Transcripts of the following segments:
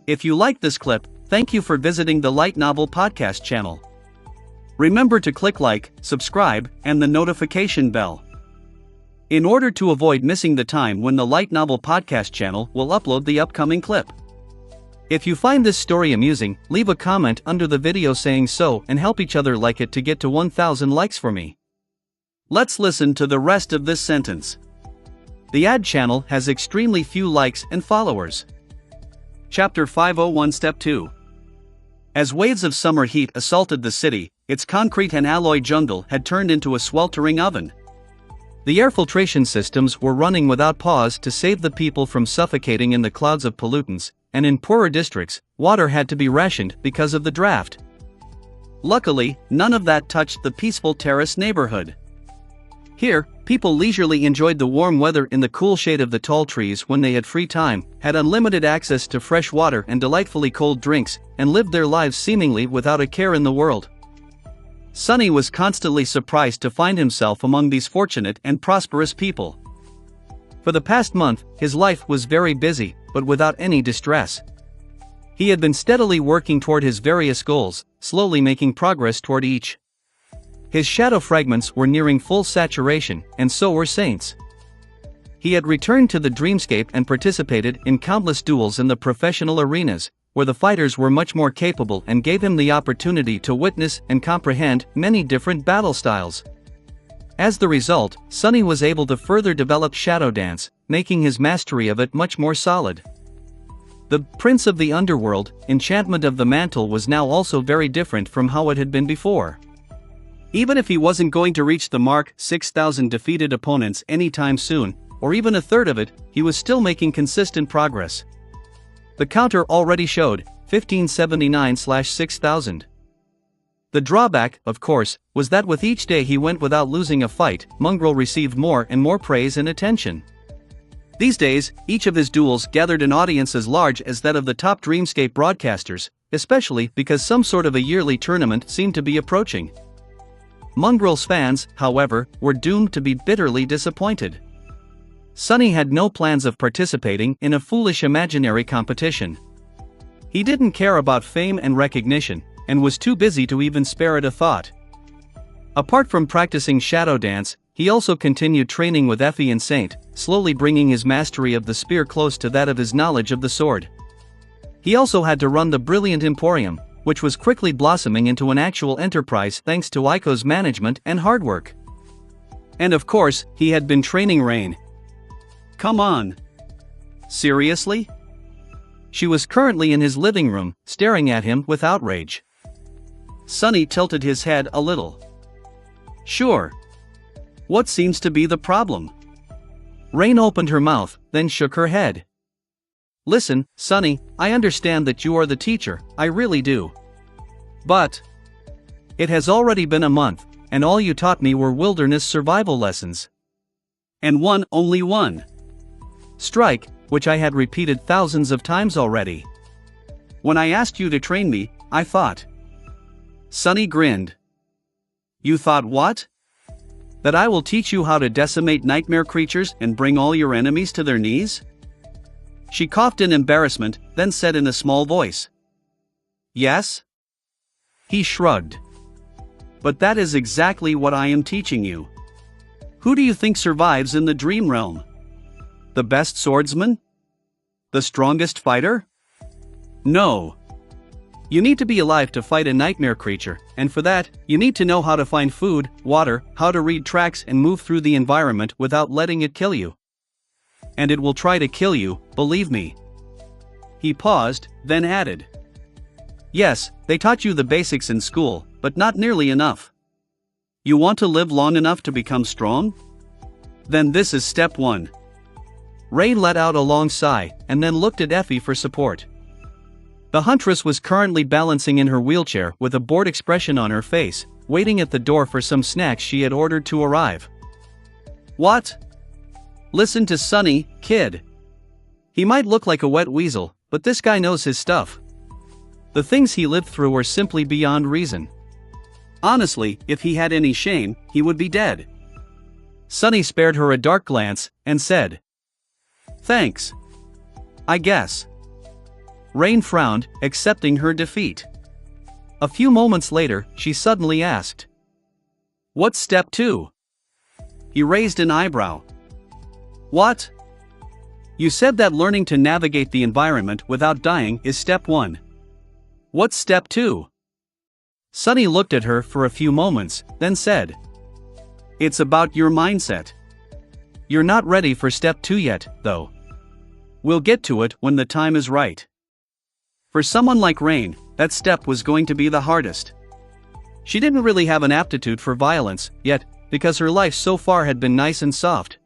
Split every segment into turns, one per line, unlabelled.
If you liked this clip, thank you for visiting the Light Novel Podcast channel. Remember to click like, subscribe, and the notification bell, in order to avoid missing the time when the Light Novel Podcast channel will upload the upcoming clip. If you find this story amusing, leave a comment under the video saying so and help each other like it to get to 1,000 likes for me. Let's listen to the rest of this sentence. The ad channel has extremely few likes and followers. Chapter 501 Step 2. As waves of summer heat assaulted the city, its concrete and alloy jungle had turned into a sweltering oven. The air filtration systems were running without pause to save the people from suffocating in the clouds of pollutants, and in poorer districts, water had to be rationed because of the drought. Luckily, none of that touched the peaceful terrace neighborhood. Here, people leisurely enjoyed the warm weather in the cool shade of the tall trees when they had free time, had unlimited access to fresh water and delightfully cold drinks, and lived their lives seemingly without a care in the world. Sonny was constantly surprised to find himself among these fortunate and prosperous people. For the past month, his life was very busy, but without any distress. He had been steadily working toward his various goals, slowly making progress toward each. His shadow fragments were nearing full saturation, and so were Saint's. He had returned to the dreamscape and participated in countless duels in the professional arenas, where the fighters were much more capable and gave him the opportunity to witness and comprehend many different battle styles. As the result, Sonny was able to further develop shadow dance, making his mastery of it much more solid. The Prince of the Underworld, enchantment of the mantle was now also very different from how it had been before. Even if he wasn't going to reach the mark 6,000 defeated opponents anytime soon, or even a third of it, he was still making consistent progress. The counter already showed 1579/6,000. The drawback, of course, was that with each day he went without losing a fight, Mongrel received more and more praise and attention. These days, each of his duels gathered an audience as large as that of the top Dreamscape broadcasters, especially because some sort of a yearly tournament seemed to be approaching. Mongrel's fans, however, were doomed to be bitterly disappointed. Sonny had no plans of participating in a foolish imaginary competition. He didn't care about fame and recognition, and was too busy to even spare it a thought. Apart from practicing shadow dance, he also continued training with Effie and Saint, slowly bringing his mastery of the spear close to that of his knowledge of the sword. He also had to run the brilliant Emporium, which was quickly blossoming into an actual enterprise thanks to Aiko's management and hard work. And of course, he had been training Rain. Come on. Seriously? She was currently in his living room, staring at him with outrage. Sonny tilted his head a little. Sure. What seems to be the problem? Rain opened her mouth, then shook her head. Listen, Sonny, I understand that you are the teacher, I really do. But it has already been a month, and all you taught me were wilderness survival lessons. And only one. Strike, which I had repeated thousands of times already. When I asked you to train me, I thought. Sonny grinned. You thought what? That I will teach you how to decimate nightmare creatures and bring all your enemies to their knees? She coughed in embarrassment, then said in a small voice. Yes? He shrugged. But that is exactly what I am teaching you. Who do you think survives in the dream realm? The best swordsman? The strongest fighter? No. You need to be alive to fight a nightmare creature, and for that, you need to know how to find food, water, how to read tracks and move through the environment without letting it kill you. And it will try to kill you, believe me. He paused, then added. Yes, they taught you the basics in school, but not nearly enough. You want to live long enough to become strong? Then this is step 1. Ray let out a long sigh, and then looked at Effie for support. The huntress was currently balancing in her wheelchair with a bored expression on her face, waiting at the door for some snacks she had ordered to arrive. What? Listen to Sonny, kid. He might look like a wet weasel, but this guy knows his stuff. The things he lived through were simply beyond reason. Honestly, if he had any shame, he would be dead. Sonny spared her a dark glance, and said, Thanks. I guess. Rain frowned, accepting her defeat. A few moments later, she suddenly asked, "What's step 2? He raised an eyebrow. "What? You said that learning to navigate the environment without dying is step 1. What's step 2? Sunny looked at her for a few moments, then said, "It's about your mindset. You're not ready for step 2 yet, though. We'll get to it when the time is right." For someone like Rain, that step was going to be the hardest. She didn't really have an aptitude for violence, yet, because her life so far had been nice and soft.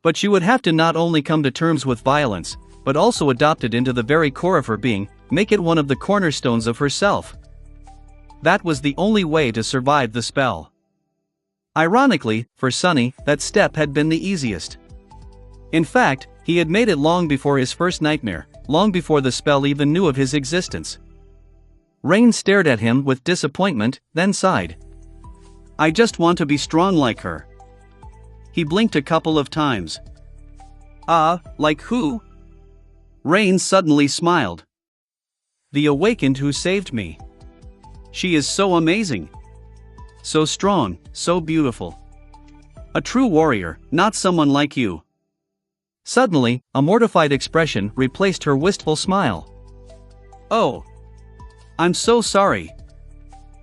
But she would have to not only come to terms with violence, but also adopt it into the very core of her being, make it one of the cornerstones of herself. That was the only way to survive the spell. Ironically, for Sunny, that step had been the easiest. In fact, he had made it long before his first nightmare, long before the spell even knew of his existence. Rain stared at him with disappointment, then sighed. "I just want to be strong like her." He blinked a couple of times. Like who?" Rain suddenly smiled. "The awakened who saved me. She is so amazing. So strong, so beautiful. A true warrior, not someone like you." Suddenly, a mortified expression replaced her wistful smile. "Oh. I'm so sorry.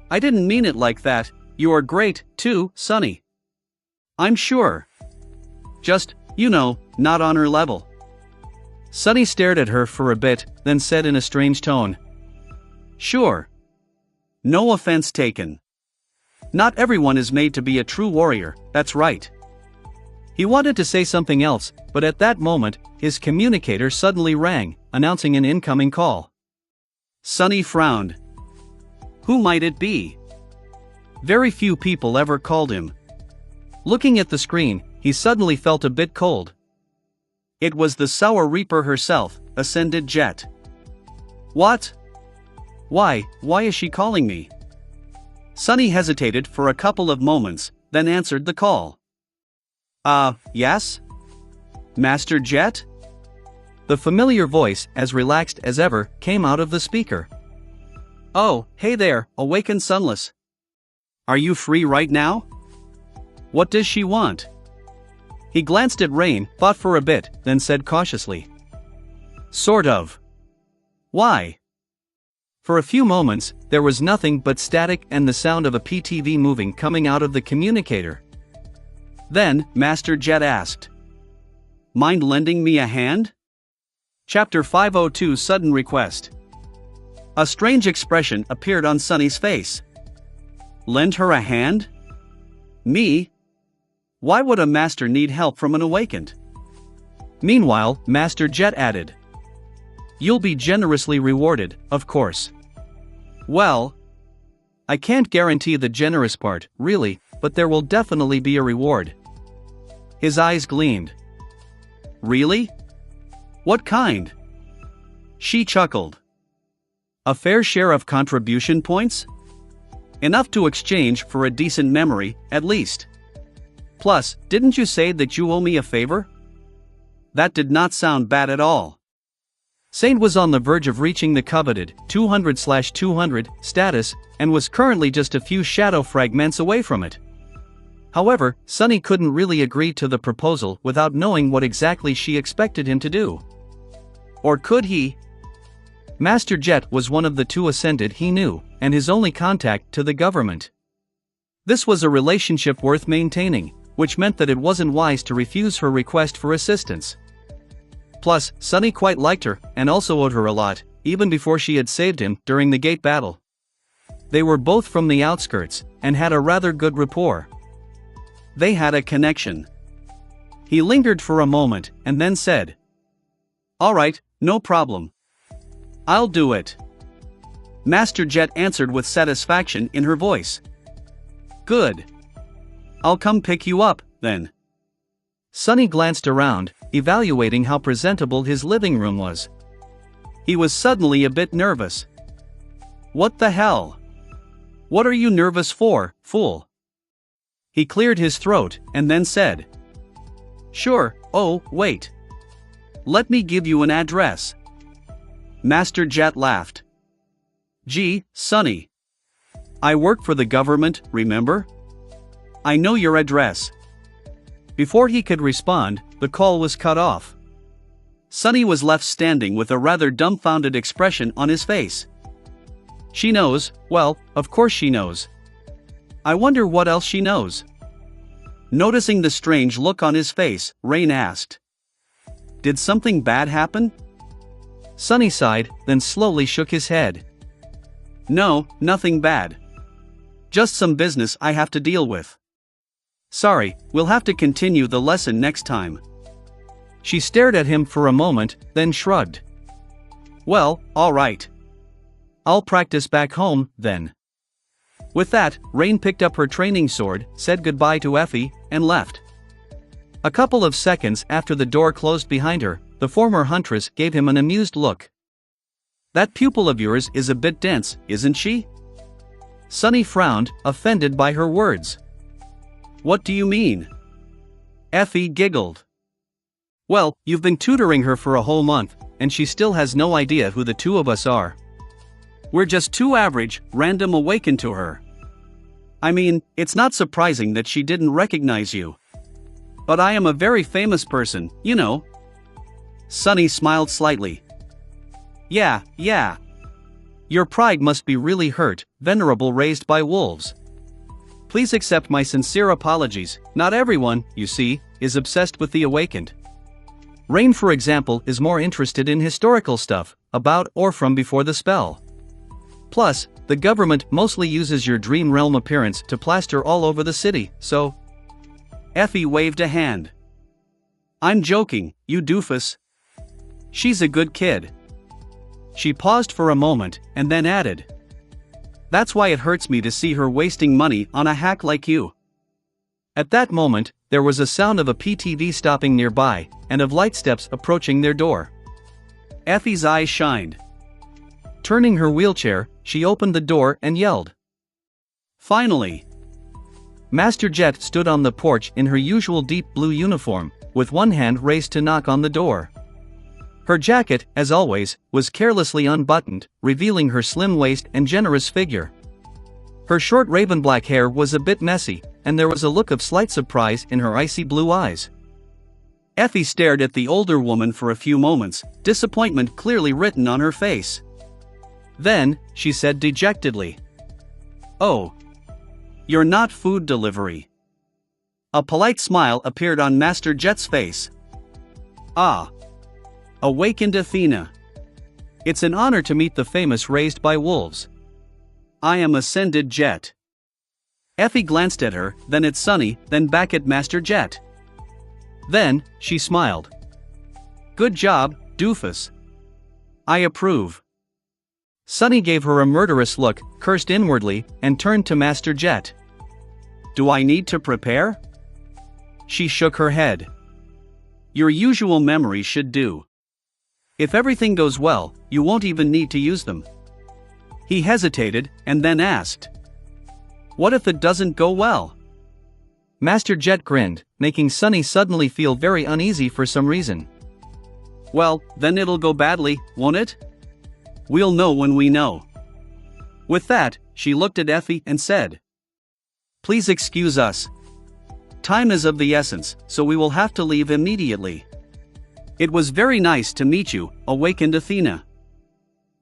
I didn't mean it like that. You are great, too, Sunny. I'm sure. Just, not on her level." Sunny stared at her for a bit, then said in a strange tone, "Sure. No offense taken. Not everyone is made to be a true warrior, that's right." He wanted to say something else, but at that moment, his communicator suddenly rang, announcing an incoming call. Sunny frowned. Who might it be? Very few people ever called him. Looking at the screen, he suddenly felt a bit cold. It was the Sour Reaper herself, Ascended Jet. What? Why is she calling me? Sunny hesitated for a couple of moments, then answered the call. Yes? Master Jet? The familiar voice, as relaxed as ever, came out of the speaker. Oh, hey there, awakened Sunless. Are you free right now? What does she want? He glanced at Rain, thought for a bit, then said cautiously. Sort of. Why? For a few moments, there was nothing but static and the sound of a PTV moving coming out of the communicator. Then, Master Jet asked. Mind lending me a hand? Chapter 502 Sudden Request. A strange expression appeared on Sunny's face. Lend her a hand? Me? Why would a master need help from an awakened? Meanwhile, Master Jet added. You'll be generously rewarded, of course. Well, I can't guarantee the generous part, really, but there will definitely be a reward. His eyes gleamed. Really? What kind? She chuckled. A fair share of contribution points? Enough to exchange for a decent memory, at least. Plus, didn't you say that you owe me a favor? That did not sound bad at all. Saint was on the verge of reaching the coveted 200/200 status and was currently just a few shadow fragments away from it. However, Sunny couldn't really agree to the proposal without knowing what exactly she expected him to do. Or could he? Master Jet was one of the two Ascended he knew, and his only contact to the government. This was a relationship worth maintaining, which meant that it wasn't wise to refuse her request for assistance. Plus, Sunny quite liked her, and also owed her a lot, even before she had saved him during the gate battle. They were both from the outskirts, and had a rather good rapport. They had a connection. He lingered for a moment, and then said, Alright, no problem. I'll do it. Master Jet answered with satisfaction in her voice. Good. I'll come pick you up, then. Sunny glanced around, evaluating how presentable his living room was. He was suddenly a bit nervous. What the hell? What are you nervous for, fool? He cleared his throat, and then said. Sure, oh, wait. Let me give you an address. Master Jet laughed. Gee, Sonny. I work for the government, remember? I know your address. Before he could respond, the call was cut off. Sonny was left standing with a rather dumbfounded expression on his face. She knows, well, of course she knows. I wonder what else she knows. Noticing the strange look on his face, Rain asked. Did something bad happen? Sonny sighed, then slowly shook his head. No, nothing bad. Just some business I have to deal with. Sorry, we'll have to continue the lesson next time. She stared at him for a moment, then shrugged. Well, all right. I'll practice back home, then. With that, Rain picked up her training sword, said goodbye to Effie, and left. A couple of seconds after the door closed behind her, the former huntress gave him an amused look. That pupil of yours is a bit dense, isn't she? Sonny frowned, offended by her words. What do you mean? Effie giggled. Well, you've been tutoring her for a whole month, and she still has no idea who the two of us are. We're just two average, random awakened to her. I mean, it's not surprising that she didn't recognize you. But I am a very famous person, you know. Sonny smiled slightly. Yeah. Your pride must be really hurt, venerable raised by wolves. Please accept my sincere apologies. Not everyone, you see, is obsessed with the awakened. Rain, for example, is more interested in historical stuff, about or from before the spell. Plus, the government mostly uses your dream realm appearance to plaster all over the city, so... Effie waved a hand. I'm joking, you doofus. She's a good kid. She paused for a moment, and then added. That's why it hurts me to see her wasting money on a hack like you. At that moment, there was a sound of a PTV stopping nearby, and of light steps approaching their door. Effie's eyes shined. Turning her wheelchair, she opened the door and yelled. Finally! Master Jet stood on the porch in her usual deep blue uniform, with one hand raised to knock on the door. Her jacket, as always, was carelessly unbuttoned, revealing her slim waist and generous figure. Her short raven-black hair was a bit messy, and there was a look of slight surprise in her icy blue eyes. Effie stared at the older woman for a few moments, disappointment clearly written on her face. Then, she said dejectedly. Oh. You're not food delivery. A polite smile appeared on Master Jet's face. Ah. Awakened Athena. It's an honor to meet the famous raised by wolves. I am Ascended Jet. Effie glanced at her, then at Sonny, then back at Master Jet. Then, she smiled. Good job, doofus. I approve. Sonny gave her a murderous look, cursed inwardly, and turned to Master Jet. Do I need to prepare? She shook her head. Your usual memory should do. If everything goes well, you won't even need to use them. He hesitated, and then asked. What if it doesn't go well? Master Jet grinned, making Sonny suddenly feel very uneasy for some reason. Well, then it'll go badly, won't it? We'll know when we know. With that, she looked at Effie and said. Please excuse us. Time is of the essence, so we will have to leave immediately. It was very nice to meet you, Awakened Athena.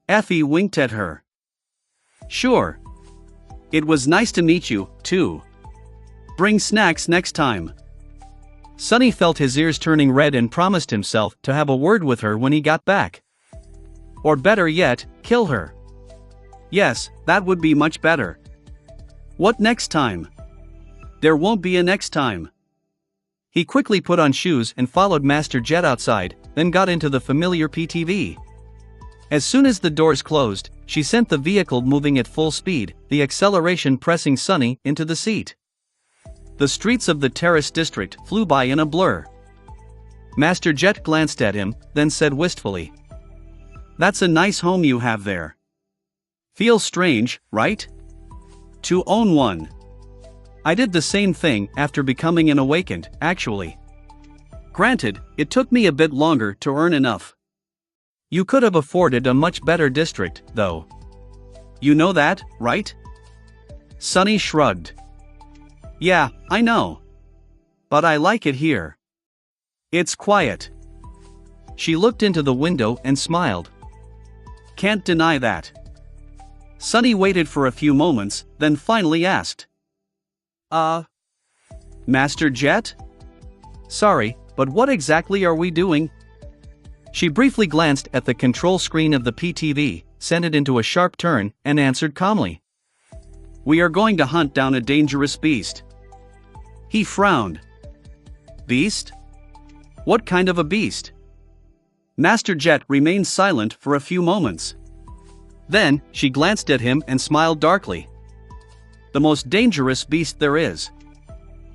Effie winked at her. Sure. It was nice to meet you, too. Bring snacks next time. Sonny felt his ears turning red and promised himself to have a word with her when he got back. Or better yet, kill her. Yes, that would be much better. What next time? There won't be a next time. He quickly put on shoes and followed Master Jet outside, then got into the familiar PTV. As soon as the doors closed, she sent the vehicle moving at full speed, the acceleration pressing Sonny into the seat. The streets of the Terrace district flew by in a blur. Master Jet glanced at him, then said wistfully. That's a nice home you have there. Feels strange, right? To own one. I did the same thing after becoming an awakened, actually. Granted, it took me a bit longer to earn enough. You could have afforded a much better district, though. You know that, right? Sunny shrugged. Yeah, I know. But I like it here. It's quiet. She looked into the window and smiled. Can't deny that. Sunny waited for a few moments, then finally asked. Master Jet? Sorry, but what exactly are we doing? She briefly glanced at the control screen of the PTV, sent it into a sharp turn, and answered calmly. We are going to hunt down a dangerous beast. He frowned. Beast? What kind of a beast? Master Jet remained silent for a few moments. Then, she glanced at him and smiled darkly. The most dangerous beast there is.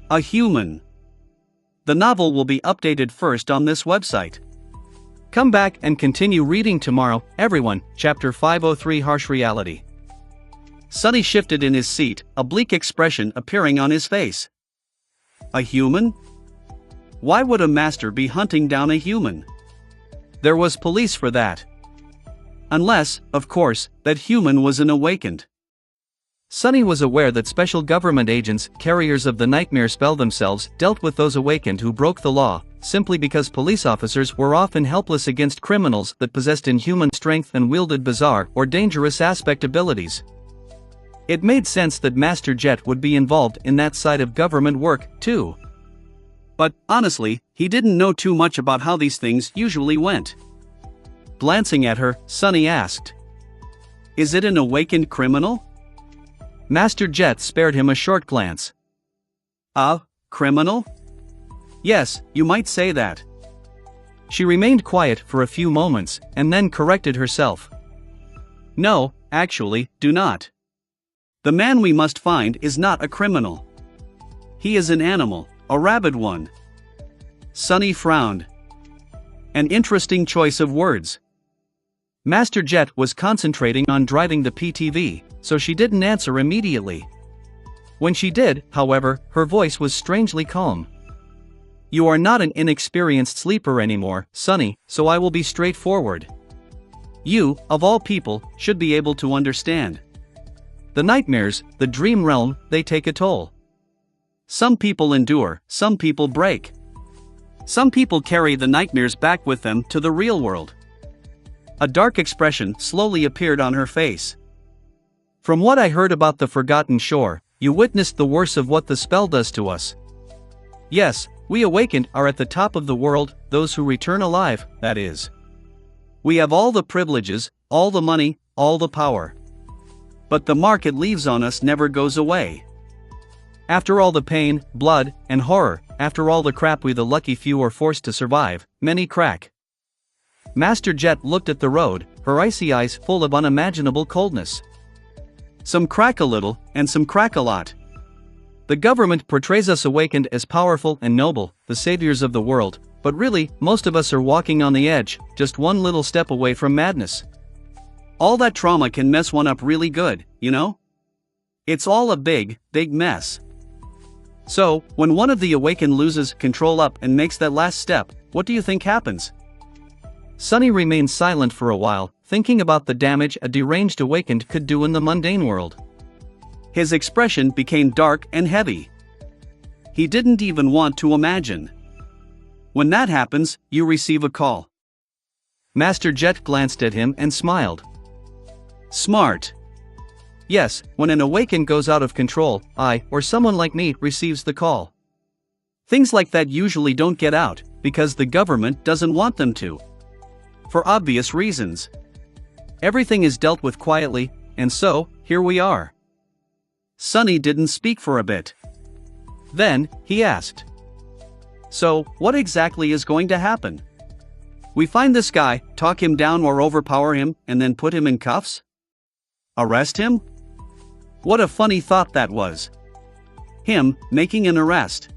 A human. The novel will be updated first on this website. Come back and continue reading tomorrow, everyone. Chapter 503 Harsh Reality. Sunny shifted in his seat, a bleak expression appearing on his face. A human? Why would a master be hunting down a human? There was police for that. Unless, of course, that human was an awakened. Sunny was aware that special government agents, carriers of the nightmare spell themselves, dealt with those awakened who broke the law, simply because police officers were often helpless against criminals that possessed inhuman strength and wielded bizarre or dangerous aspect abilities. It made sense that Master Jet would be involved in that side of government work, too. But, honestly, he didn't know too much about how these things usually went. Glancing at her, Sunny asked. Is it an awakened criminal? Master Jet spared him a short glance. Criminal? Yes, you might say that. She remained quiet for a few moments, and then corrected herself. No, actually, do not. The man we must find is not a criminal. He is an animal, a rabid one. Sunny frowned. An interesting choice of words. Master Jet was concentrating on driving the PTV, so she didn't answer immediately. When she did, however, her voice was strangely calm. You are not an inexperienced sleeper anymore, Sunny, so I will be straightforward. You, of all people, should be able to understand. The nightmares, the dream realm, they take a toll. Some people endure, some people break. Some people carry the nightmares back with them to the real world. A dark expression slowly appeared on her face. From what I heard about the Forgotten Shore, you witnessed the worst of what the spell does to us. Yes, we awakened are at the top of the world, those who return alive, that is. We have all the privileges, all the money, all the power. But the mark it leaves on us never goes away. After all the pain, blood, and horror, after all the crap we the lucky few are forced to survive, many crack. Master Jet looked at the road, her icy eyes full of unimaginable coldness. Some crack a little, and some crack a lot. The government portrays us awakened as powerful and noble, the saviors of the world, but really, most of us are walking on the edge, just one little step away from madness. All that trauma can mess one up really good, you know? It's all a big, big mess. So, when one of the awakened loses control up and makes that last step, what do you think happens? Sunny remained silent for a while, thinking about the damage a deranged awakened could do in the mundane world. His expression became dark and heavy. He didn't even want to imagine. When that happens, you receive a call. Master Jet glanced at him and smiled. Smart. Yes, when an awakened goes out of control, I, or someone like me, receives the call. Things like that usually don't get out, because the government doesn't want them to. For obvious reasons. Everything is dealt with quietly, and so, here we are. Sunny didn't speak for a bit. Then, he asked. So, what exactly is going to happen? We find this guy, talk him down or overpower him, and then put him in cuffs? Arrest him? What a funny thought that was. Him, making an arrest.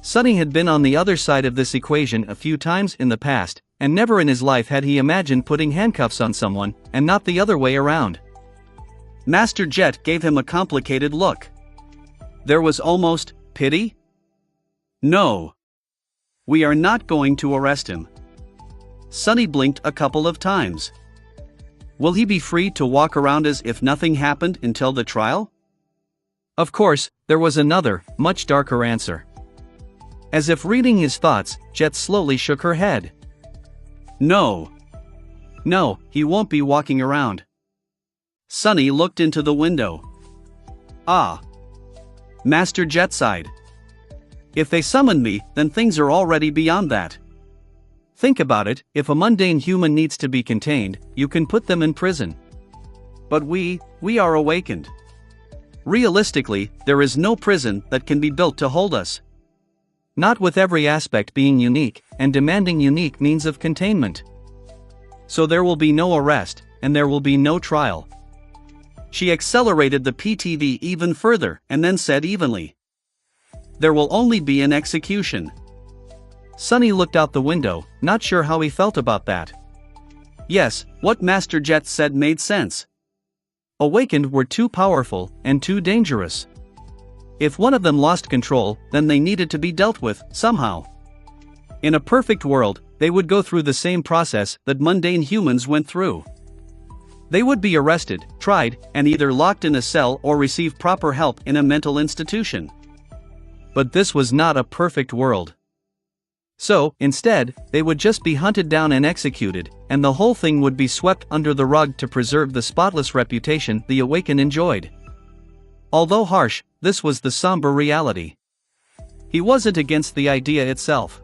Sunny had been on the other side of this equation a few times in the past, and never in his life had he imagined putting handcuffs on someone, and not the other way around. Master Jet gave him a complicated look. There was almost pity? No. We are not going to arrest him. Sunny blinked a couple of times. Will he be free to walk around as if nothing happened until the trial? Of course, there was another, much darker answer. As if reading his thoughts, Jet slowly shook her head. No. No, he won't be walking around. Sunny looked into the window. Ah. Master Jet sighed. If they summoned me, then things are already beyond that. Think about it, if a mundane human needs to be contained, you can put them in prison. But we are awakened. Realistically, there is no prison that can be built to hold us. Not with every aspect being unique, and demanding unique means of containment. So there will be no arrest, and there will be no trial. She accelerated the PTV even further, and then said evenly. There will only be an execution. Sunny looked out the window, not sure how he felt about that. Yes, what Master Jet said made sense. Awakened were too powerful, and too dangerous. If one of them lost control, then they needed to be dealt with, somehow. In a perfect world, they would go through the same process that mundane humans went through. They would be arrested, tried, and either locked in a cell or receive proper help in a mental institution. But this was not a perfect world. So, instead, they would just be hunted down and executed, and the whole thing would be swept under the rug to preserve the spotless reputation the Awakened enjoyed. Although harsh, this was the somber reality. He wasn't against the idea itself.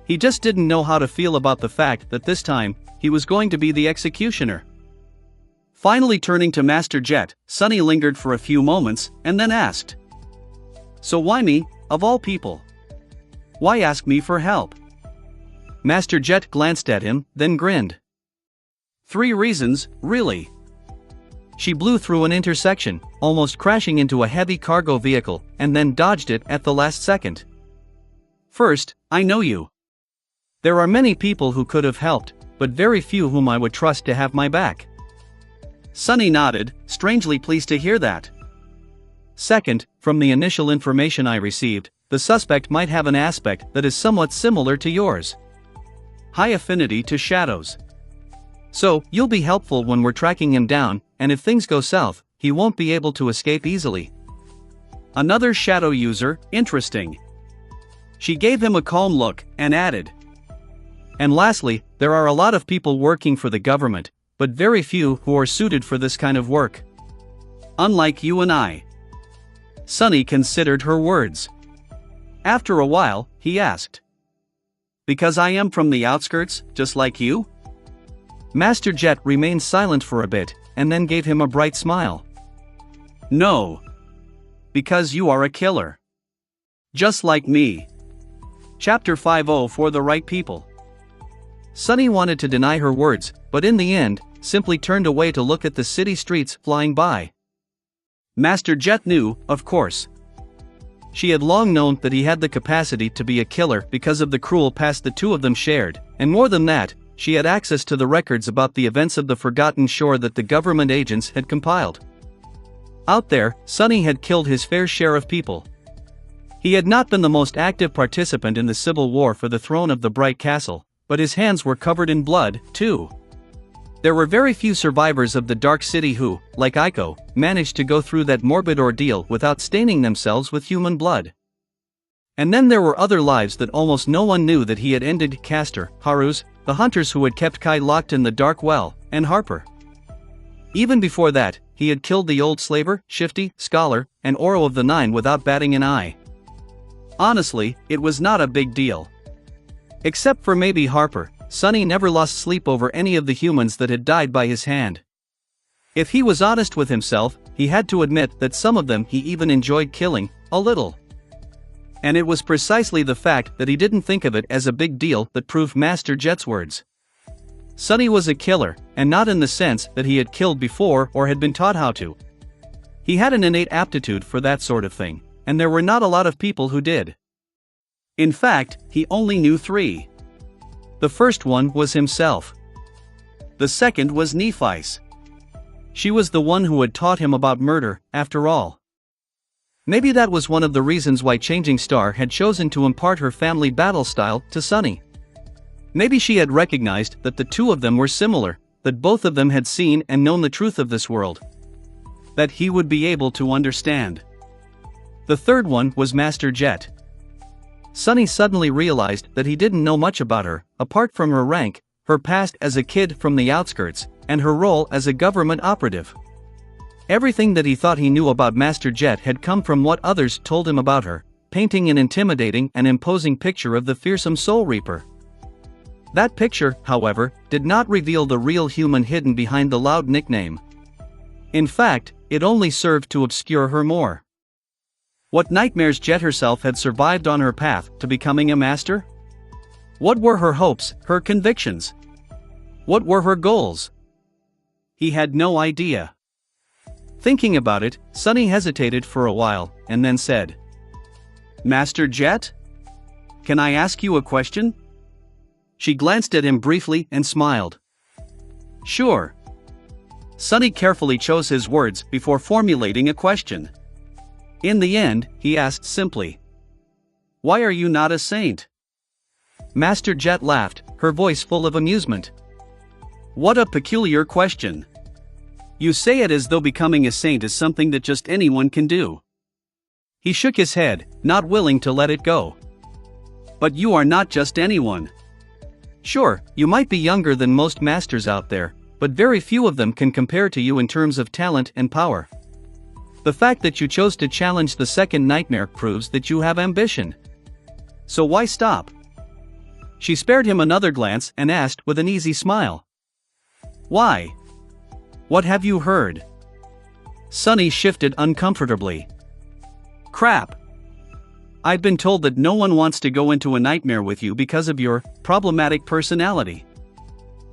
He just didn't know how to feel about the fact that this time, he was going to be the executioner. Finally turning to Master Jet, Sunny lingered for a few moments, and then asked. So why me, of all people? Why ask me for help? Master Jet glanced at him, then grinned. 3 reasons, really. She blew through an intersection, almost crashing into a heavy cargo vehicle, and then dodged it at the last second. First, I know you. There are many people who could have helped, but very few whom I would trust to have my back. Sunny nodded, strangely pleased to hear that. Second, from the initial information I received, the suspect might have an aspect that is somewhat similar to yours. High affinity to shadows. So, you'll be helpful when we're tracking him down, and if things go south, he won't be able to escape easily. Another shadow user, interesting. She gave him a calm look, and added. And lastly, there are a lot of people working for the government, but very few who are suited for this kind of work. Unlike you and I. Sunny considered her words. After a while, he asked. Because I am from the outskirts, just like you? Master Jet remained silent for a bit, and then gave him a bright smile. No. Because you are a killer. Just like me. Chapter 50 for the right people. Sunny wanted to deny her words, but in the end, simply turned away to look at the city streets flying by. Master Jet knew, of course. She had long known that he had the capacity to be a killer because of the cruel past the two of them shared, and more than that, she had access to the records about the events of the Forgotten Shore that the government agents had compiled. Out there, Sunny had killed his fair share of people. He had not been the most active participant in the civil war for the throne of the Bright Castle, but his hands were covered in blood, too. There were very few survivors of the Dark City who, like Aiko, managed to go through that morbid ordeal without staining themselves with human blood. And then there were other lives that almost no one knew that he had ended: Castor, Haru's, the hunters who had kept Kai locked in the dark well, and Harper. Even before that, he had killed the old slaver, Shifty, Scholar, and Oro of the Nine without batting an eye. Honestly, it was not a big deal. Except for maybe Harper, Sunny never lost sleep over any of the humans that had died by his hand. If he was honest with himself, he had to admit that some of them he even enjoyed killing, a little. And it was precisely the fact that he didn't think of it as a big deal that proved Master Jet's words. Sunny was a killer, and not in the sense that he had killed before or had been taught how to. He had an innate aptitude for that sort of thing, and there were not a lot of people who did. In fact, he only knew 3. The first one was himself. The second was Nephi's. She was the one who had taught him about murder, after all. Maybe that was one of the reasons why Changing Star had chosen to impart her family battle style to Sunny. Maybe she had recognized that the two of them were similar, that both of them had seen and known the truth of this world. That he would be able to understand. The third one was Master Jet. Sunny suddenly realized that he didn't know much about her, apart from her rank, her past as a kid from the outskirts, and her role as a government operative. Everything that he thought he knew about Master Jet had come from what others told him about her, painting an intimidating and imposing picture of the fearsome Soul Reaper. That picture, however, did not reveal the real human hidden behind the loud nickname. In fact, it only served to obscure her more. What nightmares Jet herself had survived on her path to becoming a master? What were her hopes, her convictions? What were her goals? He had no idea. Thinking about it, Sunny hesitated for a while, and then said, "Master Jet? Can I ask you a question?" She glanced at him briefly and smiled. "Sure." Sunny carefully chose his words before formulating a question. In the end, he asked simply, "Why are you not a saint?" Master Jet laughed, her voice full of amusement. "What a peculiar question. You say it as though becoming a saint is something that just anyone can do." He shook his head, not willing to let it go. "But you are not just anyone. Sure, you might be younger than most masters out there, but very few of them can compare to you in terms of talent and power. The fact that you chose to challenge the second nightmare proves that you have ambition. So why stop?" She spared him another glance and asked with an easy smile, "Why? What have you heard?" Sunny shifted uncomfortably. "Crap. I've been told that no one wants to go into a nightmare with you because of your problematic personality.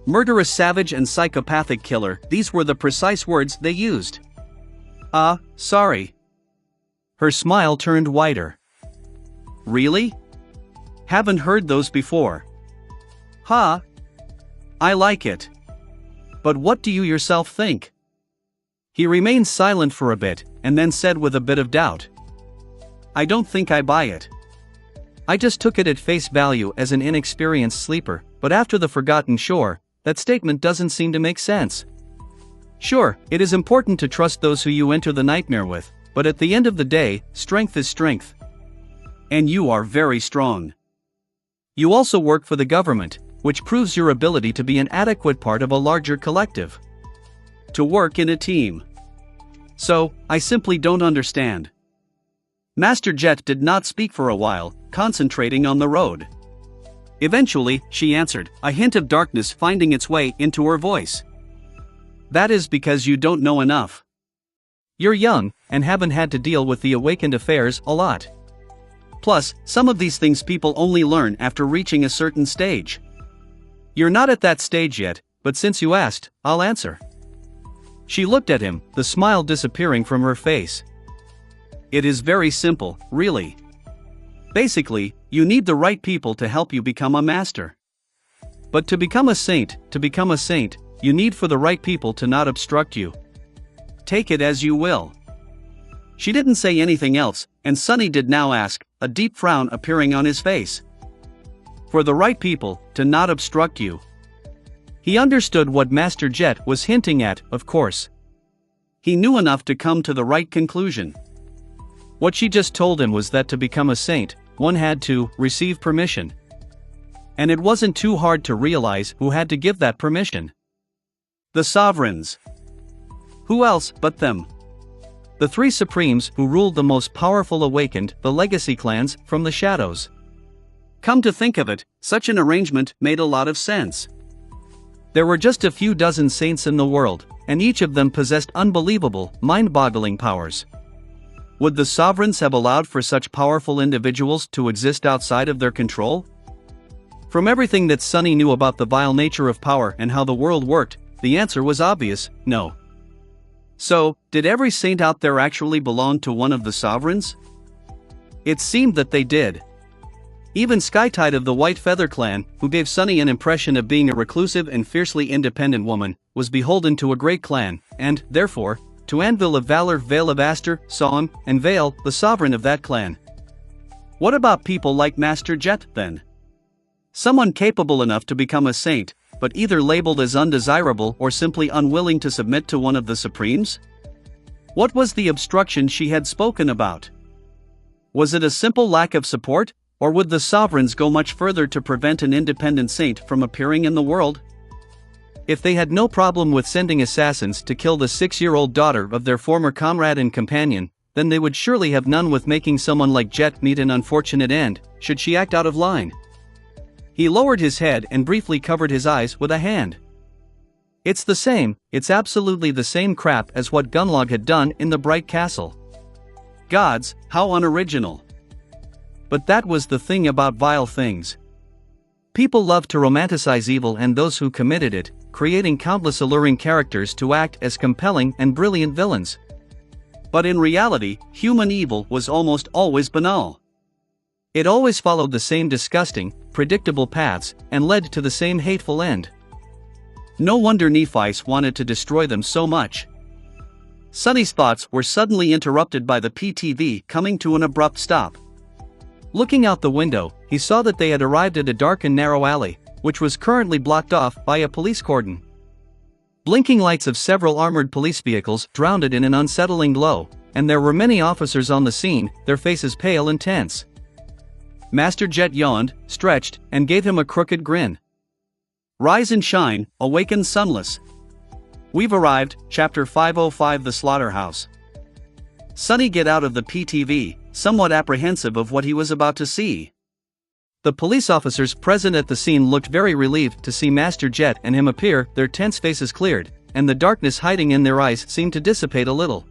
Murderous savage and psychopathic killer, these were the precise words they used." Sorry." Her smile turned wider. "Really? Haven't heard those before." "Huh? I like it. But what do you yourself think?" He remained silent for a bit, and then said with a bit of doubt, "I don't think I buy it. I just took it at face value as an inexperienced sleeper, but after the Forgotten Shore, that statement doesn't seem to make sense. Sure, it is important to trust those who you enter the nightmare with, but at the end of the day, strength is strength. And you are very strong. You also work for the government, which proves your ability to be an adequate part of a larger collective. To work in a team. So, I simply don't understand." Master Jet did not speak for a while, concentrating on the road. Eventually, she answered, a hint of darkness finding its way into her voice. "That is because you don't know enough. You're young, and haven't had to deal with the awakened affairs a lot. Plus, some of these things people only learn after reaching a certain stage. You're not at that stage yet, but since you asked, I'll answer." She looked at him, the smile disappearing from her face. "It is very simple, really. Basically, you need the right people to help you become a master. But to become a saint, you need for the right people to not obstruct you. Take it as you will." She didn't say anything else, and Sunny did now ask, a deep frown appearing on his face. For the right people to not obstruct you. He understood what Master Jet was hinting at, of course. He knew enough to come to the right conclusion. What she just told him was that to become a saint, one had to receive permission. And it wasn't too hard to realize who had to give that permission. The sovereigns. Who else but them? The three supremes who ruled the most powerful awakened, the legacy clans, from the shadows. Come to think of it, such an arrangement made a lot of sense. There were just a few dozen saints in the world, and each of them possessed unbelievable, mind-boggling powers. Would the sovereigns have allowed for such powerful individuals to exist outside of their control? From everything that Sunny knew about the vile nature of power and how the world worked, the answer was obvious, no. So, did every saint out there actually belong to one of the sovereigns? It seemed that they did. Even Skytide of the White Feather Clan, who gave Sunny an impression of being a reclusive and fiercely independent woman, was beholden to a great clan, and, therefore, to Anvil of Valor, Vale of Aster, Sohn, and Vale, the sovereign of that clan. What about people like Master Jet, then? Someone capable enough to become a saint, but either labeled as undesirable or simply unwilling to submit to one of the Supremes? What was the obstruction she had spoken about? Was it a simple lack of support, or would the sovereigns go much further to prevent an independent saint from appearing in the world? If they had no problem with sending assassins to kill the 6-year-old daughter of their former comrade and companion, then they would surely have none with making someone like Jet meet an unfortunate end, should she act out of line. He lowered his head and briefly covered his eyes with a hand. It's absolutely the same crap as what Gunlog had done in the Bright Castle. Gods, how unoriginal. But that was the thing about vile things. People love to romanticize evil and those who committed it, creating countless alluring characters to act as compelling and brilliant villains. But in reality, human evil was almost always banal. It always followed the same disgusting, predictable paths, and led to the same hateful end. No wonder Nephites wanted to destroy them so much. Sonny's thoughts were suddenly interrupted by the PTV coming to an abrupt stop. Looking out the window, he saw that they had arrived at a dark and narrow alley, which was currently blocked off by a police cordon. Blinking lights of several armored police vehicles drowned it in an unsettling glow, and there were many officers on the scene, their faces pale and tense. Master Jet yawned, stretched, and gave him a crooked grin. Rise and shine, awaken sunless. We've arrived, Chapter 505 The Slaughterhouse. Sonny get out of the PTV, somewhat apprehensive of what he was about to see. The police officers present at the scene looked very relieved to see Master Jet and him appear, their tense faces cleared, and the darkness hiding in their eyes seemed to dissipate a little.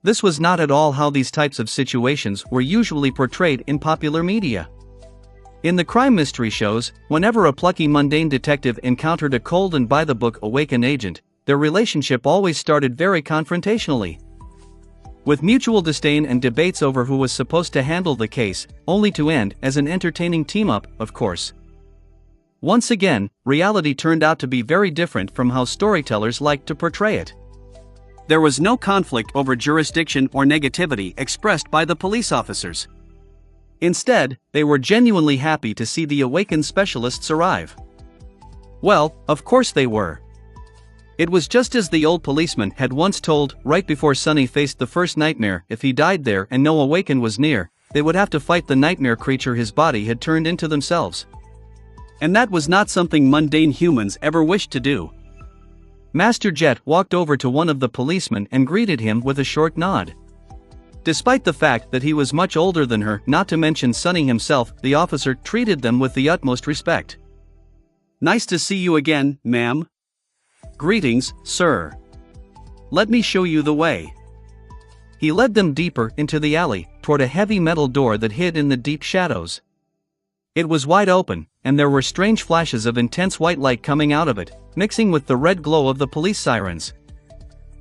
This was not at all how these types of situations were usually portrayed in popular media. In the crime mystery shows, whenever a plucky mundane detective encountered a cold and by-the-book awakened agent, their relationship always started very confrontationally. With mutual disdain and debates over who was supposed to handle the case, only to end as an entertaining team-up, of course. Once again, reality turned out to be very different from how storytellers liked to portray it. There was no conflict over jurisdiction or negativity expressed by the police officers. Instead, they were genuinely happy to see the awakened specialists arrive. Well, of course they were. It was just as the old policeman had once told, right before Sonny faced the first nightmare: if he died there and no awaken was near, they would have to fight the nightmare creature his body had turned into themselves. And that was not something mundane humans ever wished to do. Master Jet walked over to one of the policemen and greeted him with a short nod. Despite the fact that he was much older than her, not to mention Sonny himself, the officer treated them with the utmost respect. "Nice to see you again, ma'am." "Greetings, sir. Let me show you the way." He led them deeper into the alley, toward a heavy metal door that hid in the deep shadows. It was wide open, and there were strange flashes of intense white light coming out of it, mixing with the red glow of the police sirens.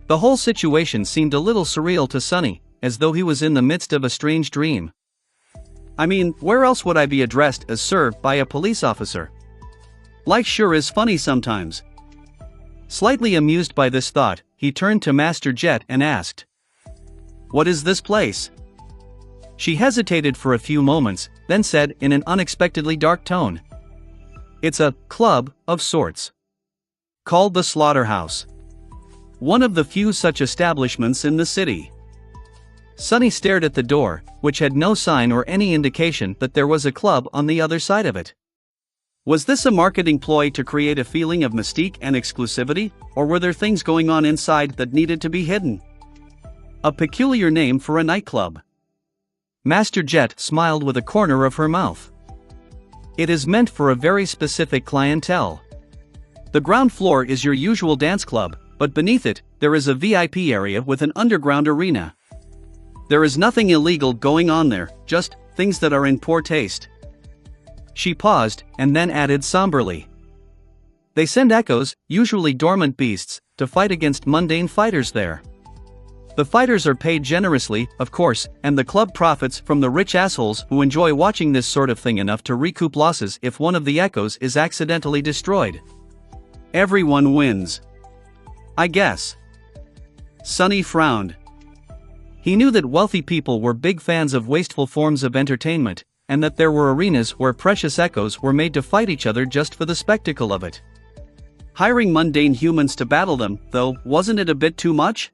The whole situation seemed a little surreal to Sonny, as though he was in the midst of a strange dream. I mean, where else would I be addressed as sir by a police officer? Life sure is funny sometimes. Slightly amused by this thought, he turned to Master Jet and asked, "What is this place?" She hesitated for a few moments, then said in an unexpectedly dark tone, "It's a club of sorts. Called the Slaughterhouse. One of the few such establishments in the city." Sonny stared at the door, which had no sign or any indication that there was a club on the other side of it. Was this a marketing ploy to create a feeling of mystique and exclusivity, or were there things going on inside that needed to be hidden? A peculiar name for a nightclub. Master Jet smiled with a corner of her mouth. "It is meant for a very specific clientele. The ground floor is your usual dance club, but beneath it, there is a VIP area with an underground arena. There is nothing illegal going on there, just things that are in poor taste." She paused, and then added somberly, "They send echoes, usually dormant beasts, to fight against mundane fighters there. The fighters are paid generously, of course, and the club profits from the rich assholes who enjoy watching this sort of thing enough to recoup losses if one of the echoes is accidentally destroyed. Everyone wins, I guess." Sonny frowned. He knew that wealthy people were big fans of wasteful forms of entertainment, and that there were arenas where precious echoes were made to fight each other just for the spectacle of it. Hiring mundane humans to battle them, though, wasn't it a bit too much?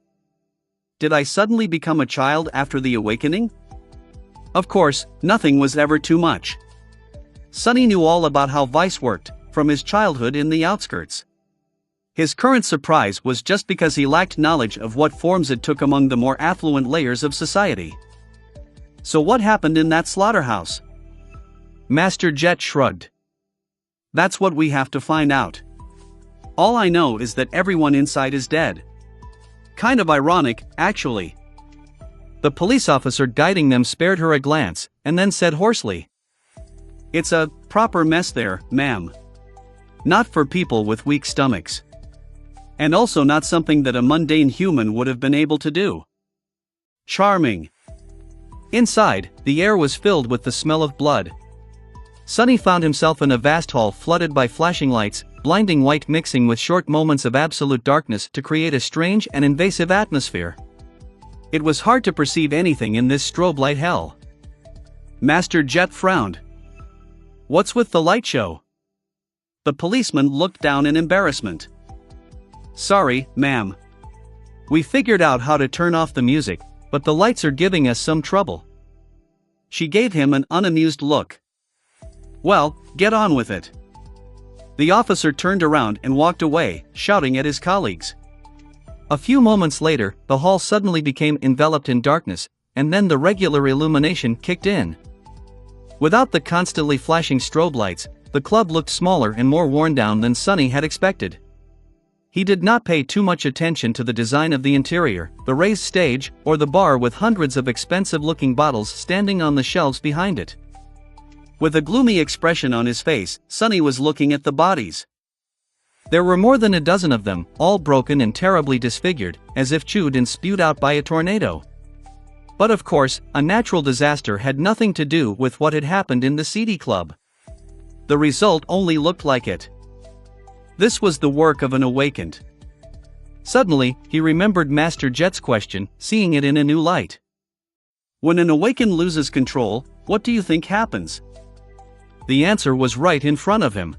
Did I suddenly become a child after the awakening? Of course, nothing was ever too much. Sonny knew all about how Vice worked, from his childhood in the outskirts. His current surprise was just because he lacked knowledge of what forms it took among the more affluent layers of society. So what happened in that slaughterhouse? Master Jet shrugged. That's what we have to find out. All I know is that everyone inside is dead. Kind of ironic, actually. The police officer guiding them spared her a glance, and then said hoarsely, "It's a proper mess there, ma'am. Not for people with weak stomachs. And also not something that a mundane human would have been able to do." Charming. Inside, the air was filled with the smell of blood. Sonny found himself in a vast hall flooded by flashing lights, blinding white mixing with short moments of absolute darkness to create a strange and invasive atmosphere. It was hard to perceive anything in this strobe light hell. Master Jet frowned. "What's with the light show?" The policeman looked down in embarrassment. "Sorry, ma'am. We figured out how to turn off the music, but the lights are giving us some trouble." She gave him an unamused look. "Well, get on with it." The officer turned around and walked away, shouting at his colleagues. A few moments later, the hall suddenly became enveloped in darkness, and then the regular illumination kicked in. Without the constantly flashing strobe lights, the club looked smaller and more worn down than Sonny had expected. He did not pay too much attention to the design of the interior, the raised stage, or the bar with hundreds of expensive-looking bottles standing on the shelves behind it. With a gloomy expression on his face, Sonny was looking at the bodies. There were more than a dozen of them, all broken and terribly disfigured, as if chewed and spewed out by a tornado. But of course, a natural disaster had nothing to do with what had happened in the seedy club. The result only looked like it. This was the work of an awakened. Suddenly, he remembered Master Jet's question, seeing it in a new light. When an awakened loses control, what do you think happens? The answer was right in front of him.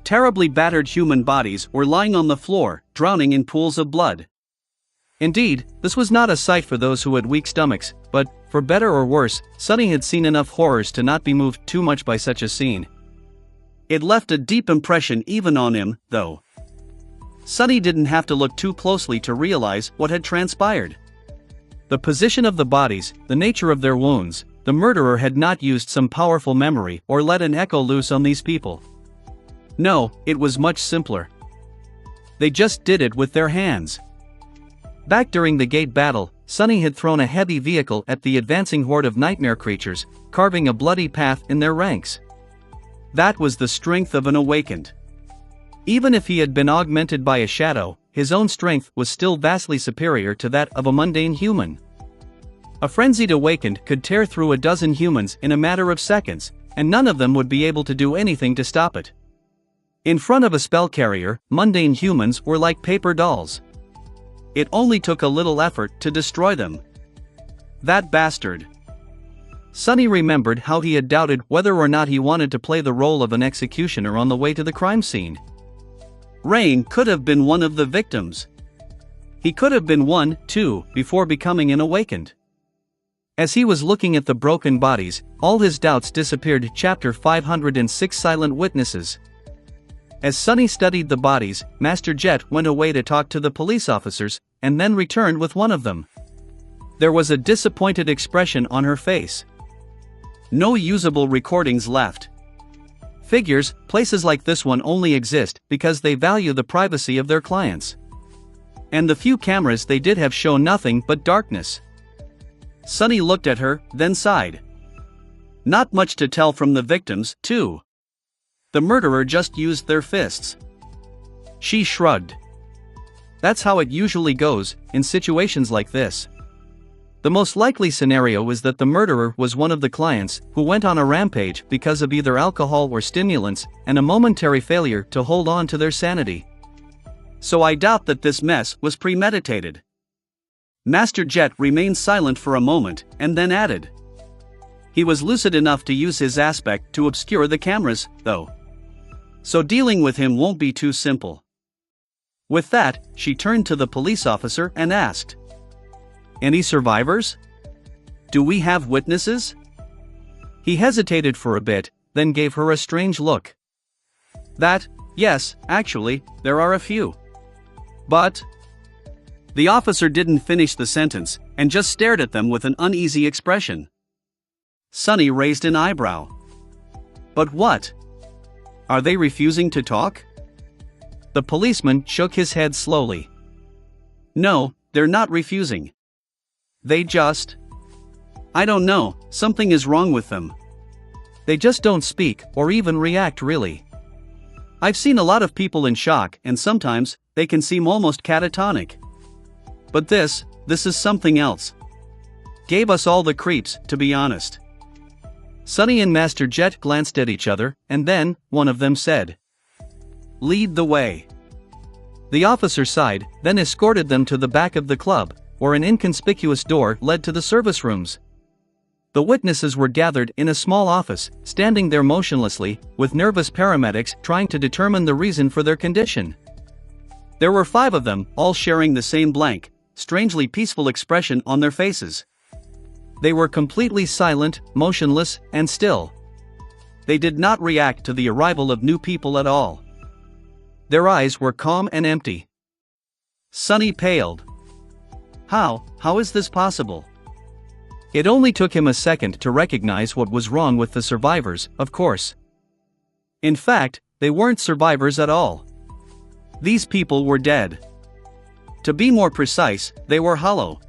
Terribly battered human bodies were lying on the floor, drowning in pools of blood. Indeed, this was not a sight for those who had weak stomachs, but, for better or worse, Sonny had seen enough horrors to not be moved too much by such a scene. It left a deep impression even on him, though. Sonny didn't have to look too closely to realize what had transpired. The position of the bodies, the nature of their wounds, the murderer had not used some powerful memory or let an echo loose on these people. No, it was much simpler. They just did it with their hands. Back during the gate battle, Sonny had thrown a heavy vehicle at the advancing horde of nightmare creatures, carving a bloody path in their ranks. That was the strength of an awakened. Even if he had been augmented by a shadow, his own strength was still vastly superior to that of a mundane human. A frenzied awakened could tear through a dozen humans in a matter of seconds, and none of them would be able to do anything to stop it. In front of a spell carrier, mundane humans were like paper dolls. It only took a little effort to destroy them. That bastard. Sonny remembered how he had doubted whether or not he wanted to play the role of an executioner on the way to the crime scene. Rain could have been one of the victims. He could have been one, too, before becoming an awakened. As he was looking at the broken bodies, all his doubts disappeared. Chapter 506 Silent Witnesses. As Sonny studied the bodies, Master Jet went away to talk to the police officers, and then returned with one of them. There was a disappointed expression on her face. No usable recordings left. Figures, places like this one only exist because they value the privacy of their clients. And the few cameras they did have show nothing but darkness. Sonny looked at her, then sighed. Not much to tell from the victims, too. The murderer just used their fists. She shrugged. That's how it usually goes, in situations like this. The most likely scenario is that the murderer was one of the clients who went on a rampage because of either alcohol or stimulants and a momentary failure to hold on to their sanity. So I doubt that this mess was premeditated. Master Jet remained silent for a moment and then added. He was lucid enough to use his aspect to obscure the cameras, though. So dealing with him won't be too simple. With that, she turned to the police officer and asked, "Any survivors? Do we have witnesses?" He hesitated for a bit, then gave her a strange look. Yes, actually, there are a few. But... The officer didn't finish the sentence, and just stared at them with an uneasy expression. Sunny raised an eyebrow. But what? Are they refusing to talk? The policeman shook his head slowly. No, they're not refusing. They just... I don't know, something is wrong with them. They just don't speak, or even react really. I've seen a lot of people in shock, and sometimes, they can seem almost catatonic. But this is something else. Gave us all the creeps, to be honest. Sunny and Master Jet glanced at each other, and then, one of them said, "Lead the way." The officer sighed, then escorted them to the back of the club, where an inconspicuous door led to the service rooms. The witnesses were gathered in a small office, standing there motionlessly, with nervous paramedics trying to determine the reason for their condition. There were 5 of them, all sharing the same blank, strangely peaceful expression on their faces. They were completely silent, motionless, and still. They did not react to the arrival of new people at all. Their eyes were calm and empty. Sunny paled. How is this possible? It only took him a second to recognize what was wrong with the survivors, of course. In fact, they weren't survivors at all. These people were dead. To be more precise, they were hollow.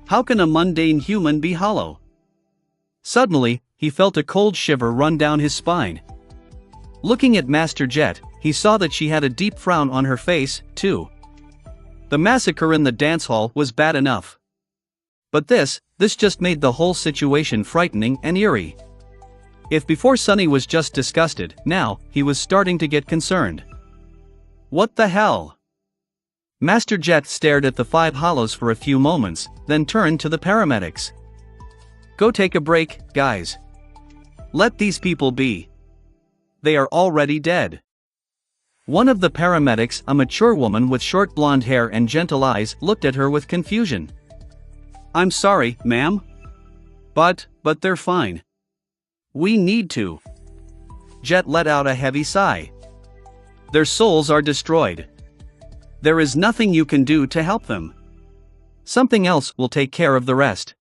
How can a mundane human be hollow? Suddenly, he felt a cold shiver run down his spine. Looking at Master Jet, he saw that she had a deep frown on her face, too. The massacre in the dance hall was bad enough. But this just made the whole situation frightening and eerie. If before Sunny was just disgusted, now, he was starting to get concerned. What the hell? Master Jet stared at the 5 hollows for a few moments, then turned to the paramedics. Go take a break, guys. Let these people be. They are already dead. One of the paramedics, a mature woman with short blonde hair and gentle eyes, looked at her with confusion. I'm sorry, ma'am. But they're fine. We need to. Jet let out a heavy sigh. Their souls are destroyed. There is nothing you can do to help them. Something else will take care of the rest.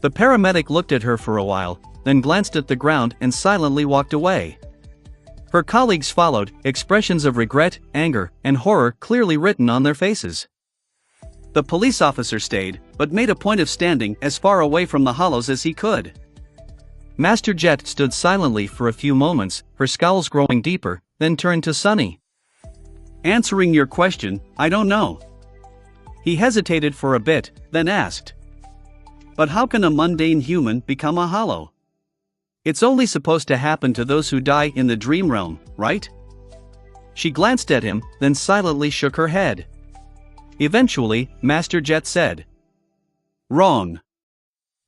The paramedic looked at her for a while, then glanced at the ground and silently walked away. Her colleagues followed, expressions of regret, anger, and horror clearly written on their faces. The police officer stayed, but made a point of standing as far away from the hollows as he could. Master Jet stood silently for a few moments, her scowls growing deeper, then turned to Sunny. Answering your question, I don't know. He hesitated for a bit, then asked. But how can a mundane human become a hollow? It's only supposed to happen to those who die in the dream realm, right? She glanced at him, then silently shook her head. Eventually, Master Jet said. Wrong.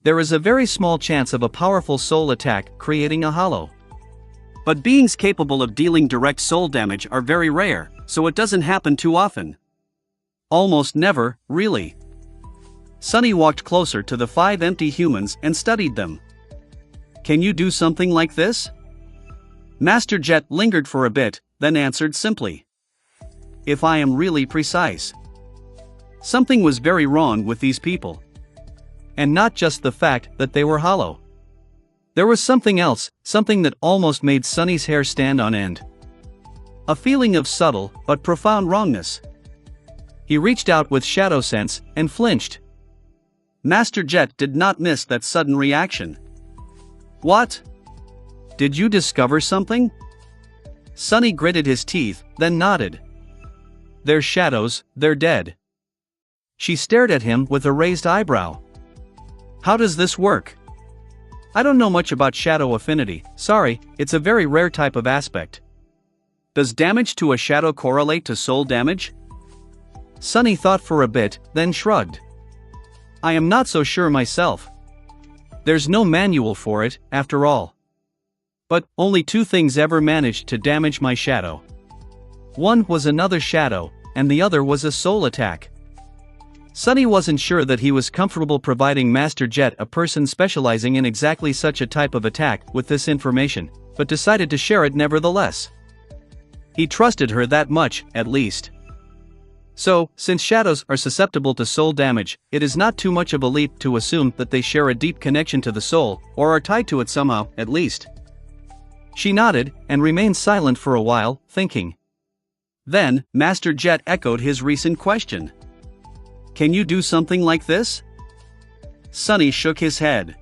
There is a very small chance of a powerful soul attack creating a hollow. But beings capable of dealing direct soul damage are very rare, so it doesn't happen too often. Almost never, really. Sunny walked closer to the 5 empty humans and studied them. Can you do something like this? Master Jet lingered for a bit, then answered simply. If I am really precise. Something was very wrong with these people. And not just the fact that they were hollow. There was something else, something that almost made Sunny's hair stand on end. A feeling of subtle, but profound wrongness. He reached out with shadow sense, and flinched. Master Jet did not miss that sudden reaction. What? Did you discover something? Sunny gritted his teeth, then nodded. They're shadows, they're dead. She stared at him with a raised eyebrow. How does this work? I don't know much about shadow affinity, sorry, it's a very rare type of aspect. Does damage to a shadow correlate to soul damage? Sunny thought for a bit, then shrugged. I am not so sure myself. There's no manual for it, after all. But only two things ever managed to damage my shadow. One was another shadow, and the other was a soul attack. Sunny wasn't sure that he was comfortable providing Master Jet, a person specializing in exactly such a type of attack, with this information, but decided to share it nevertheless. He trusted her that much, at least. So, since shadows are susceptible to soul damage, it is not too much of a leap to assume that they share a deep connection to the soul, or are tied to it somehow, at least. She nodded, and remained silent for a while, thinking. Then, Master Jet echoed his recent question. Can you do something like this? Sunny shook his head.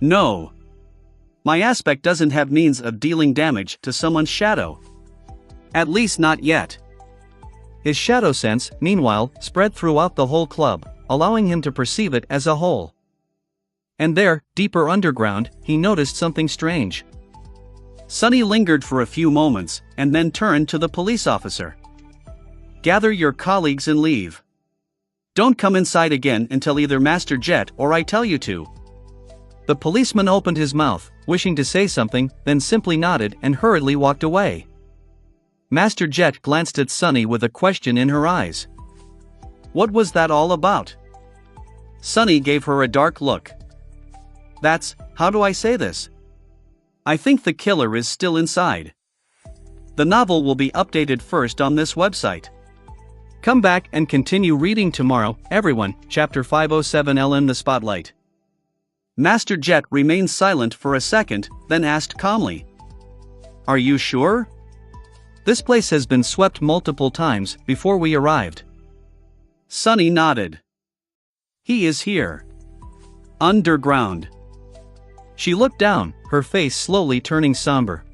No. My aspect doesn't have means of dealing damage to someone's shadow. At least not yet. His shadow sense, meanwhile, spread throughout the whole club, allowing him to perceive it as a whole. And there, deeper underground, he noticed something strange. Sunny lingered for a few moments, and then turned to the police officer. Gather your colleagues and leave. Don't come inside again until either Master Jet or I tell you to. The policeman opened his mouth, wishing to say something, then simply nodded and hurriedly walked away. Master Jet glanced at Sunny with a question in her eyes. What was that all about? Sunny gave her a dark look. That's, how do I say this? I think the killer is still inside. The novel will be updated first on this website. Come back and continue reading tomorrow, everyone. Chapter 507 in the Spotlight. Master Jet remained silent for a second, then asked calmly. Are you sure? This place has been swept multiple times before we arrived. Sunny nodded. He is here. Underground. She looked down, her face slowly turning somber.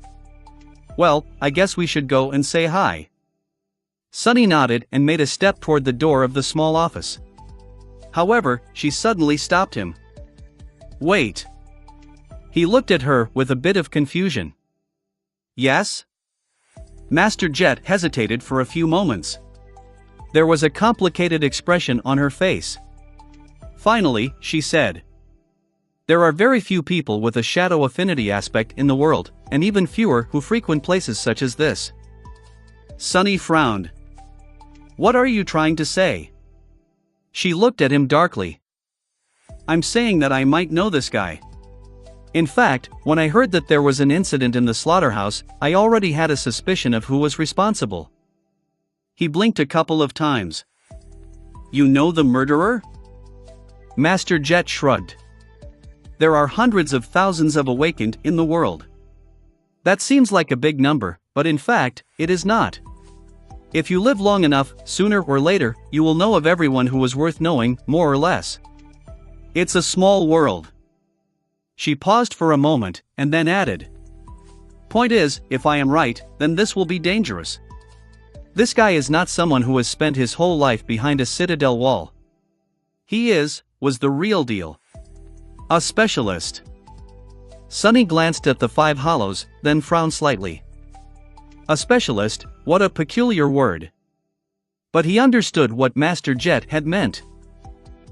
Well, I guess we should go and say hi. Sunny nodded and made a step toward the door of the small office. However, she suddenly stopped him. Wait. He looked at her with a bit of confusion. Yes? Master Jet hesitated for a few moments. There was a complicated expression on her face. Finally, she said. There are very few people with a shadow affinity aspect in the world, and even fewer who frequent places such as this. Sunny frowned. What are you trying to say? She looked at him darkly. I'm saying that I might know this guy. In fact, when I heard that there was an incident in the slaughterhouse, I already had a suspicion of who was responsible. He blinked a couple of times. You know the murderer? Master Jet shrugged. There are hundreds of thousands of awakened in the world. That seems like a big number, but in fact, it is not. If you live long enough, sooner or later, you will know of everyone who was worth knowing, more or less. It's a small world. She paused for a moment, and then added. Point is, if I am right, then this will be dangerous. This guy is not someone who has spent his whole life behind a citadel wall. He was the real deal. A specialist. Sunny glanced at the 5 hollows, then frowned slightly. A specialist, what a peculiar word. But he understood what Master Jet had meant.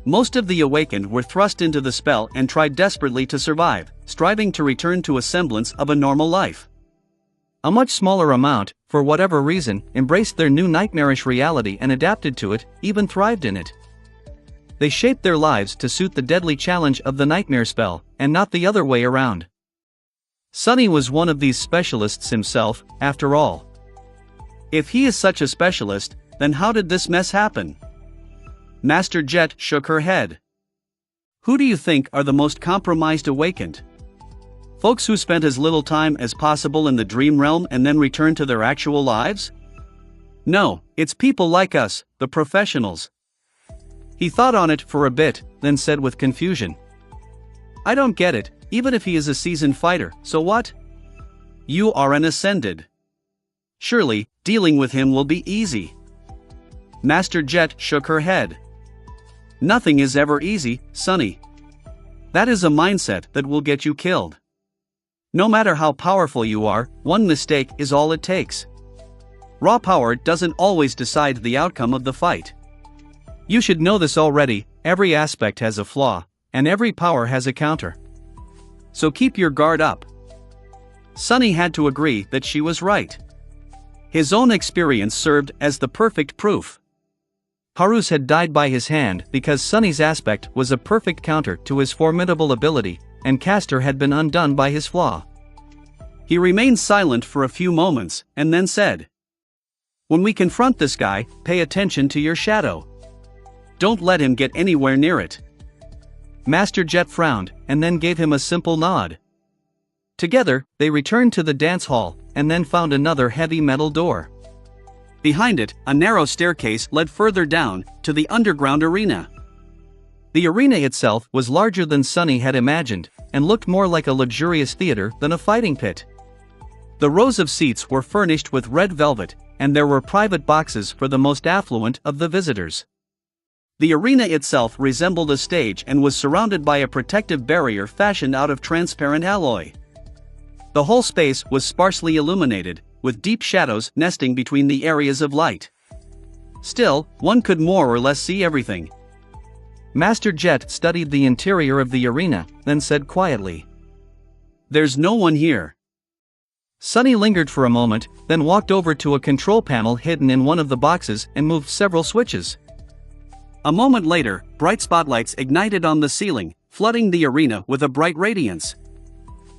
Most of the awakened were thrust into the spell and tried desperately to survive, striving to return to a semblance of a normal life. A much smaller amount, for whatever reason, embraced their new nightmarish reality and adapted to it, even thrived in it. They shaped their lives to suit the deadly challenge of the nightmare spell, and not the other way around. Sunny was one of these specialists himself, after all. If he is such a specialist, then how did this mess happen? Master Jet shook her head. Who do you think are the most compromised awakened? Folks who spent as little time as possible in the dream realm and then return to their actual lives? No, it's people like us, the professionals. He thought on it for a bit, then said with confusion. I don't get it, even if he is a seasoned fighter, so what? You are an ascended. Surely, dealing with him will be easy. Master Jet shook her head. Nothing is ever easy, Sunny. That is a mindset that will get you killed. No matter how powerful you are, one mistake is all it takes. Raw power doesn't always decide the outcome of the fight. You should know this already, every aspect has a flaw, and every power has a counter. So keep your guard up. Sunny had to agree that she was right. His own experience served as the perfect proof. Harus had died by his hand because Sunny's aspect was a perfect counter to his formidable ability, and Castor had been undone by his flaw. He remained silent for a few moments, and then said, "When we confront this guy, pay attention to your shadow. Don't let him get anywhere near it." Master Jet frowned, and then gave him a simple nod. Together, they returned to the dance hall, and then found another heavy metal door. Behind it, a narrow staircase led further down, to the underground arena. The arena itself was larger than Sunny had imagined, and looked more like a luxurious theater than a fighting pit. The rows of seats were furnished with red velvet, and there were private boxes for the most affluent of the visitors. The arena itself resembled a stage and was surrounded by a protective barrier fashioned out of transparent alloy. The whole space was sparsely illuminated, with deep shadows nesting between the areas of light. Still, one could more or less see everything. Master Jet studied the interior of the arena, then said quietly, "There's no one here." Sunny lingered for a moment, then walked over to a control panel hidden in one of the boxes and moved several switches. A moment later, bright spotlights ignited on the ceiling, flooding the arena with a bright radiance.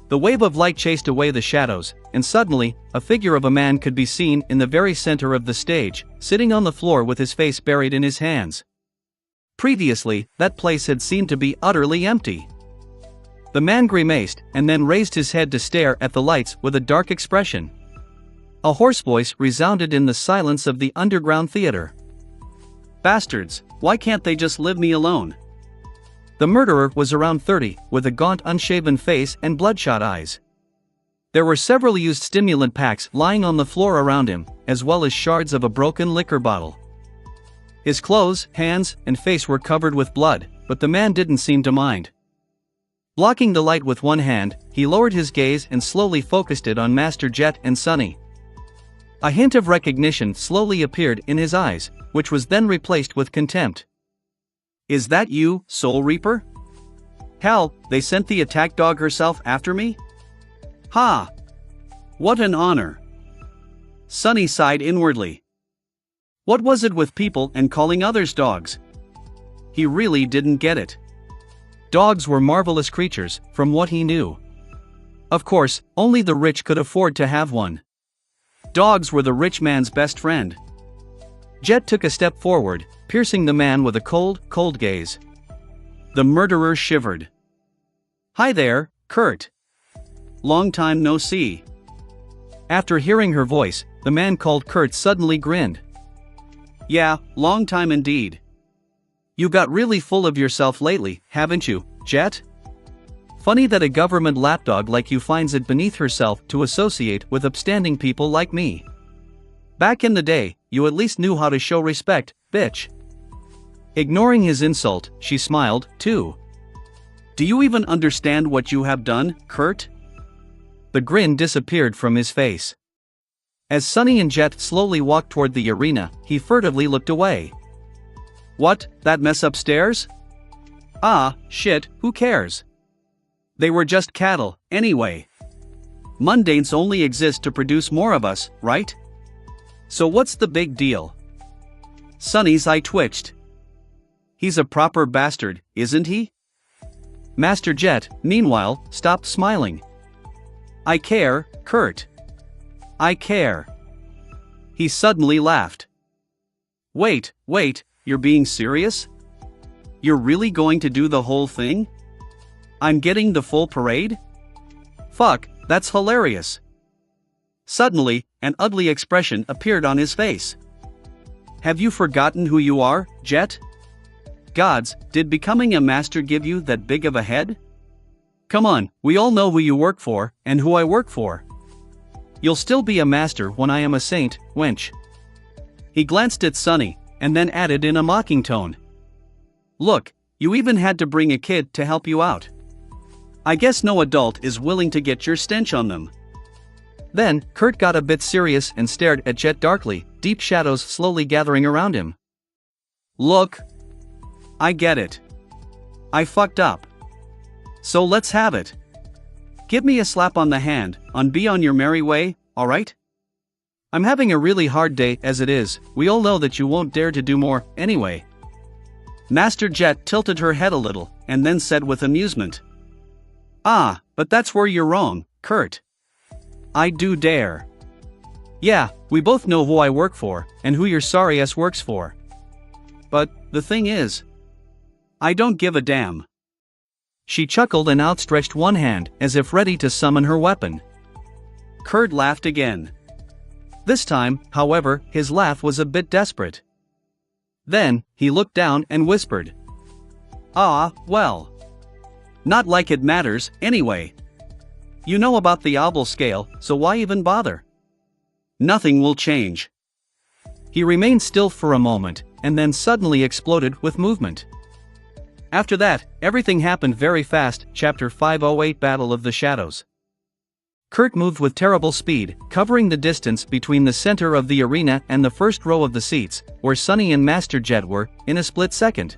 The wave of light chased away the shadows, and suddenly, a figure of a man could be seen in the very center of the stage, sitting on the floor with his face buried in his hands. Previously, that place had seemed to be utterly empty. The man grimaced, and then raised his head to stare at the lights with a dark expression. A hoarse voice resounded in the silence of the underground theater. "Bastards, why can't they just leave me alone?" The murderer was around 30, with a gaunt unshaven face and bloodshot eyes. There were several used stimulant packs lying on the floor around him, as well as shards of a broken liquor bottle. His clothes, hands, and face were covered with blood, but the man didn't seem to mind. Blocking the light with one hand, he lowered his gaze and slowly focused it on Master Jet and Sunny. A hint of recognition slowly appeared in his eyes, which was then replaced with contempt. "Is that you, Soul Reaper? Hell, they sent the attack dog herself after me? Ha! What an honor." Sunny sighed inwardly. What was it with people and calling others dogs? He really didn't get it. Dogs were marvelous creatures, from what he knew. Of course, only the rich could afford to have one. Dogs were the rich man's best friend. Jet took a step forward, piercing the man with a cold, cold gaze. The murderer shivered. "Hi there, Kurt. Long time no see." After hearing her voice, the man called Kurt suddenly grinned. "Yeah, long time indeed. You got really full of yourself lately, haven't you, Jet? Funny that a government lapdog like you finds it beneath herself to associate with upstanding people like me. Back in the day, you at least knew how to show respect, bitch." Ignoring his insult, she smiled, too. "Do you even understand what you have done, Kurt?" The grin disappeared from his face. As Sunny and Jet slowly walked toward the arena, he furtively looked away. "What, that mess upstairs? Ah, shit, who cares? They were just cattle, anyway. Mundanes only exist to produce more of us, right? So what's the big deal?" Sunny's eye twitched. "He's a proper bastard, isn't he?" Master Jet, meanwhile, stopped smiling. "I care, Kurt. I care." He suddenly laughed. Wait, you're being serious? You're really going to do the whole thing? I'm getting the full parade? Fuck, that's hilarious." Suddenly, an ugly expression appeared on his face. "Have you forgotten who you are, Jet? Gods, did becoming a master give you that big of a head? Come on, we all know who you work for, and who I work for. You'll still be a master when I am a saint, wench." He glanced at Sunny, and then added in a mocking tone. "Look, you even had to bring a kid to help you out. I guess no adult is willing to get your stench on them." Then, Kurt got a bit serious and stared at Jet darkly, deep shadows slowly gathering around him. "Look. I get it. I fucked up. So let's have it. Give me a slap on the hand, and be on your merry way, alright? I'm having a really hard day as it is, we all know that you won't dare to do more, anyway. Master Jet tilted her head a little, and then said with amusement. Ah, but that's where you're wrong, Kurt. I do dare. Yeah, we both know who I work for, and who your sorry ass works for. But, the thing is, I don't give a damn. She chuckled and outstretched one hand, as if ready to summon her weapon. Kurt laughed again. This time, however, his laugh was a bit desperate. Then, he looked down and whispered. Ah, well. Not like it matters, anyway. You know about the obel scale, so why even bother? Nothing will change. He remained still for a moment, and then suddenly exploded with movement. After that, everything happened very fast. Chapter 508 Battle of the Shadows. Kurt moved with terrible speed, covering the distance between the center of the arena and the first row of the seats, where Sunny and Master Jet were, in a split second.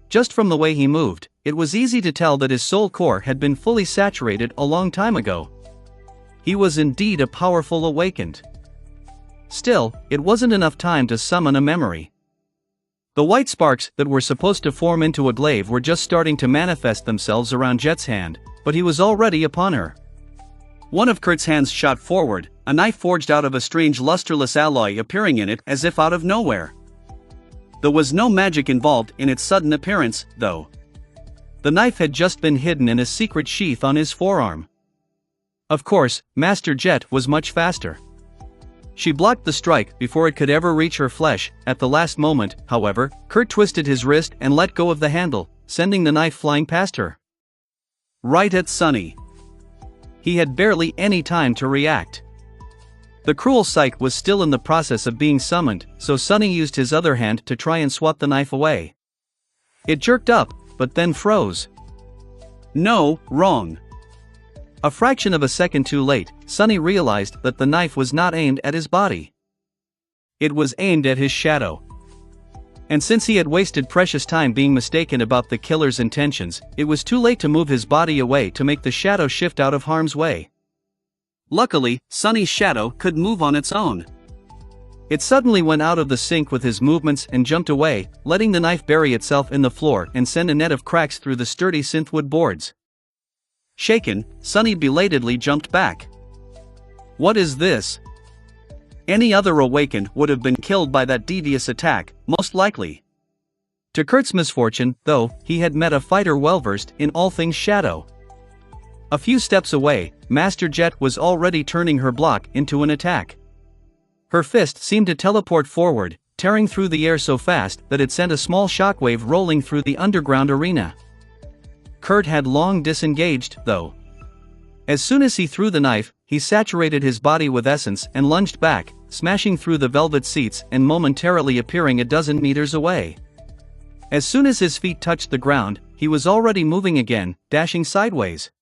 Just from the way he moved, it was easy to tell that his soul core had been fully saturated a long time ago. He was indeed a powerful awakened. Still, it wasn't enough time to summon a memory. The white sparks that were supposed to form into a glaive were just starting to manifest themselves around Jet's hand, but he was already upon her. One of Kurt's hands shot forward, a knife forged out of a strange lusterless alloy appearing in it as if out of nowhere. There was no magic involved in its sudden appearance, though. The knife had just been hidden in a secret sheath on his forearm. Of course, Master Jet was much faster. She blocked the strike before it could ever reach her flesh. At the last moment, however, Kurt twisted his wrist and let go of the handle, sending the knife flying past her. Right at Sunny. He had barely any time to react. The cruel psyche was still in the process of being summoned, so Sunny used his other hand to try and swat the knife away. It jerked up, but then froze. No, wrong. A fraction of a second too late, Sunny realized that the knife was not aimed at his body. It was aimed at his shadow. And since he had wasted precious time being mistaken about the killer's intentions, it was too late to move his body away to make the shadow shift out of harm's way. Luckily, Sunny's shadow could move on its own. It suddenly went out of the sync with his movements and jumped away, letting the knife bury itself in the floor and send a net of cracks through the sturdy synthwood boards. Shaken, Sunny belatedly jumped back. What is this? Any other awakened would have been killed by that devious attack, most likely. To Kurt's misfortune, though, he had met a fighter well-versed in all things shadow. A few steps away, Master Jet was already turning her block into an attack. Her fist seemed to teleport forward, tearing through the air so fast that it sent a small shockwave rolling through the underground arena. Kurt had long disengaged, though. As soon as he threw the knife, he saturated his body with essence and lunged back, smashing through the velvet seats and momentarily appearing a dozen meters away. As soon as his feet touched the ground, he was already moving again, dashing sideways.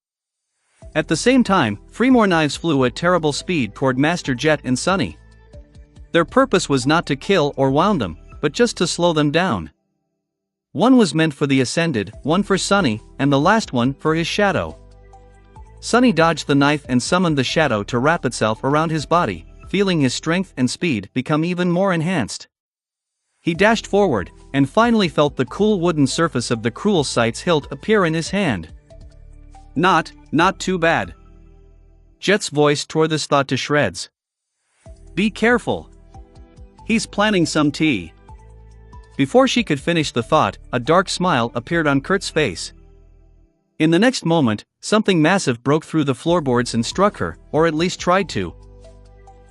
At the same time, 3 more knives flew at terrible speed toward Master Jet and Sunny. Their purpose was not to kill or wound them, but just to slow them down. One was meant for the Ascended, one for Sunny, and the last one for his shadow. Sunny dodged the knife and summoned the shadow to wrap itself around his body, feeling his strength and speed become even more enhanced. He dashed forward, and finally felt the cool wooden surface of the cruel sight's hilt appear in his hand. Not too bad. Jet's voice tore this thought to shreds. Be careful. He's planning some tea. Before she could finish the thought, a dark smile appeared on Kurt's face. In the next moment, something massive broke through the floorboards and struck her, or at least tried to.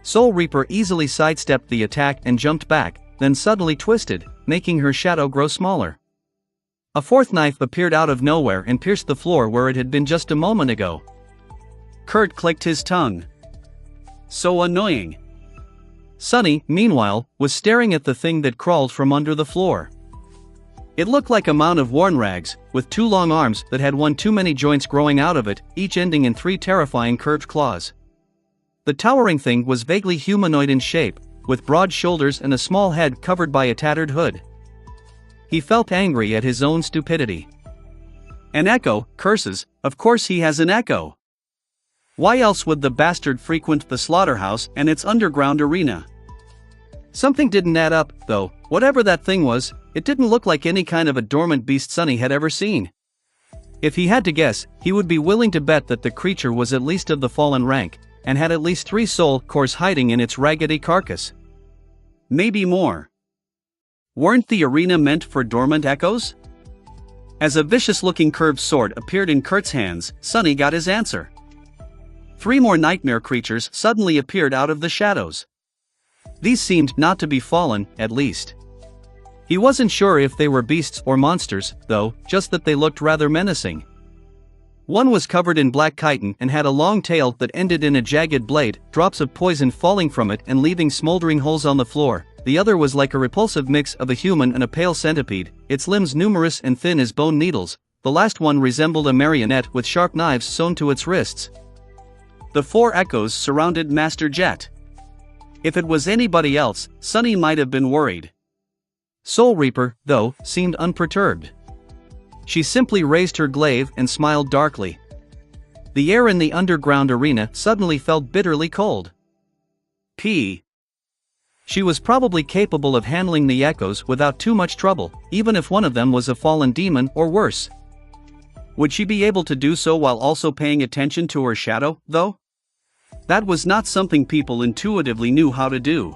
Soul Reaper easily sidestepped the attack and jumped back, then suddenly twisted, making her shadow grow smaller. A fourth knife appeared out of nowhere and pierced the floor where it had been just a moment ago. Kurt clicked his tongue. So annoying. Sunny, meanwhile, was staring at the thing that crawled from under the floor. It looked like a mound of worn rags, with 2 long arms that had one too many joints growing out of it, each ending in 3 terrifying curved claws. The towering thing was vaguely humanoid in shape, with broad shoulders and a small head covered by a tattered hood. He felt angry at his own stupidity. An echo, curses, of course he has an echo. Why else would the bastard frequent the slaughterhouse and its underground arena? Something didn't add up, though. Whatever that thing was, it didn't look like any kind of a dormant beast Sonny had ever seen. If he had to guess, he would be willing to bet that the creature was at least of the fallen rank, and had at least 3 soul cores hiding in its raggedy carcass. Maybe more. Weren't the arena meant for dormant echoes? As a vicious-looking curved sword appeared in Kurt's hands, Sonny got his answer. 3 more nightmare creatures suddenly appeared out of the shadows. These seemed not to be fallen, at least. He wasn't sure if they were beasts or monsters, though, just that they looked rather menacing. One was covered in black chitin and had a long tail that ended in a jagged blade, drops of poison falling from it and leaving smoldering holes on the floor. The other was like a repulsive mix of a human and a pale centipede, its limbs numerous and thin as bone needles. The last one resembled a marionette with sharp knives sewn to its wrists. The 4 echoes surrounded Master Jet. If it was anybody else, Sonny might have been worried. Soul Reaper, though, seemed unperturbed. She simply raised her glaive and smiled darkly. The air in the underground arena suddenly felt bitterly cold. She was probably capable of handling the echoes without too much trouble, even if one of them was a fallen demon or worse. Would she be able to do so while also paying attention to her shadow, though? That was not something people intuitively knew how to do.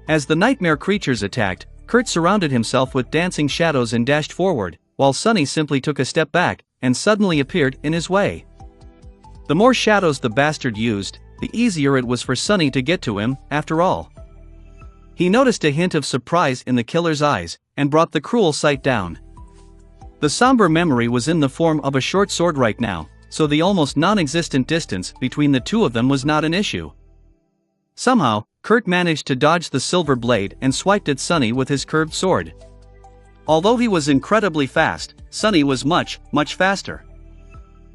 As the nightmare creatures attacked, Kurt surrounded himself with dancing shadows and dashed forward, while Sonny simply took a step back, and suddenly appeared in his way. The more shadows the bastard used, the easier it was for Sonny to get to him, after all. He noticed a hint of surprise in the killer's eyes, and brought the cruel sight down. The somber memory was in the form of a short sword right now, so the almost non-existent distance between the two of them was not an issue. Somehow, Kurt managed to dodge the silver blade and swiped at Sonny with his curved sword. Although he was incredibly fast, Sonny was much, much faster.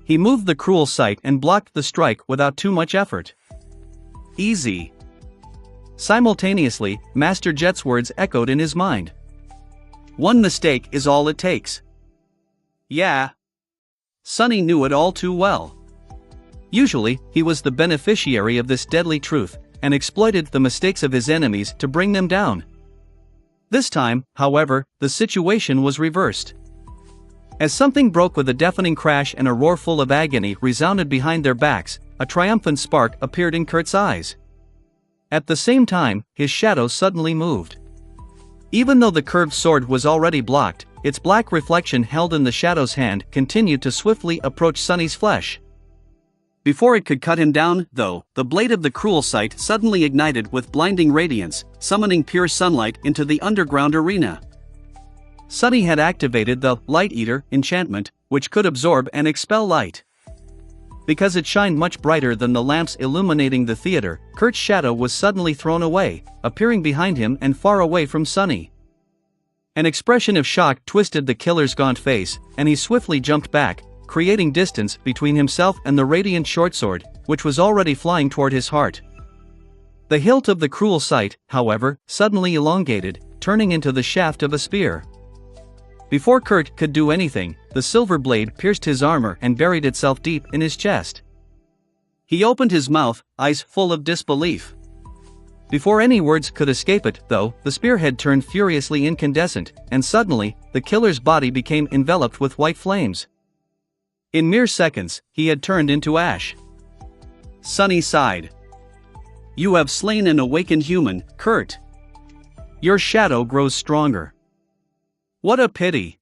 He moved the cruel sight and blocked the strike without too much effort. Easy. Simultaneously, Master Jet's words echoed in his mind. One mistake is all it takes. Yeah. Sonny knew it all too well. Usually, he was the beneficiary of this deadly truth, and exploited the mistakes of his enemies to bring them down. This time, however, the situation was reversed. As something broke with a deafening crash and a roar full of agony resounded behind their backs, a triumphant spark appeared in Kurt's eyes. At the same time, his shadow suddenly moved. Even though the curved sword was already blocked, its black reflection held in the shadow's hand continued to swiftly approach Sonny's flesh. Before it could cut him down, though, the blade of the cruel sight suddenly ignited with blinding radiance, summoning pure sunlight into the underground arena. Sonny had activated the Light Eater enchantment, which could absorb and expel light. Because it shined much brighter than the lamps illuminating the theater, Kurt's shadow was suddenly thrown away, appearing behind him and far away from Sonny. An expression of shock twisted the killer's gaunt face, and he swiftly jumped back, creating distance between himself and the radiant short sword, which was already flying toward his heart. The hilt of the cruel sight, however, suddenly elongated, turning into the shaft of a spear. Before Kurt could do anything, the silver blade pierced his armor and buried itself deep in his chest. He opened his mouth, eyes full of disbelief. Before any words could escape it, though, the spearhead turned furiously incandescent, and suddenly, the killer's body became enveloped with white flames. In mere seconds, he had turned into ash. Sonny sighed. "You have slain an awakened human, Kurt. Your shadow grows stronger. What a pity.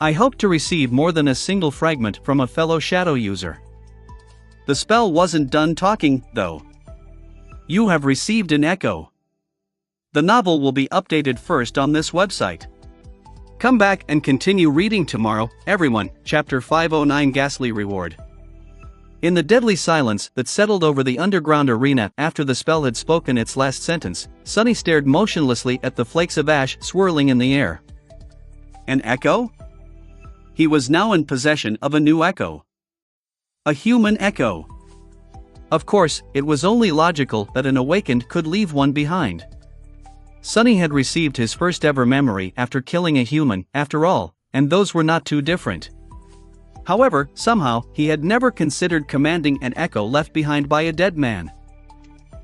I hope to receive more than a single fragment from a fellow shadow user." The spell wasn't done talking, though. You have received an echo. The novel will be updated first on this website. Come back and continue reading tomorrow, everyone. Chapter 509 Ghastly Reward. In the deadly silence that settled over the underground arena after the spell had spoken its last sentence, Sonny stared motionlessly at the flakes of ash swirling in the air. An echo? He was now in possession of a new echo. A human echo. Of course, it was only logical that an awakened could leave one behind. Sonny had received his first ever memory after killing a human, after all, and those were not too different. However, somehow, he had never considered commanding an echo left behind by a dead man.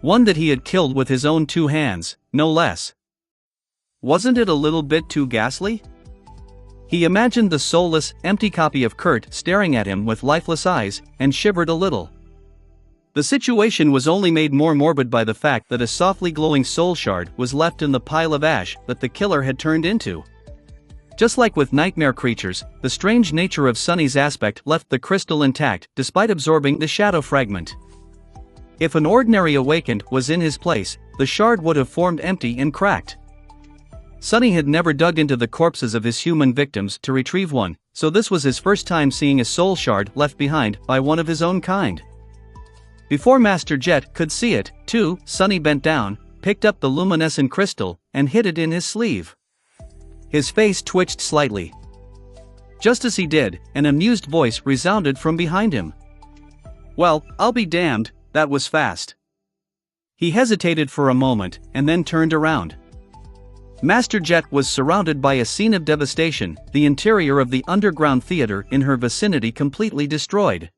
One that he had killed with his own 2 hands, no less. Wasn't it a little bit too ghastly? He imagined the soulless, empty copy of Kurt staring at him with lifeless eyes, and shivered a little. The situation was only made more morbid by the fact that a softly glowing soul shard was left in the pile of ash that the killer had turned into. Just like with nightmare creatures, the strange nature of Sonny's aspect left the crystal intact despite absorbing the shadow fragment. If an ordinary awakened was in his place, the shard would have formed empty and cracked. Sonny had never dug into the corpses of his human victims to retrieve one, so this was his first time seeing a soul shard left behind by one of his own kind. Before Master Jet could see it, too, Sonny bent down, picked up the luminescent crystal, and hid it in his sleeve. His face twitched slightly. Just as he did, an amused voice resounded from behind him. "Well, I'll be damned, that was fast." He hesitated for a moment, and then turned around. Master Jet was surrounded by a scene of devastation, the interior of the underground theater in her vicinity completely destroyed.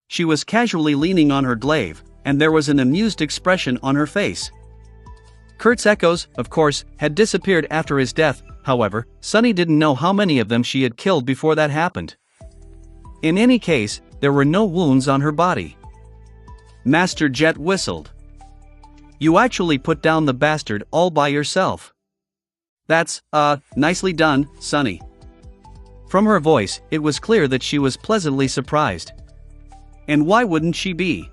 She was casually leaning on her glaive, and there was an amused expression on her face. Kurt's echoes, of course, had disappeared after his death. However, Sonny didn't know how many of them she had killed before that happened. In any case, there were no wounds on her body. Master Jet whistled. "You actually put down the bastard all by yourself. That's, nicely done, Sonny." From her voice, it was clear that she was pleasantly surprised. And why wouldn't she be?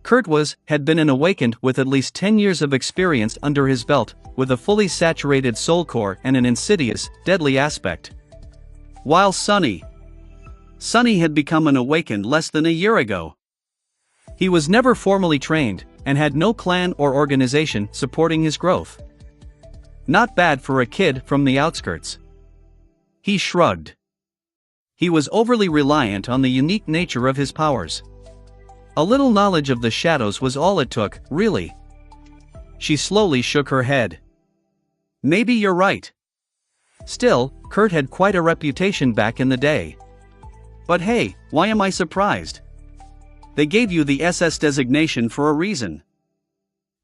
Kurt had been an awakened with at least 10 years of experience under his belt, with a fully saturated soul core and an insidious, deadly aspect. While Sonny had become an awakened less than a year ago. He was never formally trained, and had no clan or organization supporting his growth. Not bad for a kid from the outskirts. He shrugged. He was overly reliant on the unique nature of his powers. A little knowledge of the shadows was all it took, really. She slowly shook her head. "Maybe you're right. Still, Kurt had quite a reputation back in the day. But hey, why am I surprised? They gave you the SS designation for a reason."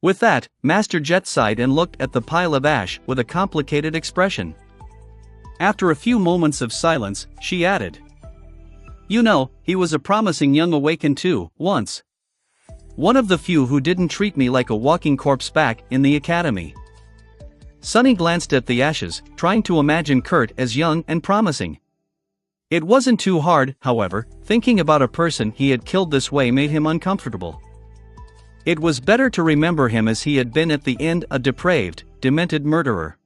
With that, Master Jet sighed and looked at the pile of ash with a complicated expression. After a few moments of silence, she added, "You know, he was a promising young awakened too, once. One of the few who didn't treat me like a walking corpse back in the academy." Sonny glanced at the ashes, trying to imagine Kurt as young and promising. It wasn't too hard, however. Thinking about a person he had killed this way made him uncomfortable. It was better to remember him as he had been at the end, a depraved, demented murderer.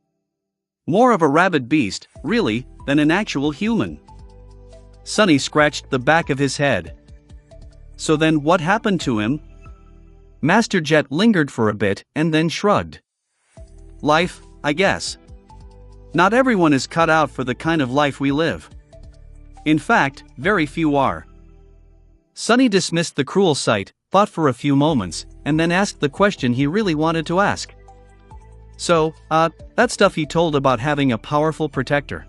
More of a rabid beast, really, than an actual human. Sonny scratched the back of his head. "So then what happened to him?" Master Jet lingered for a bit and then shrugged. "Life, I guess. Not everyone is cut out for the kind of life we live. In fact, very few are." Sonny dismissed the cruel sight, thought for a few moments, and then asked the question he really wanted to ask. "So, that stuff he told about having a powerful protector.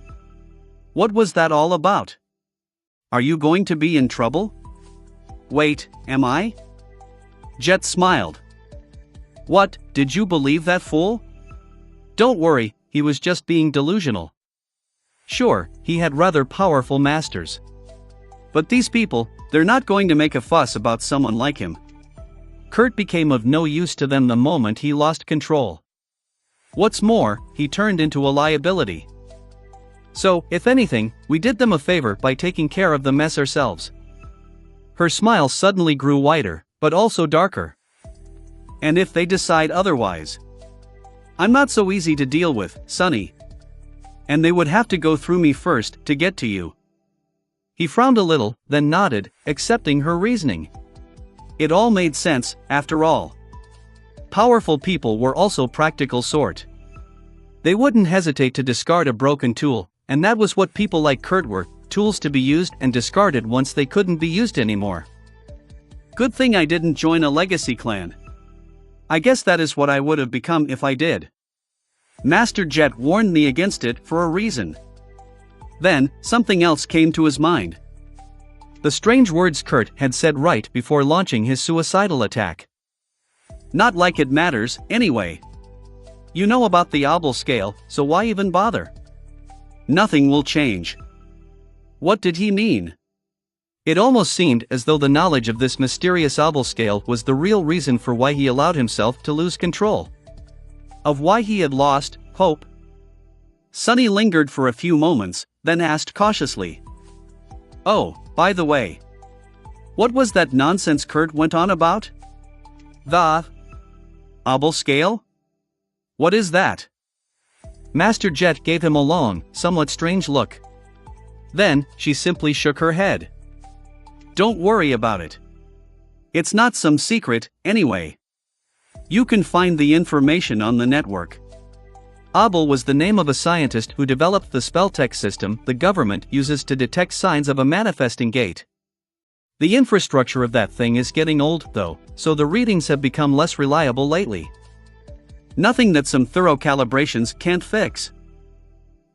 What was that all about? Are you going to be in trouble?" "Wait, am I?" Jet smiled. "What, did you believe that fool? Don't worry, he was just being delusional. Sure, he had rather powerful masters. But these people, they're not going to make a fuss about someone like him. Kurt became of no use to them the moment he lost control. What's more, he turned into a liability. So, if anything, we did them a favor by taking care of the mess ourselves." Her smile suddenly grew wider, but also darker. "And if they decide otherwise? I'm not so easy to deal with, Sonny. And they would have to go through me first to get to you." He frowned a little, then nodded, accepting her reasoning. It all made sense, after all. Powerful people were also practical sort. They wouldn't hesitate to discard a broken tool, and that was what people like Kurt were, tools to be used and discarded once they couldn't be used anymore. Good thing I didn't join a legacy clan. I guess that is what I would have become if I did. Master Jet warned me against it for a reason. Then, something else came to his mind. The strange words Kurt had said right before launching his suicidal attack. Not like it matters, anyway. You know about the Abel scale, so why even bother? Nothing will change. What did he mean? It almost seemed as though the knowledge of this mysterious Abel scale was the real reason for why he allowed himself to lose control. Of why he had lost hope. Sonny lingered for a few moments, then asked cautiously. Oh, by the way. What was that nonsense Kurt went on about? The Abel scale? What is that? Master Jet gave him a long, somewhat strange look. Then, she simply shook her head. Don't worry about it. It's not some secret, anyway. You can find the information on the network. Abel was the name of a scientist who developed the spelltech system the government uses to detect signs of a manifesting gate. The infrastructure of that thing is getting old, though, so the readings have become less reliable lately. Nothing that some thorough calibrations can't fix.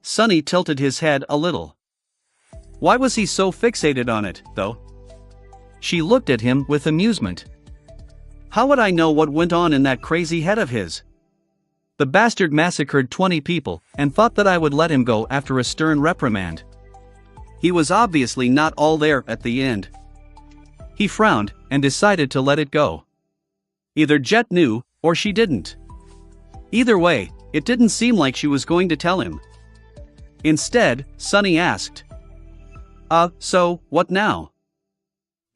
Sonny tilted his head a little. Why was he so fixated on it, though? She looked at him with amusement. How would I know what went on in that crazy head of his? The bastard massacred 20 people, and thought that I would let him go after a stern reprimand. He was obviously not all there at the end. He frowned, and decided to let it go. Either Jet knew, or she didn't. Either way, it didn't seem like she was going to tell him. Instead, Sonny asked. So, what now?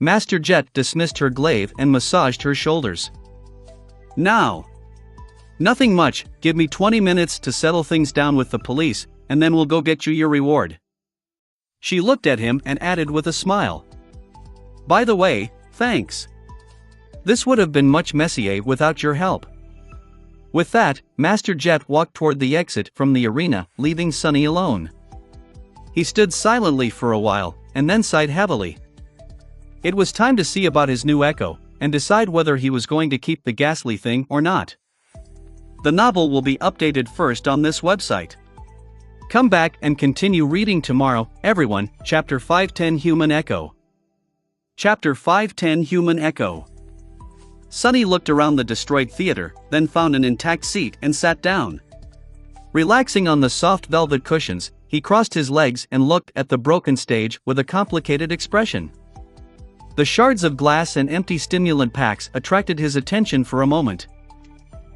Master Jet dismissed her glaive and massaged her shoulders. Now. Nothing much, give me 20 minutes to settle things down with the police, and then we'll go get you your reward. She looked at him and added with a smile. By the way, thanks. This would have been much messier without your help. With that, Master Jet walked toward the exit from the arena, leaving Sonny alone. He stood silently for a while, and then sighed heavily. It was time to see about his new Echo, and decide whether he was going to keep the ghastly thing or not. The novel will be updated first on this website. Come back and continue reading tomorrow, everyone. Chapter 510 Human Echo. Chapter 510 Human Echo. Sonny looked around the destroyed theater, then found an intact seat and sat down. Relaxing on the soft velvet cushions, he crossed his legs and looked at the broken stage with a complicated expression. The shards of glass and empty stimulant packs attracted his attention for a moment.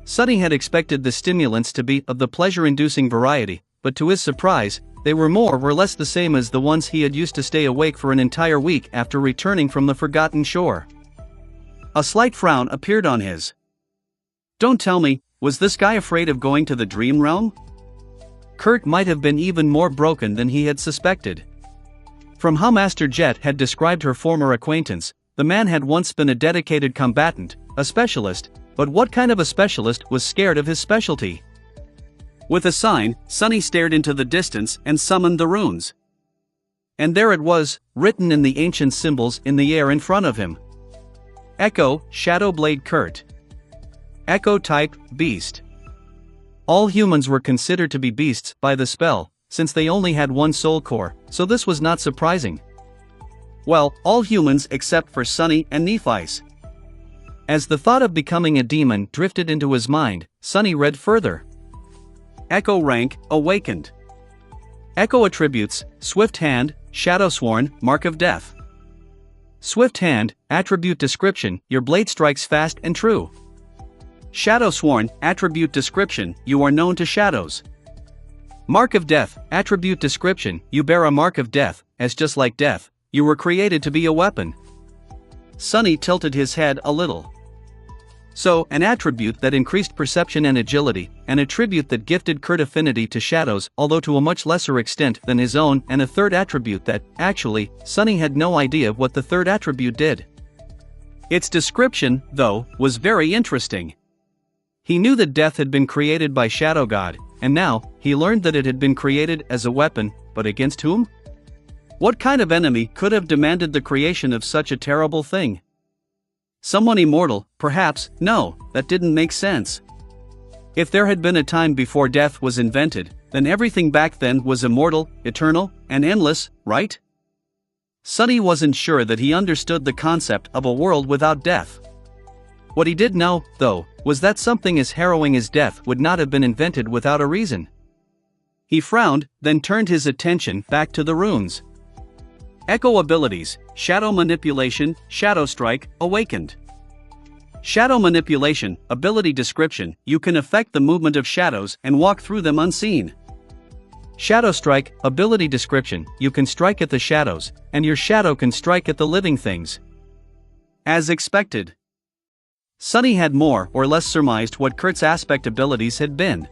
Sonny had expected the stimulants to be of the pleasure-inducing variety, but to his surprise, they were more or less the same as the ones he had used to stay awake for an entire week after returning from the forgotten shore. A slight frown appeared on his. Don't tell me, was this guy afraid of going to the dream realm? Kurt might have been even more broken than he had suspected. From how Master Jet had described her former acquaintance, the man had once been a dedicated combatant, a specialist, but what kind of a specialist was scared of his specialty? With a sign, Sonny stared into the distance and summoned the runes. And there it was, written in the ancient symbols in the air in front of him. Echo, Shadow Blade Kurt. Echo type, Beast. All humans were considered to be beasts by the spell, since they only had one soul core, so this was not surprising. Well, all humans except for Sonny and Nephi's. As the thought of becoming a demon drifted into his mind, Sonny read further. Echo rank, awakened. Echo attributes, Swift Hand, Shadow Sworn, Mark of Death. Swift Hand, attribute description, your blade strikes fast and true. Shadow Sworn, attribute description, you are known to shadows. Mark of Death, attribute description, you bear a mark of death, as just like death, you were created to be a weapon. Sonny tilted his head a little. So, an attribute that increased perception and agility, an attribute that gifted Kurt affinity to shadows, although to a much lesser extent than his own, and a third attribute that, actually, Sonny had no idea what the third attribute did. Its description, though, was very interesting. He knew that death had been created by Shadow God, and now, he learned that it had been created as a weapon, but against whom? What kind of enemy could have demanded the creation of such a terrible thing? Someone immortal, perhaps. No, that didn't make sense. If there had been a time before death was invented, then everything back then was immortal, eternal, and endless, right? Sunny wasn't sure that he understood the concept of a world without death. What he did know, though, was that something as harrowing as death would not have been invented without a reason. He frowned, then turned his attention back to the runes. Echo abilities: Shadow Manipulation, Shadow Strike, Awakened. Shadow Manipulation, ability description: you can affect the movement of shadows and walk through them unseen. Shadow Strike, ability description: you can strike at the shadows, and your shadow can strike at the living things. As expected, Sunny had more or less surmised what Kurt's aspect abilities had been.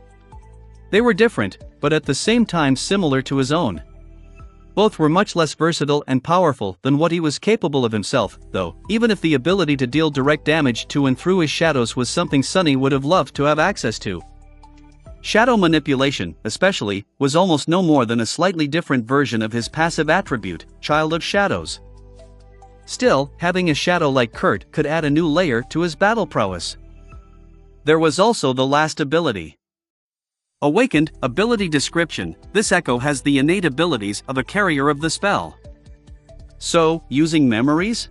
They were different, but at the same time similar to his own. Both were much less versatile and powerful than what he was capable of himself, though, even if the ability to deal direct damage to and through his shadows was something Sunny would have loved to have access to. Shadow Manipulation, especially, was almost no more than a slightly different version of his passive attribute, Child of Shadows. Still, having a shadow like Kurt could add a new layer to his battle prowess. There was also the last ability. Awakened, ability description: this echo has the innate abilities of a carrier of the spell. So, using memories?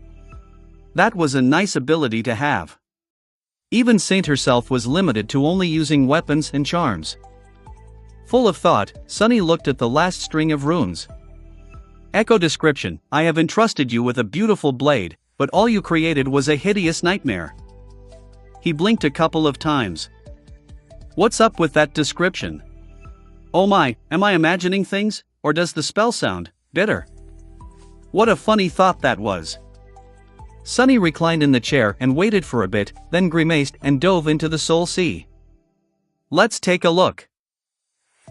That was a nice ability to have. Even Saint herself was limited to only using weapons and charms. Full of thought, Sunny looked at the last string of runes. Echo description: I have entrusted you with a beautiful blade, but all you created was a hideous nightmare. He blinked a couple of times. What's up with that description? Oh my, am I imagining things, or does the spell sound bitter? What a funny thought that was. Sunny reclined in the chair and waited for a bit, then grimaced and dove into the soul sea. Let's take a look.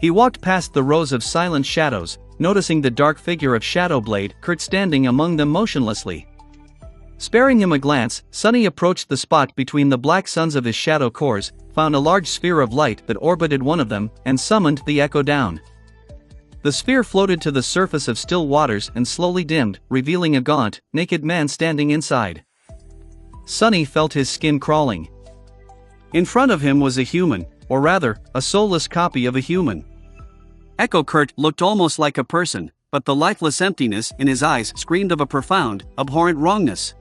He walked past the rows of silent shadows, noticing the dark figure of Shadowblade Kurt standing among them motionlessly. Sparing him a glance, Sunny approached the spot between the black suns of his shadow cores, found a large sphere of light that orbited one of them, and summoned the echo down. The sphere floated to the surface of still waters and slowly dimmed, revealing a gaunt, naked man standing inside. Sunny felt his skin crawling. In front of him was a human, or rather, a soulless copy of a human. Echo Kurt looked almost like a person, but the lifeless emptiness in his eyes screamed of a profound, abhorrent wrongness.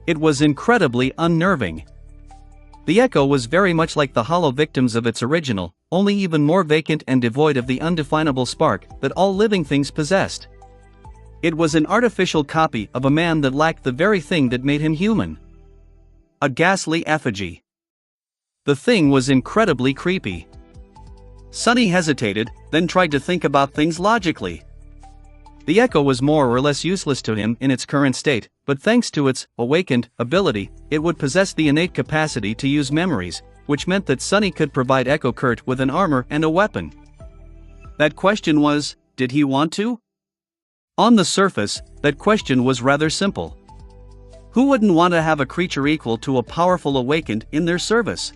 It was incredibly unnerving. The echo was very much like the hollow victims of its original, only even more vacant and devoid of the undefinable spark that all living things possessed. It was an artificial copy of a man that lacked the very thing that made him human. A ghastly effigy. The thing was incredibly creepy. Sunny hesitated, then tried to think about things logically. The echo was more or less useless to him in its current state, but thanks to its awakened ability, it would possess the innate capacity to use memories, which meant that Sunny could provide Echo Kurt with an armor and a weapon. That question was, did he want to? On the surface, that question was rather simple. Who wouldn't want to have a creature equal to a powerful awakened in their service?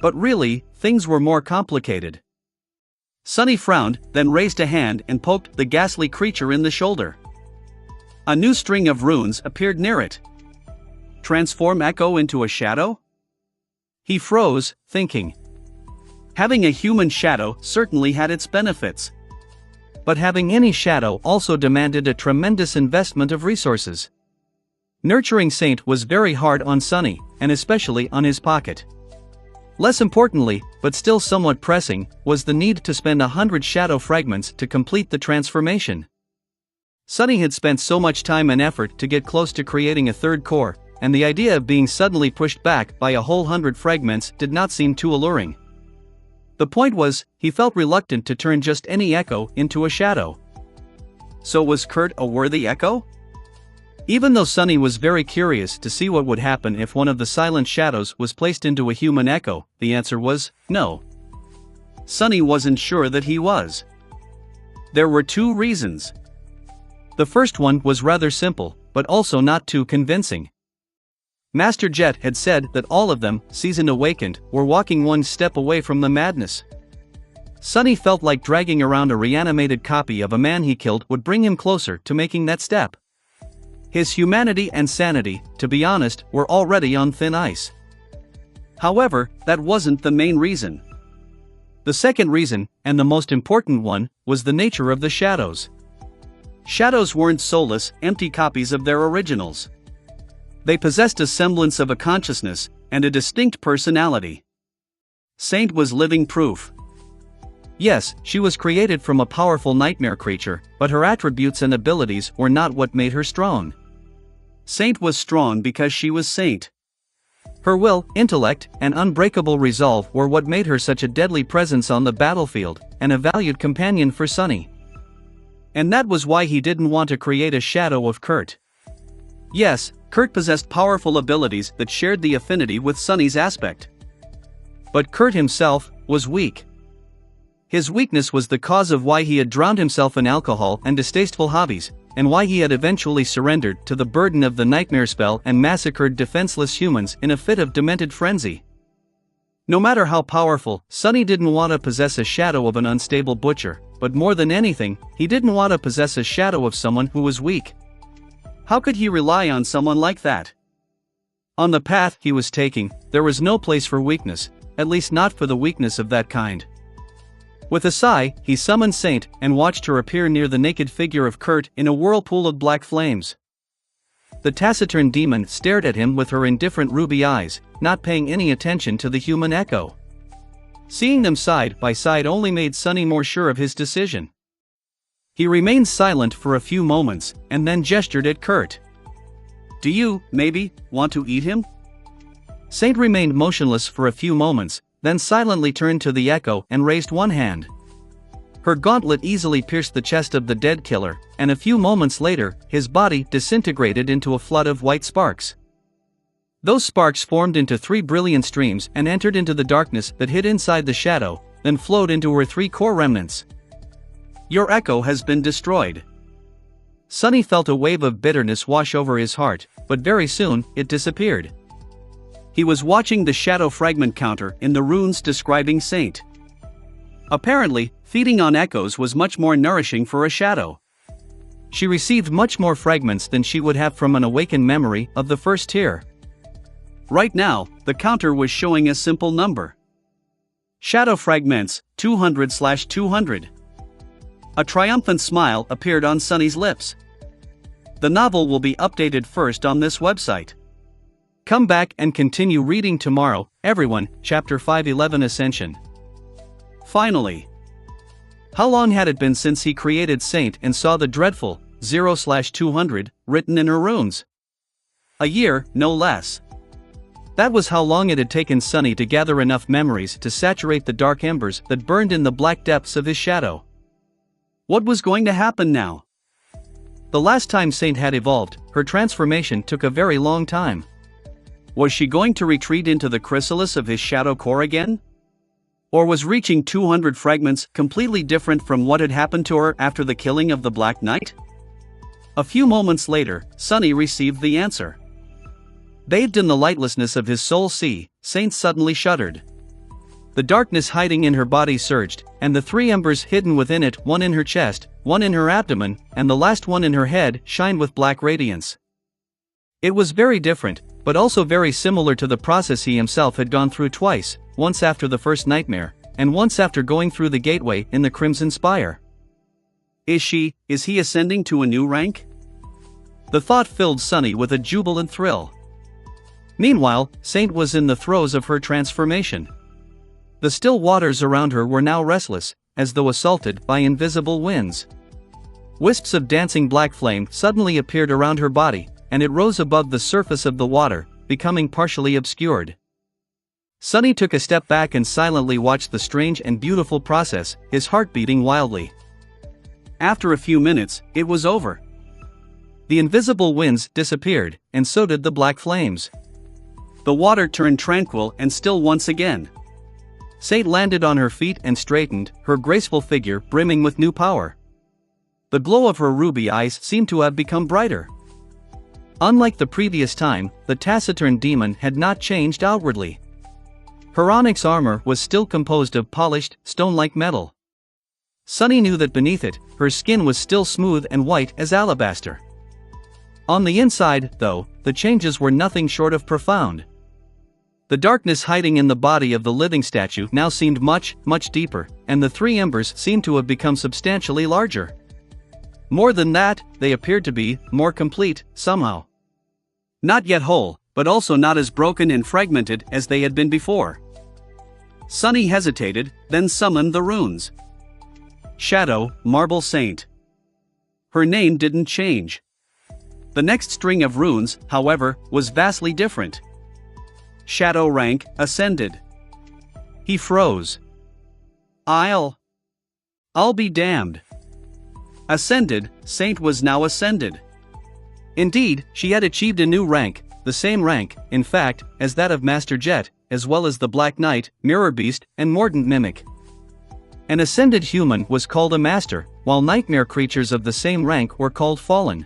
But really, things were more complicated. Sunny frowned, then raised a hand and poked the ghastly creature in the shoulder. A new string of runes appeared near it. Transform Echo into a shadow? He froze, thinking. Having a human shadow certainly had its benefits. But having any shadow also demanded a tremendous investment of resources. Nurturing Saint was very hard on Sunny, and especially on his pocket. Less importantly, but still somewhat pressing, was the need to spend 100 shadow fragments to complete the transformation. Sunny had spent so much time and effort to get close to creating a third core, and the idea of being suddenly pushed back by a whole 100 fragments did not seem too alluring. The point was, he felt reluctant to turn just any echo into a shadow. So was Kurt a worthy echo? Even though Sunny was very curious to see what would happen if one of the silent shadows was placed into a human echo, the answer was, no. Sunny wasn't sure that he was. There were two reasons. The first one was rather simple, but also not too convincing. Master Jet had said that all of them, seasoned awakened, were walking one step away from the madness. Sunny felt like dragging around a reanimated copy of a man he killed would bring him closer to making that step. His humanity and sanity, to be honest, were already on thin ice. However, that wasn't the main reason. The second reason, and the most important one, was the nature of the shadows. shadows weren't soulless, empty copies of their originals. They possessed a semblance of a consciousness and a distinct personality. Saint was living proof. Yes, she was created from a powerful nightmare creature, but her attributes and abilities were not what made her strong. Saint was strong because she was Saint. Her will, intellect, and unbreakable resolve were what made her such a deadly presence on the battlefield, and a valued companion for Sunny. And that was why he didn't want to create a shadow of Kurt. Yes, Kurt possessed powerful abilities that shared the affinity with Sunny's aspect. But Kurt himself was weak. His weakness was the cause of why he had drowned himself in alcohol and distasteful hobbies, and why he had eventually surrendered to the burden of the nightmare spell and massacred defenseless humans in a fit of demented frenzy. No matter how powerful, Sunny didn't want to possess a shadow of an unstable butcher, but more than anything, he didn't want to possess a shadow of someone who was weak. How could he rely on someone like that? On the path he was taking, there was no place for weakness, at least not for the weakness of that kind. With a sigh, he summoned Saint and watched her appear near the naked figure of Kurt in a whirlpool of black flames. The taciturn demon stared at him with her indifferent ruby eyes, not paying any attention to the human echo. Seeing them side by side only made Sunny more sure of his decision. He remained silent for a few moments, and then gestured at Kurt. "Do you, maybe, want to eat him?" Saint remained motionless for a few moments, then silently turned to the echo and raised one hand. Her gauntlet easily pierced the chest of the dead killer, and a few moments later, his body disintegrated into a flood of white sparks. Those sparks formed into 3 brilliant streams and entered into the darkness that hid inside the shadow, then flowed into her 3 core remnants. "Your echo has been destroyed." Sunny felt a wave of bitterness wash over his heart, but very soon, it disappeared. He was watching the shadow fragment counter in the runes describing Saint. Apparently, feeding on echoes was much more nourishing for a shadow. She received much more fragments than she would have from an awakened memory of the first tier. Right now, the counter was showing a simple number. Shadow fragments, 200/200. A triumphant smile appeared on Sunny's lips. The novel will be updated first on this website. Come back and continue reading tomorrow, everyone. Chapter 511 Ascension. Finally. How long had it been since he created Saint and saw the dreadful 0/200 written in her runes? A year, no less. That was how long it had taken Sunny to gather enough memories to saturate the dark embers that burned in the black depths of his shadow. What was going to happen now? The last time Saint had evolved, her transformation took a very long time. Was she going to retreat into the chrysalis of his shadow core again? Or was reaching 200 fragments completely different from what had happened to her after the killing of the Black Knight? A few moments later, Sunny received the answer. Bathed in the lightlessness of his soul sea, Saint suddenly shuddered. The darkness hiding in her body surged, and the 3 embers hidden within it, one in her chest, one in her abdomen, and the last one in her head, shined with black radiance. It was very different, but also very similar to the process he himself had gone through twice, once after the first nightmare, and once after going through the gateway in the Crimson Spire. Is he ascending to a new rank? The thought filled Sunny with a jubilant thrill. Meanwhile, Saint was in the throes of her transformation. The still waters around her were now restless, as though assaulted by invisible winds. Wisps of dancing black flame suddenly appeared around her body, and it rose above the surface of the water, becoming partially obscured. Sunny took a step back and silently watched the strange and beautiful process, his heart beating wildly. After a few minutes, it was over. The invisible winds disappeared, and so did the black flames. The water turned tranquil and still once again. Saint landed on her feet and straightened, her graceful figure brimming with new power. The glow of her ruby eyes seemed to have become brighter. Unlike the previous time, the taciturn demon had not changed outwardly. Her onyx armor was still composed of polished, stone-like metal. Sunny knew that beneath it, her skin was still smooth and white as alabaster. On the inside, though, the changes were nothing short of profound. The darkness hiding in the body of the living statue now seemed much, much deeper, and the 3 embers seemed to have become substantially larger. More than that, they appeared to be more complete, somehow. Not yet whole, but also not as broken and fragmented as they had been before. Sunny hesitated, then summoned the runes. Shadow, Marble Saint. Her name didn't change. The next string of runes, however, was vastly different. Shadow rank, Ascended. He froze. I'll be damned. Ascended, Saint was now ascended. Indeed, she had achieved a new rank, the same rank, in fact, as that of Master Jet, as well as the Black Knight, Mirror Beast, and Mordant Mimic. An ascended human was called a master, while nightmare creatures of the same rank were called fallen.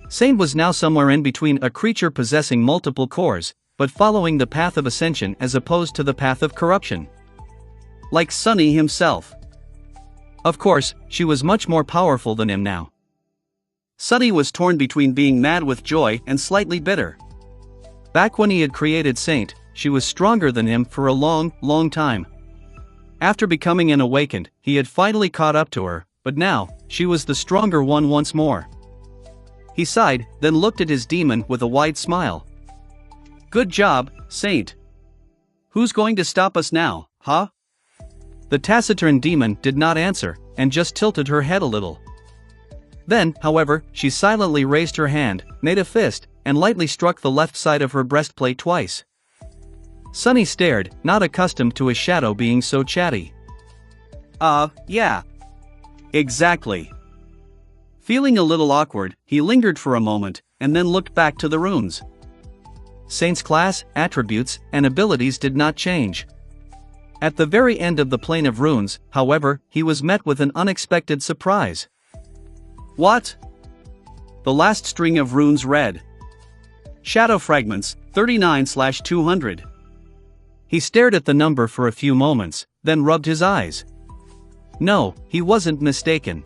Saint was now somewhere in between, a creature possessing multiple cores, but following the path of ascension as opposed to the path of corruption. Like Sunny himself. Of course, she was much more powerful than him now. Sunny was torn between being mad with joy and slightly bitter. Back when he had created Saint, she was stronger than him for a long, long time. After becoming an awakened, he had finally caught up to her, but now, she was the stronger one once more. He sighed, then looked at his demon with a wide smile. Good job, Saint. Who's going to stop us now, huh? The taciturn demon did not answer, and just tilted her head a little. Then, however, she silently raised her hand, made a fist, and lightly struck the left side of her breastplate twice. Sunny stared, not accustomed to his shadow being so chatty. Yeah. Exactly. Feeling a little awkward, he lingered for a moment, and then looked back to the runes. Saint's class, attributes, and abilities did not change. At the very end of the plane of runes, however, he was met with an unexpected surprise. What? The last string of runes read. Shadow Fragments, 39/200. He stared at the number for a few moments, then rubbed his eyes. No, he wasn't mistaken.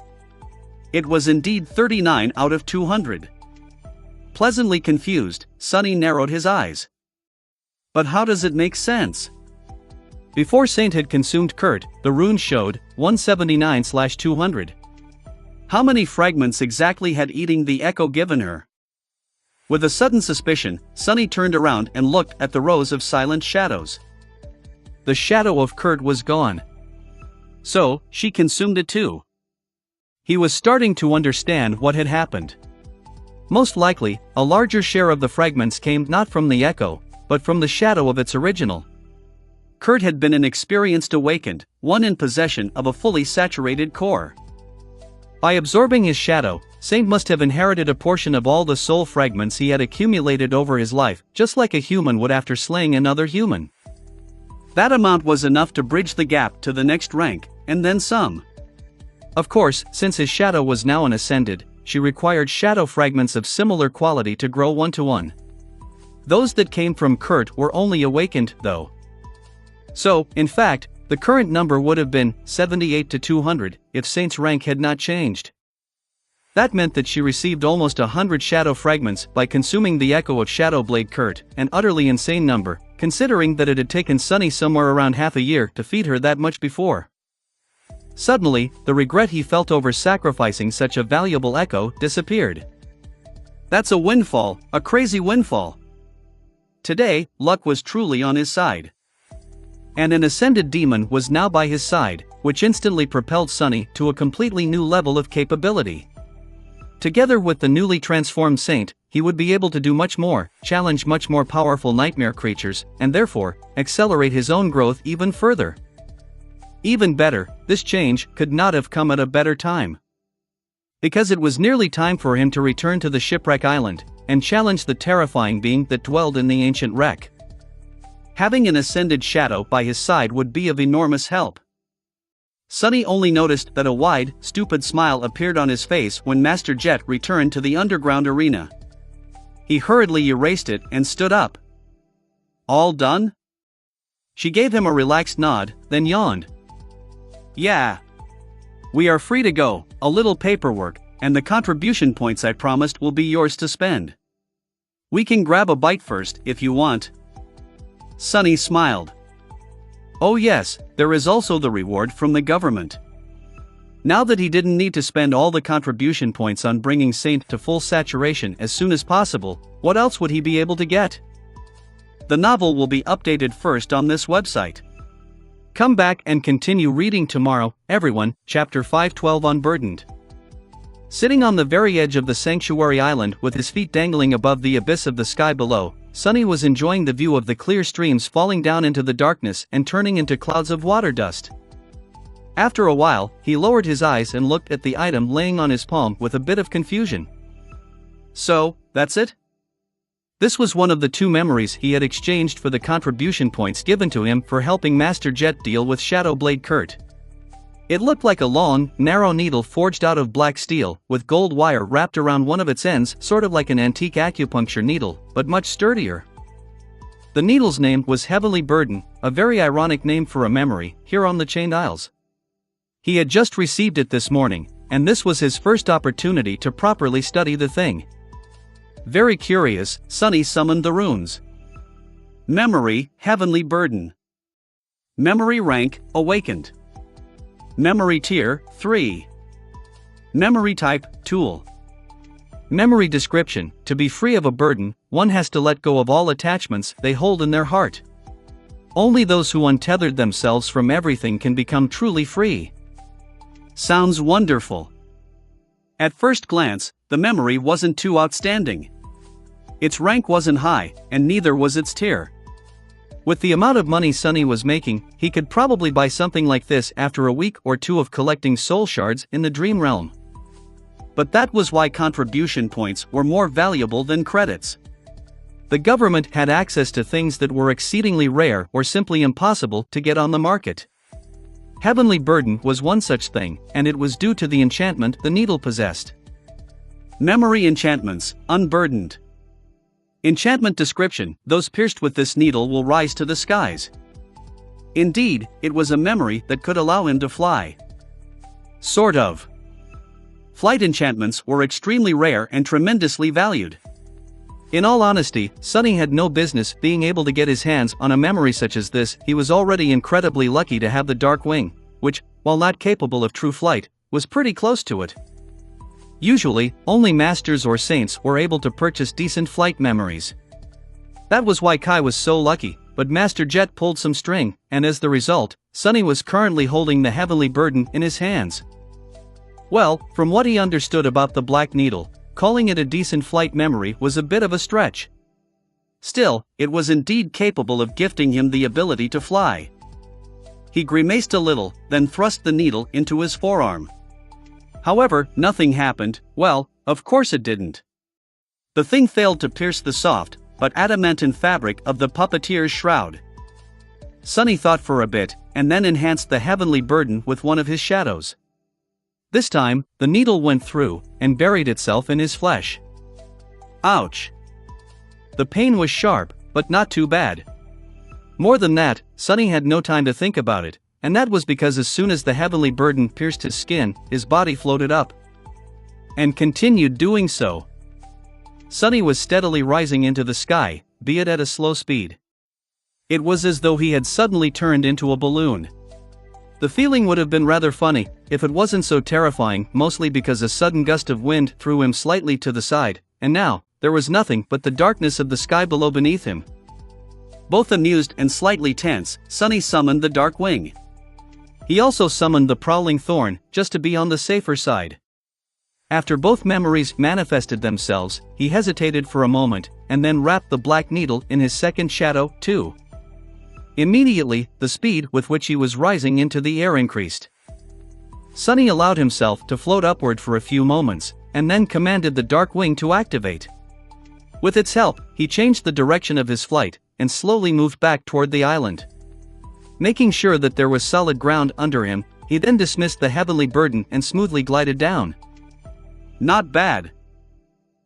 It was indeed 39 out of 200. Pleasantly confused, Sunny narrowed his eyes. But how does it make sense? Before Saint had consumed Kurt, the runes showed 179/200. How many fragments exactly had eating the echo given her? With a sudden suspicion, Sunny turned around and looked at the rows of silent shadows. The shadow of Kurt was gone. So, she consumed it too. He was starting to understand what had happened. Most likely, a larger share of the fragments came not from the echo, but from the shadow of its original. Kurt had been an experienced awakened, one in possession of a fully saturated core. By absorbing his shadow, Saint must have inherited a portion of all the soul fragments he had accumulated over his life, just like a human would after slaying another human. That amount was enough to bridge the gap to the next rank, and then some. Of course, since his shadow was now an ascended, she required shadow fragments of similar quality to grow one-to-one. Those that came from Kurt were only awakened, though. So, in fact, the current number would have been 78 to 200 if Saint's rank had not changed. That meant that she received almost 100 shadow fragments by consuming the echo of Shadowblade Kurt, an utterly insane number, considering that it had taken Sunny somewhere around half a year to feed her that much before. Suddenly, the regret he felt over sacrificing such a valuable echo disappeared. That's a windfall, a crazy windfall. Today, luck was truly on his side. And an ascended demon was now by his side, which instantly propelled Sunny to a completely new level of capability. Together with the newly transformed Saint, he would be able to do much more, challenge much more powerful nightmare creatures, and therefore, accelerate his own growth even further. Even better, this change could not have come at a better time. Because it was nearly time for him to return to the shipwreck island, and challenge the terrifying being that dwelled in the ancient wreck. Having an ascended shadow by his side would be of enormous help. Sunny only noticed that a wide, stupid smile appeared on his face when Master Jet returned to the underground arena. He hurriedly erased it and stood up. All done? She gave him a relaxed nod, then yawned. Yeah. We are free to go, a little paperwork, and the contribution points I promised will be yours to spend. We can grab a bite first, if you want. Sunny smiled. Oh yes, there is also the reward from the government. Now that he didn't need to spend all the contribution points on bringing Saint to full saturation as soon as possible, what else would he be able to get? The novel will be updated first on this website. Come back and continue reading tomorrow, everyone. Chapter 512 Unburdened. Sitting on the very edge of the sanctuary island with his feet dangling above the abyss of the sky below, Sunny was enjoying the view of the clear streams falling down into the darkness and turning into clouds of water dust. After a while, he lowered his eyes and looked at the item laying on his palm with a bit of confusion. So, that's it? This was one of the 2 memories he had exchanged for the contribution points given to him for helping Master Jet deal with Shadow Blade Kurt. It looked like a long, narrow needle forged out of black steel, with gold wire wrapped around one of its ends, sort of like an antique acupuncture needle, but much sturdier. The needle's name was Heavenly Burden, a very ironic name for a memory, here on the Chained Isles. He had just received it this morning, and this was his first opportunity to properly study the thing. Very curious, Sunny summoned the runes. Memory, Heavenly Burden. Memory rank, Awakened. Memory tier, 3. Memory type, Tool. Memory description: to be free of a burden, one has to let go of all attachments they hold in their heart. Only those who untethered themselves from everything can become truly free. Sounds wonderful. At first glance, the memory wasn't too outstanding. Its rank wasn't high, and neither was its tier. With the amount of money Sunny was making, he could probably buy something like this after a week or 2 of collecting soul shards in the dream realm. But that was why contribution points were more valuable than credits. The government had access to things that were exceedingly rare or simply impossible to get on the market. Heavenly Burden was one such thing, and it was due to the enchantment the needle possessed. Memory enchantments, Unburdened. Enchantment description: those pierced with this needle will rise to the skies. Indeed, it was a memory that could allow him to fly. Sort of. Flight enchantments were extremely rare and tremendously valued. In all honesty, Sunny had no business being able to get his hands on a memory such as this. He was already incredibly lucky to have the Dark Wing, which, while not capable of true flight, was pretty close to it. Usually, only masters or saints were able to purchase decent flight memories. That was why Kai was so lucky, but Master Jet pulled some string, and as the result, Sunny was currently holding the Heavenly Burden in his hands. Well, from what he understood about the Black Needle, calling it a decent flight memory was a bit of a stretch. Still, it was indeed capable of gifting him the ability to fly. He grimaced a little, then thrust the needle into his forearm. However, nothing happened. Well, of course it didn't. The thing failed to pierce the soft, but adamantine fabric of the puppeteer's shroud. Sunny thought for a bit, and then enhanced the Heavenly Burden with one of his shadows. This time, the needle went through, and buried itself in his flesh. Ouch! The pain was sharp, but not too bad. More than that, Sunny had no time to think about it, and that was because as soon as the Heavenly Burden pierced his skin, his body floated up. And continued doing so. Sunny was steadily rising into the sky, be it at a slow speed. It was as though he had suddenly turned into a balloon. The feeling would have been rather funny, if it wasn't so terrifying, mostly because a sudden gust of wind threw him slightly to the side, and now, there was nothing but the darkness of the sky below beneath him. Both amused and slightly tense, Sunny summoned the Dark Wing. He also summoned the Prowling Thorn, just to be on the safer side. After both memories manifested themselves, he hesitated for a moment, and then wrapped the Black Needle in his second shadow, too. Immediately, the speed with which he was rising into the air increased. Sunny allowed himself to float upward for a few moments, and then commanded the Dark Wing to activate. With its help, he changed the direction of his flight, and slowly moved back toward the island. Making sure that there was solid ground under him, he then dismissed the Heavenly Burden and smoothly glided down. Not bad.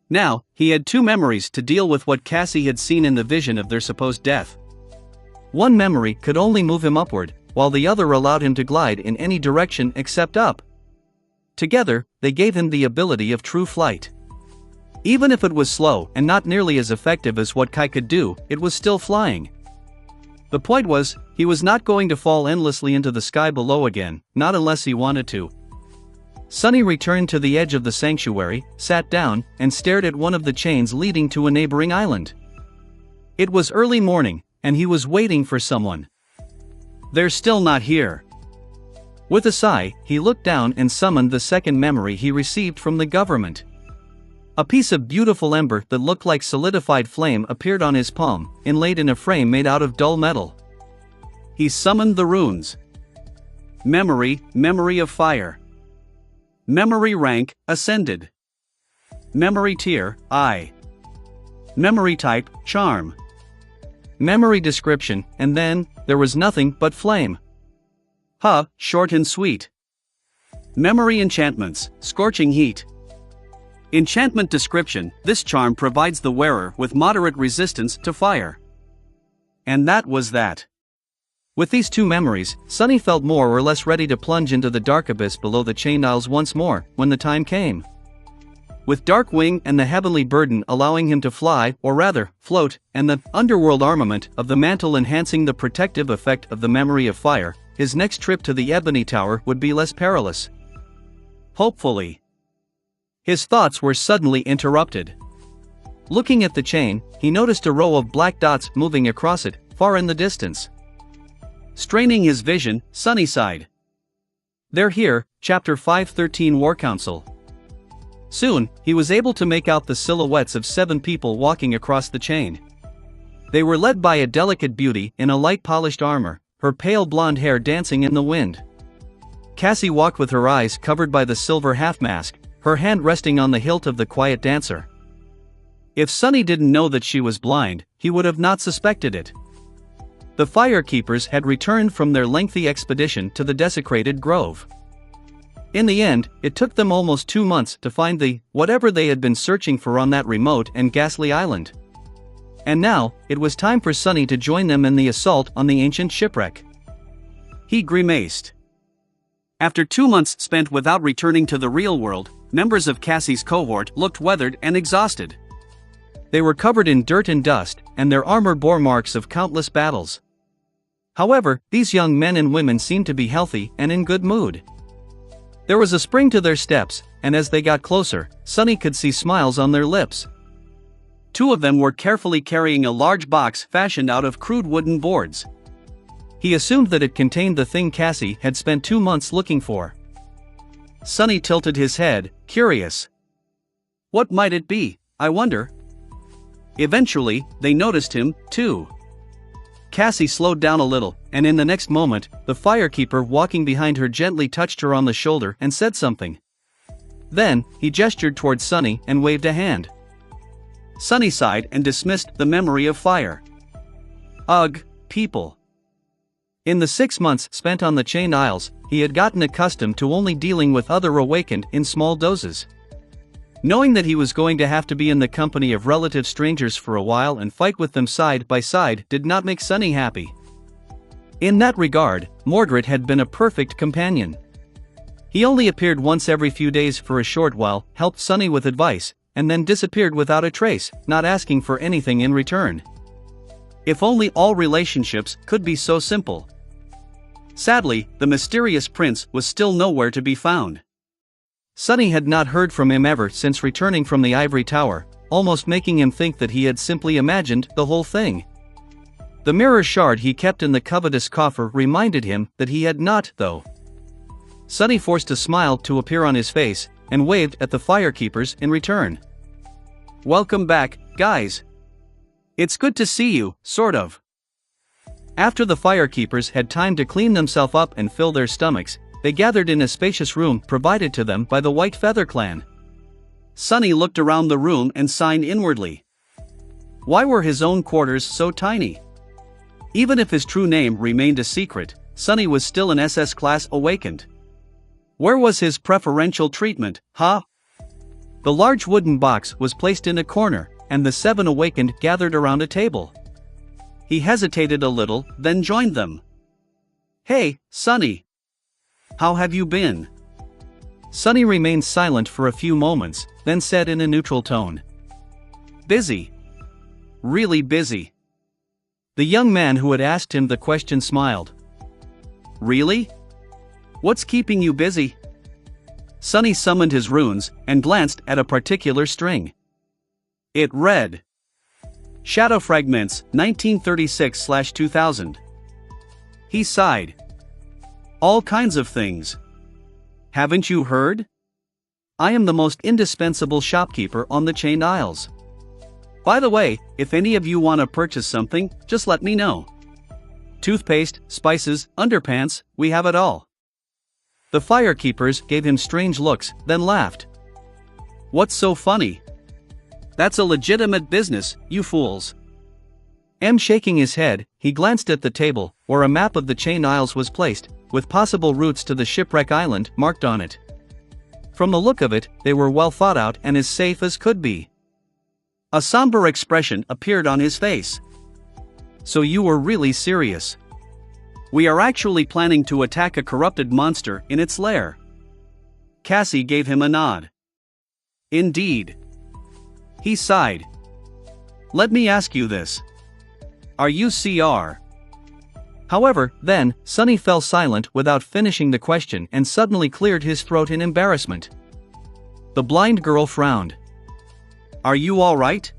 Now, he had 2 memories to deal with what Cassie had seen in the vision of their supposed death. One memory could only move him upward, while the other allowed him to glide in any direction except up. Together, they gave him the ability of true flight. Even if it was slow and not nearly as effective as what Kai could do, it was still flying. The point was, he was not going to fall endlessly into the sky below again, not unless he wanted to. Sunny returned to the edge of the sanctuary, sat down, and stared at one of the chains leading to a neighboring island. It was early morning, and he was waiting for someone. They're still not here. With a sigh, he looked down and summoned the second memory he received from the government. A piece of beautiful ember that looked like solidified flame appeared on his palm, inlaid in a frame made out of dull metal. He summoned the runes. Memory, memory of fire. Memory rank, ascended. Memory tier, I. Memory type, charm. Memory description, and then, there was nothing but flame. Short and sweet. Memory enchantments, scorching heat. Enchantment description, this charm provides the wearer with moderate resistance to fire. And that was that. With these two memories, Sunny felt more or less ready to plunge into the dark abyss below the chained isles once more, when the time came. With dark wing and the heavenly burden allowing him to fly, or rather, float, and the underworld armament of the mantle enhancing the protective effect of the memory of fire, his next trip to the Ebony Tower would be less perilous. Hopefully. His thoughts were suddenly interrupted. Looking at the chain, he noticed a row of black dots moving across it, far in the distance. Straining his vision, Sunny sighed. They're here, Chapter 513 War Council. Soon, he was able to make out the silhouettes of 7 people walking across the chain. They were led by a delicate beauty in a light polished armor, her pale blonde hair dancing in the wind. Cassie walked with her eyes covered by the silver half-mask, her hand resting on the hilt of the quiet dancer. If Sunny didn't know that she was blind, he would have not suspected it. The firekeepers had returned from their lengthy expedition to the desecrated grove. In the end, it took them almost 2 months to find whatever they had been searching for on that remote and ghastly island. And now, it was time for Sunny to join them in the assault on the ancient shipwreck. He grimaced. After 2 months spent without returning to the real world, members of Cassie's cohort looked weathered and exhausted. They were covered in dirt and dust, and their armor bore marks of countless battles. However, these young men and women seemed to be healthy and in good mood. There was a spring to their steps, and as they got closer, Sunny could see smiles on their lips. 2 of them were carefully carrying a large box fashioned out of crude wooden boards. He assumed that it contained the thing Cassie had spent 2 months looking for. Sunny tilted his head, curious. What might it be, I wonder? Eventually, they noticed him, too. Cassie slowed down a little, and in the next moment, the firekeeper walking behind her gently touched her on the shoulder and said something. Then, he gestured towards Sunny and waved a hand. Sunny sighed and dismissed the memory of fire. Ugh, people. In the 6 months spent on the chained isles, he had gotten accustomed to only dealing with other awakened in small doses. Knowing that he was going to have to be in the company of relative strangers for a while and fight with them side by side did not make Sunny happy. In that regard, Mordred had been a perfect companion. He only appeared once every few days for a short while, helped Sunny with advice, and then disappeared without a trace, not asking for anything in return. If only all relationships could be so simple. Sadly, the mysterious prince was still nowhere to be found. Sunny had not heard from him ever since returning from the ivory tower, almost making him think that he had simply imagined the whole thing. The mirror shard he kept in the covetous coffer reminded him that he had not, though. Sunny forced a smile to appear on his face, and waved at the firekeepers in return. Welcome back, guys. It's good to see you, sort of. After the firekeepers had time to clean themselves up and fill their stomachs, they gathered in a spacious room provided to them by the White Feather Clan. Sunny looked around the room and sighed inwardly. Why were his own quarters so tiny? Even if his true name remained a secret, Sunny was still an SS class awakened. Where was his preferential treatment, huh? The large wooden box was placed in a corner, and the 7 awakened gathered around a table. He hesitated a little, then joined them. Hey, Sunny. How have you been? Sunny remained silent for a few moments, then said in a neutral tone. Busy. Really busy. The young man who had asked him the question smiled. Really? What's keeping you busy? Sonny summoned his runes and glanced at a particular string. It read, Shadow Fragments, 1936/2000. He sighed. All kinds of things. Haven't you heard? I am the most indispensable shopkeeper on the chained isles. By the way, if any of you want to purchase something, just let me know. Toothpaste, spices, underpants, we have it all. The firekeepers gave him strange looks, then laughed. What's so funny? That's a legitimate business, you fools. Shaking his head, he glanced at the table, where a map of the chained isles was placed, with possible routes to the shipwreck island marked on it. From the look of it, they were well thought out and as safe as could be. A somber expression appeared on his face. So you were really serious? We are actually planning to attack a corrupted monster in its lair. Cassie gave him a nod. Indeed. He sighed. Let me ask you this. Are you CR? However, then, Sonny fell silent without finishing the question and suddenly cleared his throat in embarrassment. The blind girl frowned. Are you all right?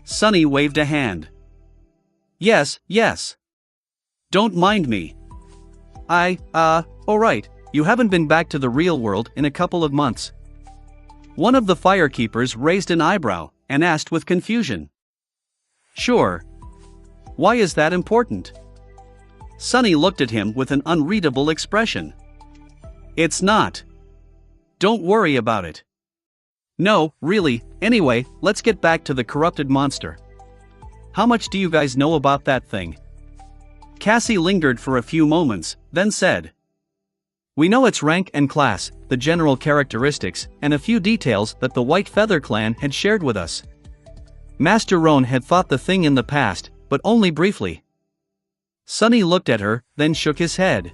Sonny waved a hand. Yes. Don't mind me. Alright, you haven't been back to the real world in a couple of months. One of the firekeepers raised an eyebrow and asked with confusion. Sure. Why is that important? Sonny looked at him with an unreadable expression. It's not. Don't worry about it. No, really, anyway, let's get back to the corrupted monster. How much do you guys know about that thing? Cassie lingered for a few moments, then said. We know its rank and class, the general characteristics, and a few details that the White Feather clan had shared with us. Master Roan had fought the thing in the past, but only briefly. Sonny looked at her, then shook his head.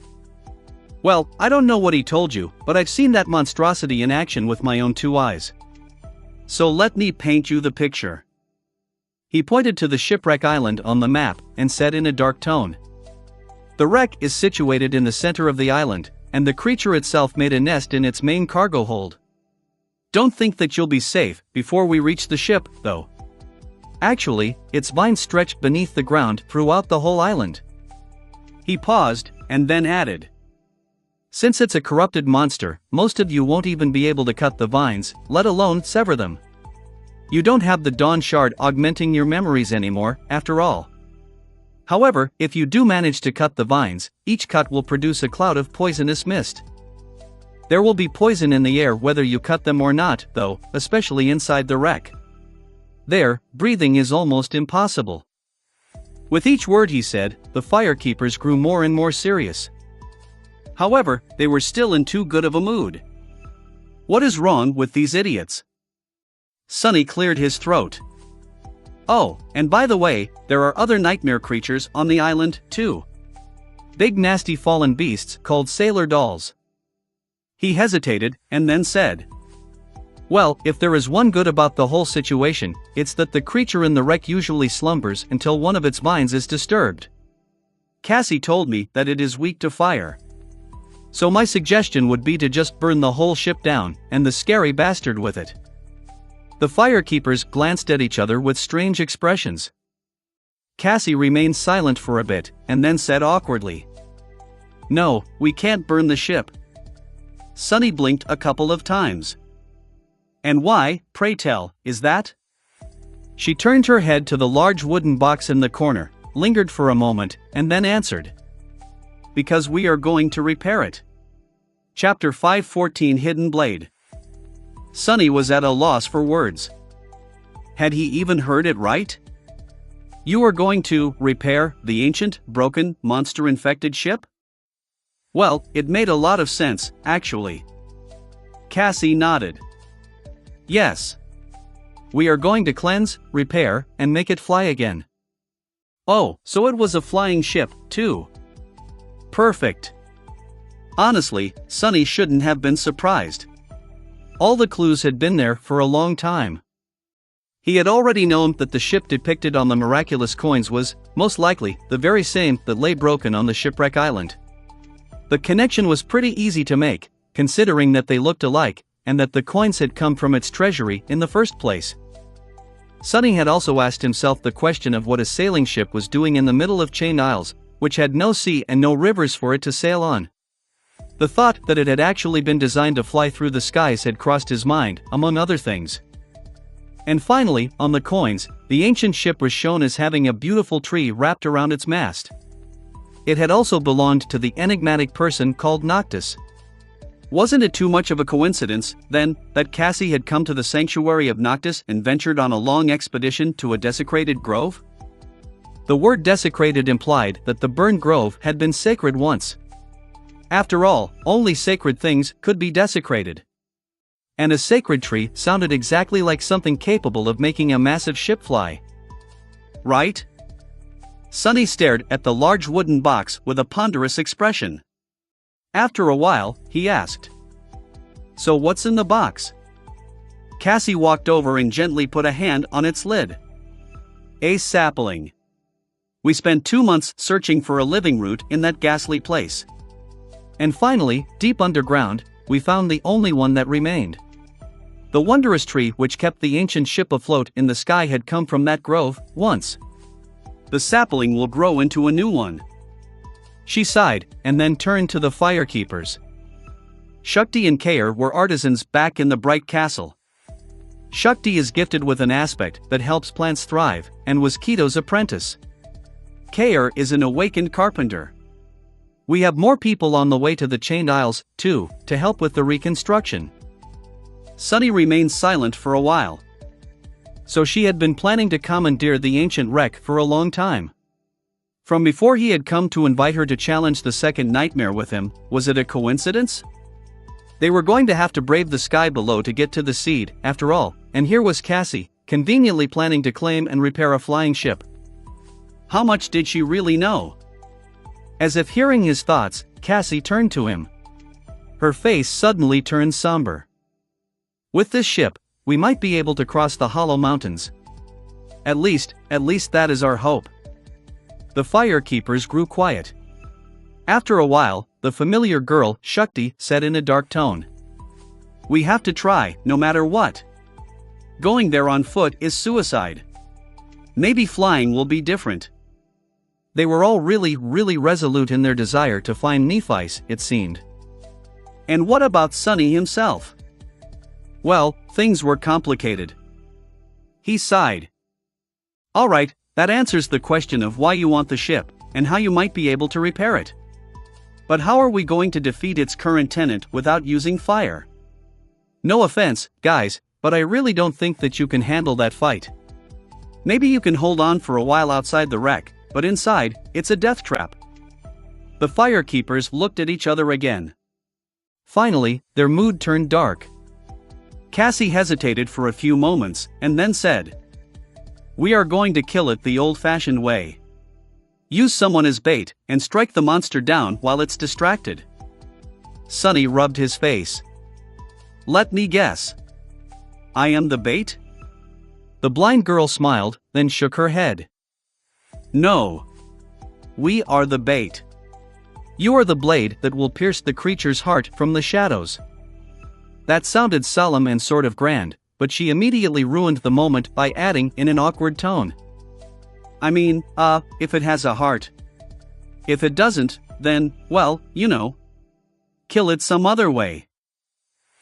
Well, I don't know what he told you, but I've seen that monstrosity in action with my own two eyes. So let me paint you the picture. He pointed to the shipwreck island on the map and said in a dark tone. The wreck is situated in the center of the island, and the creature itself made a nest in its main cargo hold. Don't think that you'll be safe before we reach the ship, though. Actually, its vines stretched beneath the ground throughout the whole island. He paused, and then added. Since it's a corrupted monster, most of you won't even be able to cut the vines, let alone sever them. You don't have the Dawn Shard augmenting your memories anymore, after all. However, if you do manage to cut the vines, each cut will produce a cloud of poisonous mist. There will be poison in the air whether you cut them or not, though, especially inside the wreck. There, breathing is almost impossible. With each word he said, the firekeepers grew more and more serious. However, they were still in too good of a mood. What is wrong with these idiots? Sonny cleared his throat. Oh, and by the way, there are other nightmare creatures on the island, too. Big nasty fallen beasts called sailor dolls. He hesitated, and then said. Well, if there is one good about the whole situation, it's that the creature in the wreck usually slumbers until one of its vines is disturbed. Cassie told me that it is weak to fire. So my suggestion would be to just burn the whole ship down, and the scary bastard with it. The firekeepers glanced at each other with strange expressions. Cassie remained silent for a bit, and then said awkwardly. No, we can't burn the ship. Sonny blinked a couple of times. And why, pray tell, is that? She turned her head to the large wooden box in the corner, lingered for a moment, and then answered. Because we are going to repair it. Chapter 514 Hidden Blade. Sonny was at a loss for words. Had he even heard it right? You are going to repair the ancient, broken, monster-infected ship? Well, it made a lot of sense, actually. Cassie nodded. Yes. We are going to cleanse, repair, and make it fly again. Oh, so it was a flying ship, too. Perfect. Honestly, Sonny shouldn't have been surprised. All the clues had been there for a long time. He had already known that the ship depicted on the miraculous coins was, most likely, the very same that lay broken on the shipwreck island. The connection was pretty easy to make, considering that they looked alike, and that the coins had come from its treasury in the first place. Sonny had also asked himself the question of what a sailing ship was doing in the middle of chained isles, which had no sea and no rivers for it to sail on. The thought that it had actually been designed to fly through the skies had crossed his mind, among other things. And finally, on the coins, the ancient ship was shown as having a beautiful tree wrapped around its mast. It had also belonged to the enigmatic person called Noctis. Wasn't it too much of a coincidence, then, that Cassie had come to the sanctuary of Noctis and ventured on a long expedition to a desecrated grove? The word desecrated implied that the burned grove had been sacred once. After all, only sacred things could be desecrated. And a sacred tree sounded exactly like something capable of making a massive ship fly. Right? Sonny stared at the large wooden box with a ponderous expression. After a while, he asked, "So what's in the box?" Cassie walked over and gently put a hand on its lid. "A sapling. We spent 2 months searching for a living root in that ghastly place. And finally, deep underground, we found the only one that remained. The wondrous tree which kept the ancient ship afloat in the sky had come from that grove, once. The sapling will grow into a new one." She sighed, and then turned to the firekeepers. Shakti and Kair were artisans back in the bright castle. Shakti is gifted with an aspect that helps plants thrive, and was Keto's apprentice. Kair is an awakened carpenter. We have more people on the way to the Chained Isles, too, to help with the reconstruction. Sonny remained silent for a while. So she had been planning to commandeer the ancient wreck for a long time. From before he had come to invite her to challenge the second nightmare with him, was it a coincidence? They were going to have to brave the sky below to get to the seed, after all, and here was Cassie, conveniently planning to claim and repair a flying ship. How much did she really know? As if hearing his thoughts, Cassie turned to him. Her face suddenly turned somber. "With this ship, we might be able to cross the Hollow Mountains. At least that is our hope." The firekeepers grew quiet. After a while, the familiar girl, Shakti, said in a dark tone, "We have to try, no matter what. Going there on foot is suicide. Maybe flying will be different." They were all really resolute in their desire to find Nephi's, it seemed. And what about Sonny himself? Well, things were complicated. He sighed. "All right, that answers the question of why you want the ship, and how you might be able to repair it. But how are we going to defeat its current tenant without using fire? No offense, guys, but I really don't think that you can handle that fight. Maybe you can hold on for a while outside the wreck, but inside, it's a death trap." The firekeepers looked at each other again. Finally, their mood turned dark. Cassie hesitated for a few moments, and then said, "We are going to kill it the old-fashioned way. Use someone as bait, and strike the monster down while it's distracted." Sonny rubbed his face. "Let me guess. I am the bait?" The blind girl smiled, then shook her head. "No. We are the bait. You are the blade that will pierce the creature's heart from the shadows." That sounded solemn and sort of grand, but she immediately ruined the moment by adding in an awkward tone, "I mean, if it has a heart. If it doesn't, then, well, you know. Kill it some other way.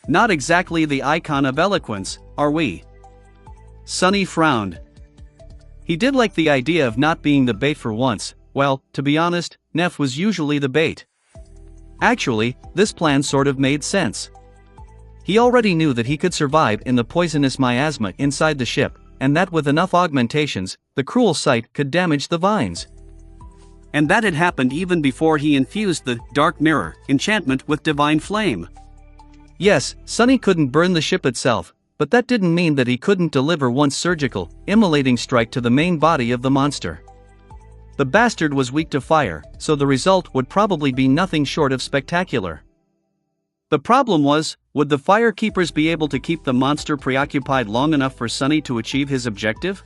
Not exactly the icon of eloquence, are we?" Sonny frowned. He did like the idea of not being the bait for once. Well, to be honest, Neph was usually the bait. Actually, this plan sort of made sense. He already knew that he could survive in the poisonous miasma inside the ship, and that with enough augmentations, the cruel sight could damage the vines. And that had happened even before he infused the Dark Mirror enchantment with divine flame. Yes, Sonny couldn't burn the ship itself, but that didn't mean that he couldn't deliver one surgical, immolating strike to the main body of the monster. The bastard was weak to fire, so the result would probably be nothing short of spectacular. The problem was, would the firekeepers be able to keep the monster preoccupied long enough for Sonny to achieve his objective?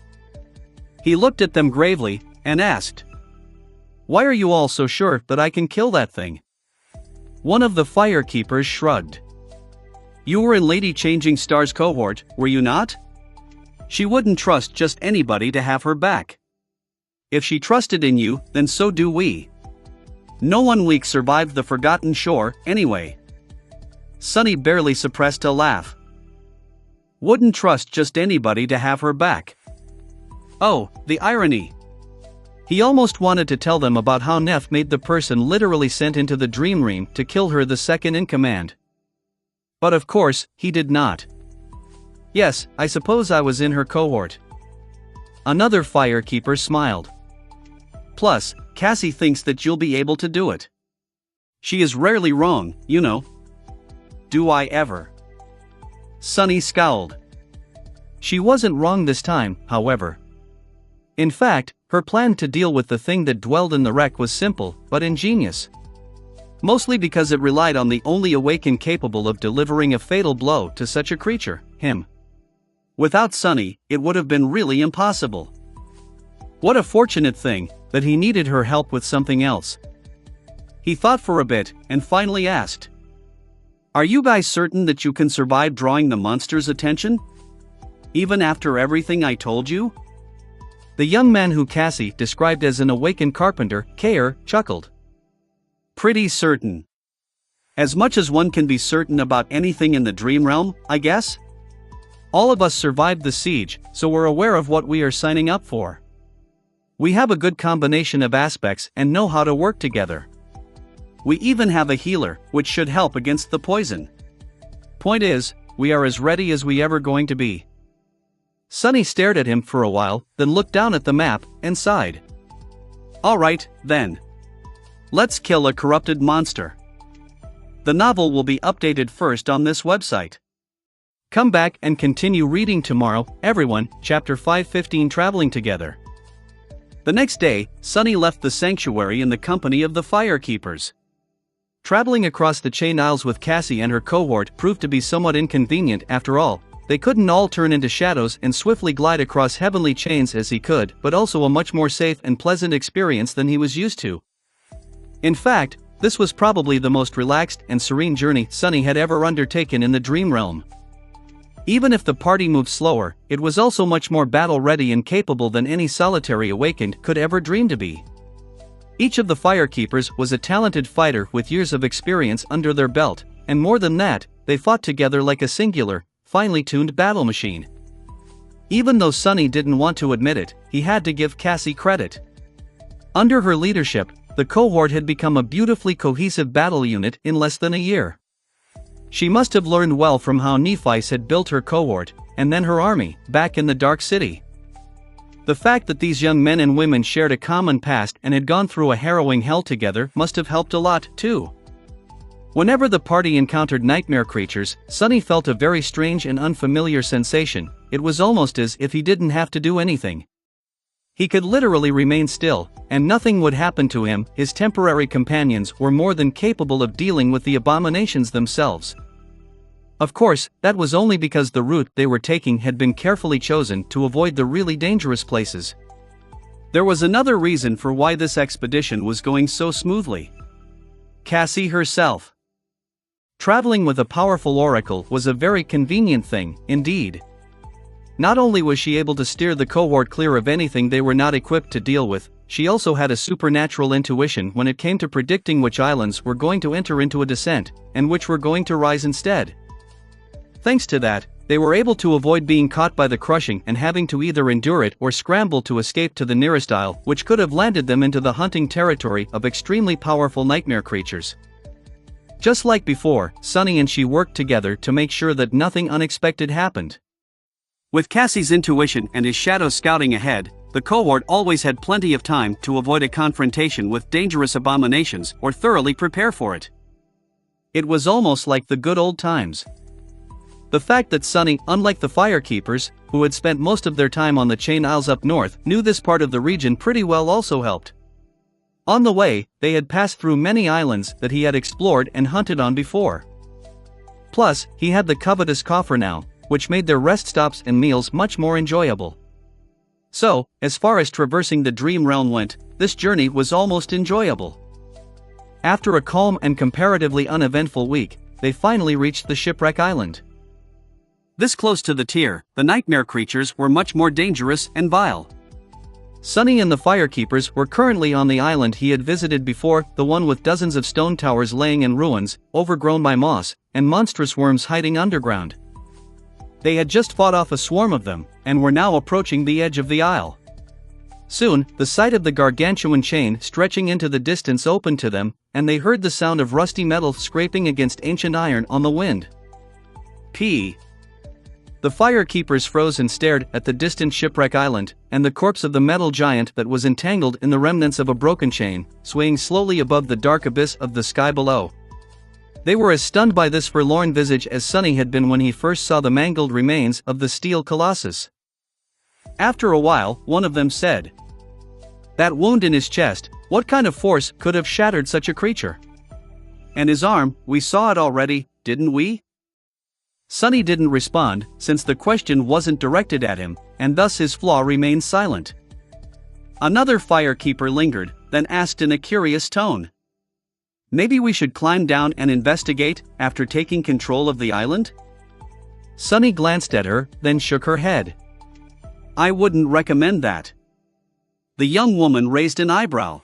He looked at them gravely, and asked, "Why are you all so sure that I can kill that thing?" One of the firekeepers shrugged. You were in Lady Changing Star's cohort, were you not? She wouldn't trust just anybody to have her back. If she trusted in you, then so do we. No 1 week survived the Forgotten Shore, anyway. Sunny barely suppressed a laugh. Wouldn't trust just anybody to have her back. Oh, the irony. He almost wanted to tell them about how Neff made the person literally sent into the dream realm to kill her the second in command. But of course, he did not. Yes, I suppose I was in her cohort. Another firekeeper smiled. Plus, Cassie thinks that you'll be able to do it. She is rarely wrong, you know. Do I ever? Sunny scowled. She wasn't wrong this time, however. In fact, her plan to deal with the thing that dwelled in the wreck was simple, but ingenious. Mostly because it relied on the only awakened capable of delivering a fatal blow to such a creature, him. Without Sunny, it would have been really impossible. What a fortunate thing, that he needed her help with something else. He thought for a bit, and finally asked. Are you guys certain that you can survive drawing the monster's attention? Even after everything I told you? The young man who Cassie described as an awakened carpenter, Kair, chuckled. Pretty certain. As much as one can be certain about anything in the dream realm, I guess? All of us survived the siege, so we're aware of what we are signing up for. We have a good combination of aspects and know how to work together. We even have a healer, which should help against the poison. Point is, we are as ready as we ever going to be. Sunny stared at him for a while, then looked down at the map, and sighed. Alright, then. Let's kill a corrupted monster. The novel will be updated first on this website. Come back and continue reading tomorrow, everyone, chapter 515 Traveling Together. The next day, Sunny left the sanctuary in the company of the firekeepers. Traveling across the chain isles with Cassie and her cohort proved to be somewhat inconvenient after all. They couldn't all turn into shadows and swiftly glide across heavenly chains as he could, but also a much more safe and pleasant experience than he was used to. In fact, this was probably the most relaxed and serene journey Sunny had ever undertaken in the dream realm. Even if the party moved slower, it was also much more battle-ready and capable than any solitary awakened could ever dream to be. Each of the firekeepers was a talented fighter with years of experience under their belt, and more than that, they fought together like a singular, finely tuned battle machine. Even though Sunny didn't want to admit it, he had to give Cassie credit. Under her leadership, the cohort had become a beautifully cohesive battle unit in less than a year. She must have learned well from how Nephice had built her cohort, and then her army, back in the Dark City. The fact that these young men and women shared a common past and had gone through a harrowing hell together must have helped a lot, too. Whenever the party encountered nightmare creatures, Sunny felt a very strange and unfamiliar sensation. It was almost as if he didn't have to do anything. He could literally remain still, and nothing would happen to him. His temporary companions were more than capable of dealing with the abominations themselves. Of course, that was only because the route they were taking had been carefully chosen to avoid the really dangerous places. There was another reason for why this expedition was going so smoothly. Cassie herself. Traveling with a powerful oracle was a very convenient thing, indeed. Not only was she able to steer the cohort clear of anything they were not equipped to deal with, she also had a supernatural intuition when it came to predicting which islands were going to enter into a descent, and which were going to rise instead. Thanks to that, they were able to avoid being caught by the crushing and having to either endure it or scramble to escape to the nearest isle, which could have landed them into the hunting territory of extremely powerful nightmare creatures. Just like before, Sunny and she worked together to make sure that nothing unexpected happened. With Cassie's intuition and his shadow scouting ahead, the cohort always had plenty of time to avoid a confrontation with dangerous abominations or thoroughly prepare for it. It was almost like the good old times. The fact that Sunny, unlike the firekeepers, who had spent most of their time on the chain isles up north, knew this part of the region pretty well also helped. On the way, they had passed through many islands that he had explored and hunted on before. Plus, he had the covetous coffer now, which made their rest stops and meals much more enjoyable. So, as far as traversing the dream realm went, this journey was almost enjoyable. After a calm and comparatively uneventful week, they finally reached the shipwreck island. This close to the tier, the nightmare creatures were much more dangerous and vile. Sonny and the firekeepers were currently on the island he had visited before, the one with dozens of stone towers laying in ruins, overgrown by moss, and monstrous worms hiding underground. They had just fought off a swarm of them, and were now approaching the edge of the isle. Soon, the sight of the gargantuan chain stretching into the distance opened to them, and they heard the sound of rusty metal scraping against ancient iron on the wind. The firekeepers froze and stared at the distant shipwreck island, and the corpse of the metal giant that was entangled in the remnants of a broken chain, swaying slowly above the dark abyss of the sky below. They were as stunned by this forlorn visage as Sonny had been when he first saw the mangled remains of the steel colossus. After a while, one of them said, "That wound in his chest, what kind of force could have shattered such a creature? And his arm, we saw it already, didn't we?" Sonny didn't respond, since the question wasn't directed at him, and thus his flaw remained silent. Another firekeeper lingered, then asked in a curious tone, "Maybe we should climb down and investigate, after taking control of the island?" Sonny glanced at her, then shook her head. "I wouldn't recommend that." The young woman raised an eyebrow.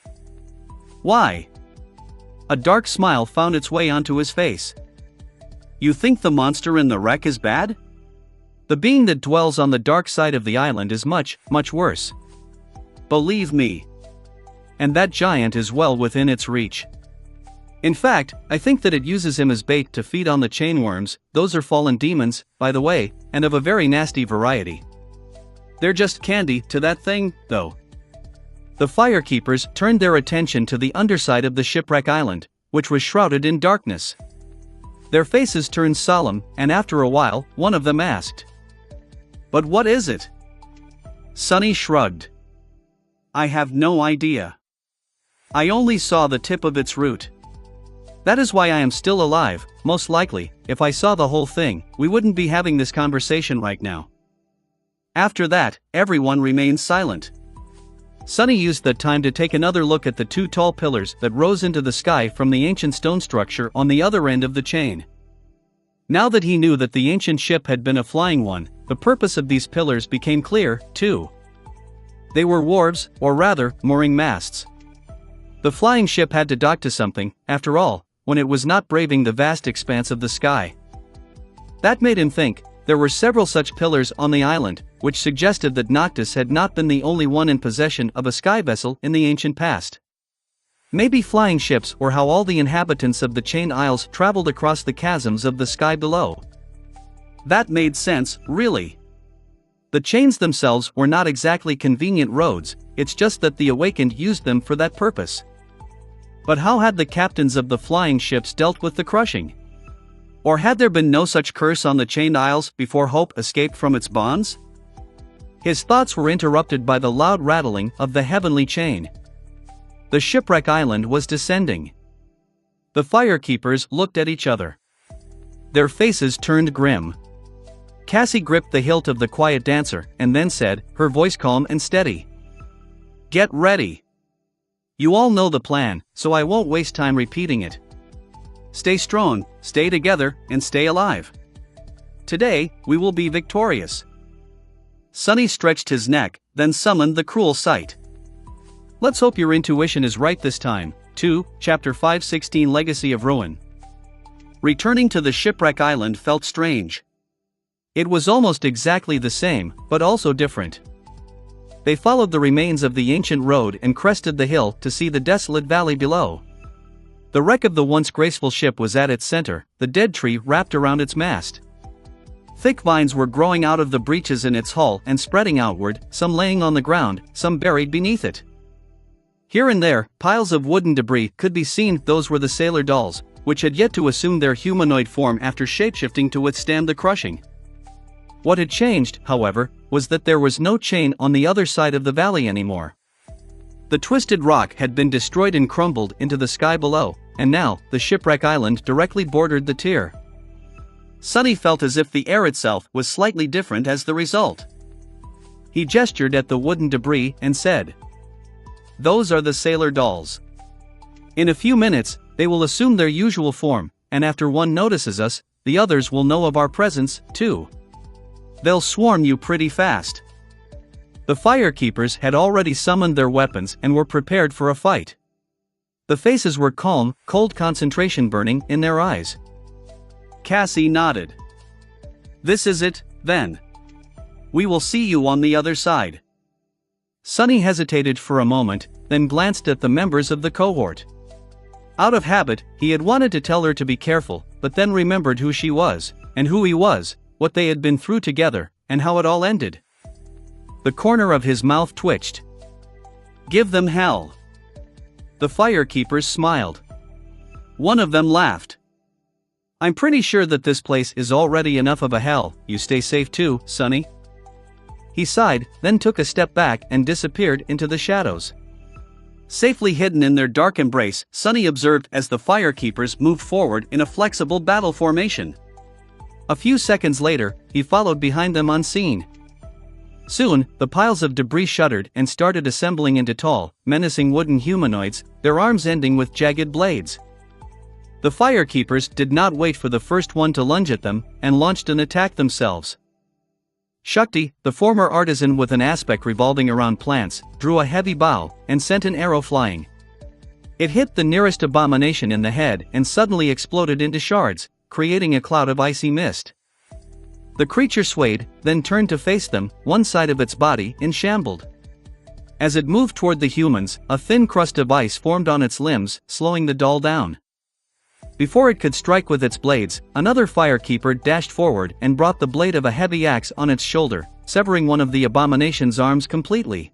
"Why?" A dark smile found its way onto his face. "You think the monster in the wreck is bad? The being that dwells on the dark side of the island is much, much worse. Believe me. And that giant is well within its reach. In fact, I think that it uses him as bait to feed on the chainworms. Those are fallen demons, by the way, and of a very nasty variety. They're just candy to that thing, though." The firekeepers turned their attention to the underside of the shipwreck island, which was shrouded in darkness. Their faces turned solemn, and after a while, one of them asked, "But what is it?" Sonny shrugged. "I have no idea. I only saw the tip of its root. That is why I am still alive. Most likely, if I saw the whole thing, we wouldn't be having this conversation right now." After that, everyone remained silent. Sonny used that time to take another look at the two tall pillars that rose into the sky from the ancient stone structure on the other end of the chain. Now that he knew that the ancient ship had been a flying one, the purpose of these pillars became clear, too. They were wharves, or rather, mooring masts. The flying ship had to dock to something, after all, when it was not braving the vast expanse of the sky. That made him think. There were several such pillars on the island, which suggested that Noctis had not been the only one in possession of a sky vessel in the ancient past. Maybe flying ships were how all the inhabitants of the Chain Isles traveled across the chasms of the sky below. That made sense, really. The chains themselves were not exactly convenient roads, it's just that the awakened used them for that purpose. But how had the captains of the flying ships dealt with the crushing? Or had there been no such curse on the Chained Isles before Hope escaped from its bonds? His thoughts were interrupted by the loud rattling of the heavenly chain. The shipwreck island was descending. The firekeepers looked at each other. Their faces turned grim. Cassie gripped the hilt of the quiet dancer and then said, her voice calm and steady, "Get ready. You all know the plan, so I won't waste time repeating it. Stay strong, stay together, and stay alive. Today, we will be victorious." Sonny stretched his neck, then summoned the cruel sight. Let's hope your intuition is right this time. 2, Chapter 516 Legacy of Ruin. Returning to the shipwreck island felt strange. It was almost exactly the same, but also different. They followed the remains of the ancient road and crested the hill to see the desolate valley below. The wreck of the once graceful ship was at its center, the dead tree wrapped around its mast. Thick vines were growing out of the breaches in its hull and spreading outward, some laying on the ground, some buried beneath it. Here and there, piles of wooden debris could be seen. Those were the sailor dolls, which had yet to assume their humanoid form after shapeshifting to withstand the crushing. What had changed, however, was that there was no chain on the other side of the valley anymore. The twisted rock had been destroyed and crumbled into the sky below, and now, the shipwreck island directly bordered the tier. Sonny felt as if the air itself was slightly different as the result. He gestured at the wooden debris and said, "Those are the sailor dolls." In a few minutes, they will assume their usual form, and after one notices us, the others will know of our presence, too. They'll swarm you pretty fast." The firekeepers had already summoned their weapons and were prepared for a fight. The faces were calm, cold concentration burning in their eyes. Cassie nodded. "This is it, then. We will see you on the other side." Sunny hesitated for a moment, then glanced at the members of the cohort. Out of habit, he had wanted to tell her to be careful, but then remembered who she was, and who he was, what they had been through together, and how it all ended. The corner of his mouth twitched. "Give them hell." The firekeepers smiled. One of them laughed. "I'm pretty sure that this place is already enough of a hell. You stay safe too, Sonny." He sighed, then took a step back and disappeared into the shadows. Safely hidden in their dark embrace, Sonny observed as the firekeepers moved forward in a flexible battle formation. A few seconds later, he followed behind them unseen. Soon, the piles of debris shuddered and started assembling into tall, menacing wooden humanoids, their arms ending with jagged blades. The firekeepers did not wait for the first one to lunge at them, and launched an attack themselves. Shakti, the former artisan with an aspect revolving around plants, drew a heavy bow, and sent an arrow flying. It hit the nearest abomination in the head and suddenly exploded into shards, creating a cloud of icy mist. The creature swayed, then turned to face them, one side of its body shambled. As it moved toward the humans, a thin crust of ice formed on its limbs, slowing the doll down. Before it could strike with its blades, another firekeeper dashed forward and brought the blade of a heavy axe on its shoulder, severing one of the abomination's arms completely.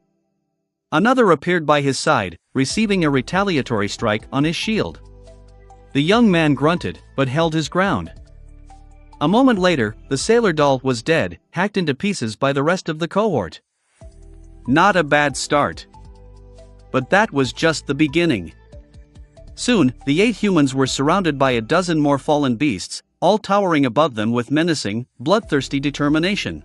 Another appeared by his side, receiving a retaliatory strike on his shield. The young man grunted, but held his ground. A moment later, the sailor doll was dead, hacked into pieces by the rest of the cohort. Not a bad start. But that was just the beginning. Soon, the 8 humans were surrounded by a dozen more fallen beasts, all towering above them with menacing, bloodthirsty determination.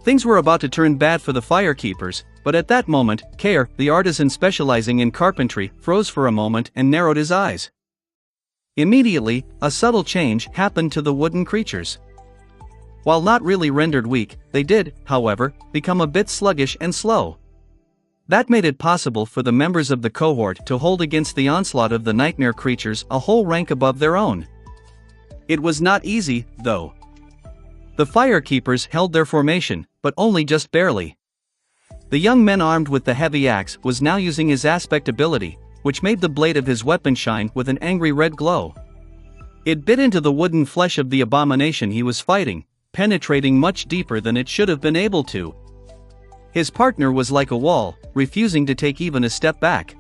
Things were about to turn bad for the firekeepers, but at that moment, Kair, the artisan specializing in carpentry, froze for a moment and narrowed his eyes. Immediately, a subtle change happened to the wooden creatures. While not really rendered weak, they did, however, become a bit sluggish and slow. That made it possible for the members of the cohort to hold against the onslaught of the nightmare creatures a whole rank above their own. It was not easy, though. The firekeepers held their formation, but only just barely. The young man armed with the heavy axe was now using his aspect ability, which made the blade of his weapon shine with an angry red glow. It bit into the wooden flesh of the abomination he was fighting, penetrating much deeper than it should have been able to. His partner was like a wall, refusing to take even a step back.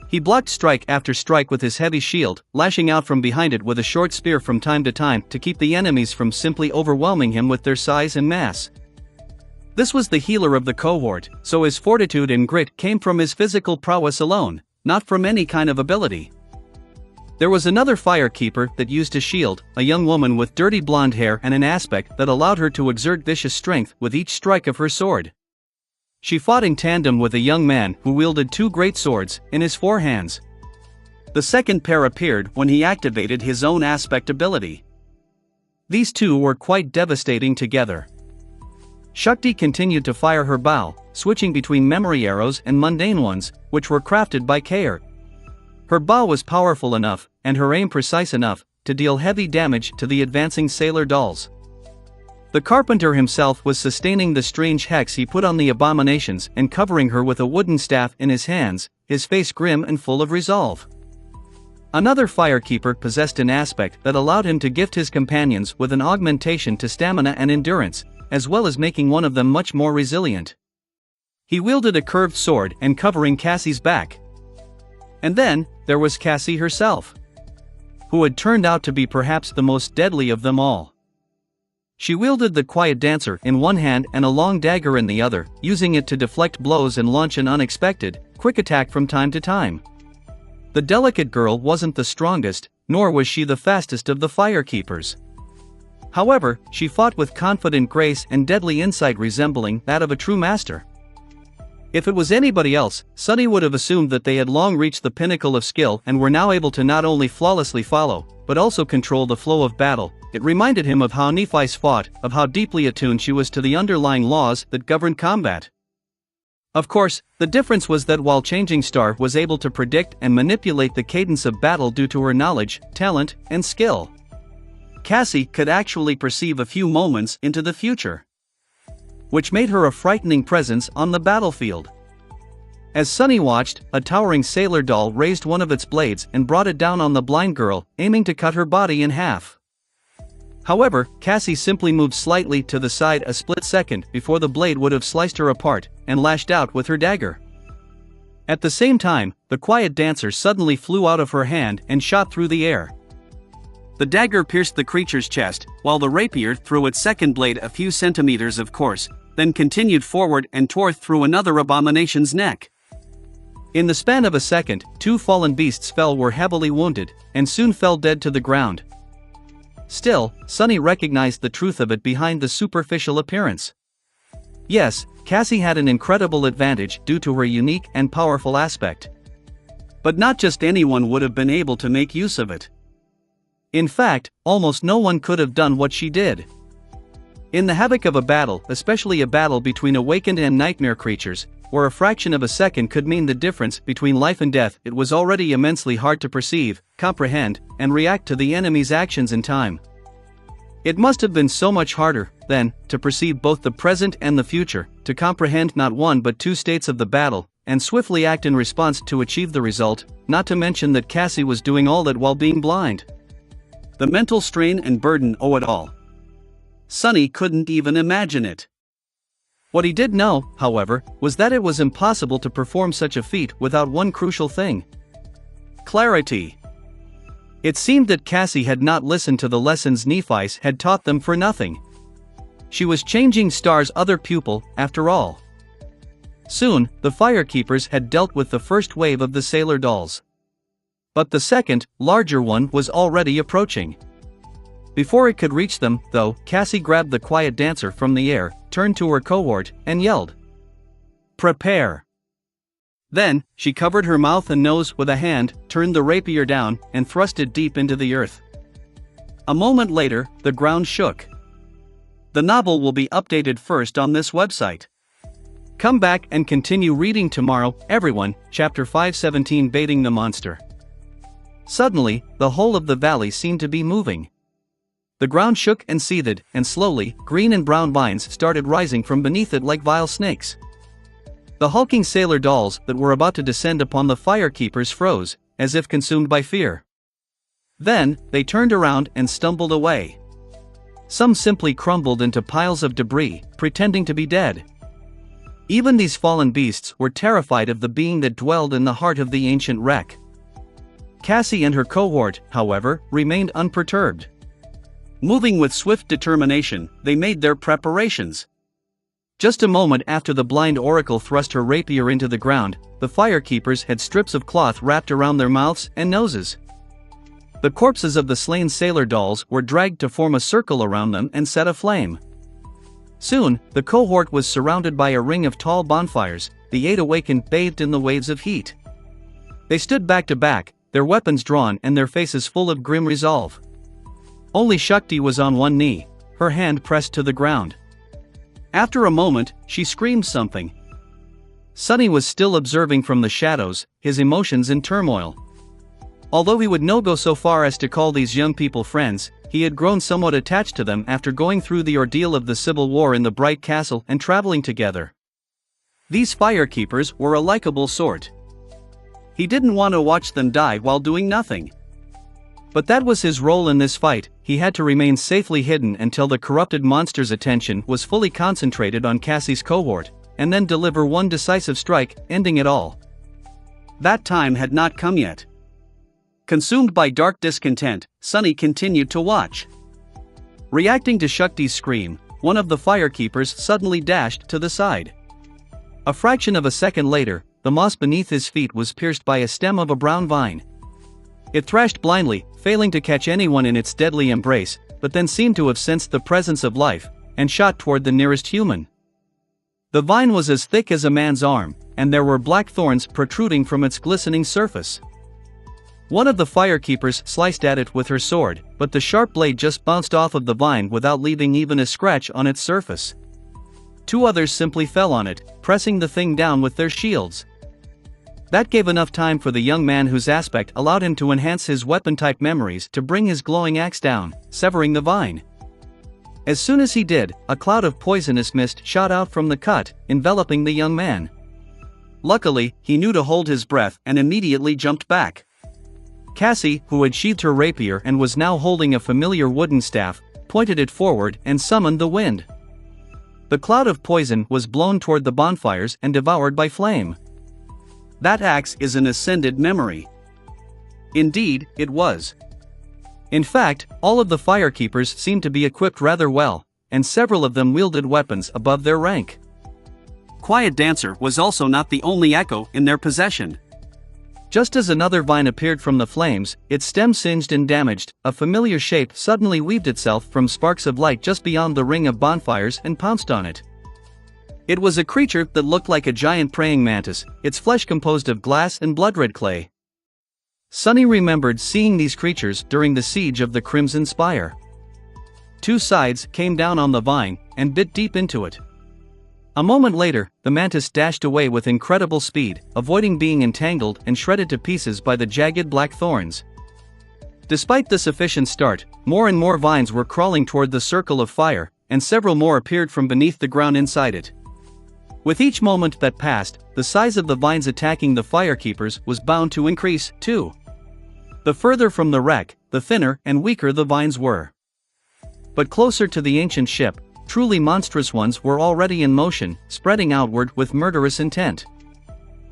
He blocked strike after strike with his heavy shield, lashing out from behind it with a short spear from time to time to keep the enemies from simply overwhelming him with their size and mass. This was the healer of the cohort, so his fortitude and grit came from his physical prowess alone, not from any kind of ability. There was another firekeeper that used a shield, a young woman with dirty blonde hair and an aspect that allowed her to exert vicious strength with each strike of her sword. She fought in tandem with a young man who wielded 2 great swords in his forehands. The second pair appeared when he activated his own aspect ability. These two were quite devastating together. Shakti continued to fire her bow, switching between memory arrows and mundane ones, which were crafted by Kair. Her bow was powerful enough, and her aim precise enough, to deal heavy damage to the advancing sailor dolls. The carpenter himself was sustaining the strange hex he put on the abominations and covering her with a wooden staff in his hands, his face grim and full of resolve. Another firekeeper possessed an aspect that allowed him to gift his companions with an augmentation to stamina and endurance, as well as making one of them much more resilient. He wielded a curved sword and covering Cassie's back. And then, there was Cassie herself, who had turned out to be perhaps the most deadly of them all. She wielded the quiet dancer in one hand and a long dagger in the other, using it to deflect blows and launch an unexpected, quick attack from time to time. The delicate girl wasn't the strongest, nor was she the fastest of the firekeepers. However, she fought with confident grace and deadly insight resembling that of a true master. If it was anybody else, Sunny would have assumed that they had long reached the pinnacle of skill and were now able to not only flawlessly follow, but also control the flow of battle. It reminded him of how Nephi fought, of how deeply attuned she was to the underlying laws that governed combat. Of course, the difference was that while Changing Star was able to predict and manipulate the cadence of battle due to her knowledge, talent, and skill, Cassie could actually perceive a few moments into the future, which made her a frightening presence on the battlefield. As Sunny watched, a towering sailor doll raised one of its blades and brought it down on the blind girl, aiming to cut her body in half. However, Cassie simply moved slightly to the side a split second before the blade would have sliced her apart, and lashed out with her dagger. At the same time, the quiet dancer suddenly flew out of her hand and shot through the air. The dagger pierced the creature's chest, while the rapier threw its second blade a few centimeters of course, then continued forward and tore through another abomination's neck. In the span of a second, 2 fallen beasts were heavily wounded, and soon fell dead to the ground. Still, Sunny recognized the truth of it behind the superficial appearance. Yes, Cassie had an incredible advantage due to her unique and powerful aspect. But not just anyone would have been able to make use of it. In fact, almost no one could have done what she did. In the havoc of a battle, especially a battle between awakened and nightmare creatures, where a fraction of a second could mean the difference between life and death, it was already immensely hard to perceive, comprehend, and react to the enemy's actions in time. It must have been so much harder, then, to perceive both the present and the future, to comprehend not one but 2 states of the battle, and swiftly act in response to achieve the result, not to mention that Cassie was doing all that while being blind. The mental strain and burden of it all. Sunny couldn't even imagine it. What he did know, however, was that it was impossible to perform such a feat without one crucial thing: clarity. It seemed that Cassie had not listened to the lessons Nephi had taught them for nothing. She was Changing Star's other pupil, after all. Soon, the Firekeepers had dealt with the first wave of the sailor dolls. But the second, larger one was already approaching. Before it could reach them, though, Cassie grabbed the quiet dancer from the air, turned to her cohort, and yelled, "Prepare!" Then, she covered her mouth and nose with a hand, turned the rapier down, and thrust it deep into the earth. A moment later, the ground shook. The novel will be updated first on this website. Come back and continue reading tomorrow, everyone. Chapter 517, Baiting the Monster. Suddenly, the whole of the valley seemed to be moving. The ground shook and seethed, and slowly, green and brown vines started rising from beneath it like vile snakes. The hulking sailor dolls that were about to descend upon the Firekeepers froze, as if consumed by fear. Then, they turned around and stumbled away. Some simply crumbled into piles of debris, pretending to be dead. Even these fallen beasts were terrified of the being that dwelled in the heart of the ancient wreck. Cassie and her cohort, however, remained unperturbed. Moving with swift determination, they made their preparations. Just a moment after the blind oracle thrust her rapier into the ground, the Firekeepers had strips of cloth wrapped around their mouths and noses. The corpses of the slain sailor dolls were dragged to form a circle around them and set aflame. Soon, the cohort was surrounded by a ring of tall bonfires, the 8 awakened bathed in the waves of heat. They stood back to back, their weapons drawn and their faces full of grim resolve. Only Shakti was on one knee, her hand pressed to the ground. After a moment, she screamed something. Sunny was still observing from the shadows, his emotions in turmoil. Although he would not go so far as to call these young people friends, he had grown somewhat attached to them after going through the ordeal of the Civil War in the Bright Castle and traveling together. These Firekeepers were a likable sort. He didn't want to watch them die while doing nothing. But that was his role in this fight. He had to remain safely hidden until the corrupted monster's attention was fully concentrated on Cassie's cohort, and then deliver one decisive strike, ending it all. That time had not come yet. Consumed by dark discontent, Sunny continued to watch. Reacting to Shakti's scream, one of the Firekeepers suddenly dashed to the side. A fraction of a second later, the moss beneath his feet was pierced by a stem of a brown vine. It thrashed blindly, failing to catch anyone in its deadly embrace, but then seemed to have sensed the presence of life, and shot toward the nearest human. The vine was as thick as a man's arm, and there were black thorns protruding from its glistening surface. One of the firekeepers sliced at it with her sword, but the sharp blade just bounced off of the vine without leaving even a scratch on its surface. Two others simply fell on it, pressing the thing down with their shields. That gave enough time for the young man whose aspect allowed him to enhance his weapon-type memories to bring his glowing axe down, severing the vine. As soon as he did, a cloud of poisonous mist shot out from the cut, enveloping the young man. Luckily, he knew to hold his breath and immediately jumped back. Cassie, who had sheathed her rapier and was now holding a familiar wooden staff, pointed it forward and summoned the wind. The cloud of poison was blown toward the bonfires and devoured by flame. That axe is an ascended memory. Indeed, it was. In fact, all of the firekeepers seemed to be equipped rather well, and several of them wielded weapons above their rank. Quiet Dancer was also not the only echo in their possession. Just as another vine appeared from the flames, its stem singed and damaged, a familiar shape suddenly weaved itself from sparks of light just beyond the ring of bonfires and pounced on it. It was a creature that looked like a giant praying mantis, its flesh composed of glass and blood-red clay. Sunny remembered seeing these creatures during the siege of the Crimson Spire. Two sides came down on the vine and bit deep into it. A moment later, the mantis dashed away with incredible speed, avoiding being entangled and shredded to pieces by the jagged black thorns. Despite this efficient start, more and more vines were crawling toward the circle of fire, and several more appeared from beneath the ground inside it. With each moment that passed, the size of the vines attacking the firekeepers was bound to increase, too. The further from the wreck, the thinner and weaker the vines were. But closer to the ancient ship, truly monstrous ones were already in motion, spreading outward with murderous intent.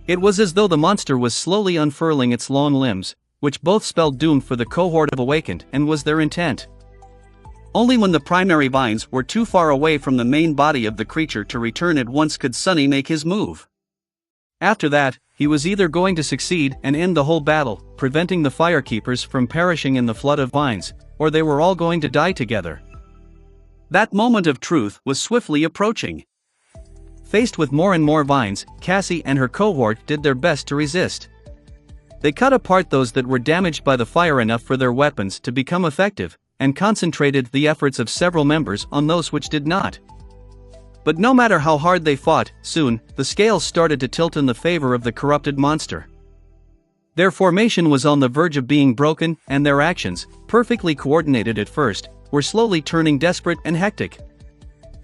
It was as though the monster was slowly unfurling its long limbs, which both spelled doom for the cohort of awakened and was their intent. Only when the primary vines were too far away from the main body of the creature to return at once could Sunny make his move. After that, he was either going to succeed and end the whole battle, preventing the firekeepers from perishing in the flood of vines, or they were all going to die together. That moment of truth was swiftly approaching. Faced with more and more vines, Cassie and her cohort did their best to resist. They cut apart those that were damaged by the fire enough for their weapons to become effective, and concentrated the efforts of several members on those which did not. But no matter how hard they fought, soon, the scales started to tilt in the favor of the corrupted monster. Their formation was on the verge of being broken, and their actions, perfectly coordinated at first, were slowly turning desperate and hectic.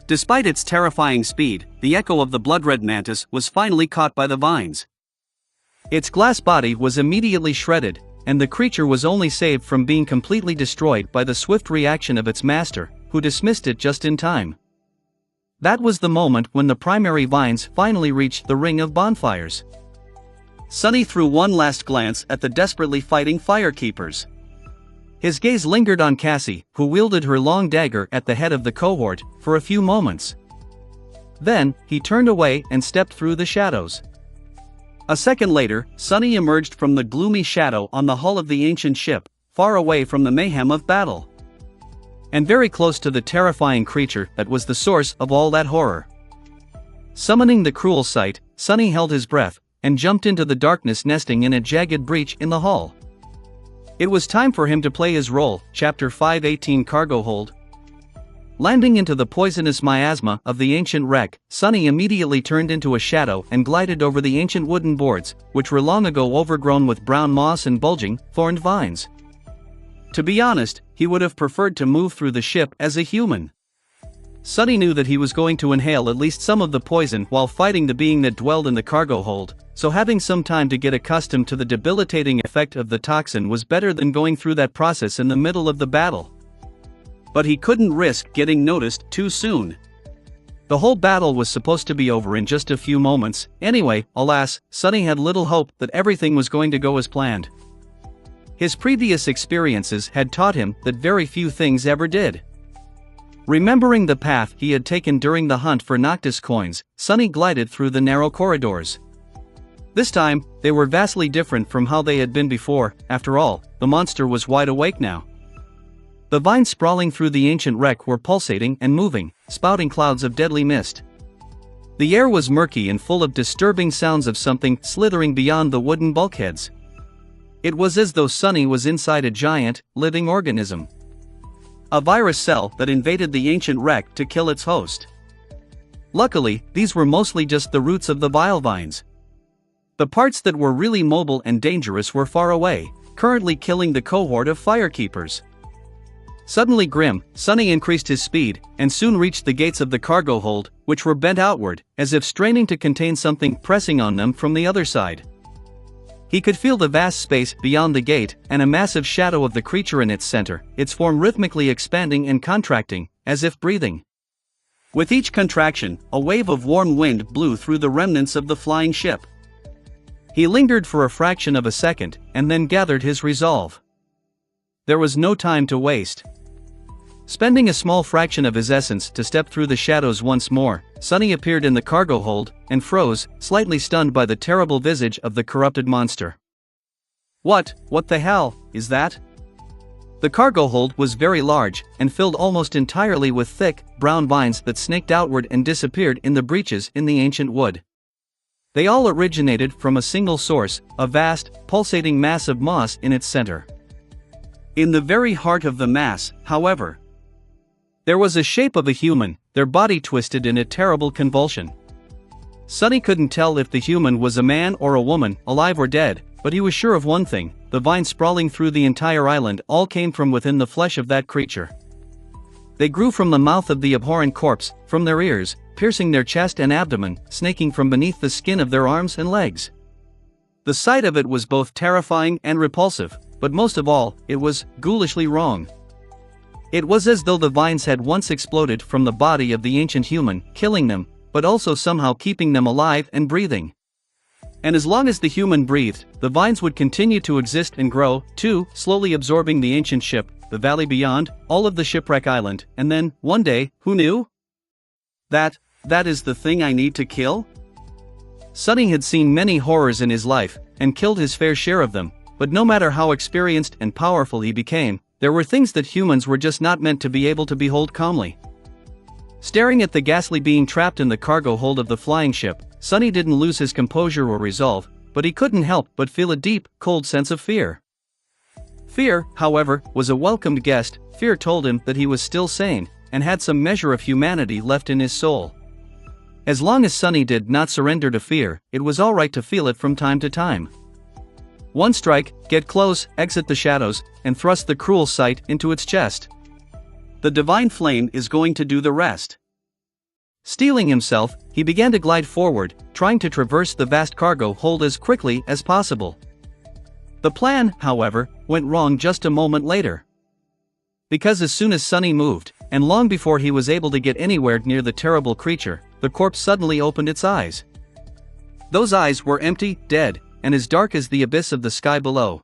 Despite its terrifying speed, the echo of the blood-red mantis was finally caught by the vines. Its glass body was immediately shredded, and the creature was only saved from being completely destroyed by the swift reaction of its master, who dismissed it just in time. That was the moment when the primary vines finally reached the ring of bonfires. Sunny threw one last glance at the desperately fighting firekeepers. His gaze lingered on Cassie, who wielded her long dagger at the head of the cohort, for a few moments. Then, he turned away and stepped through the shadows. A second later, Sunny emerged from the gloomy shadow on the hull of the ancient ship, far away from the mayhem of battle. And very close to the terrifying creature that was the source of all that horror. Summoning the cruel sight, Sunny held his breath, and jumped into the darkness nesting in a jagged breach in the hull. It was time for him to play his role, Chapter 518 Cargo Hold. Landing into the poisonous miasma of the ancient wreck, Sunny immediately turned into a shadow and glided over the ancient wooden boards, which were long ago overgrown with brown moss and bulging, thorned vines. To be honest, he would have preferred to move through the ship as a human. Sunny knew that he was going to inhale at least some of the poison while fighting the being that dwelled in the cargo hold, so having some time to get accustomed to the debilitating effect of the toxin was better than going through that process in the middle of the battle. But he couldn't risk getting noticed too soon. The whole battle was supposed to be over in just a few moments. Anyway, alas, Sunny had little hope that everything was going to go as planned. His previous experiences had taught him that very few things ever did. Remembering the path he had taken during the hunt for Noctis coins, Sunny glided through the narrow corridors. This time, they were vastly different from how they had been before. After all, the monster was wide awake now. The vines sprawling through the ancient wreck were pulsating and moving, spouting clouds of deadly mist. The air was murky and full of disturbing sounds of something slithering beyond the wooden bulkheads. It was as though Sonny was inside a giant, living organism. A virus cell that invaded the ancient wreck to kill its host. Luckily, these were mostly just the roots of the vile vines. The parts that were really mobile and dangerous were far away, currently killing the cohort of firekeepers. Suddenly grim, Sonny increased his speed, and soon reached the gates of the cargo hold, which were bent outward, as if straining to contain something pressing on them from the other side. He could feel the vast space beyond the gate, and a massive shadow of the creature in its center, its form rhythmically expanding and contracting, as if breathing. With each contraction, a wave of warm wind blew through the remnants of the flying ship. He lingered for a fraction of a second, and then gathered his resolve. There was no time to waste. Spending a small fraction of his essence to step through the shadows once more, Sonny appeared in the cargo hold, and froze, slightly stunned by the terrible visage of the corrupted monster. What the hell, is that? The cargo hold was very large, and filled almost entirely with thick, brown vines that snaked outward and disappeared in the breaches in the ancient wood. They all originated from a single source, a vast, pulsating mass of moss in its center. In the very heart of the mass, however, there was a shape of a human, their body twisted in a terrible convulsion. Sonny couldn't tell if the human was a man or a woman, alive or dead, but he was sure of one thing: the vines sprawling through the entire island all came from within the flesh of that creature. They grew from the mouth of the abhorrent corpse, from their ears, piercing their chest and abdomen, snaking from beneath the skin of their arms and legs. The sight of it was both terrifying and repulsive, but most of all, it was ghoulishly wrong. It was as though the vines had once exploded from the body of the ancient human, killing them, but also somehow keeping them alive and breathing. And as long as the human breathed, the vines would continue to exist and grow, too, slowly absorbing the ancient ship, the valley beyond, all of the shipwreck island, and then, one day, who knew? That is the thing I need to kill? Sonny had seen many horrors in his life, and killed his fair share of them, but no matter how experienced and powerful he became, there were things that humans were just not meant to be able to behold calmly. Staring at the ghastly being trapped in the cargo hold of the flying ship, Sonny didn't lose his composure or resolve, but he couldn't help but feel a deep, cold sense of fear. Fear, however, was a welcomed guest. Fear told him that he was still sane, and had some measure of humanity left in his soul. As long as Sonny did not surrender to fear, it was alright to feel it from time to time. One strike, get close, exit the shadows, and thrust the cruel sight into its chest. The divine flame is going to do the rest. Steeling himself, he began to glide forward, trying to traverse the vast cargo hold as quickly as possible. The plan, however, went wrong just a moment later. Because as soon as Sonny moved, and long before he was able to get anywhere near the terrible creature, the corpse suddenly opened its eyes. Those eyes were empty, dead, and as dark as the abyss of the sky below.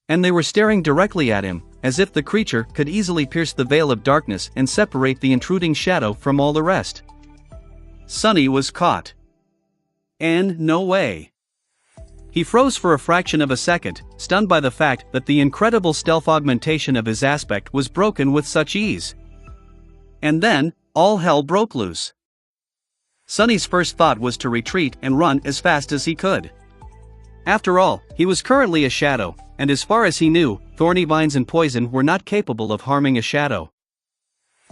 And they were staring directly at him, as if the creature could easily pierce the veil of darkness and separate the intruding shadow from all the rest. Sonny was caught. And no way. He froze for a fraction of a second, stunned by the fact that the incredible stealth augmentation of his aspect was broken with such ease. And then, all hell broke loose. Sonny's first thought was to retreat and run as fast as he could. After all, he was currently a shadow, and as far as he knew, thorny vines and poison were not capable of harming a shadow.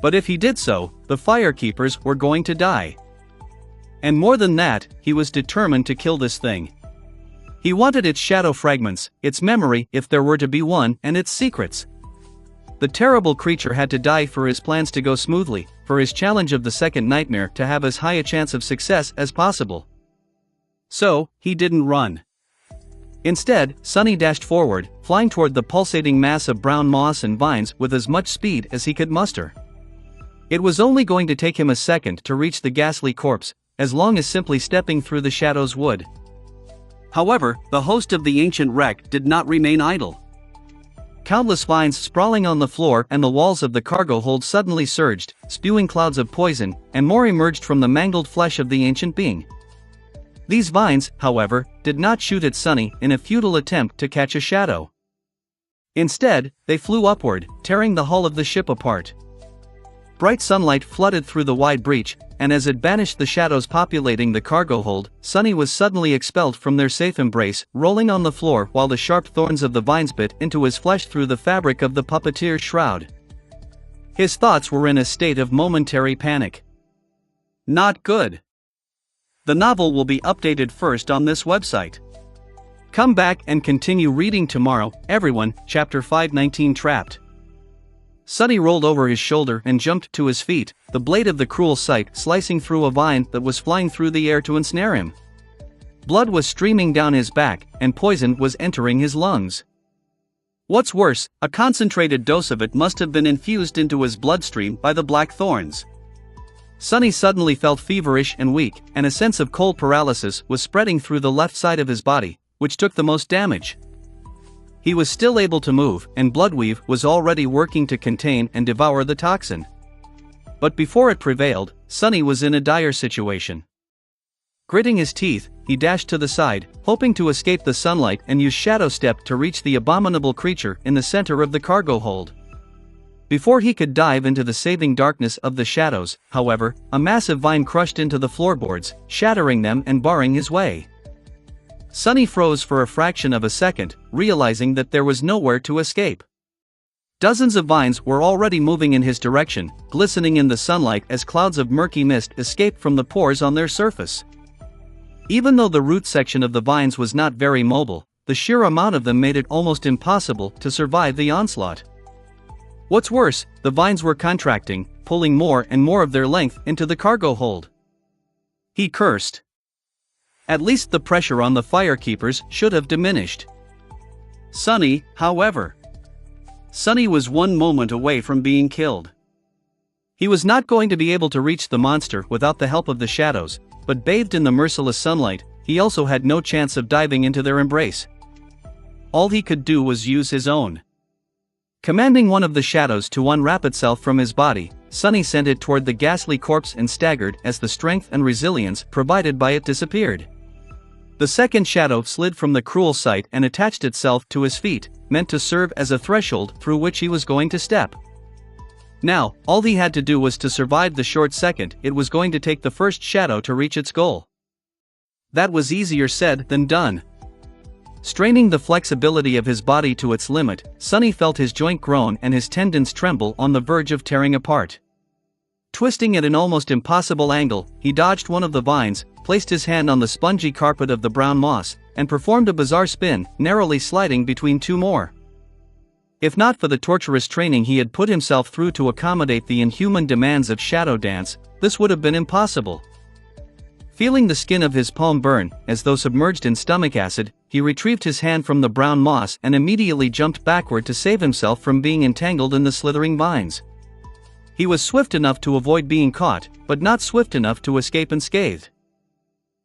But if he did so, the firekeepers were going to die. And more than that, he was determined to kill this thing. He wanted its shadow fragments, its memory if there were to be one, and its secrets. The terrible creature had to die for his plans to go smoothly, for his challenge of the second nightmare to have as high a chance of success as possible. So, he didn't run. Instead, Sonny dashed forward, flying toward the pulsating mass of brown moss and vines with as much speed as he could muster. It was only going to take him a second to reach the ghastly corpse, as long as simply stepping through the shadows would. However, the host of the ancient wreck did not remain idle. Countless vines sprawling on the floor and the walls of the cargo hold suddenly surged, spewing clouds of poison, and more emerged from the mangled flesh of the ancient being. These vines, however, did not shoot at Sonny in a futile attempt to catch a shadow. Instead, they flew upward, tearing the hull of the ship apart. Bright sunlight flooded through the wide breach, and as it banished the shadows populating the cargo hold, Sonny was suddenly expelled from their safe embrace, rolling on the floor while the sharp thorns of the vines bit into his flesh through the fabric of the puppeteer's shroud. His thoughts were in a state of momentary panic. Not good. The novel will be updated first on this website. Come back and continue reading tomorrow, everyone. Chapter 519 Trapped. Sonny rolled over his shoulder and jumped to his feet, the blade of the cruel sight slicing through a vine that was flying through the air to ensnare him. Blood was streaming down his back, and poison was entering his lungs. What's worse, a concentrated dose of it must have been infused into his bloodstream by the black thorns. Sonny suddenly felt feverish and weak, and a sense of cold paralysis was spreading through the left side of his body, which took the most damage. He was still able to move, and Bloodweave was already working to contain and devour the toxin. But before it prevailed, Sonny was in a dire situation. Gritting his teeth, he dashed to the side, hoping to escape the sunlight and use Shadow Step to reach the abominable creature in the center of the cargo hold. Before he could dive into the saving darkness of the shadows, however, a massive vine crushed into the floorboards, shattering them and barring his way. Sonny froze for a fraction of a second, realizing that there was nowhere to escape. Dozens of vines were already moving in his direction, glistening in the sunlight as clouds of murky mist escaped from the pores on their surface. Even though the root section of the vines was not very mobile, the sheer amount of them made it almost impossible to survive the onslaught. What's worse, the vines were contracting, pulling more and more of their length into the cargo hold. He cursed. At least the pressure on the firekeepers should have diminished. Sonny, however. Sonny was one moment away from being killed. He was not going to be able to reach the monster without the help of the shadows, but bathed in the merciless sunlight, he also had no chance of diving into their embrace. All he could do was use his own. Commanding one of the shadows to unwrap itself from his body, Sonny sent it toward the ghastly corpse and staggered as the strength and resilience provided by it disappeared. The second shadow slid from the cruel sight and attached itself to his feet, meant to serve as a threshold through which he was going to step. Now, all he had to do was to survive the short second it was going to take the first shadow to reach its goal. That was easier said than done. Straining the flexibility of his body to its limit, Sonny felt his joint groan and his tendons tremble on the verge of tearing apart. Twisting at an almost impossible angle, he dodged one of the vines, placed his hand on the spongy carpet of the brown moss, and performed a bizarre spin, narrowly sliding between two more. If not for the torturous training he had put himself through to accommodate the inhuman demands of shadow dance, this would have been impossible. Feeling the skin of his palm burn, as though submerged in stomach acid, he retrieved his hand from the brown moss and immediately jumped backward to save himself from being entangled in the slithering vines. He was swift enough to avoid being caught, but not swift enough to escape unscathed.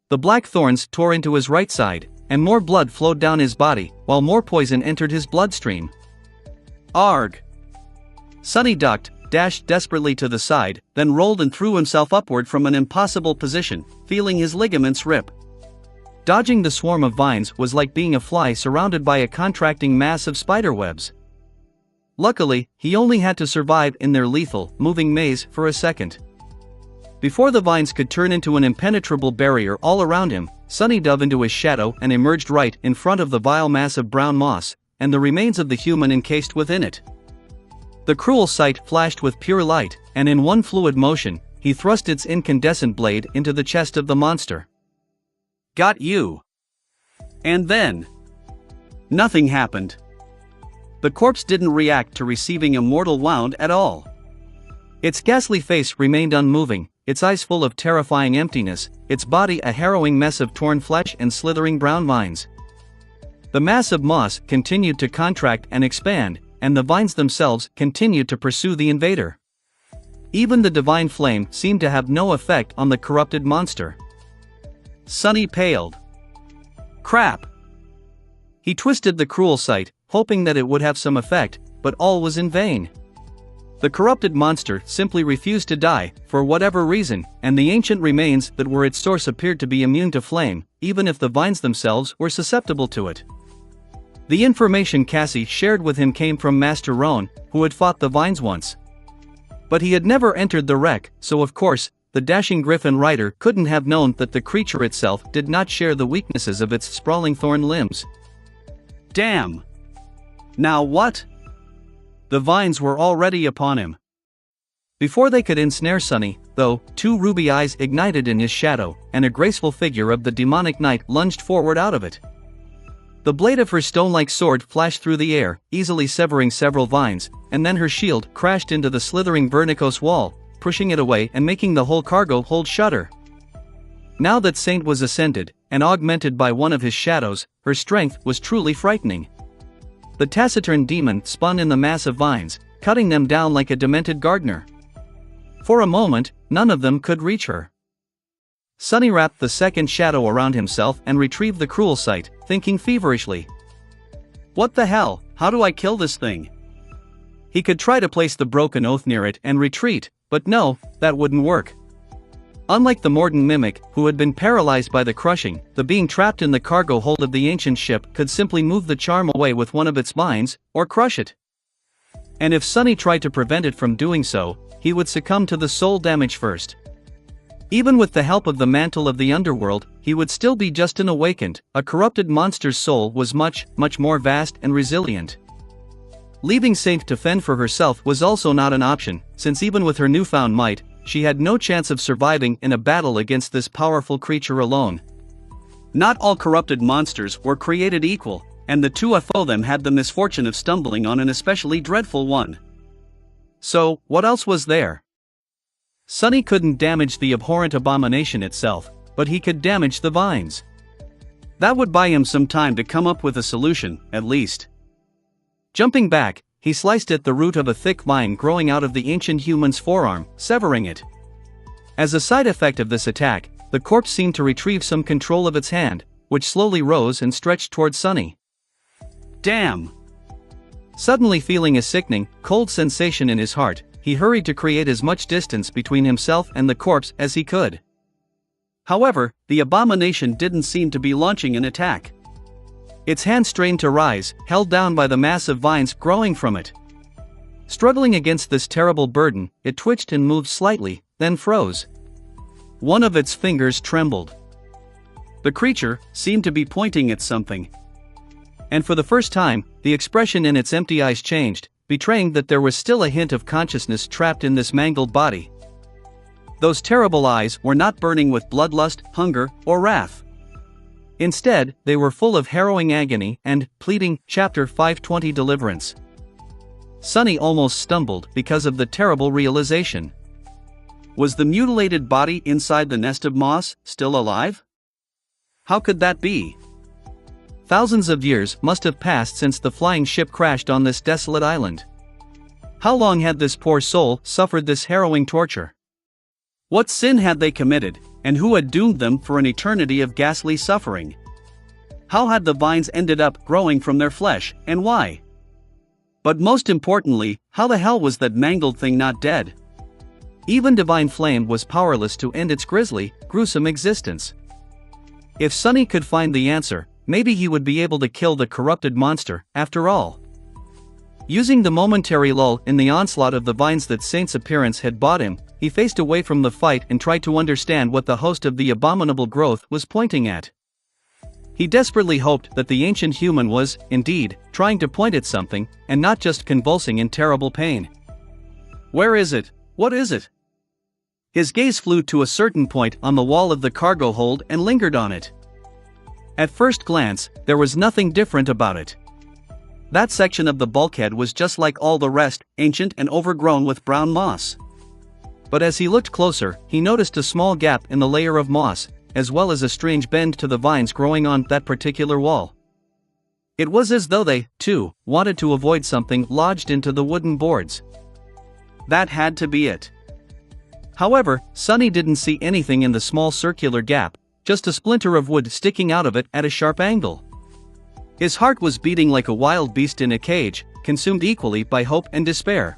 The black thorns tore into his right side, and more blood flowed down his body, while more poison entered his bloodstream. Arg! Sonny ducked, dashed desperately to the side, then rolled and threw himself upward from an impossible position, feeling his ligaments rip. Dodging the swarm of vines was like being a fly surrounded by a contracting mass of spiderwebs. Luckily, he only had to survive in their lethal, moving maze for a second. Before the vines could turn into an impenetrable barrier all around him, Sonny dove into his shadow and emerged right in front of the vile mass of brown moss, and the remains of the human encased within it. The cruel sight flashed with pure light, and in one fluid motion, he thrust its incandescent blade into the chest of the monster. Got you. And then nothing happened. The corpse didn't react to receiving a mortal wound at all. Its ghastly face remained unmoving, its eyes full of terrifying emptiness, its body a harrowing mess of torn flesh and slithering brown vines. The mass of moss continued to contract and expand, and the vines themselves continued to pursue the invader. Even the divine flame seemed to have no effect on the corrupted monster. Sonny paled. Crap! He twisted the cruel sight, hoping that it would have some effect, but all was in vain. The corrupted monster simply refused to die, for whatever reason, and the ancient remains that were its source appeared to be immune to flame, even if the vines themselves were susceptible to it. The information Cassie shared with him came from Master Roan, who had fought the vines once. But he had never entered the wreck, so of course, the dashing griffin rider couldn't have known that the creature itself did not share the weaknesses of its sprawling thorn limbs.
Damn! Now what? The vines were already upon him.
Before they could ensnare Sunny, though, two ruby eyes ignited in his shadow, and a graceful figure of the demonic knight lunged forward out of it. The blade of her stone-like sword flashed through the air, easily severing several vines, and then her shield crashed into the slithering Vernicose wall, pushing it away and making the whole cargo hold shudder. Now that Saint was ascended, and augmented by one of his shadows, her strength was truly frightening. The taciturn demon spun in the mass of vines, cutting them down like a demented gardener. For a moment, none of them could reach her. Sunny wrapped the second shadow around himself and retrieved the cruel sight, thinking feverishly.
What the hell, how do I kill this thing?
He could try to place the broken oath near it and retreat, but no, that wouldn't work. Unlike the Morden mimic, who had been paralyzed by the crushing, the being trapped in the cargo hold of the ancient ship could simply move the charm away with one of its vines, or crush it. And if Sunny tried to prevent it from doing so, he would succumb to the soul damage first. Even with the help of the mantle of the underworld, he would still be just an awakened. A corrupted monster's soul was much more vast and resilient. Leaving Saint to fend for herself was also not an option, since even with her newfound might, she had no chance of surviving in a battle against this powerful creature alone.
Not all corrupted monsters were created equal, and the two of them had the misfortune of stumbling on an especially dreadful one.
So, what else was there? Sunny couldn't damage the abhorrent abomination itself, but he could damage the vines.
That would buy him some time to come up with a solution, at least.
Jumping back, he sliced at the root of a thick vine growing out of the ancient human's forearm, severing it. As a side effect of this attack, the corpse seemed to retrieve some control of its hand, which slowly rose and stretched towards Sunny.
Damn!
Suddenly feeling a sickening, cold sensation in his heart, he hurried to create as much distance between himself and the corpse as he could.
However, the abomination didn't seem to be launching an attack.
Its hand strained to rise, held down by the mass of vines growing from it. Struggling against this terrible burden, it twitched and moved slightly, then froze. One of its fingers trembled.
The creature seemed to be pointing at something.
And for the first time, the expression in its empty eyes changed, betraying that there was still a hint of consciousness trapped in this mangled body. Those terrible eyes were not burning with bloodlust, hunger, or wrath. Instead, they were full of harrowing agony and pleading, Chapter 520 deliverance. Sunny almost stumbled because of the terrible realization.
Was the mutilated body inside the nest of moss still alive? How could that be?
Thousands of years must have passed since the flying ship crashed on this desolate island. How long had this poor soul suffered this harrowing torture?
What sin had they committed, and who had doomed them for an eternity of ghastly suffering? How had the vines ended up growing from their flesh, and why? But most importantly, how the hell was that mangled thing not dead? Even divine flame was powerless to end its grisly, gruesome existence. If Sunny could find the answer, maybe he would be able to kill the corrupted monster, after all. Using the momentary lull in the onslaught of the vines that Saint's appearance had bought him, he faced away from the fight and tried to understand what the host of the abominable growth was pointing at. He desperately hoped that the ancient human was, indeed, trying to point at something, and not just convulsing in terrible pain. Where is it? What is it? His gaze flew to a certain point on the wall of the cargo hold and lingered on it.
At first glance, there was nothing different about it.
That section of the bulkhead was just like all the rest, ancient and overgrown with brown moss.
But as he looked closer, he noticed a small gap in the layer of moss, as well as a strange bend to the vines growing on that particular wall. It was as though they, too, wanted to avoid something lodged into the wooden boards.
That had to be it.
However, Sunny didn't see anything in the small circular gap, just a splinter of wood sticking out of it at a sharp angle. His heart was beating like a wild beast in a cage, consumed equally by hope and despair.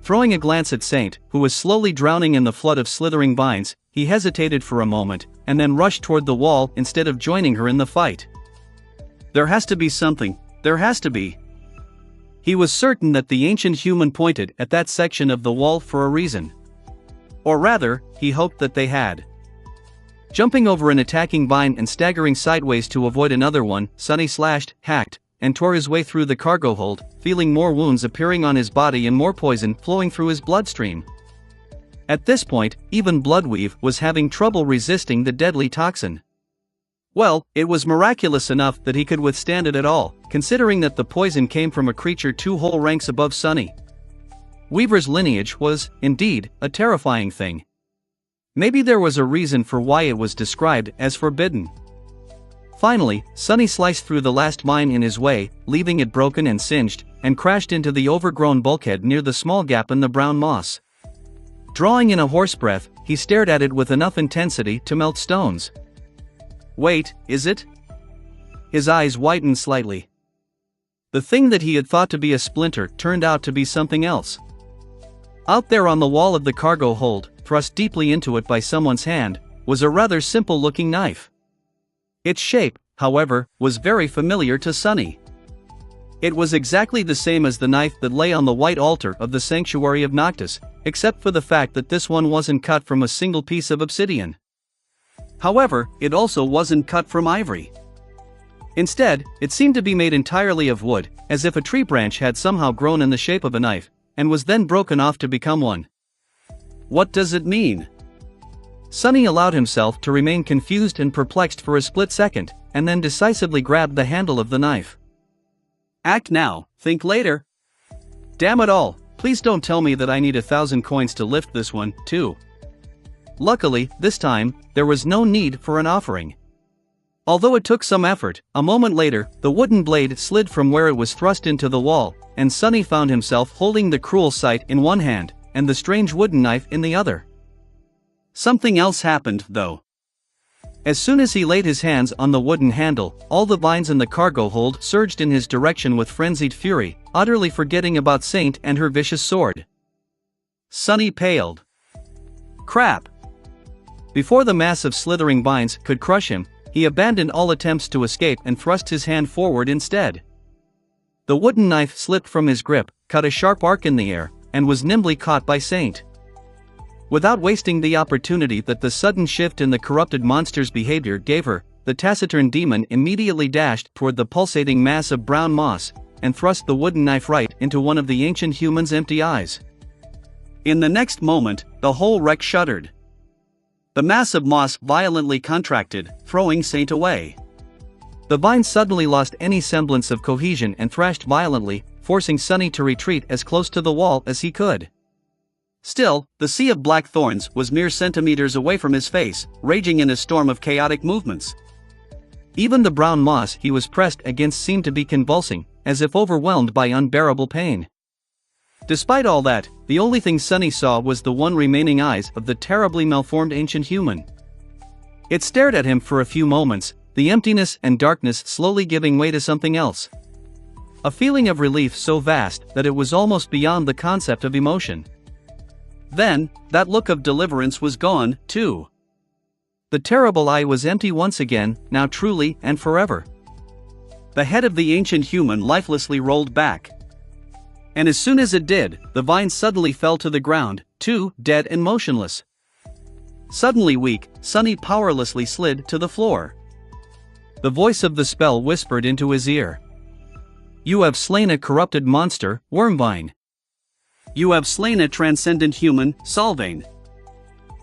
Throwing a glance at Saint, who was slowly drowning in the flood of slithering vines, he hesitated for a moment, and then rushed toward the wall instead of joining her in the fight.
There has to be something, there has to be. He was certain that the ancient human pointed at that section of the wall for a reason. Or rather, he hoped that they had. Jumping over an attacking vine and staggering sideways to avoid another one, Sonny slashed, hacked, and tore his way through the cargo hold, feeling more wounds appearing on his body and more poison flowing through his bloodstream. At this point, even Bloodweave was having trouble resisting the deadly toxin. Well, it was miraculous enough that he could withstand it at all, considering that the poison came from a creature 2 whole ranks above Sonny. Weaver's lineage was, indeed, a terrifying thing. Maybe there was a reason for why it was described as forbidden. Finally, Sonny sliced through the last mine in his way, leaving it broken and singed, and crashed into the overgrown bulkhead near the small gap in the brown moss. Drawing in a hoarse breath, he stared at it with enough intensity to melt stones. Wait, is it? His eyes widened slightly. The thing that he had thought to be a splinter turned out to be something else. Out there on the wall of the cargo hold, thrust deeply into it by someone's hand, was a rather simple-looking knife. Its shape, however, was very familiar to Sonny. It was exactly the same as the knife that lay on the white altar of the sanctuary of Noctis, except for the fact that this one wasn't cut from a single piece of obsidian. However, it also wasn't cut from ivory. Instead, it seemed to be made entirely of wood, as if a tree branch had somehow grown in the shape of a knife, and was then broken off to become one. What does it mean? Sonny allowed himself to remain confused and perplexed for a split second, and then decisively grabbed the handle of the knife. Act now, think later. Damn it all, please don't tell me that I need 1,000 coins to lift this one, too. Luckily, this time, there was no need for an offering. Although it took some effort, a moment later, the wooden blade slid from where it was thrust into the wall, and Sonny found himself holding the cruel sight in one hand, and the strange wooden knife in the other. Something else happened, though. As soon as he laid his hands on the wooden handle, all the vines in the cargo hold surged in his direction with frenzied fury, utterly forgetting about Saint and her vicious sword. Sonny paled. Crap! Before the mass of slithering vines could crush him, he abandoned all attempts to escape and thrust his hand forward instead. The wooden knife slipped from his grip, cut a sharp arc in the air, and was nimbly caught by Saint. Without wasting the opportunity that the sudden shift in the corrupted monster's behavior gave her, the taciturn demon immediately dashed toward the pulsating mass of brown moss, and thrust the wooden knife right into one of the ancient human's empty eyes. In the next moment, the whole wreck shuddered. The mass of moss violently contracted, throwing Saint away. The vine suddenly lost any semblance of cohesion and thrashed violently, forcing Sonny to retreat as close to the wall as he could. Still, the sea of black thorns was mere centimeters away from his face, raging in a storm of chaotic movements. Even the brown moss he was pressed against seemed to be convulsing, as if overwhelmed by unbearable pain. Despite all that, the only thing Sonny saw was the one remaining eyes of the terribly malformed ancient human. It stared at him for a few moments, the emptiness and darkness slowly giving way to something else. A feeling of relief so vast that it was almost beyond the concept of emotion. Then, that look of deliverance was gone, too. The terrible eye was empty once again, now truly and forever. The head of the ancient human lifelessly rolled back. And as soon as it did, the vine suddenly fell to the ground, too, dead and motionless. Suddenly weak, Sonny powerlessly slid to the floor. The voice of the spell whispered into his ear. You have slain a corrupted monster, Wormvine. You have slain a transcendent human, Solvane.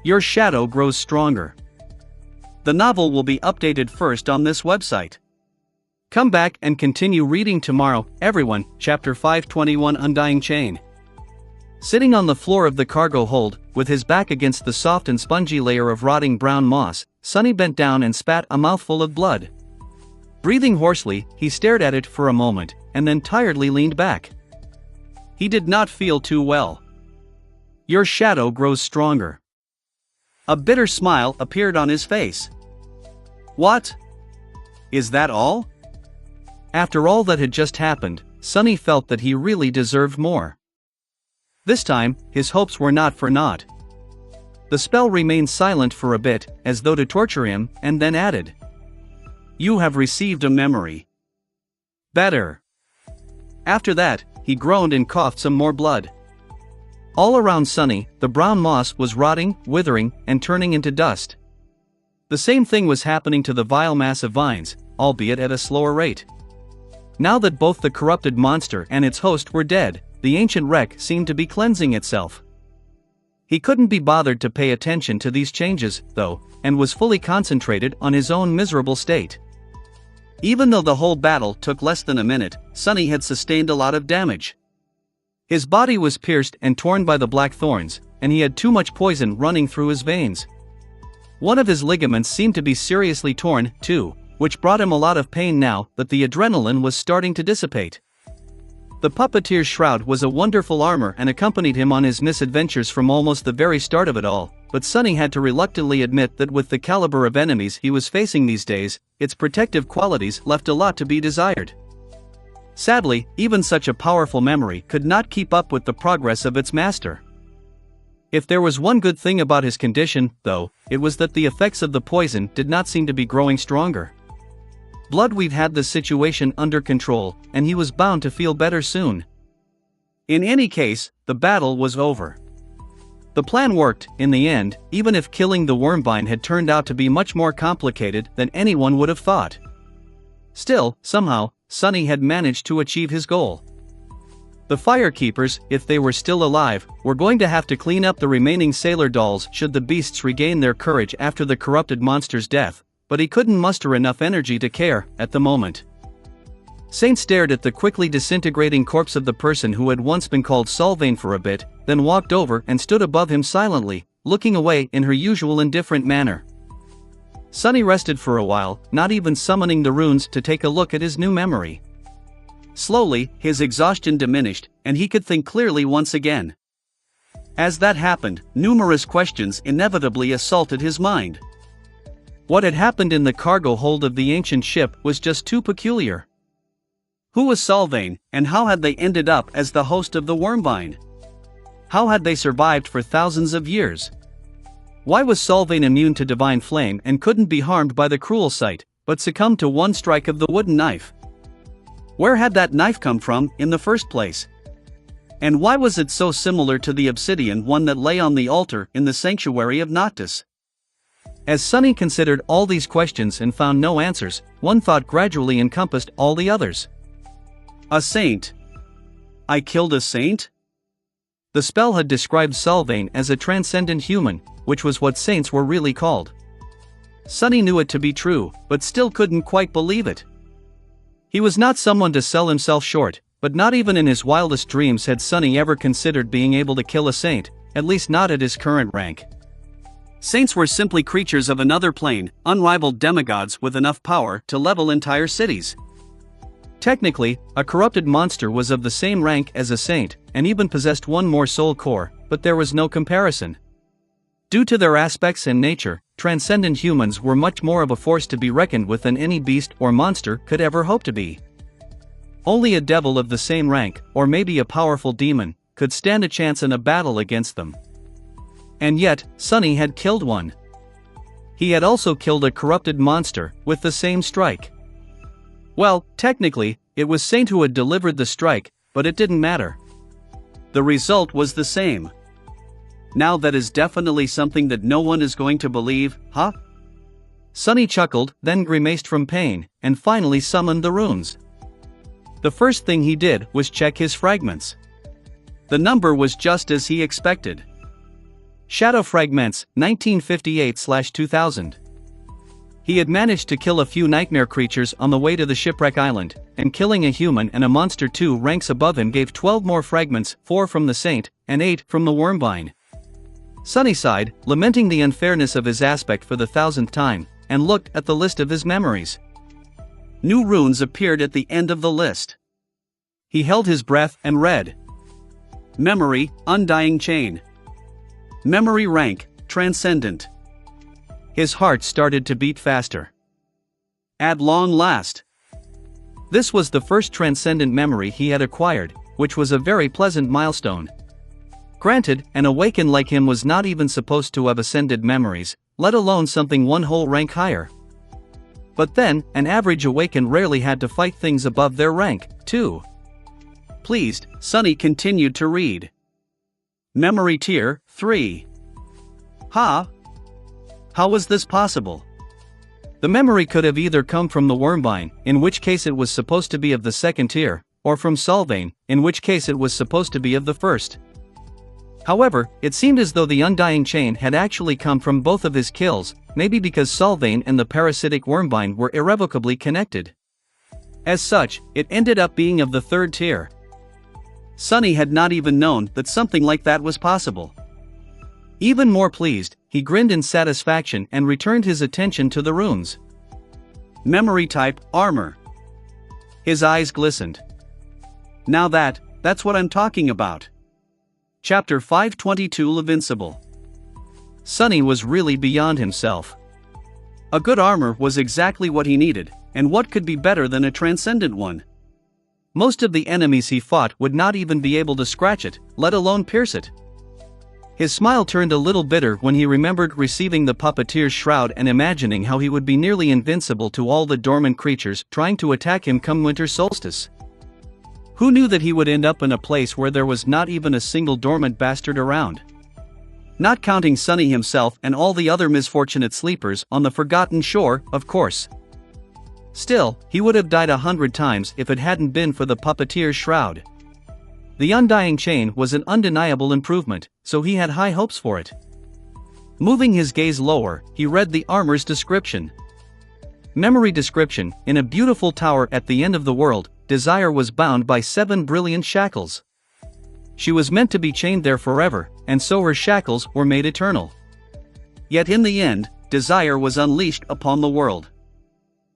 Your shadow grows stronger. The novel will be updated first on this website. Come back and continue reading tomorrow, everyone. Chapter 521 Undying Chain. Sitting on the floor of the cargo hold, with his back against the soft and spongy layer of rotting brown moss, Sonny bent down and spat a mouthful of blood. Breathing hoarsely, he stared at it for a moment, and then tiredly leaned back. He did not feel too well. Your shadow grows stronger. A bitter smile appeared on his face. What? Is that all? After all that had just happened, Sonny felt that he really deserved more. This time, his hopes were not for naught. The spell remained silent for a bit, as though to torture him, and then added. You have received a memory. Better. After that, he groaned and coughed some more blood. All around Sonny, the brown moss was rotting, withering, and turning into dust. The same thing was happening to the vile mass of vines, albeit at a slower rate. Now that both the corrupted monster and its host were dead, the ancient wreck seemed to be cleansing itself. He couldn't be bothered to pay attention to these changes, though, and was fully concentrated on his own miserable state. Even though the whole battle took less than a minute, Sonny had sustained a lot of damage. His body was pierced and torn by the black thorns, and he had too much poison running through his veins. One of his ligaments seemed to be seriously torn, too, which brought him a lot of pain now that the adrenaline was starting to dissipate. The puppeteer's shroud was a wonderful armor and accompanied him on his misadventures from almost the very start of it all, but Sonny had to reluctantly admit that with the caliber of enemies he was facing these days, its protective qualities left a lot to be desired. Sadly, even such a powerful memory could not keep up with the progress of its master. If there was one good thing about his condition, though, it was that the effects of the poison did not seem to be growing stronger. Bloodweave had the situation under control, and he was bound to feel better soon. In any case, the battle was over. The plan worked, in the end, even if killing the wormvine had turned out to be much more complicated than anyone would have thought. Still, somehow, Sonny had managed to achieve his goal. The firekeepers, if they were still alive, were going to have to clean up the remaining sailor dolls should the beasts regain their courage after the corrupted monster's death, but he couldn't muster enough energy to care, at the moment. Saint stared at the quickly disintegrating corpse of the person who had once been called Sylvain for a bit, then walked over and stood above him silently, looking away in her usual indifferent manner. Sonny rested for a while, not even summoning the runes to take a look at his new memory. Slowly, his exhaustion diminished, and he could think clearly once again. As that happened, numerous questions inevitably assaulted his mind. What had happened in the cargo hold of the ancient ship was just too peculiar. Who was Sylvain, and how had they ended up as the host of the wormvine? How had they survived for thousands of years? Why was Sylvain immune to divine flame and couldn't be harmed by the cruel sight, but succumbed to one strike of the wooden knife? Where had that knife come from, in the first place? And why was it so similar to the obsidian one that lay on the altar in the sanctuary of Noctis? As Sonny considered all these questions and found no answers, one thought gradually encompassed all the others. A saint. I killed a saint? The spell had described Sylvain as a transcendent human, which was what saints were really called. Sonny knew it to be true, but still couldn't quite believe it. He was not someone to sell himself short, but not even in his wildest dreams had Sonny ever considered being able to kill a saint, at least not at his current rank. Saints were simply creatures of another plane, unrivaled demigods with enough power to level entire cities. Technically, a corrupted monster was of the same rank as a saint, and even possessed one more soul core, but there was no comparison. Due to their aspects and nature, transcendent humans were much more of a force to be reckoned with than any beast or monster could ever hope to be. Only a devil of the same rank, or maybe a powerful demon, could stand a chance in a battle against them. And yet, Sonny had killed one. He had also killed a corrupted monster, with the same strike. Well, technically, it was Saint who had delivered the strike, but it didn't matter. The result was the same. Now that is definitely something that no one is going to believe, huh? Sonny chuckled, then grimaced from pain, and finally summoned the runes. The first thing he did was check his fragments. The number was just as he expected. Shadow Fragments, 1958/2000. He had managed to kill a few nightmare creatures on the way to the shipwreck island, and killing a human and a monster 2 ranks above him gave 12 more fragments, 4 from the saint, and 8 from the wormvine. Sonny sighed, lamenting the unfairness of his aspect for the 1000th time, and looked at the list of his memories. New runes appeared at the end of the list. He held his breath and read. Memory, Undying Chain. Memory rank, Transcendent. His heart started to beat faster. At long last. This was the first transcendent memory he had acquired, which was a very pleasant milestone. Granted, an awakened like him was not even supposed to have ascended memories, let alone something one whole rank higher. But then, an average awakened rarely had to fight things above their rank, too. Pleased, Sunny continued to read. Memory Tier 3. How was this possible?
The memory could have either come from the Wormvine, in which case it was supposed to be of the second tier, or from Solvane, in which case it was supposed to be of the first. However, it seemed as though the Undying Chain had actually come from both of his kills, maybe because Solvane and the parasitic Wormvine were irrevocably connected. As such, it ended up being of the third tier.
Sunny had not even known that something like that was possible.
Even more pleased, he grinned in satisfaction and returned his attention to the runes.
Memory type, armor. His eyes glistened. Now that's what I'm talking about. Chapter 522 Invincible.
Sunny was really beyond himself.
A good armor was exactly what he needed, and what could be better than a transcendent one?
Most of the enemies he fought would not even be able to scratch it, let alone pierce it. His smile turned a little bitter when he remembered receiving the puppeteer's shroud and imagining how he would be nearly invincible to all the dormant creatures trying to attack him come winter solstice. Who knew that he would end up in a place where there was not even a single dormant bastard around? Not counting Sunny himself and all the other misfortunate sleepers on the forgotten shore, of course. Still, he would have died 100 times if it hadn't been for the puppeteer's shroud. The Undying Chain was an undeniable improvement, so he had high hopes for it. Moving his gaze lower, he read the armor's description. Memory description: in a beautiful tower at the end of the world, Desire was bound by 7 brilliant shackles. She was meant to be chained there forever, and so her shackles were made eternal. Yet in the end, Desire was unleashed upon the world.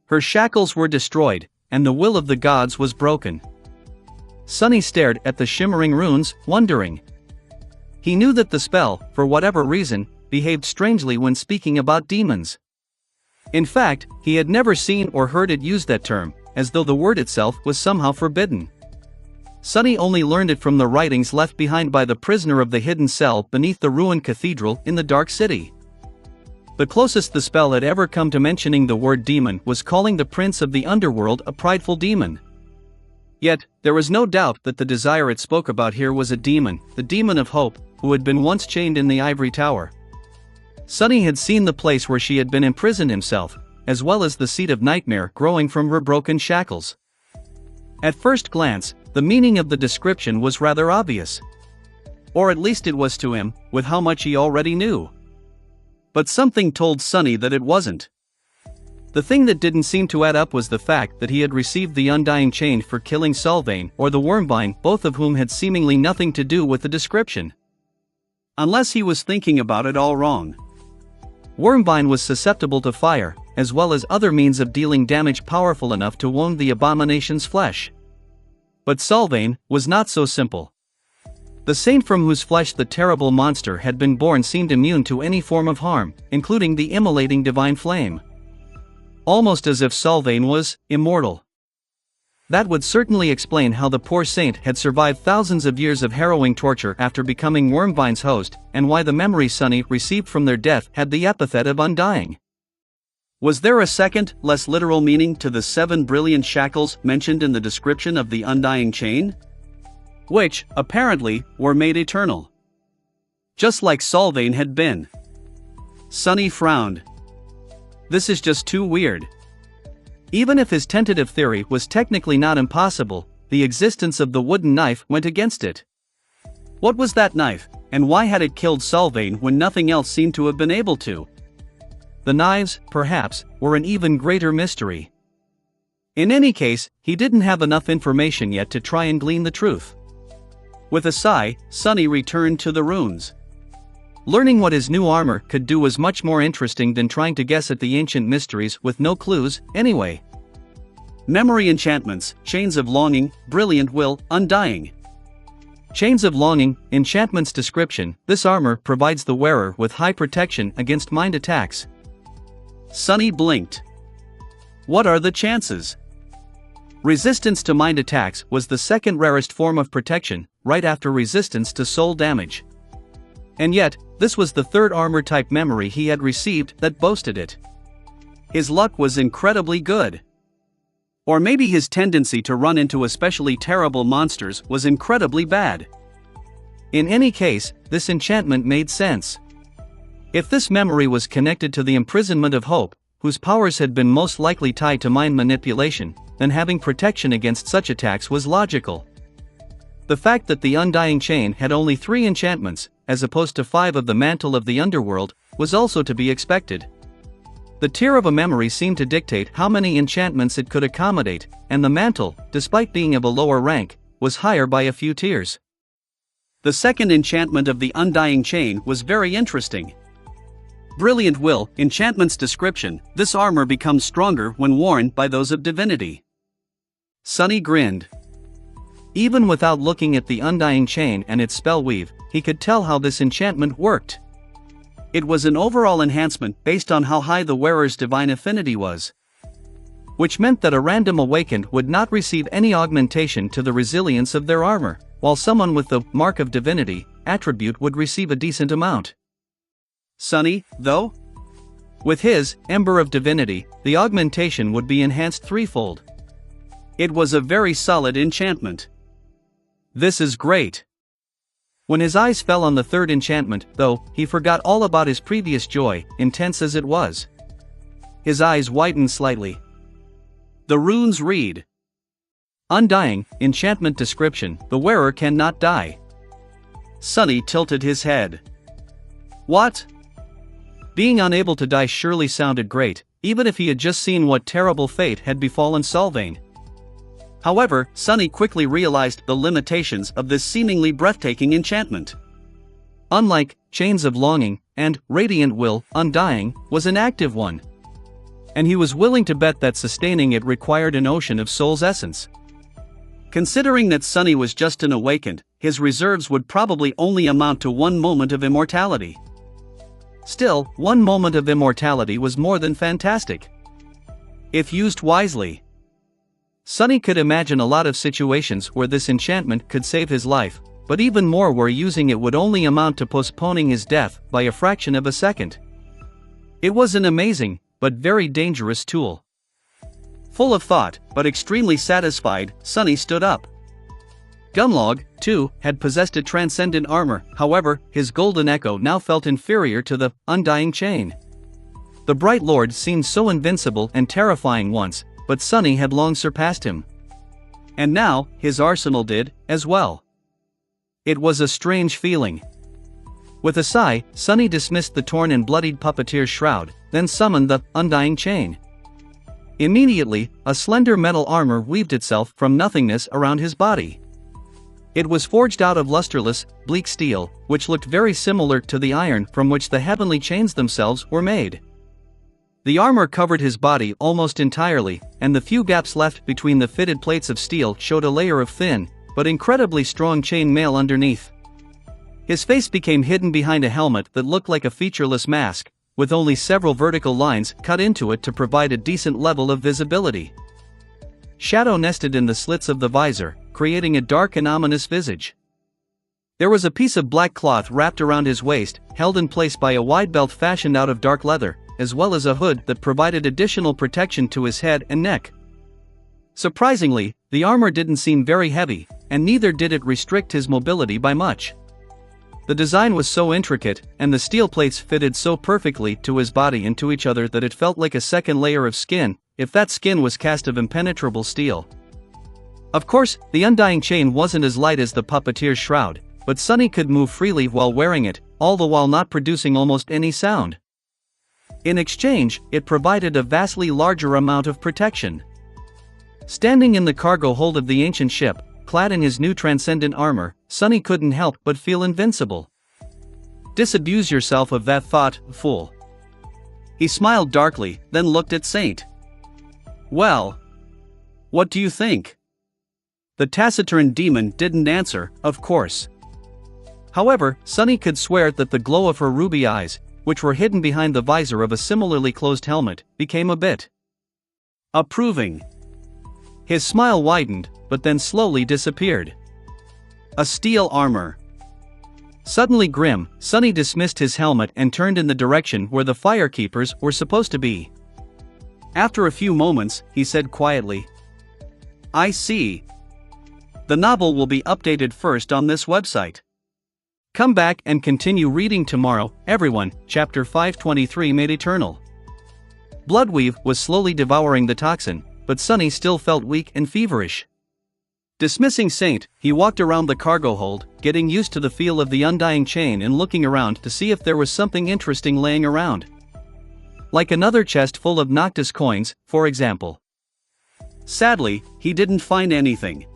Her shackles were destroyed, and the will of the gods was broken. Sunny stared at the shimmering runes, wondering. He knew that the spell, for whatever reason, behaved strangely when speaking about demons. In fact, he had never seen or heard it use that term, as though the word itself was somehow forbidden. Sunny only learned it from the writings left behind by the prisoner of the hidden cell beneath the ruined cathedral in the Dark City. The closest the spell had ever come to mentioning the word demon was calling the prince of the underworld a prideful demon. Yet, there was no doubt that the Desire it spoke about here was a demon, the demon of hope, who had been once chained in the ivory tower. Sunny had seen the place where she had been imprisoned himself, as well as the seed of nightmare growing from her broken shackles. At first glance, the meaning of the description was rather obvious. Or at least it was to him, with how much he already knew. But something told Sunny that it wasn't. The thing that didn't seem to add up was the fact that he had received the Undying Chain for killing Solvane or the Wormvine, both of whom had seemingly nothing to do with the description. Unless he was thinking about it all wrong. Wormvine was susceptible to fire, as well as other means of dealing damage powerful enough to wound the abomination's flesh. But Solvane was not so simple. The saint from whose flesh the terrible monster had been born seemed immune to any form of harm, including the immolating divine flame. Almost as if Solvane was immortal. That would certainly explain how the poor saint had survived thousands of years of harrowing torture after becoming Wormvine's host, and why the memory Sunny received from their death had the epithet of undying. Was there a second, less literal meaning to the 7 brilliant shackles mentioned in the description of the Undying Chain? Which, apparently, were made eternal. Just like Solvane had been. Sunny frowned. This is just too weird. Even if his tentative theory was technically not impossible, the existence of the wooden knife went against it. What was that knife, and why had it killed Solvane when nothing else seemed to have been able to? The knives, perhaps, were an even greater mystery. In any case, he didn't have enough information yet to try and glean the truth. With a sigh, Sunny returned to the runes. Learning what his new armor could do was much more interesting than trying to guess at the ancient mysteries with no clues, anyway. Memory enchantments, Chains of Longing, Brilliant Will, Undying. Chains of Longing, enchantments description: this armor provides the wearer with high protection against mind attacks. Sunny blinked. What are the chances? Resistance to mind attacks was the second rarest form of protection, right after resistance to soul damage. And yet, this was the third armor-type memory he had received that boasted it. His luck was incredibly good.
Or maybe his tendency to run into especially terrible monsters was incredibly bad.
In any case, this enchantment made sense. If this memory was connected to the imprisonment of Hope, whose powers had been most likely tied to mind manipulation, then having protection against such attacks was logical. The fact that the Undying Chain had only 3 enchantments, as opposed to 5 of the Mantle of the Underworld, was also to be expected. The tier of a memory seemed to dictate how many enchantments it could accommodate, and the Mantle, despite being of a lower rank, was higher by a few tiers.
The second enchantment of the Undying Chain was very interesting. Brilliant Will, enchantment's description: this armor becomes stronger when worn by those of divinity.
Sunny grinned. Even without looking at the Undying Chain and its spell weave, he could tell how this enchantment worked.
It was an overall enhancement based on how high the wearer's divine affinity was,
which meant that a random awakened would not receive any augmentation to the resilience of their armor, while someone with the Mark of Divinity attribute would receive a decent amount.
Sunny, though?
With his Ember of Divinity, the augmentation would be enhanced threefold.
It was a very solid enchantment.
This is great. When his eyes fell on the third enchantment, though, he forgot all about his previous joy, intense as it was. His eyes widened slightly.
The runes read:
Undying, enchantment description: the wearer cannot die.
Sunny tilted his head.
What? Being unable to die surely sounded great, even if he had just seen what terrible fate had befallen Sylvain.
However, Sunny quickly realized the limitations of this seemingly breathtaking enchantment.
Unlike Chains of Longing and Radiant Will, Undying was an active one. And he was willing to bet that sustaining it required an ocean of soul's essence.
Considering that Sunny was just an awakened, his reserves would probably only amount to 1 moment of immortality.
Still, 1 moment of immortality was more than fantastic. If used wisely. Sunny could imagine a lot of situations where this enchantment could save his life, but even more where using it would only amount to postponing his death by a fraction of a second. It was an amazing, but very dangerous tool.
Full of thought, but extremely satisfied, Sunny stood up.
Gumlog, too, had possessed a transcendent armor, however, his golden echo now felt inferior to the Undying Chain. The Bright Lord seemed so invincible and terrifying once, but Sunny had long surpassed him. And now, his arsenal did, as well. It was a strange feeling. With a sigh, Sunny dismissed the torn and bloodied puppeteer's shroud, then summoned the Undying Chain. Immediately, a slender metal armor weaved itself from nothingness around his body. It was forged out of lusterless, bleak steel, which looked very similar to the iron from which the heavenly chains themselves were made. The armor covered his body almost entirely, and the few gaps left between the fitted plates of steel showed a layer of thin, but incredibly strong chain mail underneath. His face became hidden behind a helmet that looked like a featureless mask, with only several vertical lines cut into it to provide a decent level of visibility. Shadow nested in the slits of the visor, creating a dark and ominous visage. There was a piece of black cloth wrapped around his waist, held in place by a wide belt fashioned out of dark leather, as well as a hood that provided additional protection to his head and neck. Surprisingly, the armor didn't seem very heavy, and neither did it restrict his mobility by much. The design was so intricate, and the steel plates fitted so perfectly to his body and to each other that it felt like a second layer of skin, if that skin was cast of impenetrable steel. Of course, the Undying Chain wasn't as light as the puppeteer's shroud, but Sunny could move freely while wearing it, all the while not producing almost any sound. In exchange, it provided a vastly larger amount of protection. Standing in the cargo hold of the ancient ship, clad in his new transcendent armor, Sunny couldn't help but feel invincible. Disabuse yourself of that thought, fool. He smiled darkly, then looked at Saint. Well, what do you think? The taciturn demon didn't answer, of course. However, Sunny could swear that the glow of her ruby eyes, which were hidden behind the visor of a similarly closed helmet, became a bit approving. His smile widened, but then slowly disappeared. A steel armor. Suddenly grim, Sunny dismissed his helmet and turned in the direction where the firekeepers were supposed to be. After a few moments, he said quietly,
I see. The novel will be updated first on this website. Come back and continue reading tomorrow, everyone. Chapter 523 Made Eternal. Bloodweave was slowly devouring the toxin, but Sunny still felt weak and feverish. Dismissing Saint, he walked around the cargo hold, getting used to the feel of the undying chain and looking around to see if there was something interesting laying around. Like another chest full of Noctis coins, for example. Sadly, he didn't find anything.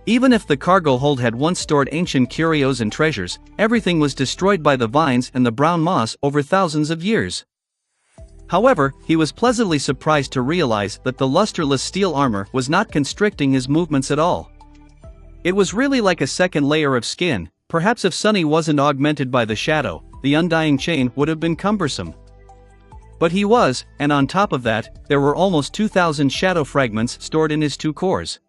Even if the cargo hold had once stored ancient curios and treasures, everything was destroyed by the vines and the brown moss over thousands of years. However, he was pleasantly surprised to realize that the lusterless steel armor was not constricting his movements at all. It was really like a second layer of skin. Perhaps if Sunny wasn't augmented by the shadow, the undying chain would have been cumbersome. But he was, and on top of that, there were almost 2,000 shadow fragments stored in his two cores.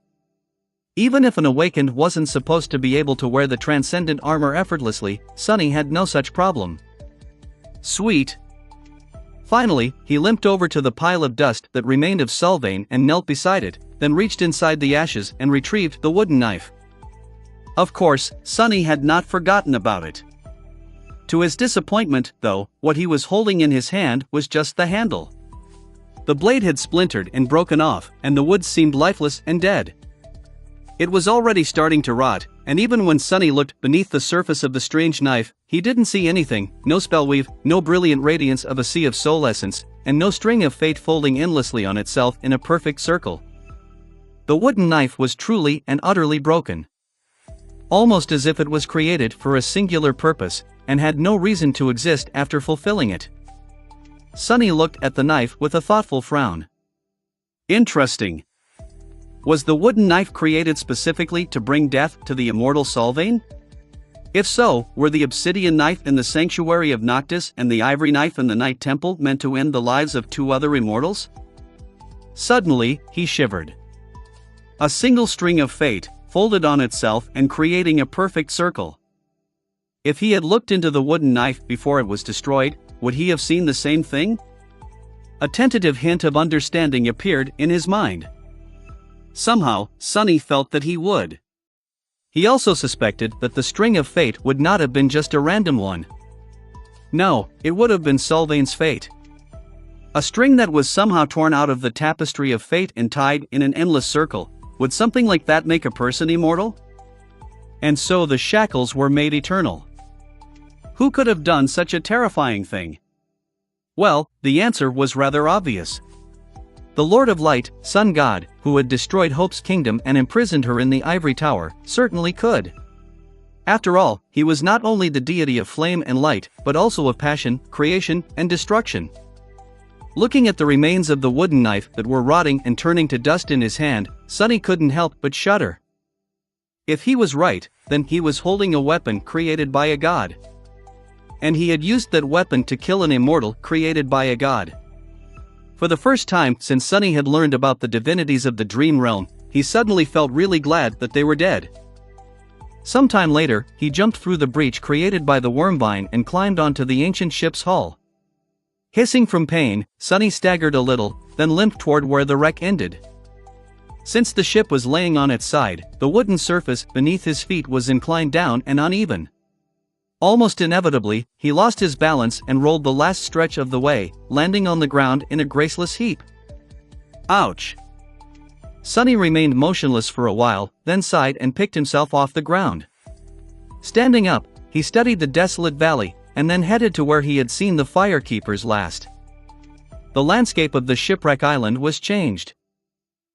Even if an awakened wasn't supposed to be able to wear the transcendent armor effortlessly, Sunny had no such problem. Sweet. Finally, he limped over to the pile of dust that remained of Sylvain and knelt beside it, then reached inside the ashes and retrieved the wooden knife. Of course, Sunny had not forgotten about it. To his disappointment, though, what he was holding in his hand was just the handle. The blade had splintered and broken off, and the wood seemed lifeless and dead. It was already starting to rot, and even when Sunny looked beneath the surface of the strange knife, he didn't see anything: no spellweave, no brilliant radiance of a sea of soul essence, and no string of fate folding endlessly on itself in a perfect circle. The wooden knife was truly and utterly broken. Almost as if it was created for a singular purpose, and had no reason to exist after fulfilling it. Sunny looked at the knife with a thoughtful frown. Interesting. Was the wooden knife created specifically to bring death to the immortal Sylvain? If so, were the obsidian knife in the sanctuary of Noctis and the ivory knife in the Night Temple meant to end the lives of two other immortals? Suddenly, he shivered. A single string of fate, folded on itself and creating a perfect circle. If he had looked into the wooden knife before it was destroyed, would he have seen the same thing? A tentative hint of understanding appeared in his mind. Somehow, Sunny felt that he would. He also suspected that the string of fate would not have been just a random one. No, it would have been Sylvain's fate. A string that was somehow torn out of the tapestry of fate and tied in an endless circle. Would something like that make a person immortal? And so the shackles were made eternal. Who could have done such a terrifying thing? Well, the answer was rather obvious. The Lord of Light, Sun God, who had destroyed Hope's kingdom and imprisoned her in the ivory tower, certainly could. After all, he was not only the deity of flame and light, but also of passion, creation, and destruction. Looking at the remains of the wooden knife that were rotting and turning to dust in his hand, Sunny couldn't help but shudder. If he was right, then he was holding a weapon created by a god. And he had used that weapon to kill an immortal created by a god. For the first time since Sunny had learned about the divinities of the dream realm, he suddenly felt really glad that they were dead. Sometime later, he jumped through the breach created by the wormvine and climbed onto the ancient ship's hull. Hissing from pain, Sunny staggered a little, then limped toward where the wreck ended. Since the ship was laying on its side, the wooden surface beneath his feet was inclined down and uneven. Almost inevitably, he lost his balance and rolled the last stretch of the way, landing on the ground in a graceless heap. Ouch! Sunny remained motionless for a while, then sighed and picked himself off the ground. Standing up, he studied the desolate valley, and then headed to where he had seen the firekeepers last. The landscape of the shipwreck island was changed.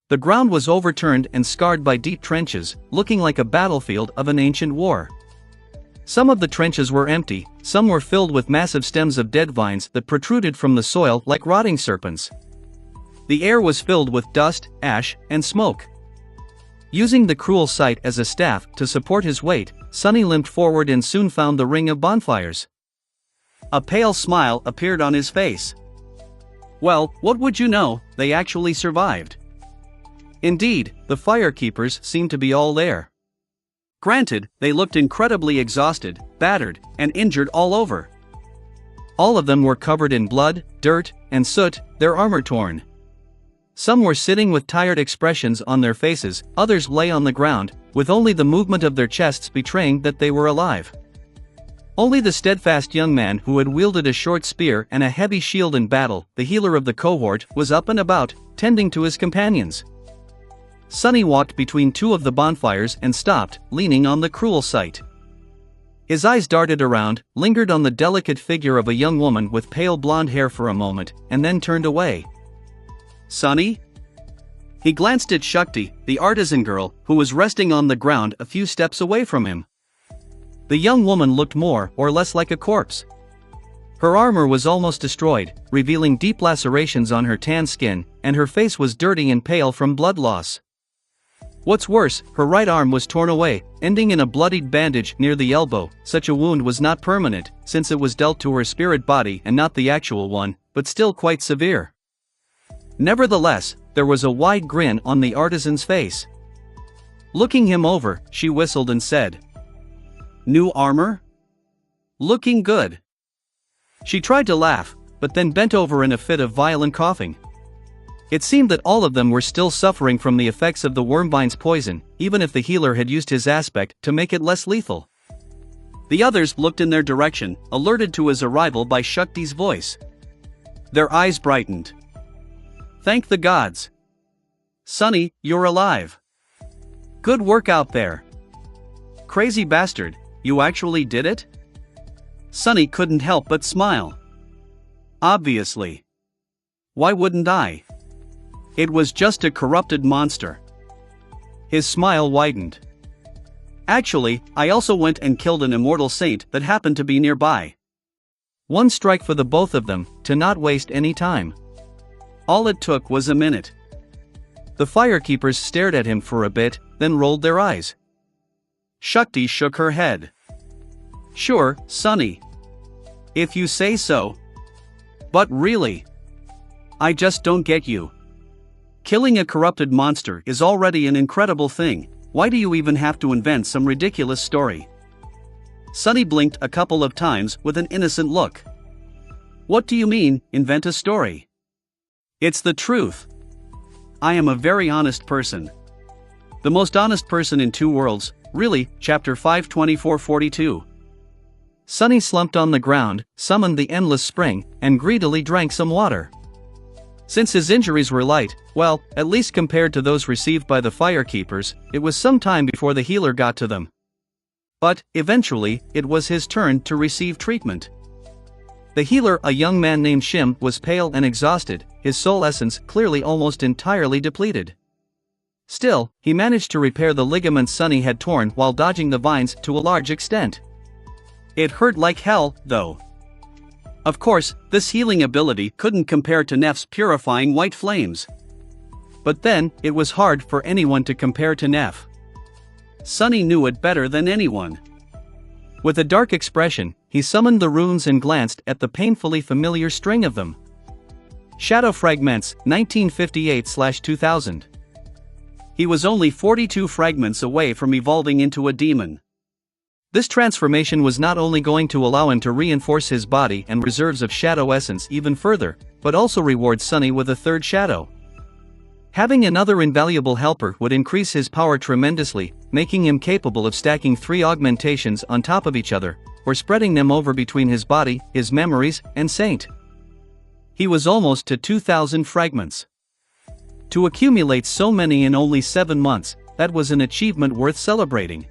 The ground was overturned and scarred by deep trenches, looking like a battlefield of an ancient war. Some of the trenches were empty, some were filled with massive stems of dead vines that protruded from the soil like rotting serpents. The air was filled with dust, ash, and smoke. Using the cruel sight as a staff to support his weight, Sunny limped forward and soon found the ring of bonfires. A pale smile appeared on his face. Well, what would you know, they actually survived. Indeed, the firekeepers seemed to be all there. Granted, they looked incredibly exhausted, battered, and injured all over. All of them were covered in blood, dirt, and soot, their armor torn.
Some were sitting with tired expressions on their faces, others lay on the ground, with only the movement of their chests betraying that they were alive. Only the steadfast young man who had wielded a short spear and a heavy shield in battle, the healer of the cohort, was up and about, tending to his companions. Sonny walked between two of the bonfires and stopped, leaning on the cruel sight. His eyes darted around, lingered on the delicate figure of a young woman with pale blonde hair for a moment, and then turned away. "Sonny?" He glanced at Shakti, the artisan girl, who was resting on the ground a few steps away from him. The young woman looked more or less like a corpse. Her armor was almost destroyed, revealing deep lacerations on her tan skin, and her face was dirty and pale from blood loss. What's worse, her right arm was torn away, ending in a bloodied bandage near the elbow. Such a wound was not permanent, since it was dealt to her spirit body and not the actual one, but still quite severe. Nevertheless, there was a wide grin on the artisan's face. Looking him over, she whistled and said, "New armor? Looking good." She tried to laugh, but then bent over in a fit of violent coughing. It seemed that all of them were still suffering from the effects of the wormvine's poison, even if the healer had used his aspect to make it less lethal. The others looked in their direction, alerted to his arrival by Shakti's voice. Their eyes brightened. "Thank the gods. Sonny, you're alive. Good work out there. Crazy bastard, you actually did it?" Sonny couldn't help but smile. "Obviously. Why wouldn't I? It was just a corrupted monster." His smile widened. "Actually, I also went and killed an immortal saint that happened to be nearby." One strike for the both of them, to not waste any time. All it took was a minute. The firekeepers stared at him for a bit, then rolled their eyes. Shakti shook her head. "Sure, Sonny. If you say so. But really, I just don't get you. Killing a corrupted monster is already an incredible thing. Why do you even have to invent some ridiculous story?" Sonny blinked a couple of times with an innocent look. "What do you mean, invent a story? It's the truth. I am a very honest person. The most honest person in two worlds, really." Chapter 524-42. Sonny slumped on the ground, summoned the endless spring, and greedily drank some water. Since his injuries were light, well, at least compared to those received by the firekeepers, it was some time before the healer got to them. But, eventually, it was his turn to receive treatment. The healer, a young man named Shim, was pale and exhausted, his soul essence clearly almost entirely depleted. Still, he managed to repair the ligaments Sonny had torn while dodging the vines to a large extent. It hurt like hell, though. Of course, this healing ability couldn't compare to Nef's purifying white flames. But then, it was hard for anyone to compare to Nef. Sonny knew it better than anyone. With a dark expression, he summoned the runes and glanced at the painfully familiar string of them. Shadow Fragments, 1958/2000. He was only 42 fragments away from evolving into a demon. This transformation was not only going to allow him to reinforce his body and reserves of shadow essence even further, but also reward Sonny with a third shadow. Having another invaluable helper would increase his power tremendously, making him capable of stacking 3 augmentations on top of each other, or spreading them over between his body, his memories, and Saint. He was almost to 2,000 fragments. To accumulate so many in only 7 months, that was an achievement worth celebrating.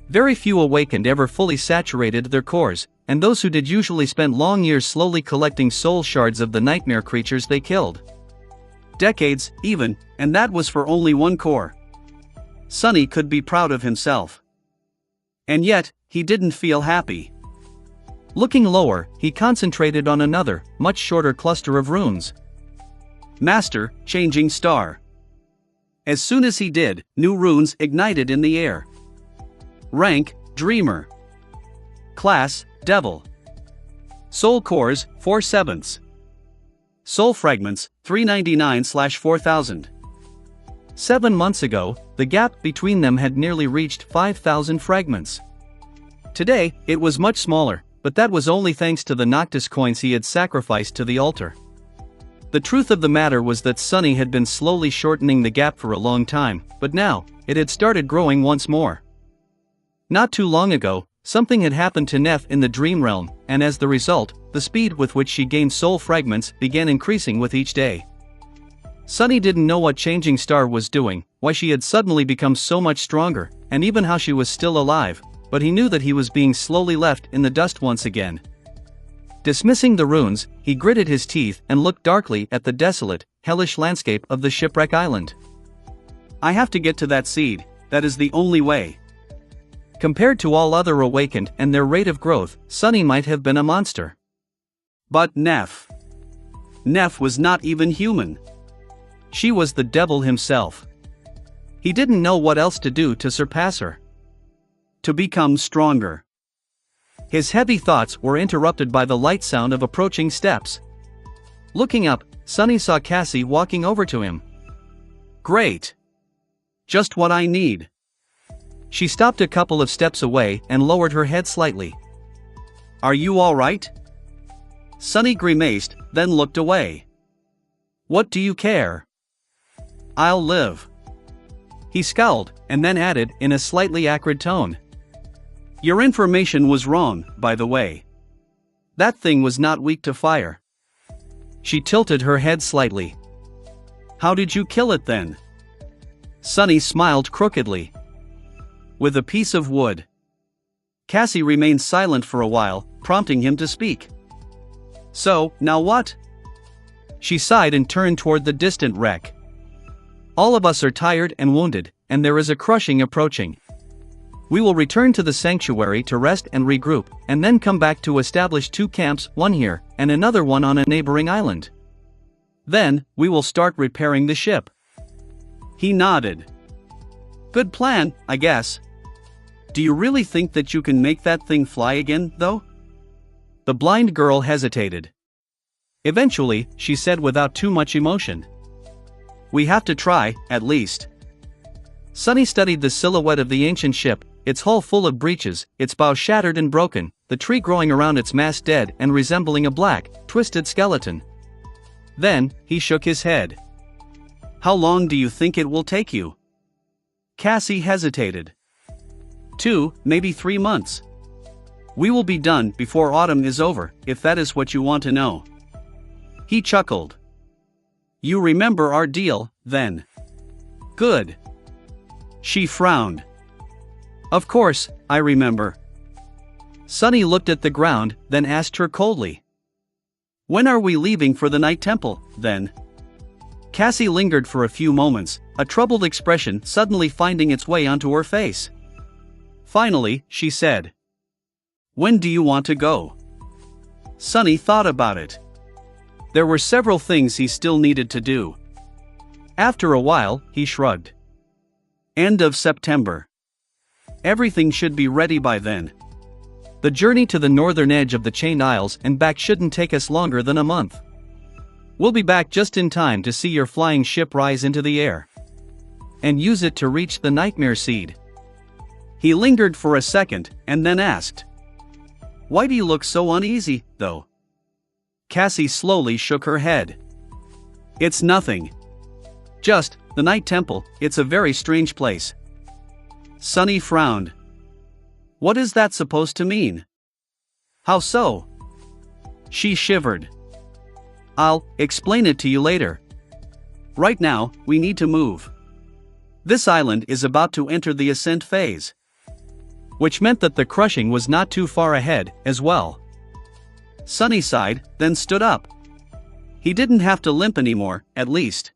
Very few awakened ever fully saturated their cores, and those who did usually spent long years slowly collecting soul shards of the nightmare creatures they killed. Decades, even, and that was for only one core. Sonny could be proud of himself. And yet, he didn't feel happy. Looking lower, he concentrated on another, much shorter cluster of runes. Master, Changing Star. As soon as he did, new runes ignited in the air. Rank, Dreamer. Class, Devil. Soul Cores, 4/7. Soul Fragments, 399/4000. 7 months ago, the gap between them had nearly reached 5,000 fragments. Today, it was much smaller, but that was only thanks to the Noctis coins he had sacrificed to the altar. The truth of the matter was that Sunny had been slowly shortening the gap for a long time, but now, it had started growing once more. Not too long ago, something had happened to Neff in the dream realm, and as the result, the speed with which she gained soul fragments began increasing with each day. Sunny didn't know what Changing Star was doing, why she had suddenly become so much stronger, and even how she was still alive, but he knew that he was being slowly left in the dust once again. Dismissing the runes, he gritted his teeth and looked darkly at the desolate, hellish landscape of the shipwreck island.
I have to get to that seed, that is the only way.
Compared to all other awakened and their rate of growth, Sunny might have been a monster.
But Neff was not even human.
She was the devil himself. He didn't know what else to do to surpass her.
To become stronger.
His heavy thoughts were interrupted by the light sound of approaching steps. Looking up, Sunny saw Cassie walking over to him.
Great! Just what I need.
She stopped a couple of steps away and lowered her head slightly.
Are you all right? Sunny grimaced, then looked away.
What do you care?
I'll live.
He scowled, and then added in a slightly acrid tone.
Your information was wrong, by the way.
That thing was not weak to fire. She tilted her head slightly.
How did you kill it then?
Sunny smiled crookedly.
With a piece of wood.
Cassie remained silent for a while, prompting him to speak.
So, now what?
She sighed and turned toward the distant wreck. All of us are tired and wounded, and there is a crushing approaching. We will return to the sanctuary to rest and regroup, and then come back to establish 2 camps, one here, and another one on a neighboring island. Then, we will start repairing the ship.
He nodded. Good plan, I guess. Do you really think that you can make that thing fly again, though?
The blind girl hesitated. Eventually, she said without too much emotion.
We have to try, at least.
Sunny studied the silhouette of the ancient ship, its hull full of breaches, its bow shattered and broken, the tree growing around its mast dead and resembling a black, twisted skeleton. Then, he shook his head.
How long do you think it will take you?
Cassie hesitated.
2, maybe 3 months. We will be done before autumn is over, if that is what you want to know.
He chuckled.
You remember our deal, then?
Good.
She frowned.
Of course, I remember. Sunny looked at the ground, then asked her coldly.
When are we leaving for the Night Temple, then?
Cassie lingered for a few moments, a troubled expression suddenly finding its way onto her face. Finally, she said.
When do you want to go?
Sunny thought about it. There were several things he still needed to do. After a while, he shrugged.
End of September.
Everything should be ready by then. The journey to the northern edge of the Chained Isles and back shouldn't take us longer than a month. We'll be back just in time to see your flying ship rise into the air. And use it to reach the Nightmare Seed.
He lingered for a second, and then asked. Why do you look so uneasy, though?
Cassie slowly shook her head.
It's nothing.
Just, the Night Temple, it's a very strange place.
Sunny frowned.
What is that supposed to mean?
How so?
She shivered. I'll explain it to you later.
Right now, we need to move.
This island is about to enter the ascent phase. Which meant that the crushing was not too far ahead, as well.
Sunny sighed, then stood up. He didn't have to limp anymore, at least.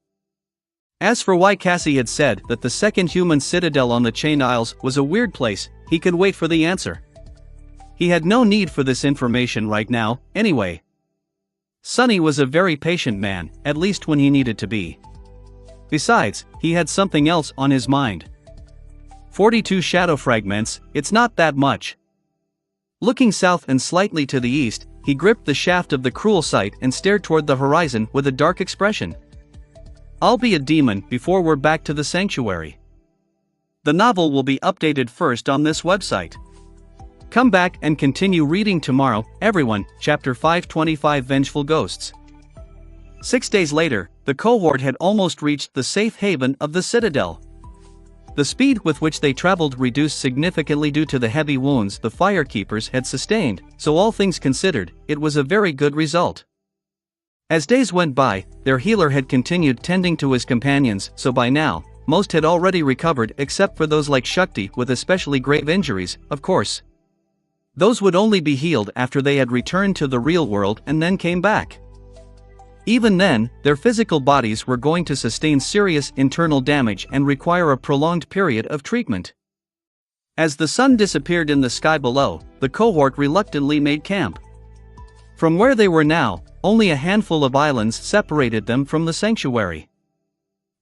As for why Cassie had said that the second human citadel on the Chained Isles was a weird place, he could wait for the answer. He had no need for this information right now, anyway. Sunny was a very patient man, at least when he needed to be. Besides, he had something else on his mind. 42 shadow fragments, it's not that much. Looking south and slightly to the east, he gripped the shaft of the cruel sight and stared toward the horizon with a dark expression. I'll be a demon before we're back to the sanctuary. The novel will be updated first on this website. Come back and continue reading tomorrow, everyone. Chapter 525 Vengeful Ghosts.
6 days later, the cohort had almost reached the safe haven of the citadel. The speed with which they traveled reduced significantly due to the heavy wounds the firekeepers had sustained, so all things considered, it was a very good result. As days went by, their healer had continued tending to his companions, so by now, most had already recovered except for those like Shakti with especially grave injuries, of course. Those would only be healed after they had returned to the real world and then came back. Even then, their physical bodies were going to sustain serious internal damage and require a prolonged period of treatment. As the sun disappeared in the sky below, the cohort reluctantly made camp. From where they were now, only a handful of islands separated them from the sanctuary.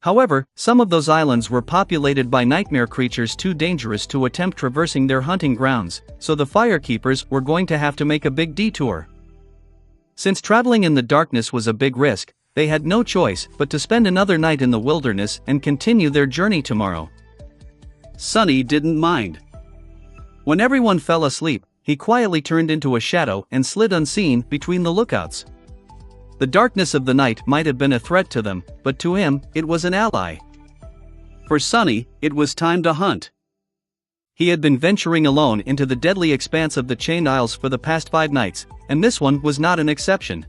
However, some of those islands were populated by nightmare creatures too dangerous to attempt traversing their hunting grounds, so the firekeepers were going to have to make a big detour. Since traveling in the darkness was a big risk, they had no choice but to spend another night in the wilderness and continue their journey tomorrow. Sunny didn't mind. When everyone fell asleep, he quietly turned into a shadow and slid unseen between the lookouts. The darkness of the night might have been a threat to them, but to him, it was an ally. For Sunny, it was time to hunt. He had been venturing alone into the deadly expanse of the Chained Isles for the past 5 nights, and this one was not an exception.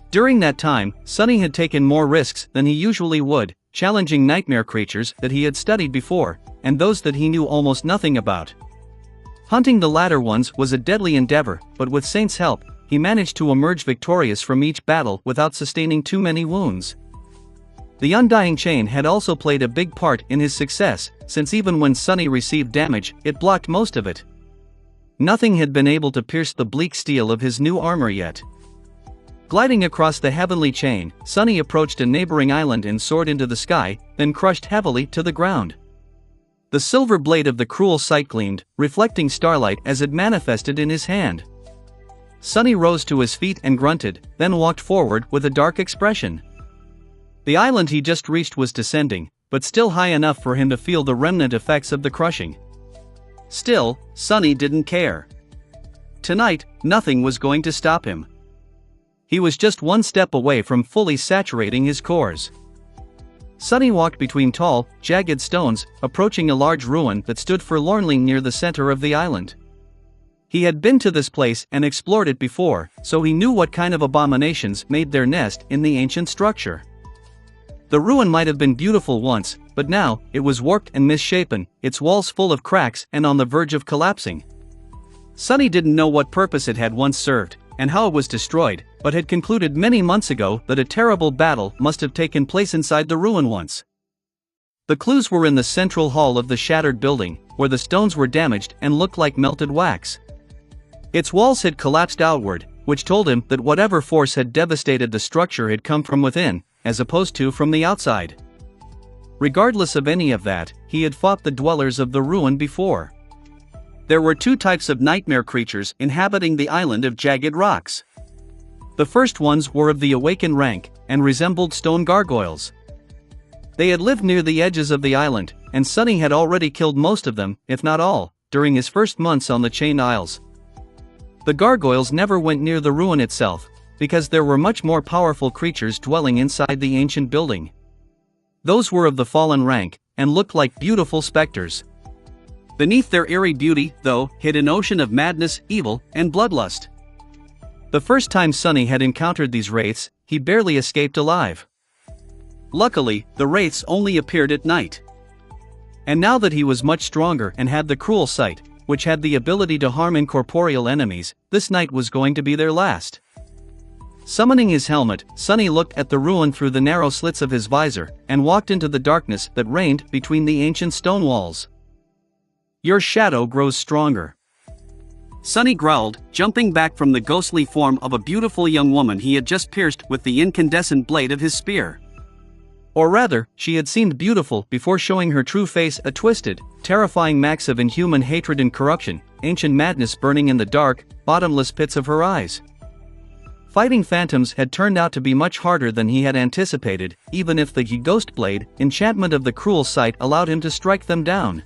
During that time, Sunny had taken more risks than he usually would, challenging nightmare creatures that he had studied before, and those that he knew almost nothing about. Hunting the latter ones was a deadly endeavor, but with Saint's help, he managed to emerge victorious from each battle without sustaining too many wounds. The undying chain had also played a big part in his success, since even when Sunny received damage, it blocked most of it. Nothing had been able to pierce the bleak steel of his new armor yet. Gliding across the heavenly chain, Sunny approached a neighboring island and soared into the sky, then crushed heavily to the ground. The silver blade of the cruel sight gleamed, reflecting starlight as it manifested in his hand. Sunny rose to his feet and grunted, then walked forward with a dark expression. The island he just reached was descending, but still high enough for him to feel the remnant effects of the crushing. Still, Sunny didn't care. Tonight, nothing was going to stop him. He was just one step away from fully saturating his cores. Sunny walked between tall, jagged stones, approaching a large ruin that stood forlornly near the center of the island. He had been to this place and explored it before, so he knew what kind of abominations made their nest in the ancient structure. The ruin might have been beautiful once, but now, it was warped and misshapen, its walls full of cracks and on the verge of collapsing. Sunny didn't know what purpose it had once served, and how it was destroyed, but had concluded many months ago that a terrible battle must have taken place inside the ruin once. The clues were in the central hall of the shattered building, where the stones were damaged and looked like melted wax. Its walls had collapsed outward, which told him that whatever force had devastated the structure had come from within, as opposed to from the outside. Regardless of any of that, he had fought the dwellers of the ruin before. There were 2 types of nightmare creatures inhabiting the island of jagged rocks. The first ones were of the awakened rank, and resembled stone gargoyles. They had lived near the edges of the island, and Sunny had already killed most of them, if not all, during his first months on the Chained Isles. The gargoyles never went near the ruin itself, because there were much more powerful creatures dwelling inside the ancient building. Those were of the fallen rank, and looked like beautiful specters. Beneath their eerie beauty, though, hid an ocean of madness, evil, and bloodlust. The first time Sunny had encountered these wraiths, he barely escaped alive. Luckily, the wraiths only appeared at night. And now that he was much stronger and had the cruel sight, which had the ability to harm incorporeal enemies, this night was going to be their last. Summoning his helmet, Sunny looked at the ruin through the narrow slits of his visor, and walked into the darkness that reigned between the ancient stone walls. "Your shadow grows stronger," Sunny growled, jumping back from the ghostly form of a beautiful young woman he had just pierced with the incandescent blade of his spear. Or rather, she had seemed beautiful before showing her true face, a twisted, terrifying max of inhuman hatred and corruption, ancient madness burning in the dark, bottomless pits of her eyes. Fighting phantoms had turned out to be much harder than he had anticipated, even if the ghost blade, enchantment of the cruel sight, allowed him to strike them down.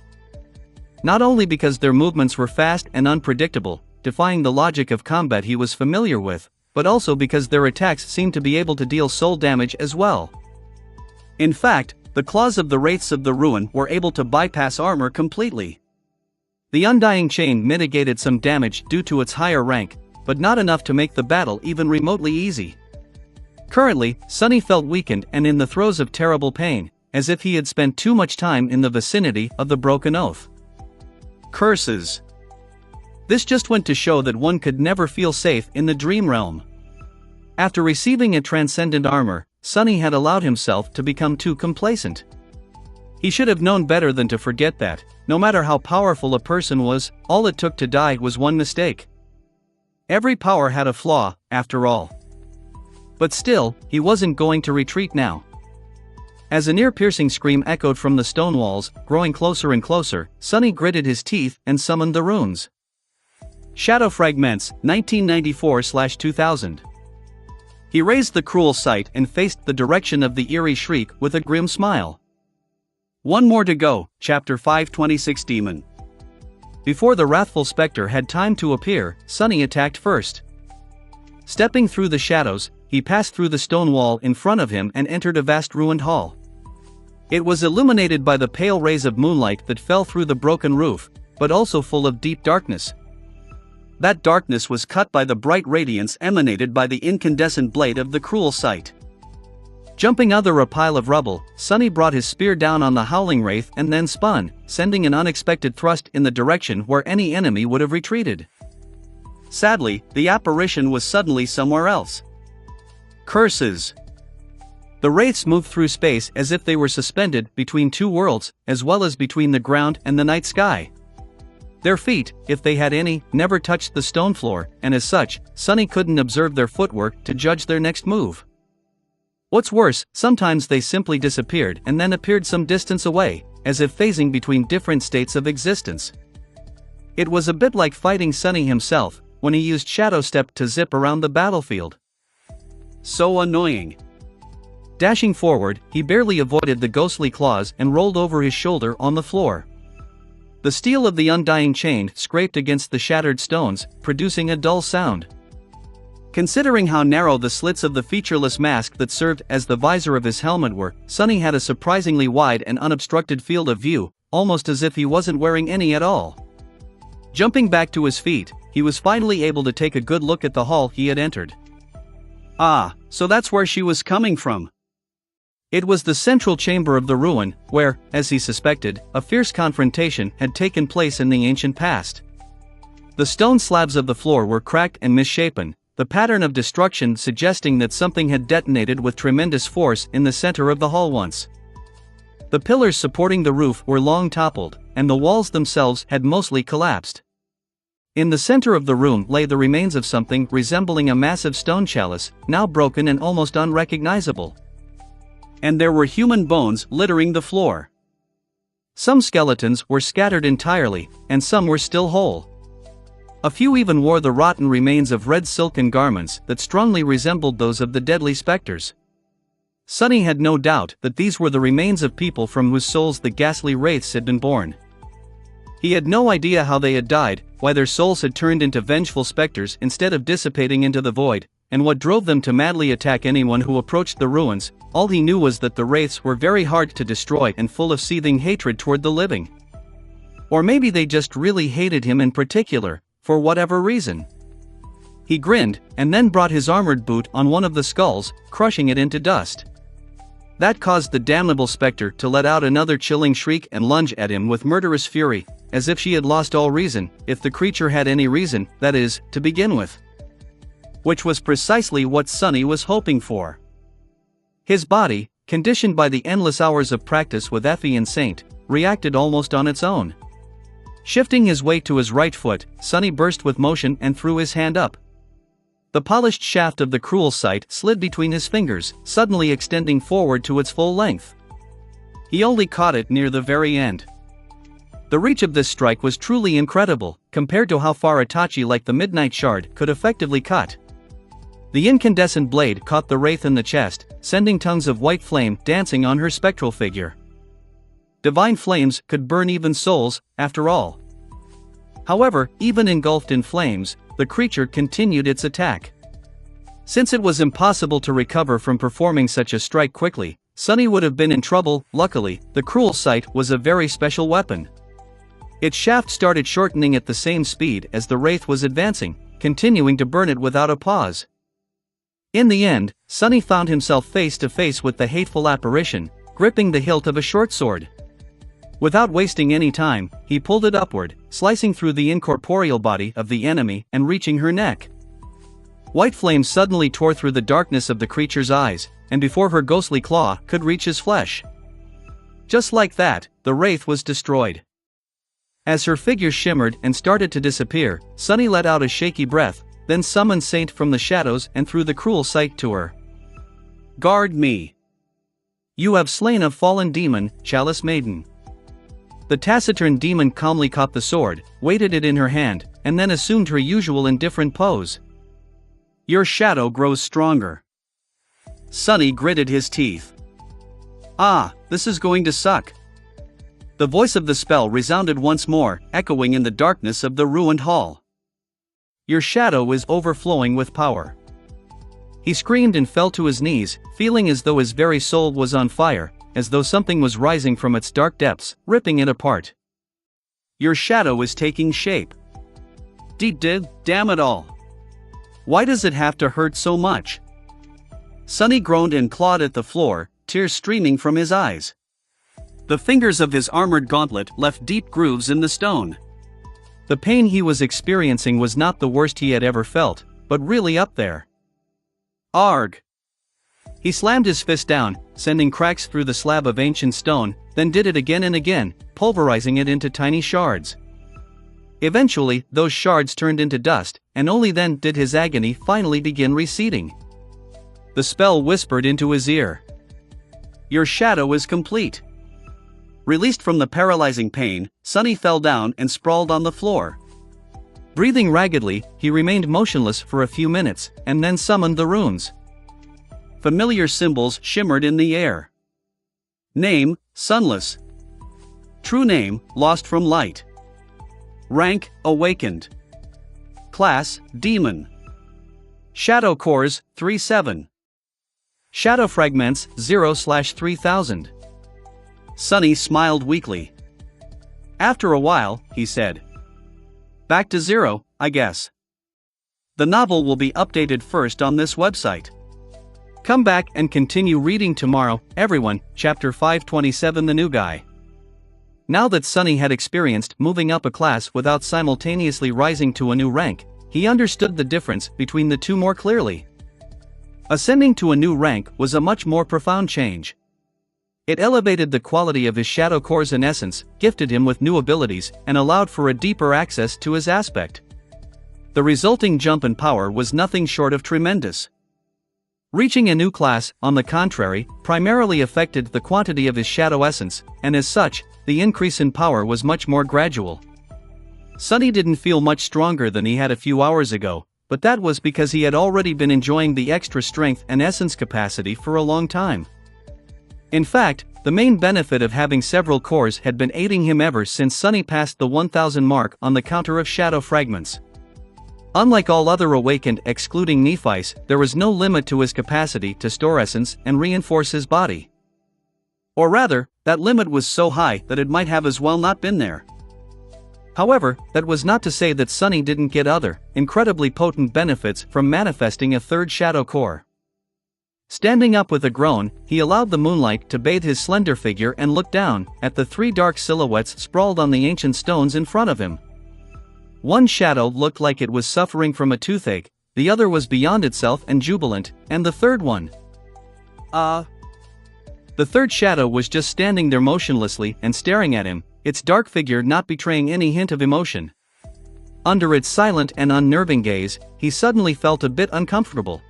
Not only because their movements were fast and unpredictable, defying the logic of combat he was familiar with,
but also because their attacks seemed to be able to deal soul damage as well.
In fact, the claws of the wraiths of the ruin were able to bypass armor completely.
The undying chain mitigated some damage due to its higher rank, but not enough to make the battle even remotely easy. Currently, Sunny felt weakened and in the throes of terrible pain, as if he had spent too much time in the vicinity of the broken oath.
Curses.
This just went to show that one could never feel safe in the dream realm. After receiving a transcendent armor, Sunny had allowed himself to become too complacent. He should have known better than to forget that, no matter how powerful a person was, all it took to die was one mistake. Every power had a flaw, after all. But still, he wasn't going to retreat now. As an ear-piercing scream echoed from the stone walls, growing closer and closer, Sunny gritted his teeth and summoned the runes. Shadow Fragments, 1994/2000. He raised the cruel sight and faced the direction of the eerie shriek with a grim smile.
One more to go, Chapter 526 Demon.
Before the wrathful specter had time to appear, Sunny attacked first. Stepping through the shadows, he passed through the stone wall in front of him and entered a vast ruined hall. It was illuminated by the pale rays of moonlight that fell through the broken roof, but also full of deep darkness.
That darkness was cut by the bright radiance emanated by the incandescent blade of the cruel sight.
Jumping under a pile of rubble, Sunny brought his spear down on the howling wraith and then spun, sending an unexpected thrust in the direction where any enemy would have retreated.
Sadly, the apparition was suddenly somewhere else.
Curses! The wraiths moved through space as if they were suspended between two worlds, as well as between the ground and the night sky. Their feet, if they had any, never touched the stone floor, and as such, Sunny couldn't observe their footwork to judge their next move. What's worse, sometimes they simply disappeared and then appeared some distance away, as if phasing between different states of existence. It was a bit like fighting Sunny himself, when he used Shadow Step to zip around the battlefield.
So annoying.
Dashing forward, he barely avoided the ghostly claws and rolled over his shoulder on the floor. The steel of the undying chain scraped against the shattered stones, producing a dull sound. Considering how narrow the slits of the featureless mask that served as the visor of his helmet were, Sunny had a surprisingly wide and unobstructed field of view, almost as if he wasn't wearing any at all. Jumping back to his feet, he was finally able to take a good look at the hall he had entered.
Ah, so that's where she was coming from.
It was the central chamber of the ruin, where, as he suspected, a fierce confrontation had taken place in the ancient past. The stone slabs of the floor were cracked and misshapen, the pattern of destruction suggesting that something had detonated with tremendous force in the center of the hall once. The pillars supporting the roof were long toppled, and the walls themselves had mostly collapsed. In the center of the room lay the remains of something resembling a massive stone chalice, now broken and almost unrecognizable.
And there were human bones littering the floor.
Some skeletons were scattered entirely, and some were still whole. A few even wore the rotten remains of red silken garments that strongly resembled those of the deadly specters. Sunny had no doubt that these were the remains of people from whose souls the ghastly wraiths had been born. He had no idea how they had died, why their souls had turned into vengeful specters instead of dissipating into the void, and what drove them to madly attack anyone who approached the ruins. All he knew was that the wraiths were very hard to destroy and full of seething hatred toward the living. Or maybe they just really hated him in particular, for whatever reason. He grinned, and then brought his armored boot on one of the skulls, crushing it into dust. That caused the damnable specter to let out another chilling shriek and lunge at him with murderous fury, as if she had lost all reason, if the creature had any reason, that is, to begin with. Which was precisely what Sunny was hoping for. His body, conditioned by the endless hours of practice with Effie and Saint, reacted almost on its own. Shifting his weight to his right foot, Sunny burst with motion and threw his hand up. The polished shaft of the cruel sight slid between his fingers, suddenly extending forward to its full length. He only caught it near the very end. The reach of this strike was truly incredible, compared to how far Itachi like the Midnight Shard could effectively cut. The incandescent blade caught the wraith in the chest, sending tongues of white flame dancing on her spectral figure. Divine flames could burn even souls, after all. However, even engulfed in flames, the creature continued its attack. Since it was impossible to recover from performing such a strike quickly, Sunny would have been in trouble. Luckily, the cruel sight was a very special weapon. Its shaft started shortening at the same speed as the wraith was advancing, continuing to burn it without a pause. In the end, Sunny found himself face to face with the hateful apparition, gripping the hilt of a short sword. Without wasting any time, he pulled it upward, slicing through the incorporeal body of the enemy and reaching her neck. White flames suddenly tore through the darkness of the creature's eyes, and before her ghostly claw could reach his flesh. Just like that, the wraith was destroyed. As her figure shimmered and started to disappear, Sunny let out a shaky breath, then summoned Saint from the shadows and threw the cruel sight to her. "Guard me. You have slain a fallen demon, Chalice Maiden." The taciturn demon calmly caught the sword, weighted it in her hand, and then assumed her usual indifferent pose. "Your shadow grows stronger." Sunny gritted his teeth. "Ah, this is going to suck." The voice of the spell resounded once more, echoing in the darkness of the ruined hall. "Your shadow is overflowing with power." He screamed and fell to his knees, feeling as though his very soul was on fire, as though something was rising from its dark depths, ripping it apart. "Your shadow is taking shape." Damn it all. Why does it have to hurt so much?" Sunny groaned and clawed at the floor, tears streaming from his eyes. The fingers of his armored gauntlet left deep grooves in the stone. The pain he was experiencing was not the worst he had ever felt, but really up there. Arg! He slammed his fist down, sending cracks through the slab of ancient stone, then did it again and again, pulverizing it into tiny shards. Eventually, those shards turned into dust, and only then did his agony finally begin receding. The spell whispered into his ear. "Your shadow is complete." Released from the paralyzing pain, Sunny fell down and sprawled on the floor. Breathing raggedly, he remained motionless for a few minutes, and then summoned the runes. Familiar symbols shimmered in the air. Name, Sunless. True name, Lost from Light. Rank, Awakened. Class, Demon. Shadow Cores, 3-7. Shadow Fragments, 0/3000. Sunny smiled weakly. After a while, he said. "Back to 0, I guess. The novel will be updated first on this website. Come back and continue reading tomorrow, everyone." Chapter 527 The New Guy. Now that Sunny had experienced moving up a class without simultaneously rising to a new rank, he understood the difference between the two more clearly. Ascending to a new rank was a much more profound change. It elevated the quality of his shadow cores in essence, gifted him with new abilities, and allowed for a deeper access to his aspect. The resulting jump in power was nothing short of tremendous. Reaching a new class, on the contrary, primarily affected the quantity of his shadow essence, and as such, the increase in power was much more gradual. Sunny didn't feel much stronger than he had a few hours ago, but that was because he had already been enjoying the extra strength and essence capacity for a long time. In fact, the main benefit of having several cores had been aiding him ever since Sunny passed the 1000 mark on the counter of shadow fragments. Unlike all other awakened excluding Nephites, there was no limit to his capacity to store essence and reinforce his body. Or rather, that limit was so high that it might have as well not been there. However, that was not to say that Sunny didn't get other, incredibly potent benefits from manifesting a third shadow core. Standing up with a groan, he allowed the moonlight to bathe his slender figure and looked down at the three dark silhouettes sprawled on the ancient stones in front of him. One shadow looked like it was suffering from a toothache, the other was beyond itself and jubilant, and the third one. The third shadow was just standing there motionlessly and staring at him, its dark figure not betraying any hint of emotion. Under its silent and unnerving gaze, he suddenly felt a bit uncomfortable.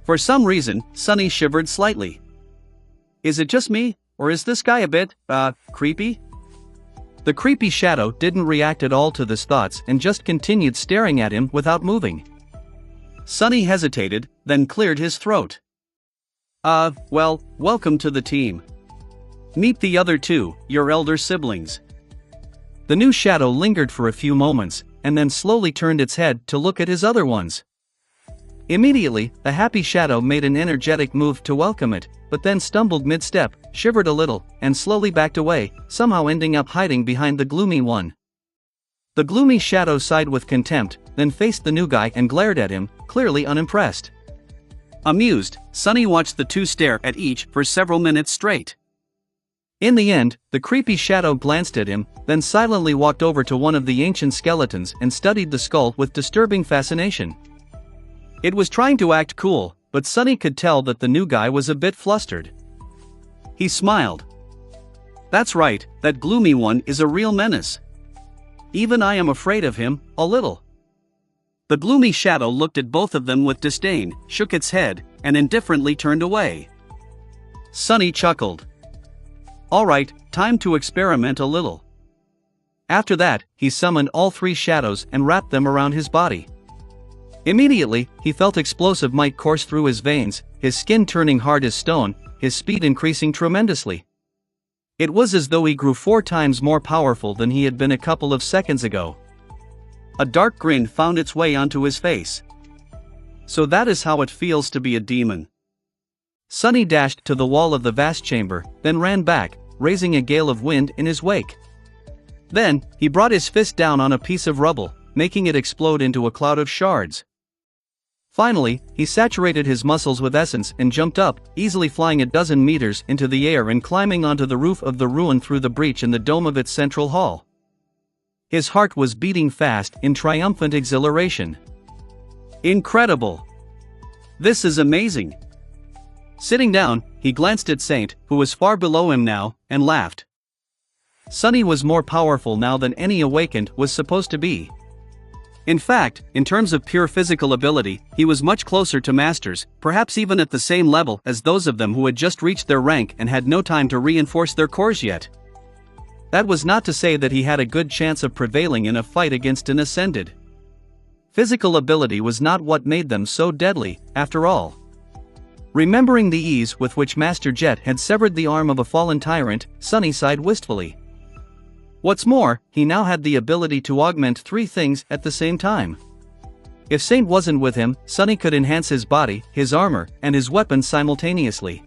For some reason, Sunny shivered slightly. Is it just me, or is this guy a bit, creepy? The creepy shadow didn't react at all to his thoughts and just continued staring at him without moving. Sunny hesitated, then cleared his throat. Well, welcome to the team. Meet the other two, your elder siblings. The new shadow lingered for a few moments, and then slowly turned its head to look at his other ones. Immediately, the happy shadow made an energetic move to welcome it, but then stumbled mid-step, shivered a little, and slowly backed away, somehow ending up hiding behind the gloomy one. The gloomy shadow sighed with contempt, then faced the new guy and glared at him, clearly unimpressed.
Amused, Sunny watched the two stare at each for several minutes straight.
In the end, the creepy shadow glanced at him, then silently walked over to one of the ancient skeletons and studied the skull with disturbing fascination. It was trying to act cool, but Sunny could tell that the new guy was a bit flustered.
He smiled. "That's right, that gloomy one is a real menace. Even I am afraid of him, a little." The gloomy shadow looked at both of them with disdain, shook its head, and indifferently turned away. Sunny chuckled. "All right, time to experiment a little." After that, he summoned all three shadows and wrapped them around his body. Immediately, he felt explosive might course through his veins, his skin turning hard as stone, his speed increasing tremendously. It was as though he grew 4 times more powerful than he had been a couple of seconds ago. A dark grin found its way onto his face. "So that is how it feels to be a demon." Sunny dashed to the wall of the vast chamber, then ran back, raising a gale of wind in his wake. Then, he brought his fist down on a piece of rubble, making it explode into a cloud of shards. Finally, he saturated his muscles with essence and jumped up, easily flying a dozen meters into the air and climbing onto the roof of the ruin through the breach in the dome of its central hall. His heart was beating fast in triumphant exhilaration. "Incredible! This is amazing!" Sitting down, he glanced at Saint, who was far below him now, and laughed. Sunny was more powerful now than any awakened was supposed to be. In fact, in terms of pure physical ability, he was much closer to masters, perhaps even at the same level as those of them who had just reached their rank and had no time to reinforce their cores yet. That was not to say that he had a good chance of prevailing in a fight against an ascended. Physical ability was not what made them so deadly, after all. Remembering the ease with which Master Jet had severed the arm of a fallen tyrant, Sunny sighed wistfully. What's more, he now had the ability to augment 3 things at the same time. If Saint wasn't with him, Sunny could enhance his body, his armor, and his weapons simultaneously.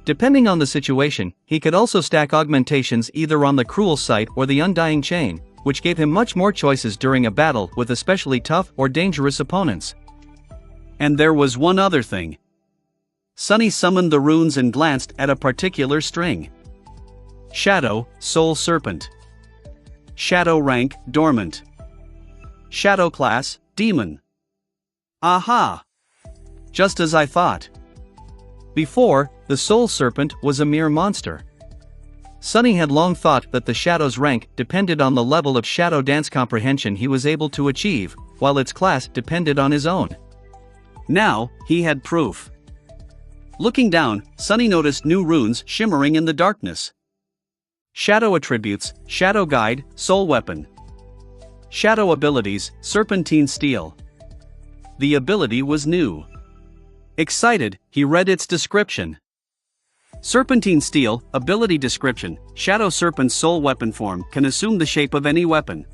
Depending on the situation, he could also stack augmentations either on the Cruel Sight or the Undying Chain, which gave him much more choices during a battle with especially tough or dangerous opponents. And there was one other thing. Sunny summoned the runes and glanced at a particular string. Shadow, Soul Serpent. Shadow rank, Dormant. Shadow class, Demon. Aha! Just as I thought. Before, the Soul Serpent was a mere monster. Sunny had long thought that the Shadow's rank depended on the level of Shadow Dance comprehension he was able to achieve, while its class depended on his own. Now, he had proof. Looking down, Sunny noticed new runes shimmering in the darkness. Shadow attributes, Shadow Guide, Soul Weapon. Shadow abilities, Serpentine Steel. The ability was new. Excited, he read its description. Serpentine Steel, ability description, Shadow Serpent's soul weapon form can assume the shape of any weapon.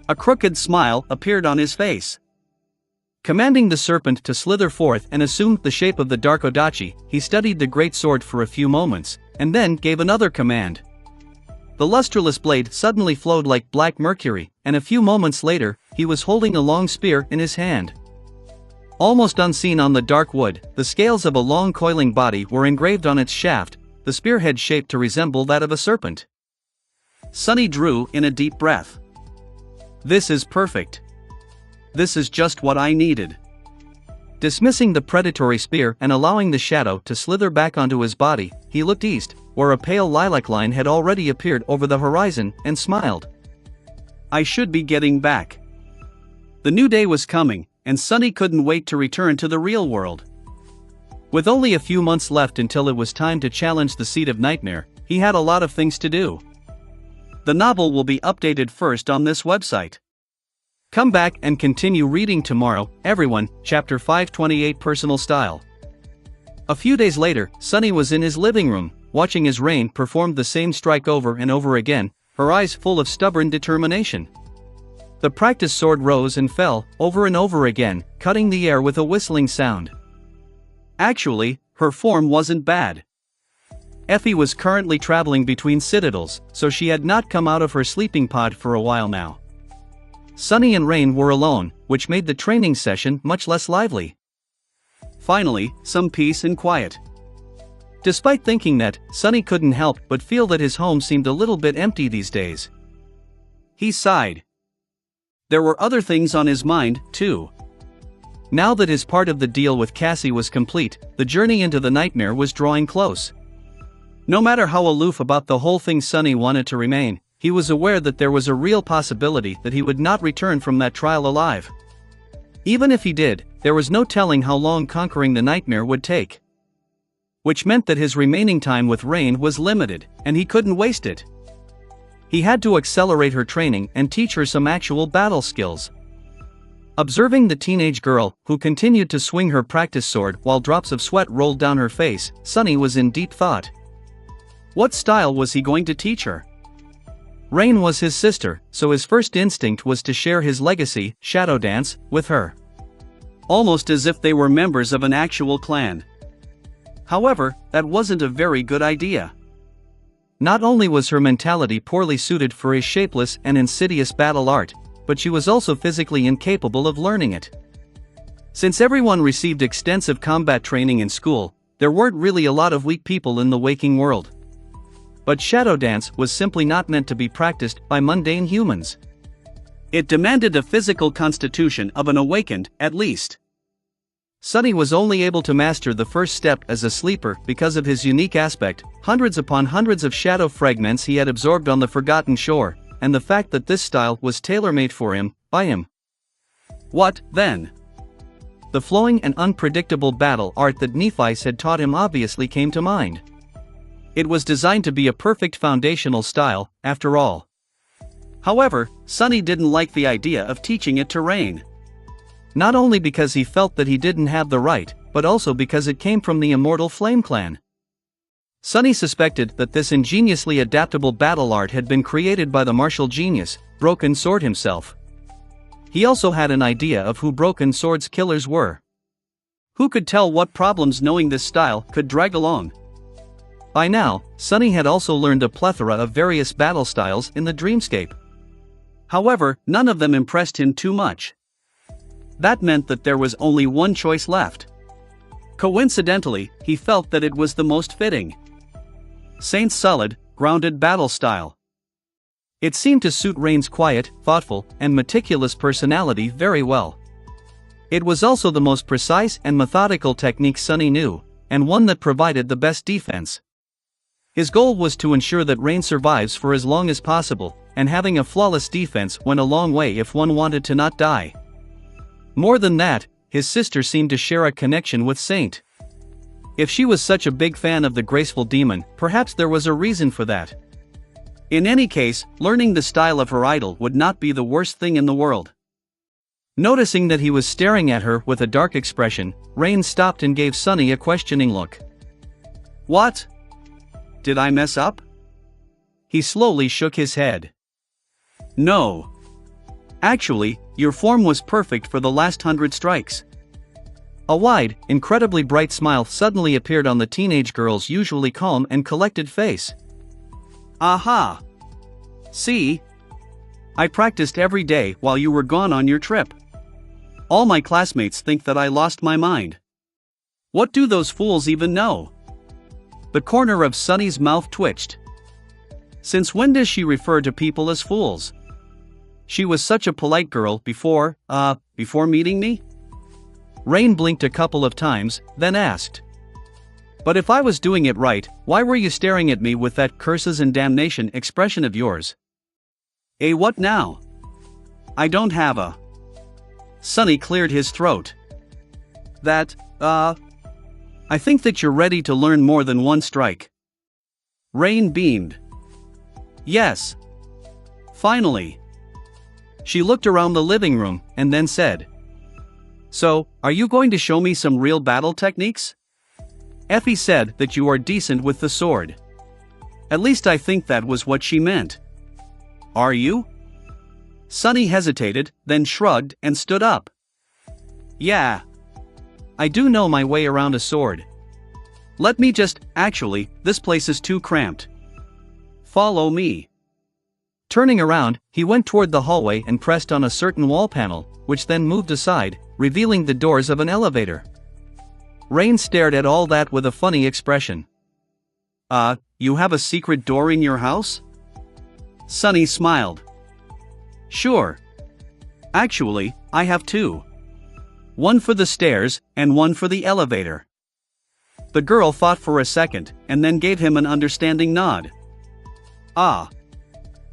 A crooked smile appeared on his face. Commanding the serpent to slither forth and assume the shape of the Dark Odachi, he studied the great sword for a few moments, and then gave another command. The lustreless blade suddenly flowed like black mercury, and a few moments later, he was holding a long spear in his hand. Almost unseen on the dark wood, the scales of a long coiling body were engraved on its shaft, the spearhead shaped to resemble that of a serpent. Sunny drew in a deep breath. This is perfect. This is just what I needed. Dismissing the predatory spear and allowing the shadow to slither back onto his body, he looked east, where a pale lilac line had already appeared over the horizon, and smiled. I should be getting back. The new day was coming, and Sunny couldn't wait to return to the real world. With only a few months left until it was time to challenge the Seed of Nightmare, he had a lot of things to do. The novel will be updated first on this website. Come back and continue reading tomorrow, everyone. Chapter 528 Personal Style. A few days later, Sunny was in his living room, watching as Rain performed the same strike over and over again, her eyes full of stubborn determination.
The practice sword rose and fell, over and over again, cutting the air with a whistling sound.
Actually, her form wasn't bad.
Effie was currently traveling between citadels, so she had not come out of her sleeping pod for a while now. Sunny and Rain were alone, which made the training session much less lively.
Finally, some peace and quiet.
Despite thinking that, Sunny couldn't help but feel that his home seemed a little bit empty these days.
He sighed. There were other things on his mind, too.
Now that his part of the deal with Cassie was complete, the journey into the nightmare was drawing close. No matter how aloof about the whole thing Sunny wanted to remain, he was aware that there was a real possibility that he would not return from that trial alive. Even if he did, there was no telling how long conquering the nightmare would take. Which meant that his remaining time with Rain was limited, and he couldn't waste it. He had to accelerate her training and teach her some actual battle skills. Observing the teenage girl, who continued to swing her practice sword while drops of sweat rolled down her face, Sunny was in deep thought. What style was he going to teach her? Rain was his sister, so his first instinct was to share his legacy, Shadow Dance, with her.
Almost as if they were members of an actual clan. However, that wasn't a very good idea.
Not only was her mentality poorly suited for his shapeless and insidious battle art, but she was also physically incapable of learning it. Since everyone received extensive combat training in school, there weren't really a lot of weak people in the waking world. But Shadow Dance was simply not meant to be practiced by mundane humans.
It demanded the physical constitution of an awakened, at least.
Sunny was only able to master the first step as a sleeper because of his unique aspect, hundreds upon hundreds of shadow fragments he had absorbed on the Forgotten Shore, and the fact that this style was tailor-made for him, by him.
What, then?
The flowing and unpredictable battle art that Nephi's had taught him obviously came to mind. It was designed to be a perfect foundational style, after all.
However, Sunny didn't like the idea of teaching it to Rain.
Not only because he felt that he didn't have the right, but also because it came from the immortal Flame Clan. Sunny suspected that this ingeniously adaptable battle art had been created by the martial genius, Broken Sword himself. He also had an idea of who Broken Sword's killers were.
Who could tell what problems knowing this style could drag along?
By now, Sunny had also learned a plethora of various battle styles in the dreamscape.
However, none of them impressed him too much. That meant that there was only one choice left. Coincidentally, he felt that it was the most fitting. Saint's solid, grounded battle style.
It seemed to suit Rain's quiet, thoughtful, and meticulous personality very well. It was also the most precise and methodical technique Sunny knew, and one that provided the best defense. His goal was to ensure that Rain survives for as long as possible, and having a flawless defense went a long way if one wanted to not die. More than that, his sister seemed to share a connection with Saint. If she was such a big fan of the graceful demon, perhaps there was a reason for that.
In any case, learning the style of her idol would not be the worst thing in the world.
Noticing that he was staring at her with a dark expression, Rain stopped and gave Sunny a questioning look.
What? Did I mess up?
He slowly shook his head.
No. Actually, your form was perfect for the last 100 strikes.
A wide, incredibly bright smile suddenly appeared on the teenage girl's usually calm and collected face.
Aha! See? I practiced every day while you were gone on your trip. All my classmates think that I lost my mind. What do those fools even know? The corner of Sunny's mouth twitched. Since when does she refer to people as fools? She was such a polite girl before meeting me?
Rain blinked a couple of times, then asked. But if I was doing it right, why were you staring at me with that curses and damnation expression of yours?
What now? I don't have a... Sunny cleared his throat. I think that you're ready to learn more than one strike. Rain beamed. Yes. Finally.
She looked around the living room, and then said.
So, are you going to show me some real battle techniques? Effie said that you are decent with the sword. At least I think that was what she meant. Are you? Sunny hesitated, then shrugged and stood up.
Yeah. I do know my way around a sword.
Actually, this place is too cramped. Follow me.
Turning around, he went toward the hallway and pressed on a certain wall panel, which then moved aside, revealing the doors of an elevator. Rain stared at all that with a funny expression.
You have a secret door in your house? Sunny smiled.
Sure.
Actually, I have two. One for the stairs, and one for the elevator. The girl thought for a second, and then gave him an understanding nod. Ah.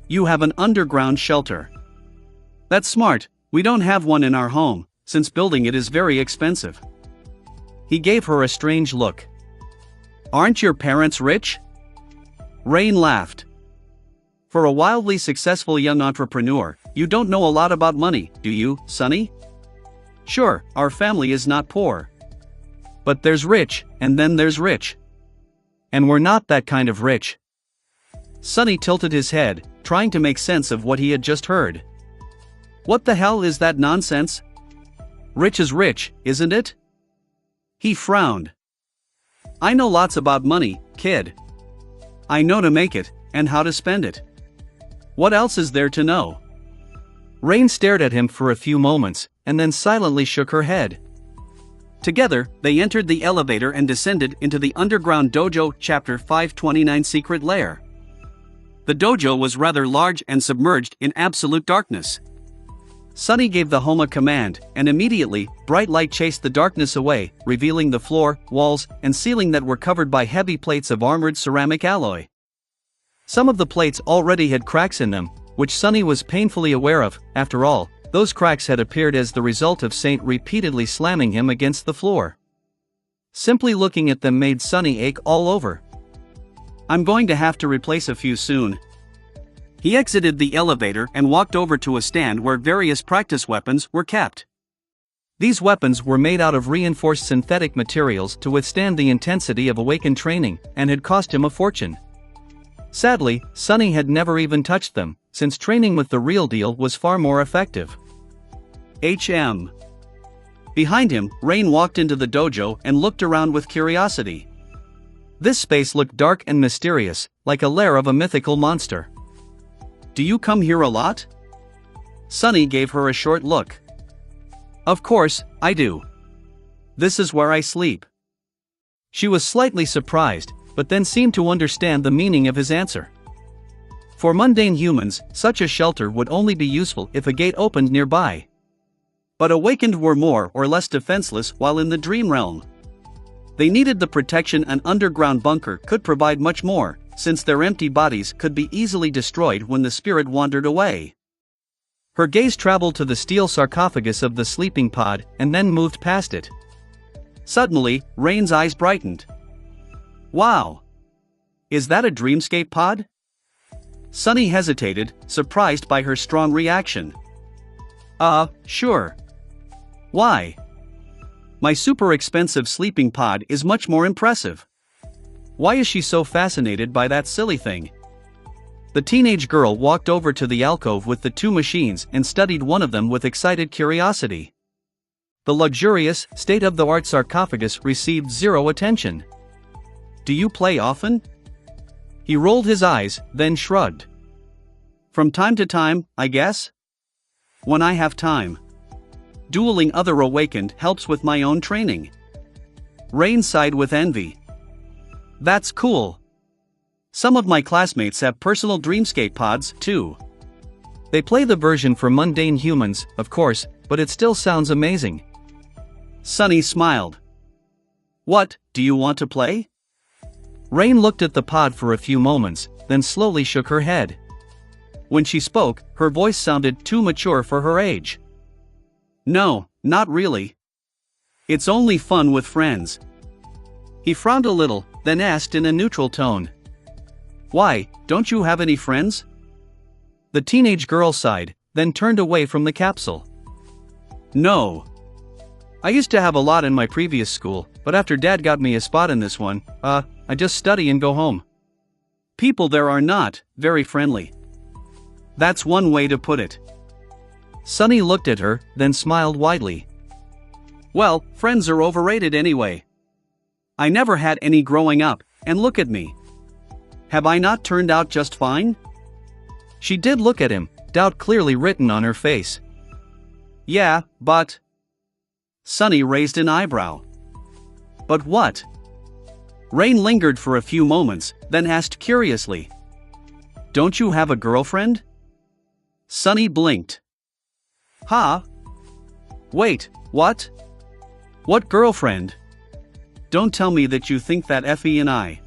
You have an underground shelter. That's smart, we don't have one in our home, since building it is very expensive.
He gave her a strange look.
Aren't your parents rich? Rain laughed. For a wildly successful young entrepreneur, you don't know a lot about money, do you, Sunny? Sure, our family is not poor. But there's rich, and then there's rich.
And we're not that kind of rich.
Sunny tilted his head, trying to make sense of what he had just heard. What the hell is that nonsense? Rich is rich, isn't it? He frowned. I know lots about money, kid. I know to make it, and how to spend it. What else is there to know?
Rain stared at him for a few moments, and then silently shook her head.
Together, they entered the elevator and descended into the underground dojo Chapter 529 secret lair. The dojo was rather large and submerged in absolute darkness. Sunny gave the Homa command, and immediately, bright light chased the darkness away, revealing the floor, walls, and ceiling that were covered by heavy plates of armored ceramic alloy. Some of the plates already had cracks in them, which Sunny was painfully aware of. After all, those cracks had appeared as the result of Saint repeatedly slamming him against the floor. Simply looking at them made Sunny ache all over. I'm going to have to replace a few soon. He exited the elevator and walked over to a stand where various practice weapons were kept. These weapons were made out of reinforced synthetic materials to withstand the intensity of awakened training, and had cost him a fortune. Sadly, Sunny had never even touched them, since training with the real deal was far more effective. Behind him, Rain walked into the dojo and looked around with curiosity. This space looked dark and mysterious, like a lair of a mythical monster. Do you come here a lot? Sunny gave her a short look. Of course, I do. This is where I sleep. She was slightly surprised, but then seemed to understand the meaning of his answer. For mundane humans, such a shelter would only be useful if a gate opened nearby. But awakened were more or less defenseless while in the dream realm. They needed the protection an underground bunker could provide much more, since their empty bodies could be easily destroyed when the spirit wandered away. Her gaze traveled to the steel sarcophagus of the sleeping pod and then moved past it. Suddenly, Rain's eyes brightened. Wow! Is that a dreamscape pod? Sunny hesitated, surprised by her strong reaction. Sure. Why? My super expensive sleeping pod is much more impressive. Why is she so fascinated by that silly thing? The teenage girl walked over to the alcove with the two machines and studied one of them with excited curiosity. The luxurious, state-of-the-art sarcophagus received zero attention. Do you play often? He rolled his eyes, then shrugged. From time to time, I guess? When I have time. Dueling other awakened helps with my own training. Rain sighed with envy. That's cool. Some of my classmates have personal dreamscape pods, too. They play the version for mundane humans, of course, but it still sounds amazing. Sunny smiled. What, do you want to play? Rain looked at the pod for a few moments, then slowly shook her head. When she spoke, her voice sounded too mature for her age. No, not really. It's only fun with friends. He frowned a little, then asked in a neutral tone. Why, don't you have any friends? The teenage girl sighed, then turned away from the capsule. No. I used to have a lot in my previous school, but after Dad got me a spot in this one, I just study and go home. People there are not very friendly. That's one way to put it.
Sunny looked at her, then smiled widely.
Well, friends are overrated anyway. I never had any growing up, and look at me. Have I not turned out just fine?
She did look at him, doubt clearly written on her face.
Yeah, but... Sunny raised an eyebrow. But what? Rain lingered for a few moments, then asked curiously. Don't you have a girlfriend? Sunny blinked. Huh? Wait, what? What girlfriend? Don't tell me that you think that Effie and I...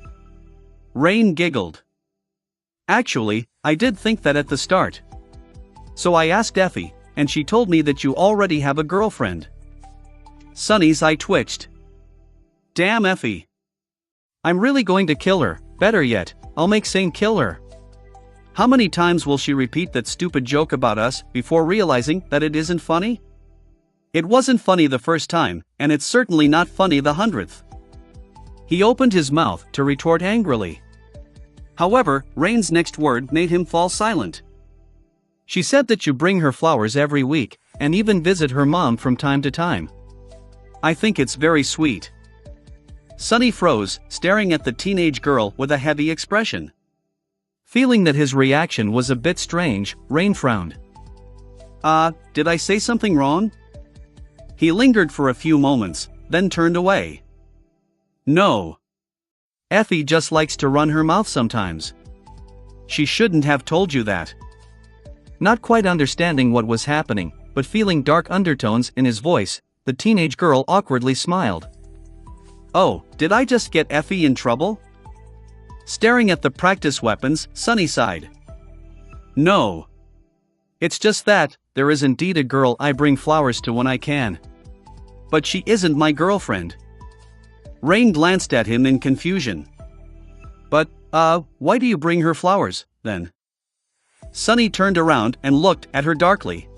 Rain giggled. Actually, I did think that at the start. So I asked Effie, and she told me that you already have a girlfriend. Sunny's eye twitched. Damn Effie.
I'm really going to kill her. Better yet, I'll make Sane kill her.
How many times will she repeat that stupid joke about us before realizing that it isn't funny? It wasn't funny the first time, and it's certainly not funny the 100th. He opened his mouth to retort angrily. However, Rain's next word made him fall silent.
She said that you bring her flowers every week, and even visit her mom from time to time.
I think it's very sweet. Sunny froze, staring at the teenage girl with a heavy expression.
Feeling that his reaction was a bit strange, Rain frowned.
Did I say something wrong? He lingered for a few moments, then turned away. No.
Effie just likes to run her mouth sometimes.
She shouldn't have told you that.
Not quite understanding what was happening, but feeling dark undertones in his voice, the teenage girl awkwardly smiled.
Oh, did I just get Effie in trouble? Staring at the practice weapons, Sunny sighed. No. It's just that, there is indeed a girl I bring flowers to when I can. But she isn't my girlfriend. Rain glanced at him in confusion. But, why do you bring her flowers, then? Sunny turned around and looked at her darkly.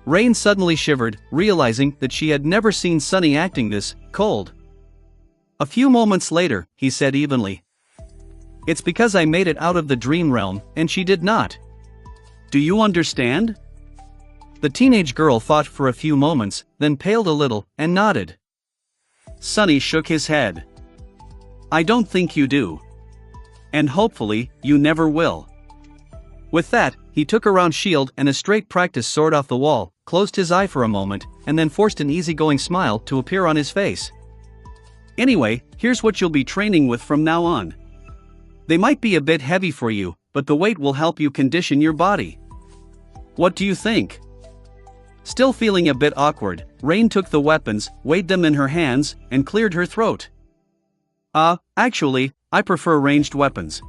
Rain suddenly shivered, realizing that she had never seen Sunny acting this cold. A few moments later, he said evenly. It's because I made it out of the dream realm, and she did not.
Do you understand?
The teenage girl thought for a few moments, then paled a little, and nodded.
Sunny shook his head. I don't think you do. And hopefully, you never will. With that, he took a round shield and a straight practice sword off the wall, closed his eye for a moment, and then forced an easygoing smile to appear on his face. Anyway, here's what you'll be training with from now on. They might be a bit heavy for you, but the weight will help you condition your body. What do you think? Still feeling a bit awkward, Rain took the weapons, weighed them in her hands, and cleared her throat. Actually, I prefer ranged weapons.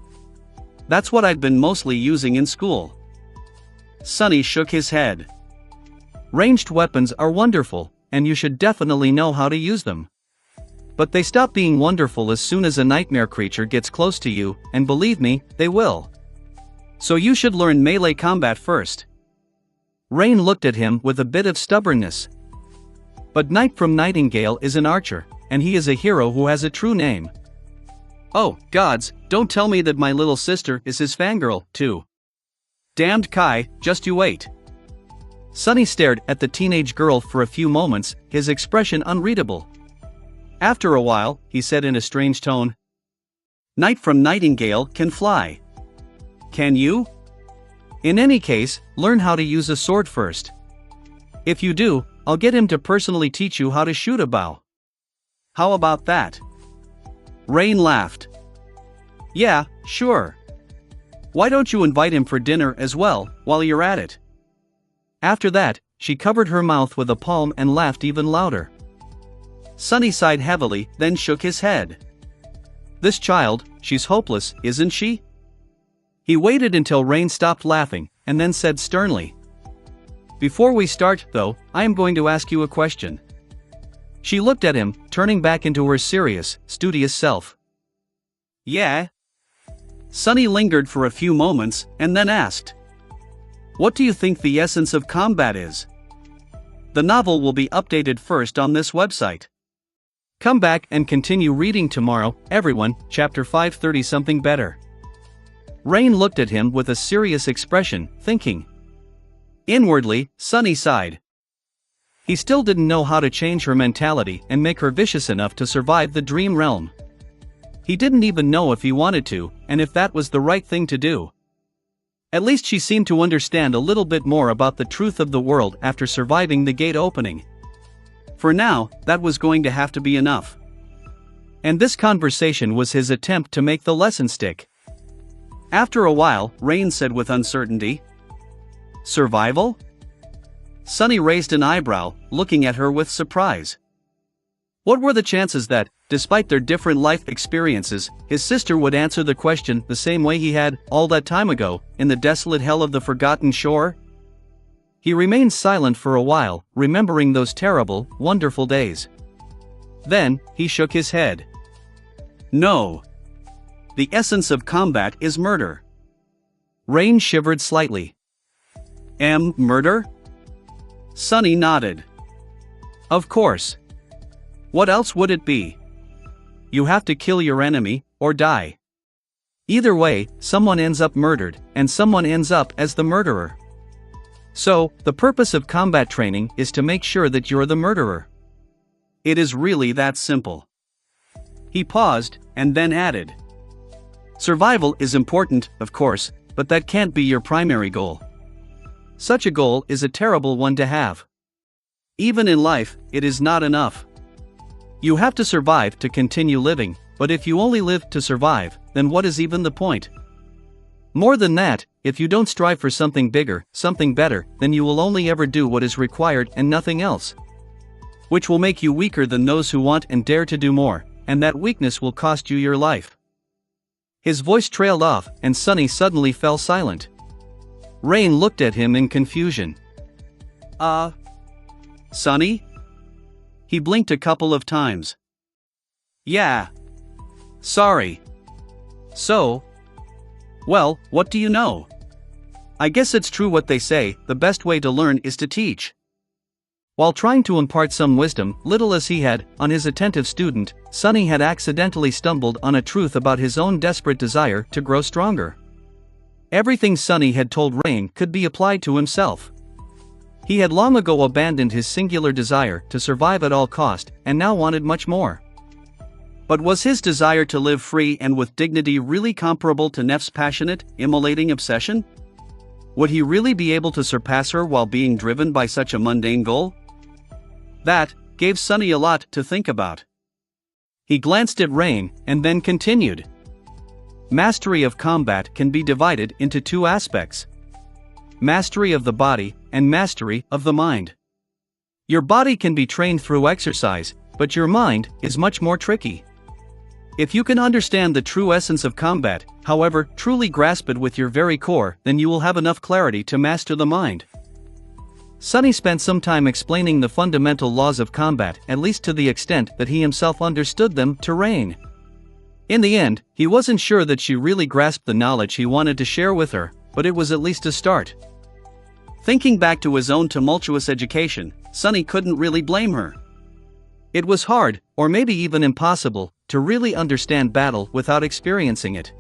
That's what I've been mostly using in school. Sunny shook his head.
Ranged weapons are wonderful, and you should definitely know how to use them. But they stop being wonderful as soon as a nightmare creature gets close to you, and believe me, they will. So you should learn melee combat first. Rain looked at him with a bit of stubbornness. But Knight from Nightingale is an archer, and he is a hero who has a true name.
Oh, gods, don't tell me that my little sister is his fangirl, too. Damned Kai, just you wait.
Sunny stared at the teenage girl for a few moments, his expression unreadable.
After a while, he said in a strange tone. Knight from Nightingale can fly. Can you?
In any case, learn how to use a sword first. If you do, I'll get him to personally teach you how to shoot a bow.
How about that? Rain laughed. Yeah, sure. Why don't you invite him for dinner as well, while you're at it?
After that, she covered her mouth with a palm and laughed even louder.
Sunny sighed heavily, then shook his head. This child, she's hopeless, isn't she? He waited until Rain stopped laughing, and then said sternly. Before we start, though, I am going to ask you a question.
She looked at him, turning back into her serious, studious self.
Yeah? Sunny lingered for a few moments, and then asked. What do you think the essence of combat is? The novel will be updated first on this website.
Come back and continue reading tomorrow, everyone, chapter 530 something better. Rain looked at him with a serious expression, thinking.
Inwardly, Sunny sighed. He still didn't know how to change her mentality and make her vicious enough to survive the dream realm. He didn't even know if he wanted to, and if that was the right thing to do. At least she seemed to understand a little bit more about the truth of the world after surviving the gate opening. For now, that was going to have to be enough. And this conversation was his attempt to make the lesson stick. After a while, Rain said with uncertainty, "Survival?" Sunny raised an eyebrow, looking at her with surprise. What were the chances that, despite their different life experiences, his sister would answer the question the same way he had, all that time ago, in the desolate hell of the Forgotten Shore? He remained silent for a while, remembering those terrible, wonderful days. Then, he shook his head. No. The essence of combat is murder. Rain shivered slightly. Murder? Sunny nodded. Of course. What else would it be? You have to kill your enemy, or die. Either way, someone ends up murdered, and someone ends up as the murderer. So, the purpose of combat training is to make sure that you're the murderer. It is really that simple. He paused, and then added. Survival is important, of course, but that can't be your primary goal. Such a goal is a terrible one to have. Even in life, it is not enough. You have to survive to continue living, but if you only live to survive, then what is even the point? More than that, if you don't strive for something bigger, something better, then you will only ever do what is required and nothing else. Which will make you weaker than those who want and dare to do more, and that weakness will cost you your life. His voice trailed off, and Sunny suddenly fell silent. Rain looked at him in confusion. Sunny? He blinked a couple of times. Yeah. Sorry. So? Well, what do you know? I guess it's true what they say, the best way to learn is to teach. While trying to impart some wisdom, little as he had, on his attentive student, Sunny had accidentally stumbled on a truth about his own desperate desire to grow stronger. Everything Sunny had told Rain could be applied to himself. He had long ago abandoned his singular desire to survive at all cost, and now wanted much more. But was his desire to live free and with dignity really comparable to Neff's passionate, immolating obsession? Would he really be able to surpass her while being driven by such a mundane goal? That gave Sunny a lot to think about. He glanced at Rain, and then continued. Mastery of combat can be divided into two aspects. Mastery of the body, and mastery of the mind. Your body can be trained through exercise, but your mind is much more tricky. If you can understand the true essence of combat, however, truly grasp it with your very core, then you will have enough clarity to master the mind. Sunny spent some time explaining the fundamental laws of combat, at least to the extent that he himself understood them, to Rain. In the end, he wasn't sure that she really grasped the knowledge he wanted to share with her, but it was at least a start. Thinking back to his own tumultuous education, Sunny couldn't really blame her. It was hard, or maybe even impossible, to really understand battle without experiencing it.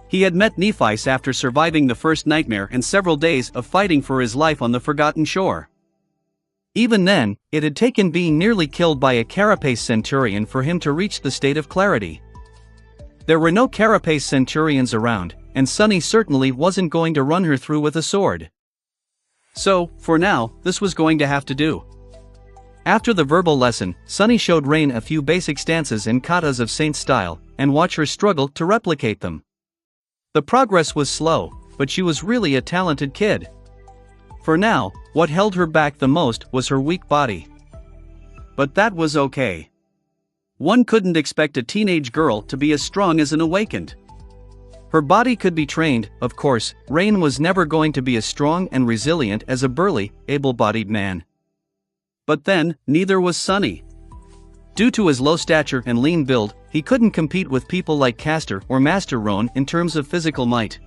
He had met Nephice after surviving the first nightmare and several days of fighting for his life on the Forgotten Shore. Even then, it had taken being nearly killed by a carapace centurion for him to reach the state of clarity. There were no carapace centurions around, and Sunny certainly wasn't going to run her through with a sword. So, for now, this was going to have to do. After the verbal lesson, Sunny showed Rain a few basic stances and katas of Saint style, and watched her struggle to replicate them. The progress was slow, but she was really a talented kid. For now, what held her back the most was her weak body. But that was okay. One couldn't expect a teenage girl to be as strong as an awakened. Her body could be trained, of course. Rain was never going to be as strong and resilient as a burly, able-bodied man. But then, neither was Sunny. Due to his low stature and lean build, he couldn't compete with people like Castor or Master Roan in terms of physical might.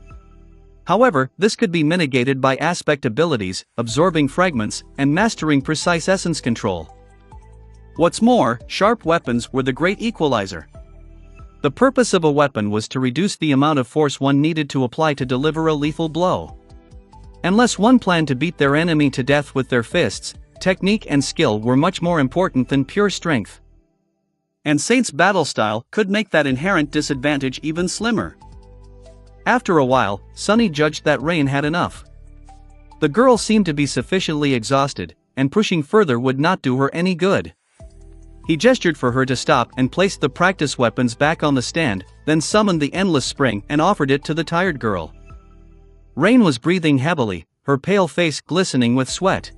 However, this could be mitigated by aspect abilities, absorbing fragments, and mastering precise essence control. What's more, sharp weapons were the great equalizer. The purpose of a weapon was to reduce the amount of force one needed to apply to deliver a lethal blow.
Unless one planned to beat their enemy to death with their fists, technique and skill were much more important than pure strength.
And Saint's battle style could make that inherent disadvantage even slimmer.
After a while, Sunny judged that Rain had enough. The girl seemed to be sufficiently exhausted, and pushing further would not do her any good. He gestured for her to stop and placed the practice weapons back on the stand, then summoned the endless spring and offered it to the tired girl. Rain was breathing heavily, her pale face glistening with sweat.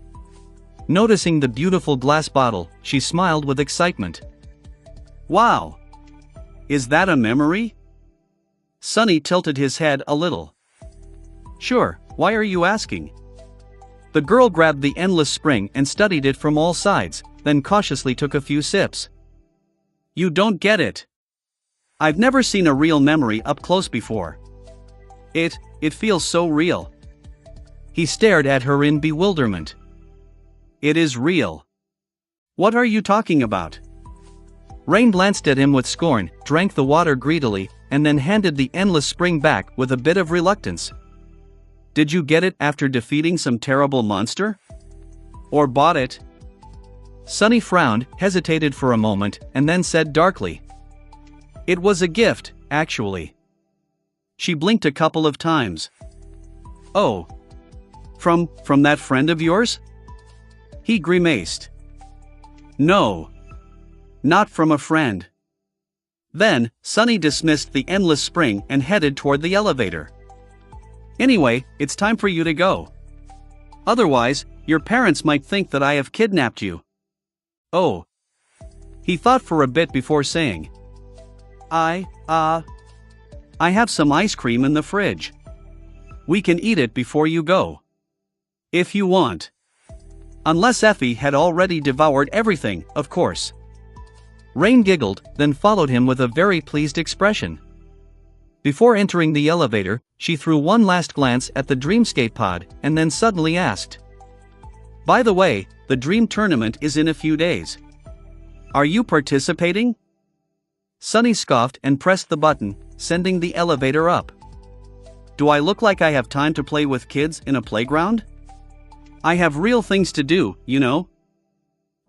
Noticing the beautiful glass bottle, she smiled with excitement.
Wow! Is that a memory? Sunny tilted his head a little.
Sure, why are you asking? The girl grabbed the endless spring and studied it from all sides, then cautiously took a few sips.
You don't get it. I've never seen a real memory up close before. It feels so real.
He stared at her in bewilderment.
It is real. What are you talking about?
Rain glanced at him with scorn, drank the water greedily, and then handed the endless spring back with a bit of reluctance.
Did you get it after defeating some terrible monster? Or bought it?
Sunny frowned, hesitated for a moment, and then said darkly.
It was a gift, actually. She blinked a couple of times. Oh. From that friend of yours? He grimaced. No. Not from a friend. Then, Sunny dismissed the endless spring and headed toward the elevator. Anyway, it's time for you to go. Otherwise, your parents might think that I have kidnapped you.
Oh. He thought for a bit before saying.
I have some ice cream in the fridge. We can eat it before you go. If you want. Unless Effie had already devoured everything, of course.
Rain giggled, then followed him with a very pleased expression. Before entering the elevator, she threw one last glance at the Dreamscape pod, and then suddenly asked. By the way, the Dream Tournament is in a few days. Are you participating? Sunny scoffed and pressed the button, sending the elevator up.
Do I look like I have time to play with kids in a playground? I have real things to do, you know.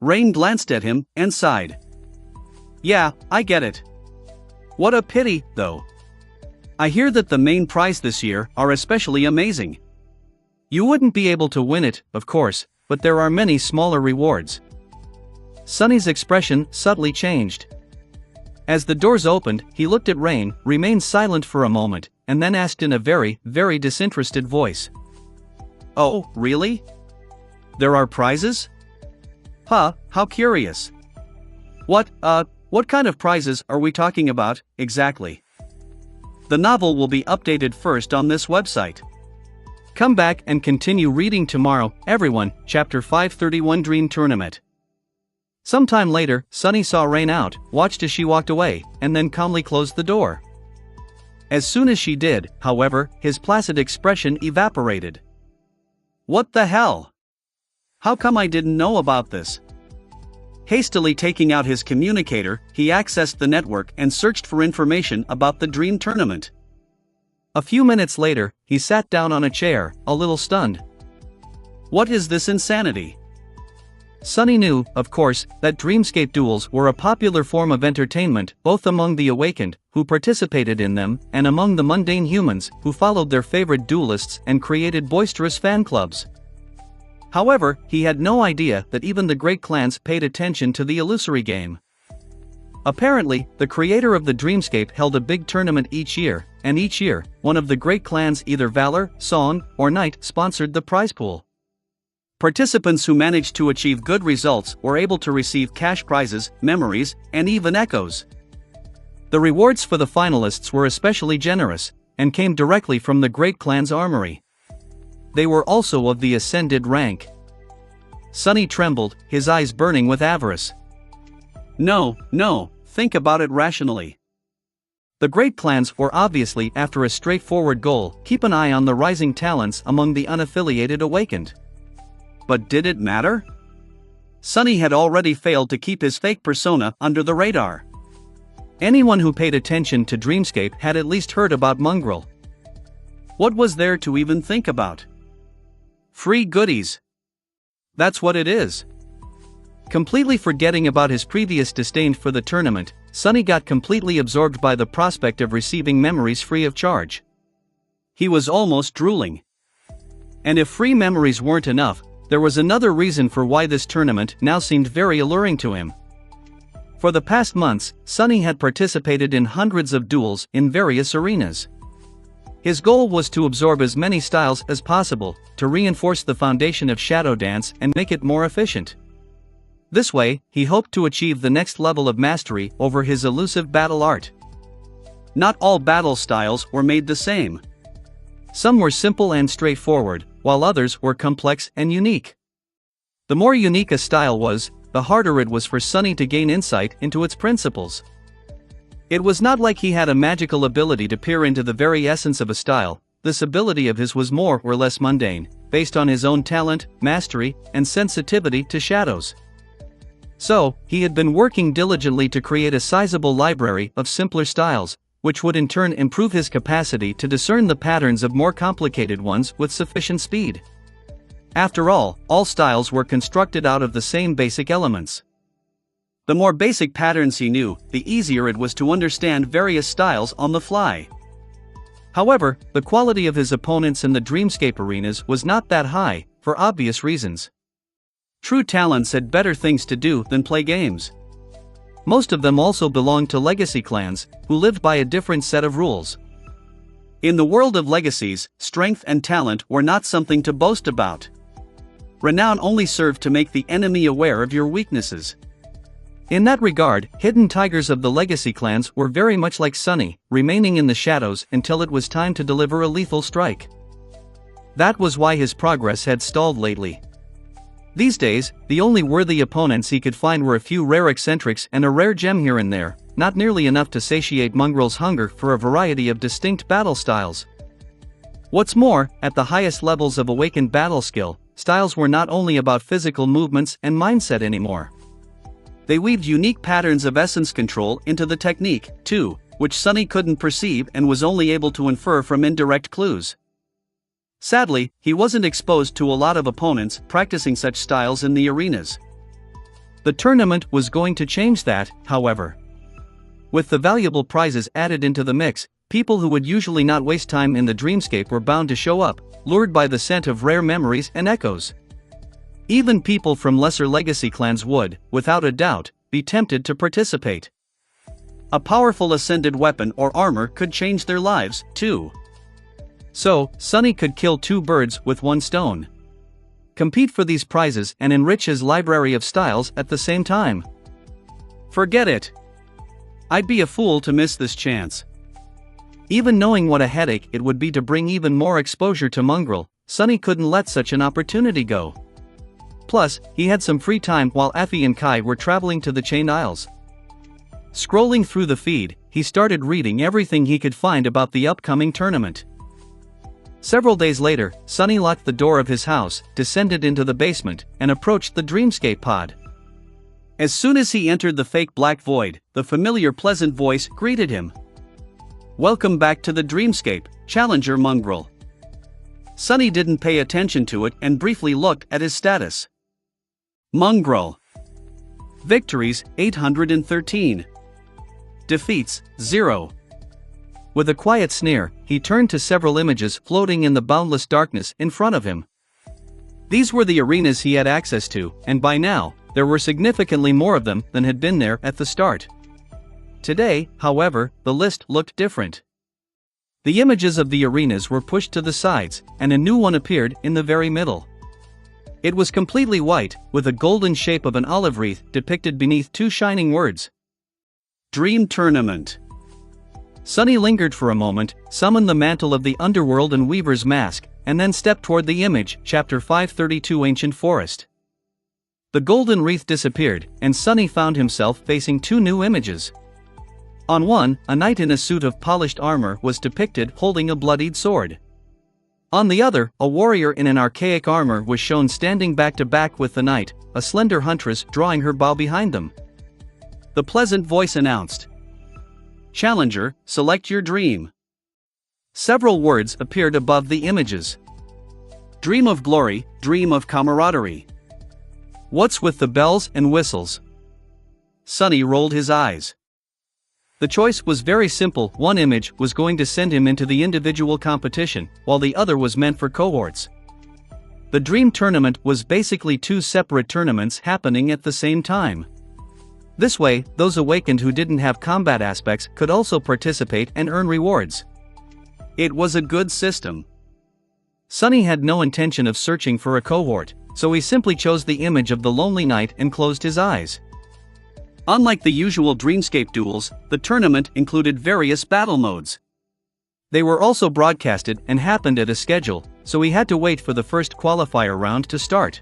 Rain glanced at him and sighed. Yeah, I get it. What a pity, though. I hear that the main prize this year are especially amazing.
You wouldn't be able to win it, of course, but there are many smaller rewards. Sunny's expression subtly changed. As the doors opened, he looked at Rain, remained silent for a moment, and then asked in a very, very disinterested voice.
Oh, really? There are prizes? Huh, how curious. What kind of prizes are we talking about, exactly? The novel will be updated first on this website.
Come back and continue reading tomorrow, everyone. Chapter 531 Dream Tournament. Sometime later, Sunny saw Rain out, watched as she walked away, and then calmly closed the door. As soon as she did, however, his placid expression evaporated.
What the hell? How come I didn't know about this? Hastily taking out his communicator, he accessed the network and searched for information about the Dream Tournament.
A few minutes later, he sat down on a chair, a little stunned.
What is this insanity?
Sunny knew, of course, that Dreamscape duels were a popular form of entertainment both among the awakened, who participated in them, and among the mundane humans, who followed their favorite duelists and created boisterous fan clubs. However, he had no idea that even the great clans paid attention to the illusory game. Apparently, the creator of the Dreamscape held a big tournament each year, and each year, one of the great clans, either Valor, Song, or Night, sponsored the prize pool. Participants who managed to achieve good results were able to receive cash prizes, memories, and even echoes. The rewards for the finalists were especially generous, and came directly from the great clan's armory. They were also of the ascended rank. Sunny trembled, his eyes burning with avarice.
No, think about it rationally.
The great clans were obviously after a straightforward goal: keep an eye on the rising talents among the unaffiliated awakened.
But did it matter? Sunny had already failed to keep his fake persona under the radar.
Anyone who paid attention to Dreamscape had at least heard about Mongrel.
What was there to even think about? Free goodies. That's what it is.
Completely forgetting about his previous disdain for the tournament, Sunny got completely absorbed by the prospect of receiving memories free of charge.
He was almost drooling. And if free memories weren't enough, there was another reason for why this tournament now seemed very alluring to him. For the past months, Sunny had participated in hundreds of duels in various arenas. His goal was to absorb as many styles as possible, to reinforce the foundation of shadow dance and make it more efficient. This way, he hoped to achieve the next level of mastery over his elusive battle art.
Not all battle styles were made the same. Some were simple and straightforward, while others were complex and unique. The more unique a style was, the harder it was for Sunny to gain insight into its principles. It was not like he had a magical ability to peer into the very essence of a style. This ability of his was more or less mundane, based on his own talent, mastery, and sensitivity to shadows. So, he had been working diligently to create a sizable library of simpler styles, which would in turn improve his capacity to discern the patterns of more complicated ones with sufficient speed. After all styles were constructed out of the same basic elements. The more basic patterns he knew, the easier it was to understand various styles on the fly. However, the quality of his opponents in the Dreamscape arenas was not that high, for obvious reasons. True talents had better things to do than play games. Most of them also belonged to legacy clans, who lived by a different set of rules. In the world of legacies, strength and talent were not something to boast about. Renown only served to make the enemy aware of your weaknesses. In that regard, hidden tigers of the legacy clans were very much like Sunny, remaining in the shadows until it was time to deliver a lethal strike. That was why his progress had stalled lately. These days, the only worthy opponents he could find were a few rare eccentrics and a rare gem here and there, not nearly enough to satiate Mongrel's hunger for a variety of distinct battle styles. What's more, at the highest levels of awakened battle skill, styles were not only about physical movements and mindset anymore. They weaved unique patterns of essence control into the technique, too, which Sunny couldn't perceive and was only able to infer from indirect clues. Sadly, he wasn't exposed to a lot of opponents practicing such styles in the arenas. The tournament was going to change that, however. With the valuable prizes added into the mix, people who would usually not waste time in the Dreamscape were bound to show up, lured by the scent of rare memories and echoes. Even people from lesser legacy clans would, without a doubt, be tempted to participate. A powerful ascended weapon or armor could change their lives, too. So, Sunny could kill two birds with one stone. Compete for these prizes and enrich his library of styles at the same time. Forget it. I'd be a fool to miss this chance. Even knowing what a headache it would be to bring even more exposure to Mongrel, Sunny couldn't let such an opportunity go. Plus, he had some free time while Effie and Kai were traveling to the Chained Isles. Scrolling through the feed, he started reading everything he could find about the upcoming tournament. Several days later, Sunny locked the door of his house, descended into the basement, and approached the Dreamscape pod. As soon as he entered the fake black void, the familiar pleasant voice greeted him. "Welcome back to the Dreamscape, Challenger Mongrel." Sunny didn't pay attention to it and briefly looked at his status. Mongrel. Victories, 813. Defeats, 0. With a quiet sneer, he turned to several images floating in the boundless darkness in front of him. These were the arenas he had access to, and by now, there were significantly more of them than had been there at the start. Today, however, the list looked different. The images of the arenas were pushed to the sides, and a new one appeared in the very middle. It was completely white, with a golden shape of an olive wreath depicted beneath two shining words. Dream Tournament. Sunny lingered for a moment, summoned the mantle of the underworld and Weaver's mask, and then stepped toward the image, Chapter 532 Ancient Forest. The golden wreath disappeared, and Sunny found himself facing two new images. On one, a knight in a suit of polished armor was depicted holding a bloodied sword. On the other, a warrior in an archaic armor was shown standing back to back with the knight, a slender huntress drawing her bow behind them. The pleasant voice announced, "Challenger, select your dream." Several words appeared above the images.
Dream of glory, dream of camaraderie. What's with the bells and whistles? Sonny rolled his eyes. The choice was very simple. One image was going to send him into the individual competition, while the other was meant for cohorts. The Dream Tournament was basically two separate tournaments happening at the same time. This way, those awakened who didn't have combat aspects could also participate and earn rewards. It was a good system. Sonny had no intention of searching for a cohort, so he simply chose the image of the lonely knight and closed his eyes. Unlike the usual Dreamscape duels, the tournament included various battle modes. They were also broadcasted and happened at a schedule, so he had to wait for the first qualifier round to start.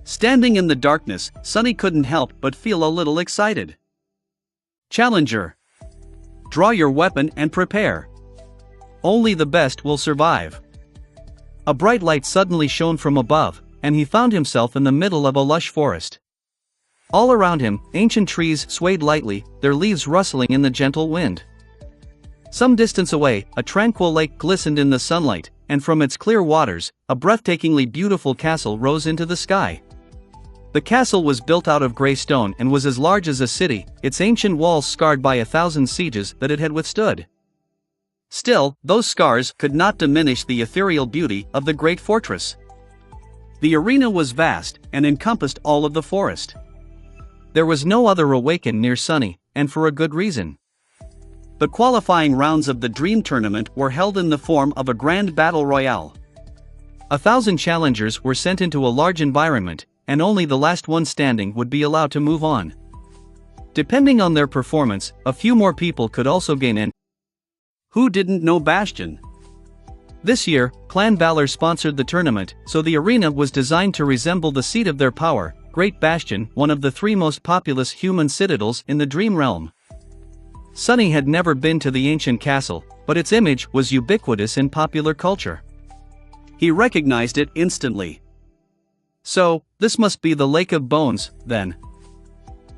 Standing in the darkness, Sonny couldn't help but feel a little excited. Challenger. Draw your weapon and prepare. Only the best will survive. A bright light suddenly shone from above, and he found himself in the middle of a lush forest. All around him, ancient trees swayed lightly, their leaves rustling in the gentle wind. Some distance away, a tranquil lake glistened in the sunlight, and from its clear waters, a breathtakingly beautiful castle rose into the sky. The castle was built out of gray stone and was as large as a city, its ancient walls scarred by 1,000 sieges that it had withstood. Still, those scars could not diminish the ethereal beauty of the great fortress. The arena was vast and encompassed all of the forest. There was no other awakened near Sonny, and for a good reason. The qualifying rounds of the Dream Tournament were held in the form of a grand battle royale. 1,000 challengers were sent into a large environment, and only the last one standing would be allowed to move on. Depending on their performance, a few more people could also gain in. Who didn't know Bastion? This year, Clan Valor sponsored the tournament, so the arena was designed to resemble the seat of their power, Great Bastion, one of the 3 most populous human citadels in the Dream Realm. Sonny had never been to the ancient castle, but its image was ubiquitous in popular culture. He recognized it instantly. So, this must be the Lake of Bones, then.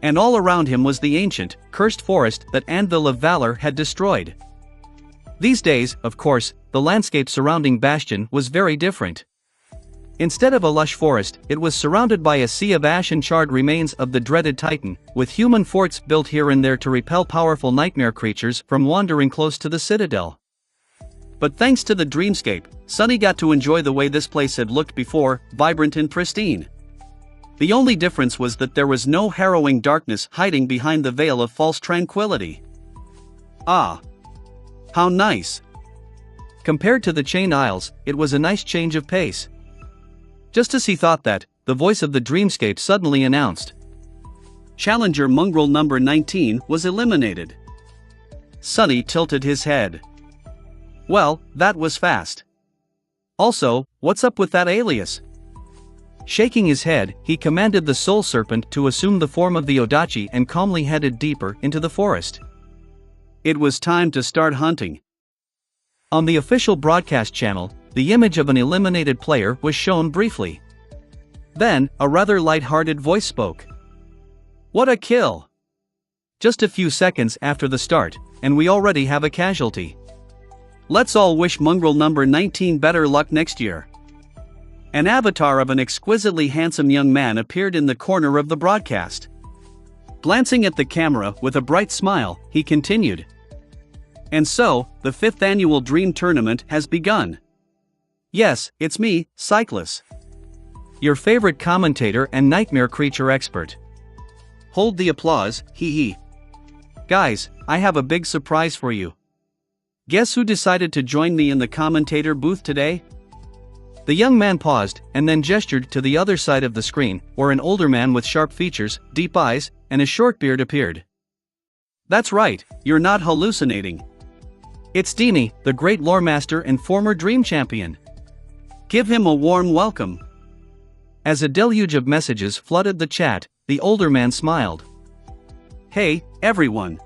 And all around him was the ancient, cursed forest that Anvil of Valor had destroyed. These days, of course, the landscape surrounding Bastion was very different. Instead of a lush forest, it was surrounded by a sea of ash and charred remains of the dreaded Titan, with human forts built here and there to repel powerful nightmare creatures from wandering close to the citadel. But thanks to the Dreamscape, Sonny got to enjoy the way this place had looked before, vibrant and pristine. The only difference was that there was no harrowing darkness hiding behind the veil of false tranquility. Ah! How nice! Compared to the Chained Isles, it was a nice change of pace. Just as he thought that, the voice of the Dreamscape suddenly announced. Challenger Mongrel number 19 was eliminated. Sonny tilted his head. Well, that was fast. Also, what's up with that alias? Shaking his head, he commanded the Soul Serpent to assume the form of the Odachi and calmly headed deeper into the forest. It was time to start hunting. On the official broadcast channel, the image of an eliminated player was shown briefly. Then, a rather light-hearted voice spoke. What a kill! Just a few seconds after the start, and we already have a casualty. Let's all wish Mongrel number 19 better luck next year. An avatar of an exquisitely handsome young man appeared in the corner of the broadcast. Glancing at the camera with a bright smile, he continued. And so, the 5th annual Dream Tournament has begun. Yes, it's me, Cyclus. Your favorite commentator and nightmare creature expert. Hold the applause, hee hee. Guys, I have a big surprise for you. Guess who decided to join me in the commentator booth today? The young man paused and then gestured to the other side of the screen, where an older man with sharp features, deep eyes, and a short beard appeared. That's right, you're not hallucinating. It's Dini, the great lore master and former Dream Champion. Give him a warm welcome. As a deluge of messages flooded the chat, the older man smiled. Hey, everyone.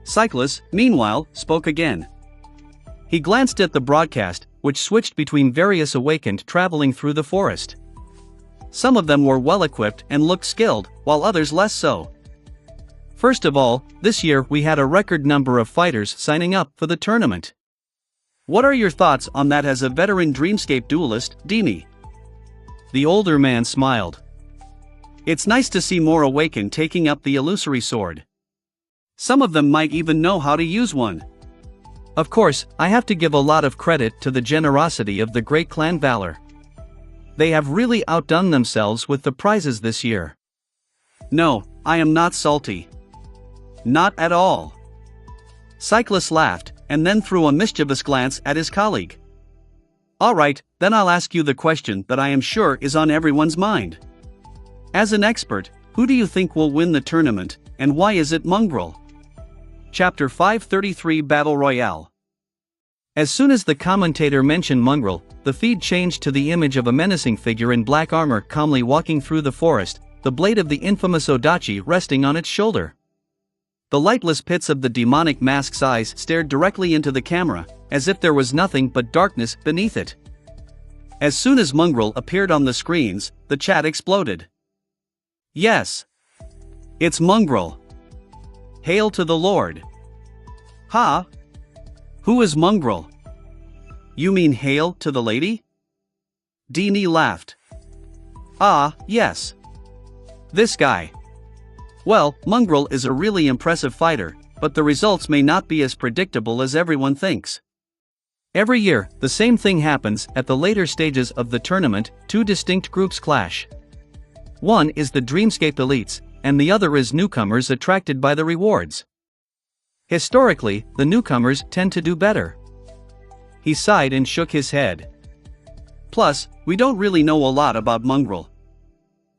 Cyclus, meanwhile, spoke again. He glanced at the broadcast, which switched between various awakened traveling through the forest. Some of them were well-equipped and looked skilled, while others less so. First of all, this year we had a record number of fighters signing up for the tournament. What are your thoughts on that as a veteran Dreamscape duelist, Dini?
The older man smiled.
It's nice to see more Awakened taking up the illusory sword. Some of them might even know how to use one.
Of course, I have to give a lot of credit to the generosity of the great clan Valor. They have really outdone themselves with the prizes this year.
No, I am not salty. Not at all. Cyclist laughed, and then threw a mischievous glance at his colleague. Alright, then I'll ask you the question that I am sure is on everyone's mind. As an expert, who do you think will win the tournament, and why is it Mongrel? Chapter 533 Battle Royale.
As soon as the commentator mentioned Mongrel, the feed changed to the image of a menacing figure in black armor calmly walking through the forest, the blade of the infamous Odachi resting on its shoulder. The lightless pits of the demonic mask's eyes stared directly into the camera, as if there was nothing but darkness beneath it. As soon as Mongrel appeared on the screens, the chat exploded. Yes. It's Mongrel. Hail to the Lord. Ha? Who is Mongrel? You mean hail to the lady? Dini laughed. Ah, yes. This guy. Well, Mongrel is a really impressive fighter, but the results may not be as predictable as everyone thinks. Every year, the same thing happens. At the later stages of the tournament, two distinct groups clash. One is the Dreamscape elites, and the other is newcomers attracted by the rewards. Historically, the newcomers tend to do better. He sighed and shook his head. Plus, we don't really know a lot about Mongrel.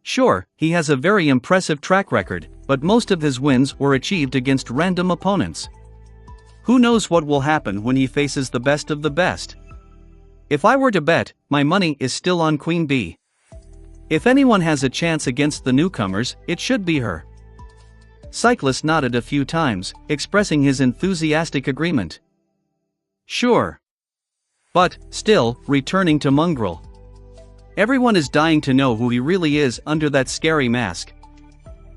Sure, he has a very impressive track record, but most of his wins were achieved against random opponents. Who knows what will happen when he faces the best of the best? If I were to bet, my money is still on Queen Bee. If anyone has a chance against the newcomers, it should be her. Cyclist nodded a few times, expressing his enthusiastic agreement. Sure. But, still, returning to Mongrel. Everyone is dying to know who he really is under that scary mask.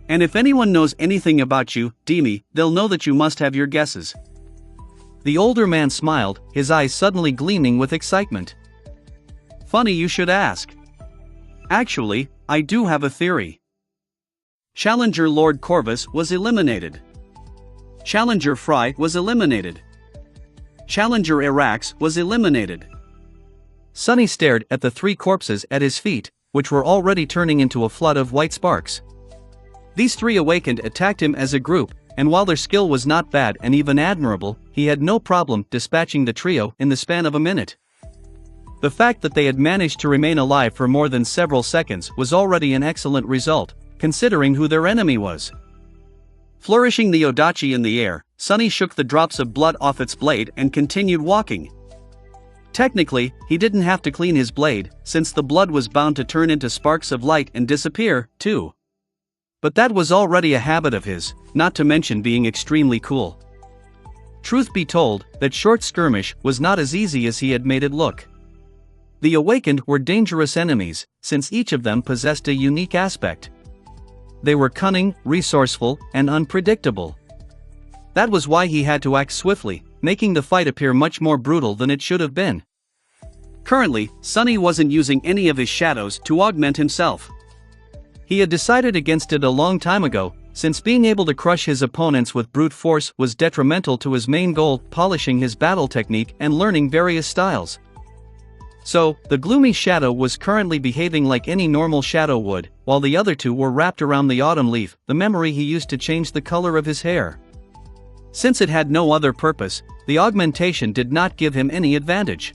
And if anyone knows anything about you, Dimi, they'll know that you must have your guesses. The older man smiled, his eyes suddenly gleaming with excitement. Funny you should ask. Actually, I do have a theory. Challenger Lord Corvus was eliminated. Challenger Fry was eliminated. Challenger Arax was eliminated. Sunny stared at the three corpses at his feet, which were already turning into a flood of white sparks. These three Awakened attacked him as a group, and while their skill was not bad and even admirable, he had no problem dispatching the trio in the span of a minute. The fact that they had managed to remain alive for more than several seconds was already an excellent result, considering who their enemy was. Flourishing the Odachi in the air, Sunny shook the drops of blood off its blade and continued walking. Technically, he didn't have to clean his blade, since the blood was bound to turn into sparks of light and disappear, too. But that was already a habit of his, not to mention being extremely cool. Truth be told, that short skirmish was not as easy as he had made it look. The Awakened were dangerous enemies, since each of them possessed a unique aspect. They were cunning, resourceful, and unpredictable. That was why he had to act swiftly, making the fight appear much more brutal than it should have been. Currently, Sunny wasn't using any of his shadows to augment himself. He had decided against it a long time ago, since being able to crush his opponents with brute force was detrimental to his main goal, polishing his battle technique and learning various styles. So, the gloomy shadow was currently behaving like any normal shadow would, while the other two were wrapped around the autumn leaf, the memory he used to change the color of his hair. Since it had no other purpose, the augmentation did not give him any advantage.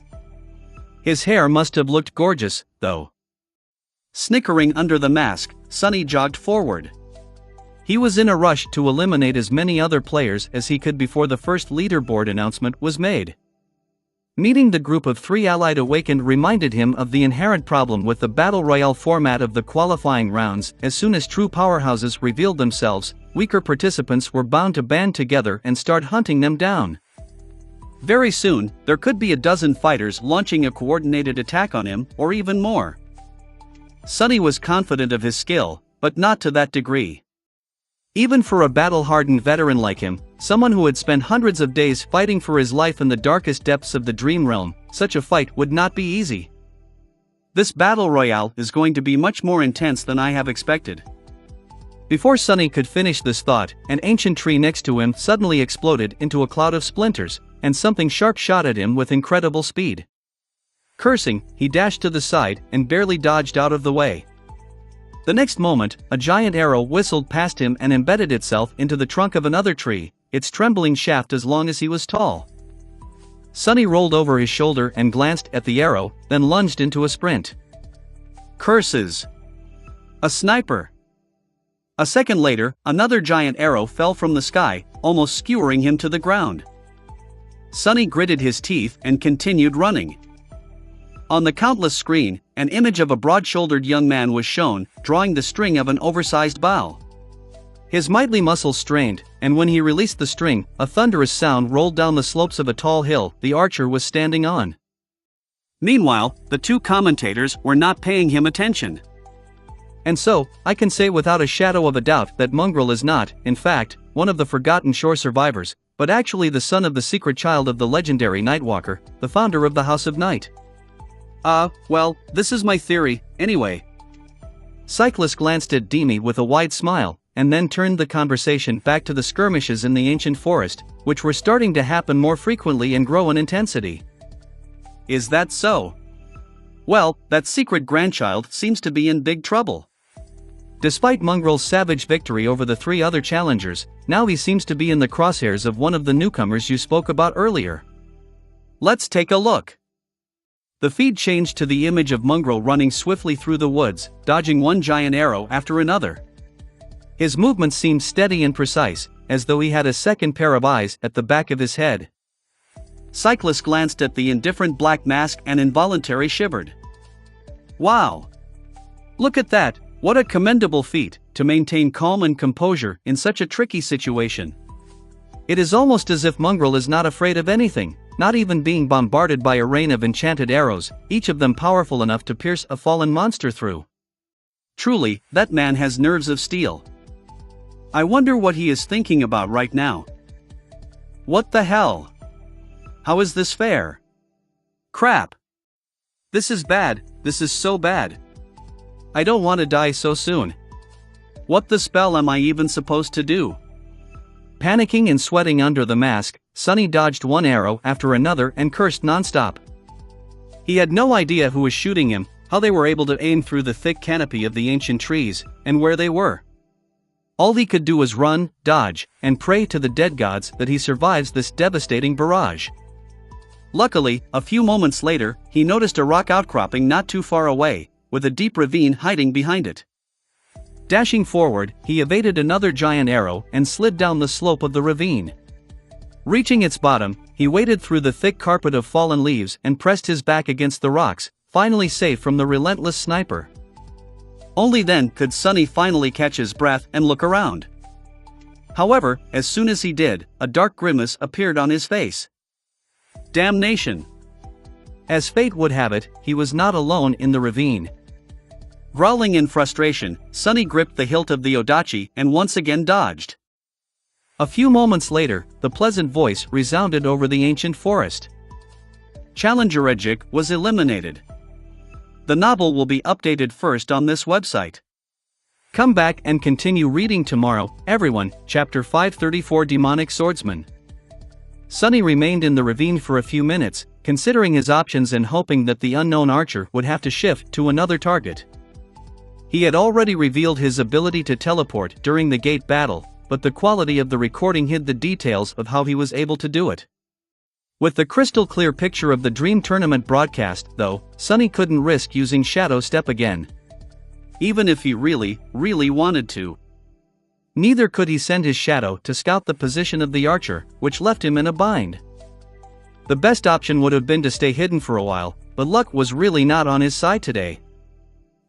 His hair must have looked gorgeous, though. Snickering under the mask, Sunny jogged forward. He was in a rush to eliminate as many other players as he could before the first leaderboard announcement was made. Meeting the group of three allied Awakened reminded him of the inherent problem with the Battle Royale format of the qualifying rounds. As soon as true powerhouses revealed themselves, weaker participants were bound to band together and start hunting them down. Very soon, there could be a dozen fighters launching a coordinated attack on him, or even more. Sunny was confident of his skill, but not to that degree. Even for a battle-hardened veteran like him, someone who had spent hundreds of days fighting for his life in the darkest depths of the Dream Realm, such a fight would not be easy.
This battle royale is going to be much more intense than I have expected.
Before Sunny could finish this thought, an ancient tree next to him suddenly exploded into a cloud of splinters, and something sharp shot at him with incredible speed. Cursing, he dashed to the side and barely dodged out of the way. The next moment, a giant arrow whistled past him and embedded itself into the trunk of another tree, its trembling shaft as long as he was tall. Sunny rolled over his shoulder and glanced at the arrow, then lunged into a sprint.
Curses! A sniper! A second later, another giant arrow fell from the sky, almost skewering him to the ground. Sunny gritted his teeth and continued running. On the countless screen, an image of a broad-shouldered young man was shown, drawing the string of an oversized bow. His mighty muscles strained, and when he released the string, a thunderous sound rolled down the slopes of a tall hill the archer was standing on. Meanwhile, the two commentators were not paying him attention.
And so, I can say without a shadow of a doubt that Mongrel is not, in fact, one of the Forgotten Shore survivors, but actually the son of the secret child of the legendary Nightwalker, the founder of the House of Night.
Well, this is my theory, anyway.
Cyclist glanced at Demi with a wide smile, and then turned the conversation back to the skirmishes in the ancient forest, which were starting to happen more frequently and grow in intensity.
Is that so? Well, that secret grandchild seems to be in big trouble.
Despite Mongrel's savage victory over the three other challengers, now he seems to be in the crosshairs of one of the newcomers you spoke about earlier.
Let's take a look. The feed changed to the image of Mongrel running swiftly through the woods, dodging one giant arrow after another.
His movements seemed steady and precise, as though he had a second pair of eyes at the back of his head.
Cyclist glanced at the indifferent black mask and involuntarily shivered. Wow! Look at that, what a commendable feat, to maintain calm and composure in such a tricky situation.
It is almost as if Mongrel is not afraid of anything, not even being bombarded by a rain of enchanted arrows, each of them powerful enough to pierce a fallen monster through.
Truly, that man has nerves of steel. I wonder what he is thinking about right now. What the hell? How is this fair? Crap! This is bad, this is so bad.
I don't want to die so soon.
What the spell am I even supposed to do?
Panicking and sweating under the mask, Sunny dodged one arrow after another and cursed non-stop. He had no idea who was shooting him, how they were able to aim through the thick canopy of the ancient trees, and where they were. All he could do was run, dodge, and pray to the dead gods that he survives this devastating barrage.
Luckily, a few moments later, he noticed a rock outcropping not too far away, with a deep ravine hiding behind it.
Dashing forward, he evaded another giant arrow and slid down the slope of the ravine. Reaching its bottom, he waded through the thick carpet of fallen leaves and pressed his back against the rocks, finally safe from the relentless sniper. Only then could Sunny finally catch his breath and look around. However, as soon as he did, a dark grimace appeared on his face. Damnation! As fate would have it, he was not alone in the ravine.
Growling in frustration, Sunny gripped the hilt of the Odachi and once again dodged.
A few moments later, the pleasant voice resounded over the ancient forest.
Challenger Ejik was eliminated. The novel will be updated first on this website.
Come back and continue reading tomorrow, everyone. Chapter 534 Demonic Swordsman. Sunny remained in the ravine for a few minutes, considering his options and hoping that the unknown archer would have to shift to another target. He had already revealed his ability to teleport during the gate battle, but the quality of the recording hid the details of how he was able to do it. With the crystal clear picture of the Dream Tournament broadcast, though, Sunny couldn't risk using Shadow Step again.
Even if he really wanted to.
Neither could he send his shadow to scout the position of the archer, which left him in a bind. The best option would have been to stay hidden for a while, but luck was really not on his side today.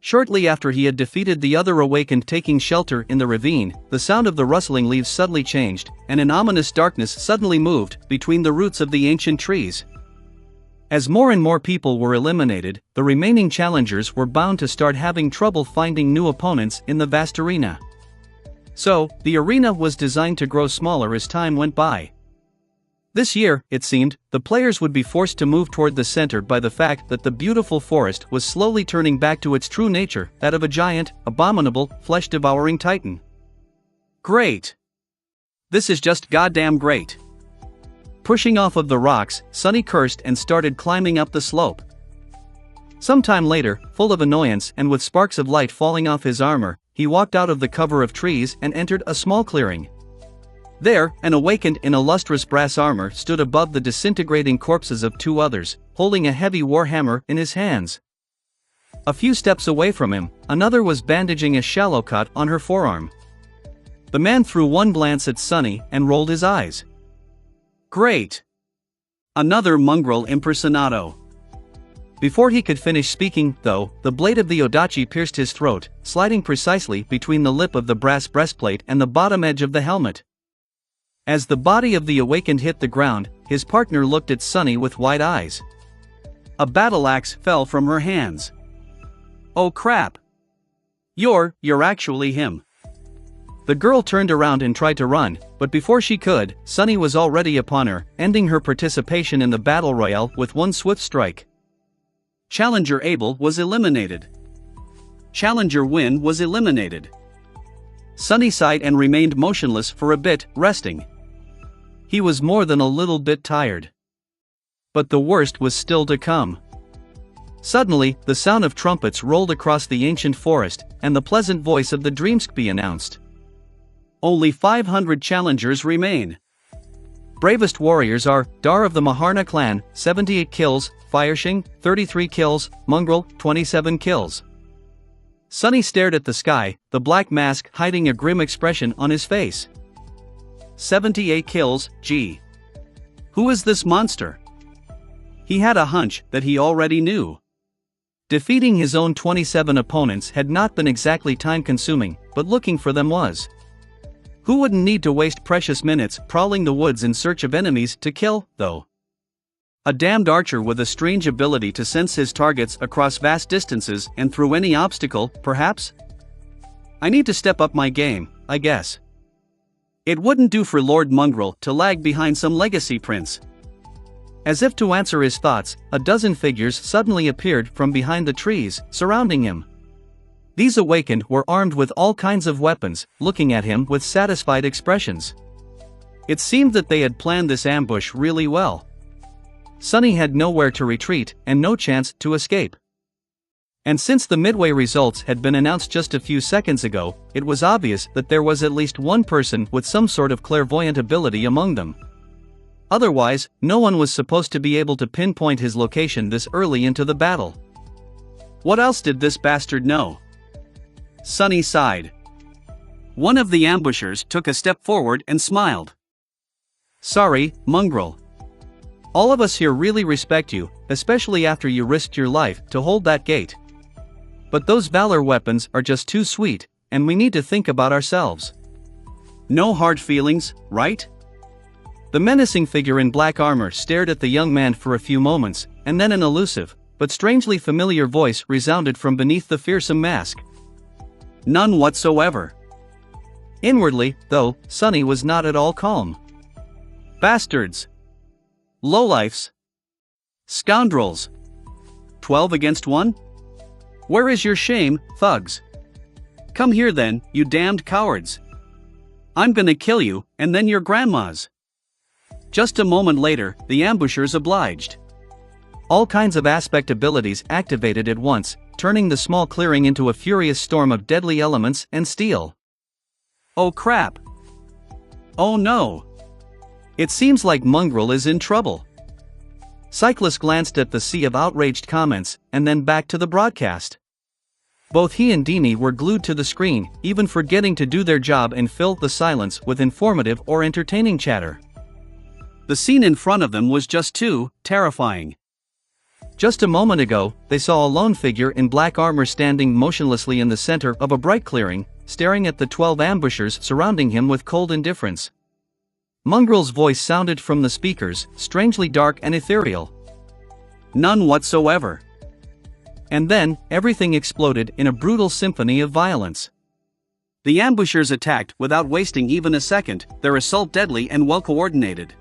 Shortly after he had defeated the other awakened taking shelter in the ravine, the sound of the rustling leaves suddenly changed, and an ominous darkness suddenly moved between the roots of the ancient trees. As more and more people were eliminated, the remaining challengers were bound to start having trouble finding new opponents in the vast arena. So, the arena was designed to grow smaller as time went by. This year, it seemed, the players would be forced to move toward the center by the fact that the beautiful forest was slowly turning back to its true nature, that of a giant, abominable, flesh-devouring titan.
Great! This is just goddamn great! Pushing off of the rocks, Sonny cursed and started climbing up the slope.
Sometime later, full of annoyance and with sparks of light falling off his armor, he walked out of the cover of trees and entered a small clearing. There, an awakened in a lustrous brass armor stood above the disintegrating corpses of two others, holding a heavy warhammer in his hands. A few steps away from him, another was bandaging a shallow cut on her forearm. The man threw one glance at Sonny and rolled his eyes.
Great! Another mongrel impersonado.
Before he could finish speaking, though, the blade of the odachi pierced his throat, sliding precisely between the lip of the brass breastplate and the bottom edge of the helmet. As the body of the awakened hit the ground, his partner looked at Sonny with wide eyes.
A battle axe fell from her hands. Oh crap! You're actually him.
The girl turned around and tried to run, but before she could, Sonny was already upon her, ending her participation in the battle royale with one swift strike.
Challenger Abel was eliminated. Challenger Win was eliminated. Sonny sighed and remained motionless for a bit, resting.
He was more than a little bit tired. But the worst was still to come. Suddenly, the sound of trumpets rolled across the ancient forest, and the pleasant voice of the Dreamskpi announced.
Only 500 challengers remain.
Bravest warriors are, Dar of the Maharna clan, 78 kills, Fireshing, 33 kills, Mongrel, 27 kills. Sonny stared at the sky, the black mask hiding a grim expression on his face.
78 kills, gee. Who is this monster? He had a hunch that he already knew.
Defeating his own 27 opponents had not been exactly time-consuming, but looking for them was. Who wouldn't need to waste precious minutes prowling the woods in search of enemies to kill, though? A damned archer with a strange ability to sense his targets across vast distances and through any obstacle, perhaps? I need to step up my game, I guess.
It wouldn't do for Lord Mongrel to lag behind some legacy prince.
As if to answer his thoughts, a dozen figures suddenly appeared from behind the trees, surrounding him. These awakened were armed with all kinds of weapons, looking at him with satisfied expressions. It seemed that they had planned this ambush really well. Sonny had nowhere to retreat, and no chance to escape. And since the midway results had been announced just a few seconds ago, it was obvious that there was at least one person with some sort of clairvoyant ability among them. Otherwise, no one was supposed to be able to pinpoint his location this early into the battle.
What else did this bastard know? Sonny sighed. One of the ambushers took a step forward and smiled.
Sorry, Mongrel. All of us here really respect you, especially after you risked your life to hold that gate. But those valor weapons are just too sweet, and we need to think about ourselves.
No hard feelings, right?
The menacing figure in black armor stared at the young man for a few moments, and then an elusive, but strangely familiar voice resounded from beneath the fearsome mask.
None whatsoever.
Inwardly, though, Sonny was not at all calm.
Bastards! Lowlifes! Scoundrels! 12 against 1? Where is your shame, thugs? Come here then, you damned cowards! I'm gonna kill you, and then your grandmas! Just a moment later, the ambushers obliged.
All kinds of aspect abilities activated at once, turning the small clearing into a furious storm of deadly elements and steel.
Oh crap! Oh no!
It seems like Mongrel is in trouble. Cyclist glanced at the sea of outraged comments, and then back to the broadcast. Both he and Dini were glued to the screen, even forgetting to do their job and fill the silence with informative or entertaining chatter.
The scene in front of them was just too terrifying.
Just a moment ago, they saw a lone figure in black armor standing motionlessly in the center of a bright clearing, staring at the 12 ambushers surrounding him with cold indifference. Mongrel's voice sounded from the speakers, strangely dark and ethereal.
None whatsoever.
And then, everything exploded in a brutal symphony of violence.
The ambushers attacked without wasting even a second, their assault deadly and well coordinated.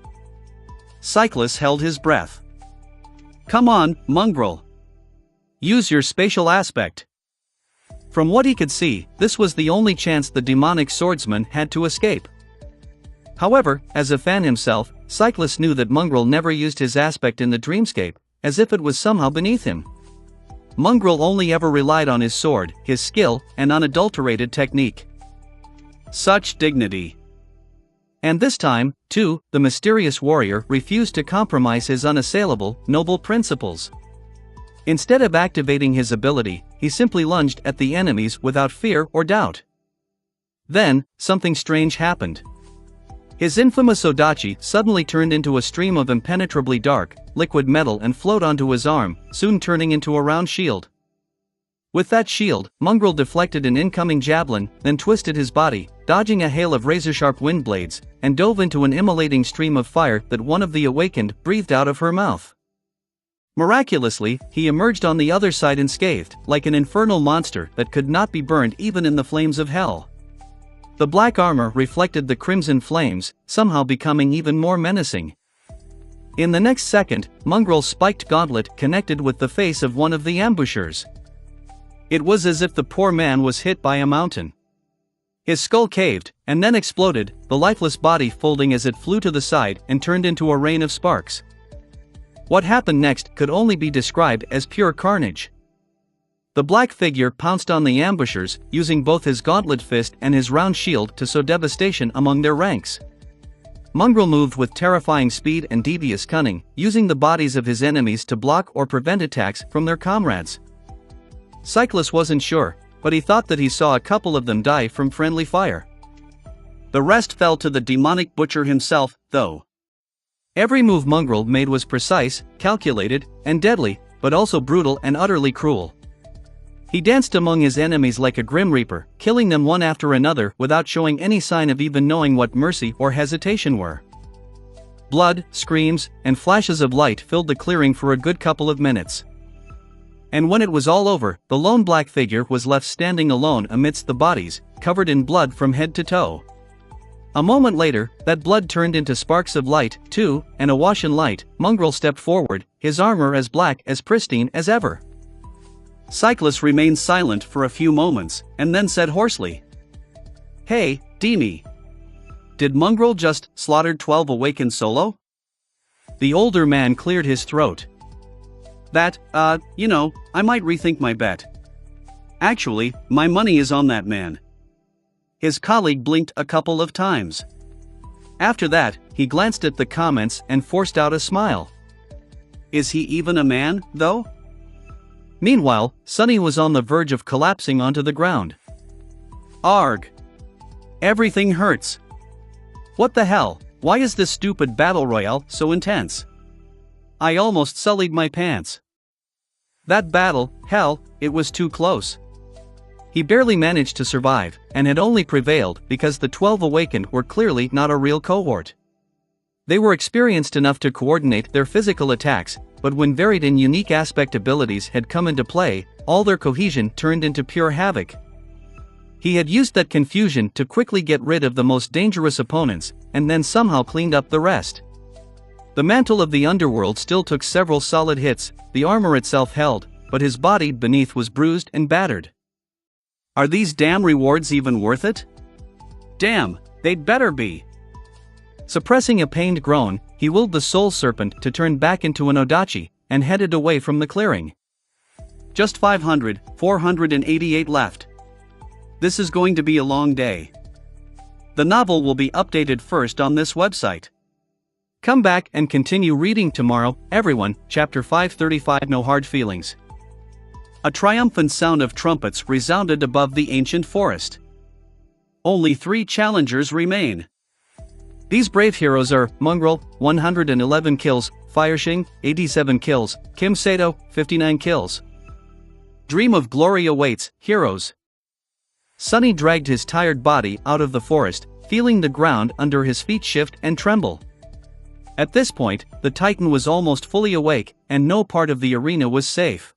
Cyclus held his breath. Come on, Mongrel. Use your spatial aspect. From what he could see, this was the only chance the demonic swordsman had to escape. However, as a fan himself, Cyclus knew that Mongrel never used his aspect in the dreamscape, as if it was somehow beneath him. Mongrel only ever relied on his sword, his skill, and unadulterated technique. Such dignity. And this time, too, the mysterious warrior refused to compromise his unassailable, noble principles. Instead of activating his ability, he simply lunged at the enemies without fear or doubt. Then, something strange happened. His infamous Odachi suddenly turned into a stream of impenetrably dark, liquid metal and flowed onto his arm, soon turning into a round shield. With that shield, Mongrel deflected an incoming javelin, then twisted his body, dodging a hail of razor-sharp wind blades, and dove into an immolating stream of fire that one of the awakened breathed out of her mouth. Miraculously, he emerged on the other side unscathed, like an infernal monster that could not be burned even in the flames of hell. The black armor reflected the crimson flames, somehow becoming even more menacing. In the next second, Mongrel's spiked gauntlet connected with the face of one of the ambushers. It was as if the poor man was hit by a mountain. His skull caved, and then exploded, the lifeless body folding as it flew to the side and turned into a rain of sparks. What happened next could only be described as pure carnage. The black figure pounced on the ambushers, using both his gauntlet fist and his round shield to sow devastation among their ranks. Mongrel moved with terrifying speed and devious cunning, using the bodies of his enemies to block or prevent attacks from their comrades. Cyclus wasn't sure, but he thought that he saw a couple of them die from friendly fire. The rest fell to the demonic butcher himself, though. Every move Mongrel made was precise, calculated, and deadly, but also brutal and utterly cruel. He danced among his enemies like a grim reaper, killing them one after another without showing any sign of even knowing what mercy or hesitation were. Blood, screams, and flashes of light filled the clearing for a good couple of minutes. And when it was all over, the lone black figure was left standing alone amidst the bodies, covered in blood from head to toe. A moment later, that blood turned into sparks of light, too, and awash in light, Mongrel stepped forward, his armor as black as pristine as ever. Cyclus remained silent for a few moments, and then said hoarsely, "Hey, Demi. Did Mongrel just slaughter 12 awakened solo?" The older man cleared his throat. I might rethink my bet. Actually, my money is on that man." His colleague blinked a couple of times. After that, he glanced at the comments and forced out a smile. Is he even a man, though? Meanwhile, Sunny was on the verge of collapsing onto the ground. Arg! Everything hurts. What the hell, why is this stupid battle royale so intense? I almost sullied my pants. That battle, hell, it was too close. He barely managed to survive, and had only prevailed because the 12 awakened were clearly not a real cohort. They were experienced enough to coordinate their physical attacks, but when varied and unique aspect abilities had come into play, all their cohesion turned into pure havoc. He had used that confusion to quickly get rid of the most dangerous opponents, and then somehow cleaned up the rest. The mantle of the underworld still took several solid hits, the armor itself held, but his body beneath was bruised and battered. Are these damn rewards even worth it? Damn, they'd better be. Suppressing a pained groan, he willed the soul serpent to turn back into an Odachi, and headed away from the clearing. Just 488 left. This is going to be a long day. The novel will be updated first on this website. Come back and continue reading tomorrow, everyone. Chapter 535. No hard feelings. A triumphant sound of trumpets resounded above the ancient forest. Only 3 challengers remain. These brave heroes are Mongrel, 111 kills, Fireshing, 87 kills, Kim Sato, 59 kills. Dream of glory awaits, heroes. Sunny dragged his tired body out of the forest, feeling the ground under his feet shift and tremble. At this point, the Titan was almost fully awake, and no part of the arena was safe.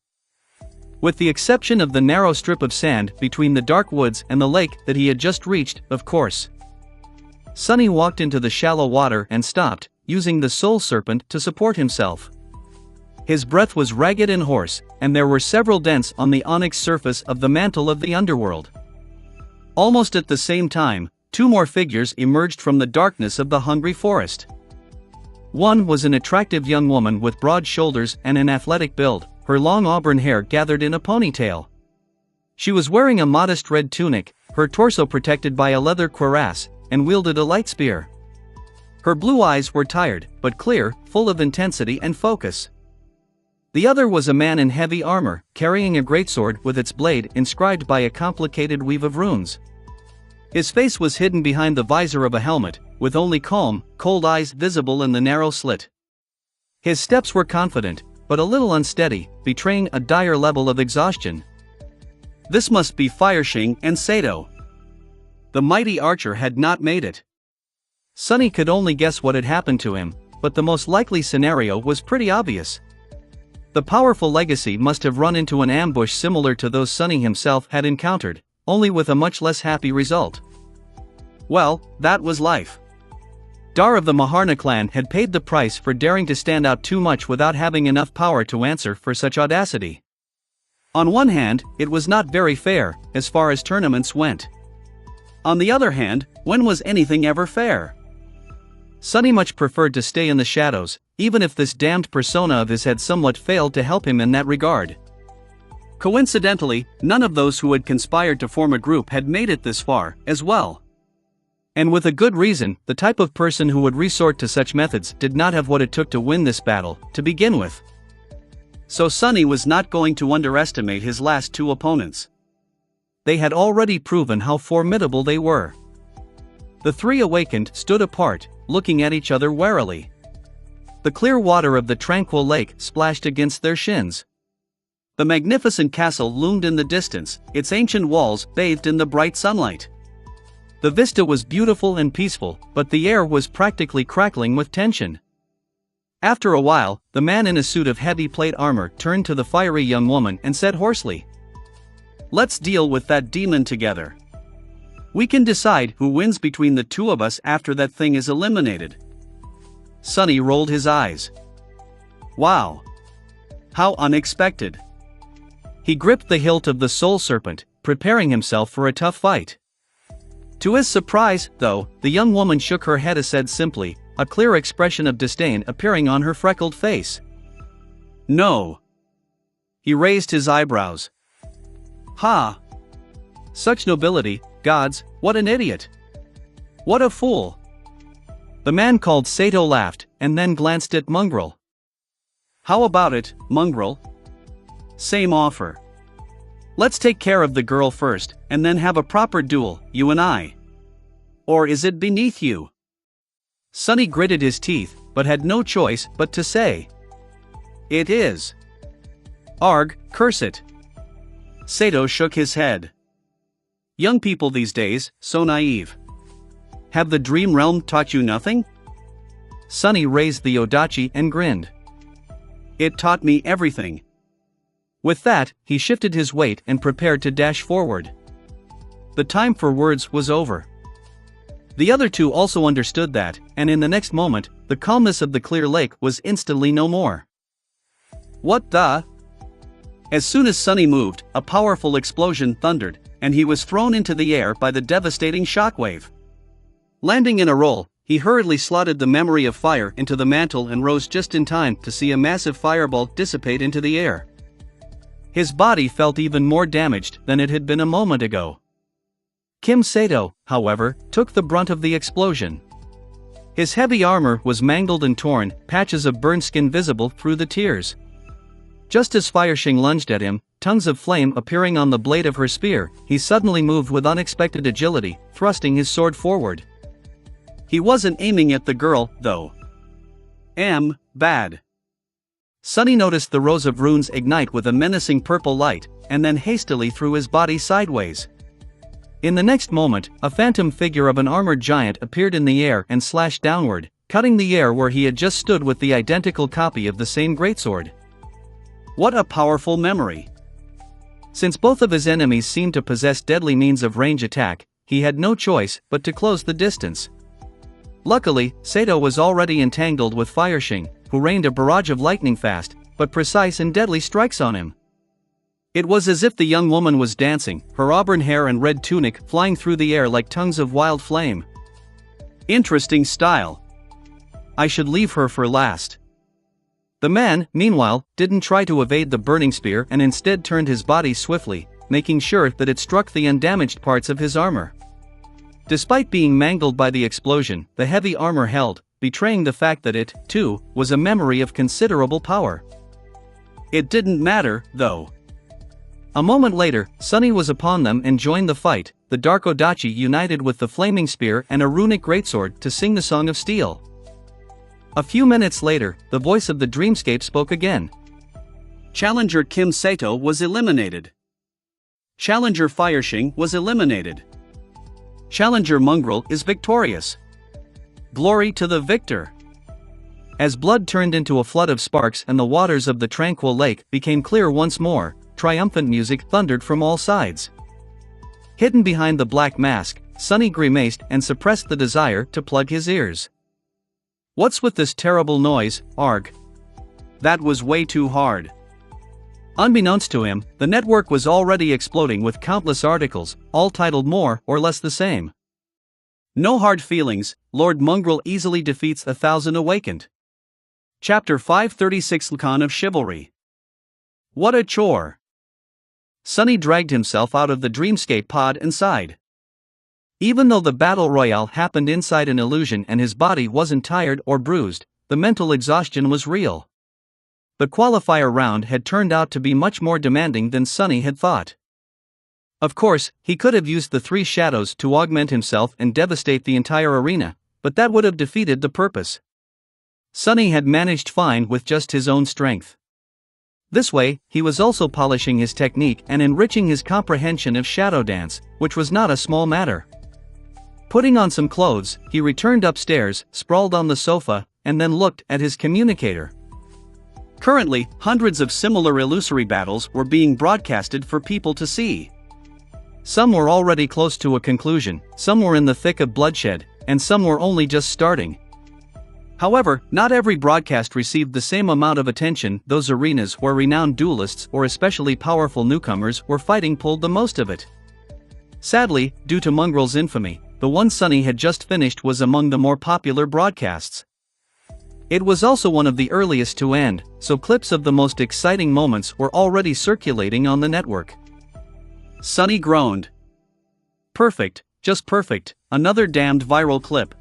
With the exception of the narrow strip of sand between the dark woods and the lake that he had just reached, of course. Sonny walked into the shallow water and stopped, using the soul serpent to support himself. His breath was ragged and hoarse, and there were several dents on the onyx surface of the mantle of the underworld. Almost at the same time, two more figures emerged from the darkness of the hungry forest. One was an attractive young woman with broad shoulders and an athletic build, her long auburn hair gathered in a ponytail. She was wearing a modest red tunic, her torso protected by a leather cuirass, and wielded a light spear. Her blue eyes were tired, but clear, full of intensity and focus. The other was a man in heavy armor, carrying a greatsword with its blade inscribed by a complicated weave of runes. His face was hidden behind the visor of a helmet, with only calm, cold eyes visible in the narrow slit. His steps were confident, but a little unsteady, betraying a dire level of exhaustion. This must be Fireshing and Sato. The mighty archer had not made it. Sonny could only guess what had happened to him, but the most likely scenario was pretty obvious. The powerful legacy must have run into an ambush similar to those Sonny himself had encountered, only with a much less happy result. Well, that was life. Dar of the Maharna clan had paid the price for daring to stand out too much without having enough power to answer for such audacity. On one hand, it was not very fair, as far as tournaments went. On the other hand, when was anything ever fair? Sonny much preferred to stay in the shadows, even if this damned persona of his had somewhat failed to help him in that regard. Coincidentally, none of those who had conspired to form a group had made it this far, as well. And with a good reason, the type of person who would resort to such methods did not have what it took to win this battle, to begin with. So Sonny was not going to underestimate his last two opponents. They had already proven how formidable they were. The three awakened stood apart, looking at each other warily. The clear water of the tranquil lake splashed against their shins. The magnificent castle loomed in the distance, its ancient walls bathed in the bright sunlight. The vista was beautiful and peaceful, but the air was practically crackling with tension. After a while, the man in a suit of heavy plate armor turned to the fiery young woman and said hoarsely, "Let's deal with that demon together. We can decide who wins between the two of us after that thing is eliminated." Sonny rolled his eyes. Wow! How unexpected! He gripped the hilt of the soul serpent, preparing himself for a tough fight. To his surprise, though, the young woman shook her head and said simply, a clear expression of disdain appearing on her freckled face. "No." He raised his eyebrows. "Ha! Such nobility, gods, what an idiot! What a fool!" The man called Sato laughed, and then glanced at Mongrel. "How about it, Mongrel? Same offer. Let's take care of the girl first, and then have a proper duel, you and I. Or is it beneath you?" Sonny gritted his teeth, but had no choice but to say, "It is." "Arg, curse it." Sato shook his head. Young people these days, so naive. Have the dream realm taught you nothing? Sonny raised the odachi and grinned. It taught me everything. With that, he shifted his weight and prepared to dash forward. The time for words was over. The other two also understood that, and in the next moment, the calmness of the clear lake was instantly no more. What the? As soon as Sonny moved, a powerful explosion thundered, and he was thrown into the air by the devastating shockwave. Landing in a roll, he hurriedly slotted the memory of fire into the mantle and rose just in time to see a massive fireball dissipate into the air. His body felt even more damaged than it had been a moment ago. Kim Sato, however, took the brunt of the explosion. His heavy armor was mangled and torn, patches of burned skin visible through the tears. Just as Fireshing lunged at him, tongues of flame appearing on the blade of her spear, he suddenly moved with unexpected agility, thrusting his sword forward. He wasn't aiming at the girl, though. Bad. Sonny noticed the rows of runes ignite with a menacing purple light, and then hastily threw his body sideways. In the next moment, a phantom figure of an armored giant appeared in the air and slashed downward, cutting the air where he had just stood with the identical copy of the same greatsword. What a powerful memory! Since both of his enemies seemed to possess deadly means of range attack, he had no choice but to close the distance. Luckily, Sato was already entangled with Fireshing, who rained a barrage of lightning-fast, but precise and deadly strikes on him. It was as if the young woman was dancing, her auburn hair and red tunic flying through the air like tongues of wild flame. Interesting style. I should leave her for last. The man, meanwhile, didn't try to evade the burning spear and instead turned his body swiftly, making sure that it struck the undamaged parts of his armor. Despite being mangled by the explosion, the heavy armor held, betraying the fact that it, too, was a memory of considerable power. It didn't matter, though. A moment later, Sunny was upon them and joined the fight, the Dark Odachi united with the flaming spear and a runic greatsword to sing the Song of Steel. A few minutes later, the voice of the dreamscape spoke again.
Challenger Kim Sato was eliminated. Challenger Fireshing was eliminated. Challenger Mongrel is victorious. Glory to the victor.
As blood turned into a flood of sparks and the waters of the tranquil lake became clear once more, triumphant music thundered from all sides. Hidden behind the black mask, Sunny grimaced and suppressed the desire to plug his ears. What's with this terrible noise, arg?
That was way too hard.
Unbeknownst to him, the network was already exploding with countless articles, all titled more or less the same.
No hard feelings, Lord Mongrel easily defeats 1,000 awakened. Chapter 536 Lcan of Chivalry. What a chore.
Sunny dragged himself out of the dreamscape pod and sighed. Even though the battle royale happened inside an illusion and his body wasn't tired or bruised, the mental exhaustion was real. The qualifier round had turned out to be much more demanding than Sunny had thought. Of course, he could have used the 3 shadows to augment himself and devastate the entire arena, but that would have defeated the purpose. Sunny had managed fine with just his own strength. This way, he was also polishing his technique and enriching his comprehension of shadow dance, which was not a small matter. Putting on some clothes, he returned upstairs, sprawled on the sofa, and then looked at his communicator.
Currently, hundreds of similar illusory battles were being broadcasted for people to see.
Some were already close to a conclusion, some were in the thick of bloodshed, and some were only just starting. However, not every broadcast received the same amount of attention. Those arenas where renowned duelists or especially powerful newcomers were fighting pulled the most of it. Sadly, due to Mongrel's infamy, the one Sunny had just finished was among the more popular broadcasts. It was also one of the earliest to end, so clips of the most exciting moments were already circulating on the network.
Sunny groaned.
Perfect, just perfect, another damned viral clip.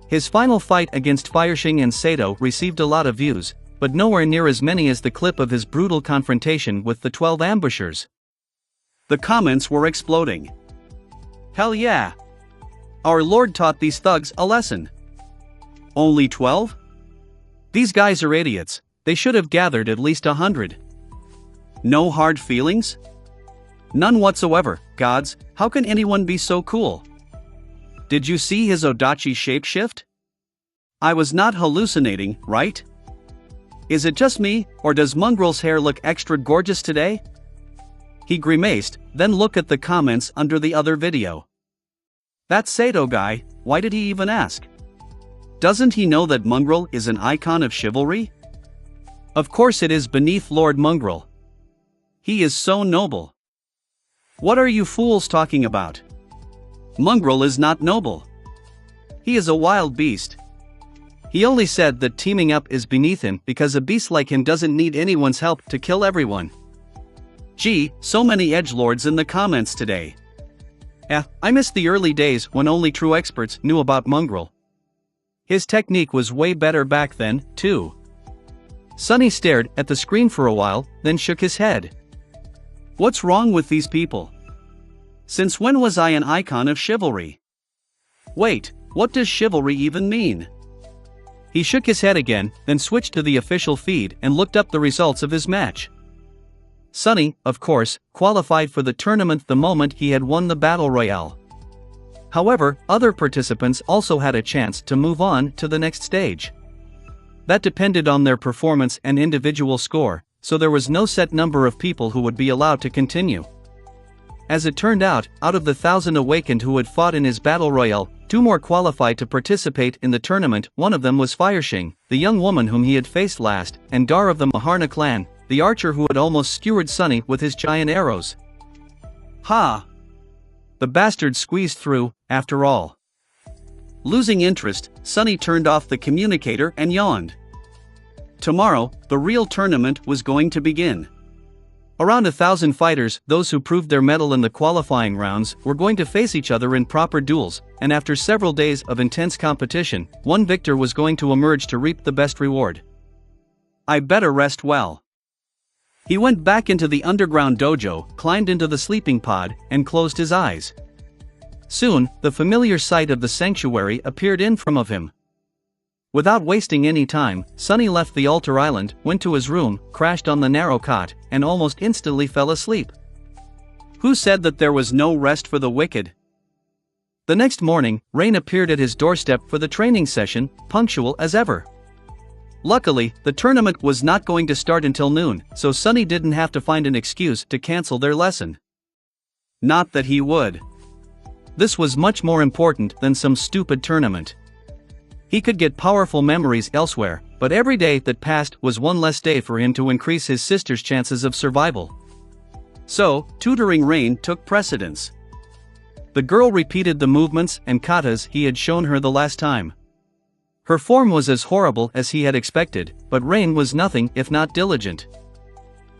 His final fight against Fireshing and Sato received a lot of views, but nowhere near as many as the clip of his brutal confrontation with the 12 ambushers.
The comments were exploding.
Hell yeah! Our Lord taught these thugs a lesson.
Only 12?
These guys are idiots, they should have gathered at least 100.
No hard feelings?
None whatsoever, gods, how can anyone be so cool?
Did you see his Odachi shapeshift? I was not hallucinating, right? Is it just me, or does Mongrel's hair look extra gorgeous today? He grimaced, then looked at the comments under the other video. That Sato guy, why did he even ask? Doesn't he know that Mongrel is an icon of chivalry?
Of course it is beneath Lord Mongrel.
He is so noble.
What are you fools talking about?
Mongrel is not noble.
He is a wild beast. He only said that teaming up is beneath him because a beast like him doesn't need anyone's help to kill everyone.
Gee, so many edgelords in the comments today.
I miss the early days when only true experts knew about Mongrel. His technique was way better back then, too. Sunny stared at the screen for a while, then shook his head.
What's wrong with these people? Since when was I an icon of chivalry? Wait, what does chivalry even mean?
He shook his head again, then switched to the official feed and looked up the results of his match. Sunny, of course, qualified for the tournament the moment he had won the Battle Royale. However, other participants also had a chance to move on to the next stage. That depended on their performance and individual score, so there was no set number of people who would be allowed to continue. As it turned out of the 1,000 awakened who had fought in his battle royale, 2 more qualified to participate in the tournament. One of them was Fireshing, the young woman whom he had faced last, and Dar of the Maharna clan, the archer who had almost skewered Sunny with his giant arrows. Ha! The bastard squeezed through, after all. Losing interest, Sunny turned off the communicator and yawned. Tomorrow, the real tournament was going to begin. Around 1,000 fighters, those who proved their mettle in the qualifying rounds, were going to face each other in proper duels, and after several days of intense competition, one victor was going to emerge to reap the best reward. I better rest well. He went back into the underground dojo, climbed into the sleeping pod, and closed his eyes. Soon, the familiar sight of the sanctuary appeared in front of him. Without wasting any time, Sunny left the altar island, went to his room, crashed on the narrow cot, and almost instantly fell asleep. Who said that there was no rest for the wicked? The next morning, Rain appeared at his doorstep for the training session, punctual as ever. Luckily, the tournament was not going to start until noon, so Sunny didn't have to find an excuse to cancel their lesson. Not that he would. This was much more important than some stupid tournament. He could get powerful memories elsewhere, but every day that passed was one less day for him to increase his sister's chances of survival. So, tutoring Rain took precedence. The girl repeated the movements and katas he had shown her the last time. Her form was as horrible as he had expected, but Rain was nothing if not diligent.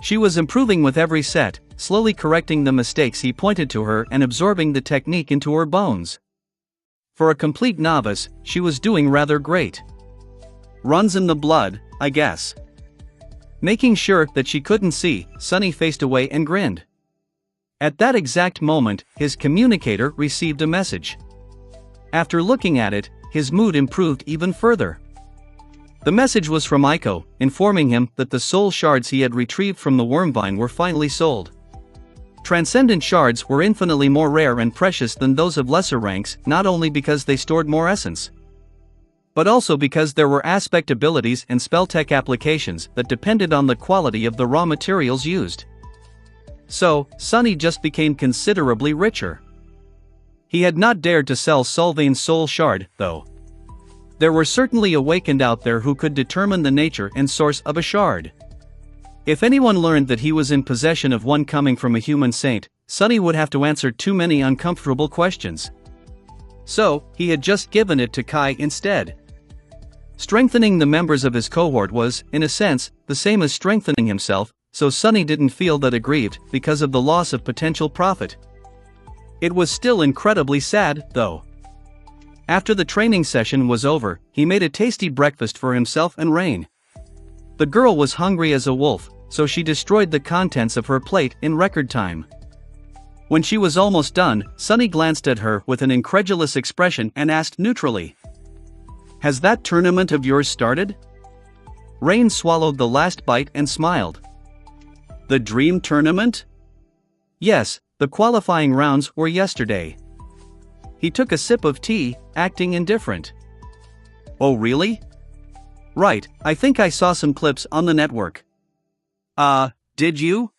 She was improving with every set, slowly correcting the mistakes he pointed to her and absorbing the technique into her bones. For a complete novice, she was doing rather great. Runs in the blood, I guess. Making sure that she couldn't see, Sunny faced away and grinned. At that exact moment, his communicator received a message. After looking at it, his mood improved even further. The message was from Aiko, informing him that the soul shards he had retrieved from the wormvine were finally sold. Transcendent shards were infinitely more rare and precious than those of lesser ranks, not only because they stored more essence, but also because there were aspect abilities and spell tech applications that depended on the quality of the raw materials used. So, Sunny just became considerably richer. He had not dared to sell Solvane's soul shard, though. There were certainly awakened out there who could determine the nature and source of a shard. If anyone learned that he was in possession of one coming from a human saint, Sunny would have to answer too many uncomfortable questions. So, he had just given it to Kai instead. Strengthening the members of his cohort was, in a sense, the same as strengthening himself, so Sunny didn't feel that aggrieved because of the loss of potential profit. It was still incredibly sad, though. After the training session was over, he made a tasty breakfast for himself and Rain. The girl was hungry as a wolf, so she destroyed the contents of her plate in record time. When she was almost done, Sunny glanced at her with an incredulous expression and asked neutrally, "Has that tournament of yours started?" Rain swallowed the last bite and smiled. "The dream tournament?" "Yes, the qualifying rounds were yesterday." He took a sip of tea, acting indifferent. "Oh really?" "Right, I think I saw some clips on the network." Did you?"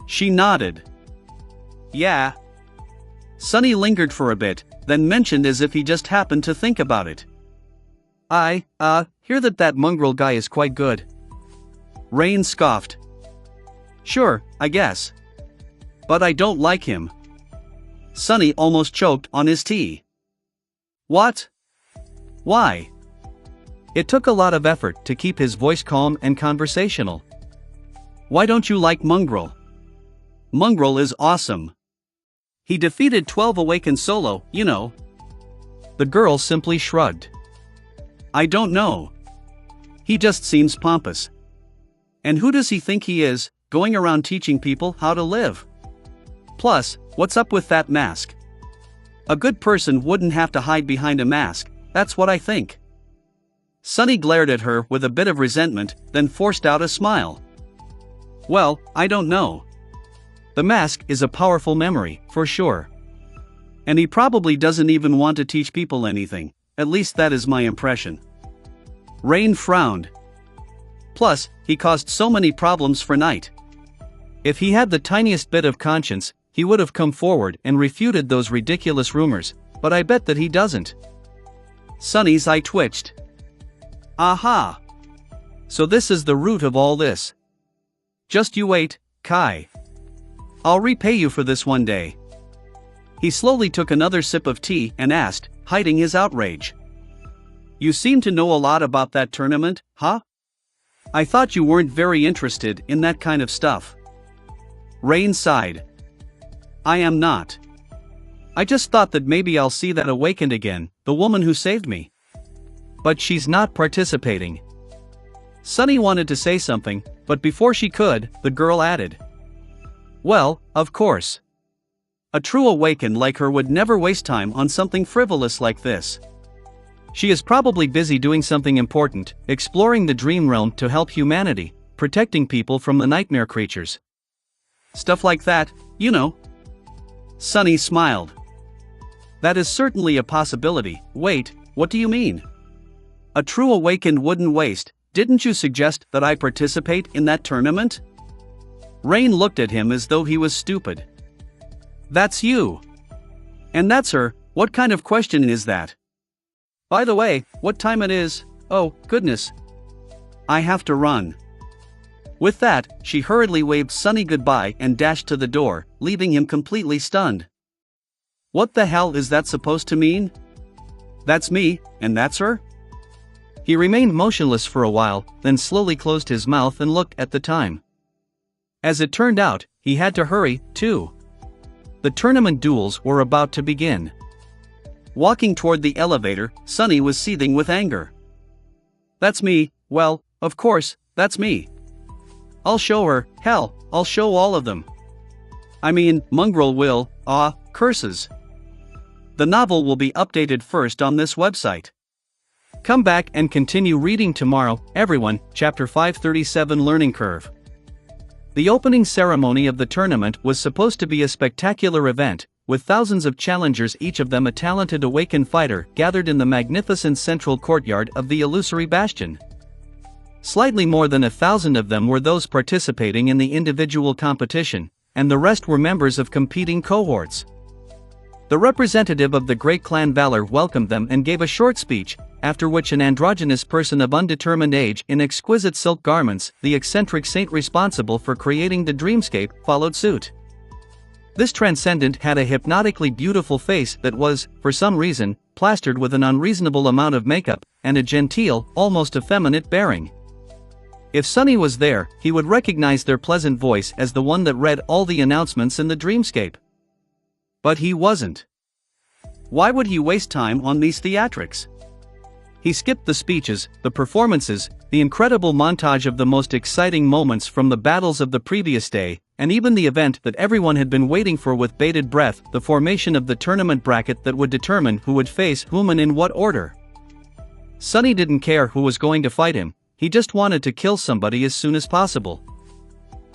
She nodded. "Yeah." Sunny lingered for a bit, then mentioned as if he just happened to think about it. I hear that mongrel guy is quite good." Rain scoffed. "Sure, I guess. But I don't like him." Sunny almost choked on his tea. "What? Why?" It took a lot of effort to keep his voice calm and conversational. "Why don't you like Mongrel?" "Mongrel is awesome. He defeated 12 awakened solo, you know." The girl simply shrugged. "I don't know. He just seems pompous. And who does he think he is, going around teaching people how to live? Plus, what's up with that mask? A good person wouldn't have to hide behind a mask, that's what I think." Sunny glared at her with a bit of resentment, then forced out a smile. "Well, I don't know. The mask is a powerful memory, for sure. And he probably doesn't even want to teach people anything, at least that is my impression." Rain frowned.
Plus, he caused so many problems for Knight. If he had the tiniest bit of conscience, he would have come forward and refuted those ridiculous rumors, but I bet that he doesn't. Sunny's eye twitched. Aha! So this is the root of all this. Just you wait, Kai. I'll repay you for this one day. He slowly took another sip of tea and asked, hiding his outrage. You seem to know a lot about that tournament, huh? I thought you weren't very interested in that kind of stuff. Rain sighed. I am not. I just thought that maybe I'll see that awakened again, the woman who saved me. But she's not participating. Sunny wanted to say something, but before she could, the girl added. Well, of course. A true awakened like her would never waste time on something frivolous like this. She is probably busy doing something important, exploring the dream realm to help humanity, protecting people from the nightmare creatures. Stuff like that, you know. Sunny smiled. That is certainly a possibility. Wait, what do you mean? A true awakened wouldn't waste. Didn't you suggest that I participate in that tournament? Rain looked at him as though he was stupid. That's you. And that's her. What kind of question is that? By the way, what time it is? Oh, goodness. I have to run. With that, she hurriedly waved Sunny goodbye and dashed to the door, leaving him completely stunned. What the hell is that supposed to mean? That's me, and that's her? He remained motionless for a while, then slowly closed his mouth and looked at the time. As it turned out, he had to hurry, too. The tournament duels were about to begin. Walking toward the elevator, Sunny was seething with anger. That's me, well, of course, that's me. I'll show her, hell, I'll show all of them. I mean, Mongrel will, curses. The novel will be updated first on this website. Come back and continue reading tomorrow, everyone. Chapter 537 Learning Curve. The opening ceremony of the tournament was supposed to be a spectacular event, with thousands of challengers, each of them a talented awakened fighter, gathered in the magnificent central courtyard of the illusory bastion. Slightly more than 1,000 of them were those participating in the individual competition, and the rest were members of competing cohorts. The representative of the great clan Valor welcomed them and gave a short speech, after which an androgynous person of undetermined age in exquisite silk garments, the eccentric saint responsible for creating the dreamscape, followed suit. This transcendent had a hypnotically beautiful face that was, for some reason, plastered with an unreasonable amount of makeup, and a genteel, almost effeminate bearing. If Sunny was there, he would recognize their pleasant voice as the one that read all the announcements in the dreamscape. But he wasn't. Why would he waste time on these theatrics? He skipped the speeches, the performances, the incredible montage of the most exciting moments from the battles of the previous day, and even the event that everyone had been waiting for with bated breath, the formation of the tournament bracket that would determine who would face whom and in what order. Sunny didn't care who was going to fight him, he just wanted to kill somebody as soon as possible.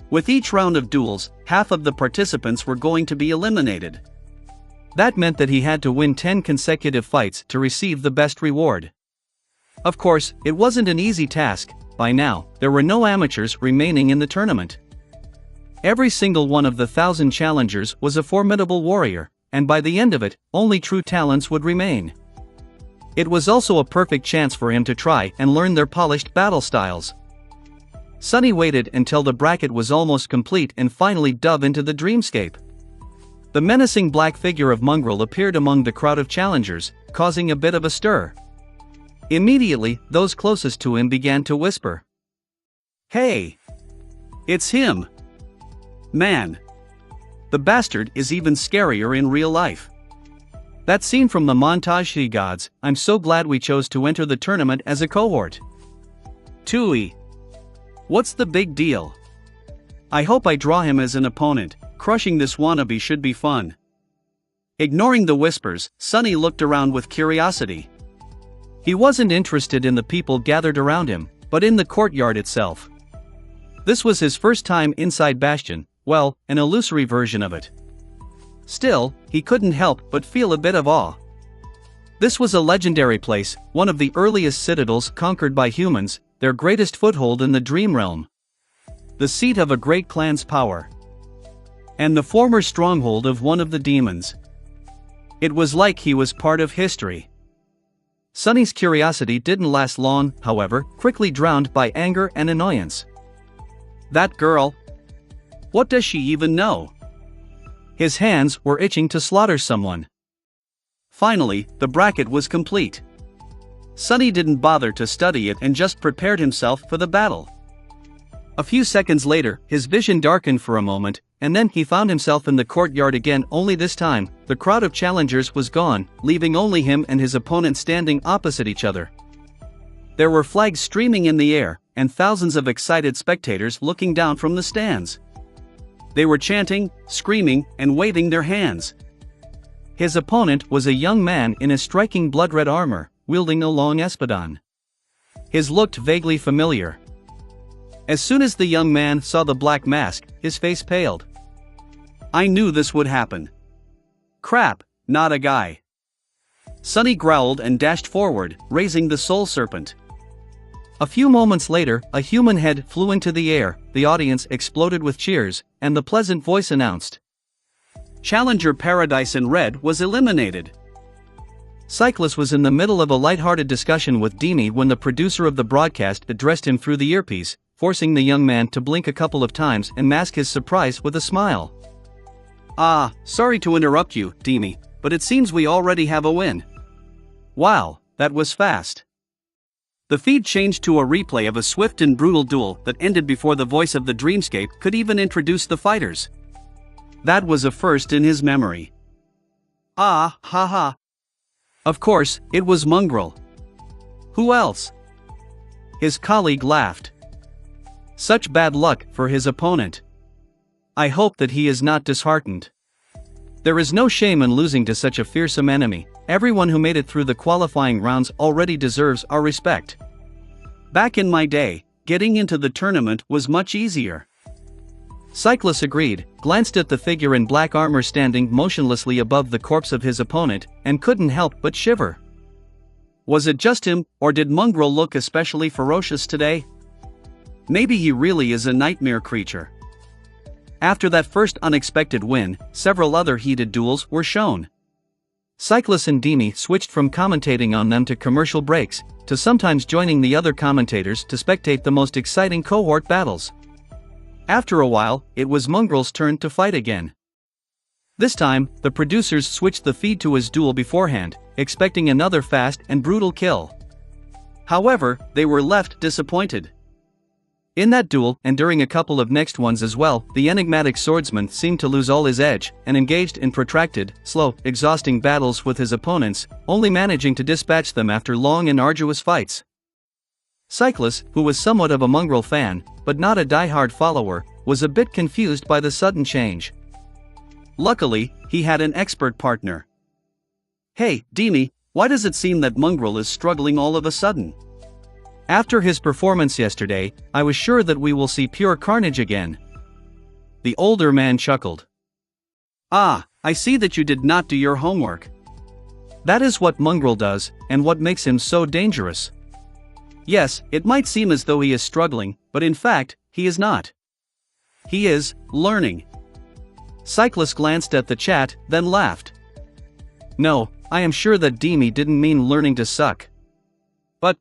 With each round of duels, half of the participants were going to be eliminated. That meant that he had to win 10 consecutive fights to receive the best reward. Of course, it wasn't an easy task. By now, there were no amateurs remaining in the tournament. Every single one of the 1,000 challengers was a formidable warrior, and by the end of it, only true talents would remain. It was also a perfect chance for him to try and learn their polished battle styles. Sunny waited until the bracket was almost complete and finally dove into the dreamscape. The menacing black figure of Mongrel appeared among the crowd of challengers, causing a bit of a stir. Immediately, those closest to him began to whisper. Hey! It's him! Man! The bastard is even scarier in real life. That scene from the montage, gods, I'm so glad we chose to enter the tournament as a cohort. Tui. What's the big deal? I hope I draw him as an opponent, crushing this wannabe should be fun. Ignoring the whispers, Sunny looked around with curiosity. He wasn't interested in the people gathered around him, but in the courtyard itself. This was his first time inside Bastion, well, an illusory version of it. Still, he couldn't help but feel a bit of awe. This was a legendary place, one of the earliest citadels conquered by humans,
their greatest foothold in the dream realm. The seat of a great clan's power. And the former stronghold of one of the demons. It was like he was part of history. Sonny's curiosity didn't last long, however, quickly drowned by anger and annoyance. That girl? What does she even know? His hands were itching to slaughter someone. Finally, the bracket was complete. Sonny didn't bother to study it and just prepared himself for the battle. A few seconds later, his vision darkened for a moment, and then he found himself in the courtyard again, only this time, the crowd of challengers was gone, leaving only him and his opponent standing opposite each other. There were flags streaming in the air, and thousands of excited spectators looking down from the stands. They were chanting, screaming, and waving their hands. His opponent was a young man in a striking blood-red armor, wielding a long espadon. His looked vaguely familiar. As soon as the young man saw the black mask, his face paled. I knew this would happen. Crap, not a guy. Sonny growled and dashed forward, raising the soul serpent. A few moments later, a human head flew into the air, the audience exploded with cheers, and the pleasant voice announced. Challenger Paradise in Red was eliminated. Cyclus was in the middle of a light-hearted discussion with Demi when the producer of the broadcast addressed him through the earpiece, forcing the young man to blink a couple of times and mask his surprise with a smile. Sorry to interrupt you, Demi, but it seems we already have a win. Wow, that was fast. The feed changed to a replay of a swift and brutal duel that ended before the voice of the dreamscape could even introduce the fighters. That was a first in his memory. Ha. Of course, it was Mongrel. Who else? His colleague laughed. Such bad luck for his opponent. I hope that he is not disheartened. There is no shame in losing to such a fearsome enemy. Everyone who made it through the qualifying rounds already deserves our respect. Back in my day, getting into the tournament was much easier. Cyclus agreed, glanced at the figure in black armor standing motionlessly above the corpse of his opponent, and couldn't help but shiver. Was it just him, or did Mongrel look especially ferocious today? Maybe he really is a nightmare creature. After that first unexpected win, several other heated duels were shown. Cyclus and Demi switched from commentating on them to commercial breaks, to sometimes joining the other commentators to spectate the most exciting cohort battles. After a while, it was Mongrel's turn to fight again. This time, the producers switched the feed to his duel beforehand, expecting another fast and brutal kill. However, they were left disappointed. In that duel, and during a couple of next ones as well, the enigmatic swordsman seemed to lose all his edge, and engaged in protracted, slow, exhausting battles with his opponents, only managing to dispatch them after long and arduous fights. Cyclus, who was somewhat of a Mongrel fan, but not a die-hard follower, was a bit confused by the sudden change. Luckily, he had an expert partner. Hey, Demi, why does it seem that Mongrel is struggling all of a sudden? After his performance yesterday, I was sure that we will see pure carnage again. The older man chuckled. I see that you did not do your homework. That is what Mongrel does, and what makes him so dangerous. Yes, it might seem as though he is struggling, but in fact, he is not. He is learning. Cyclus glanced at the chat, then laughed. No, I am sure that Demi didn't mean learning to suck. But,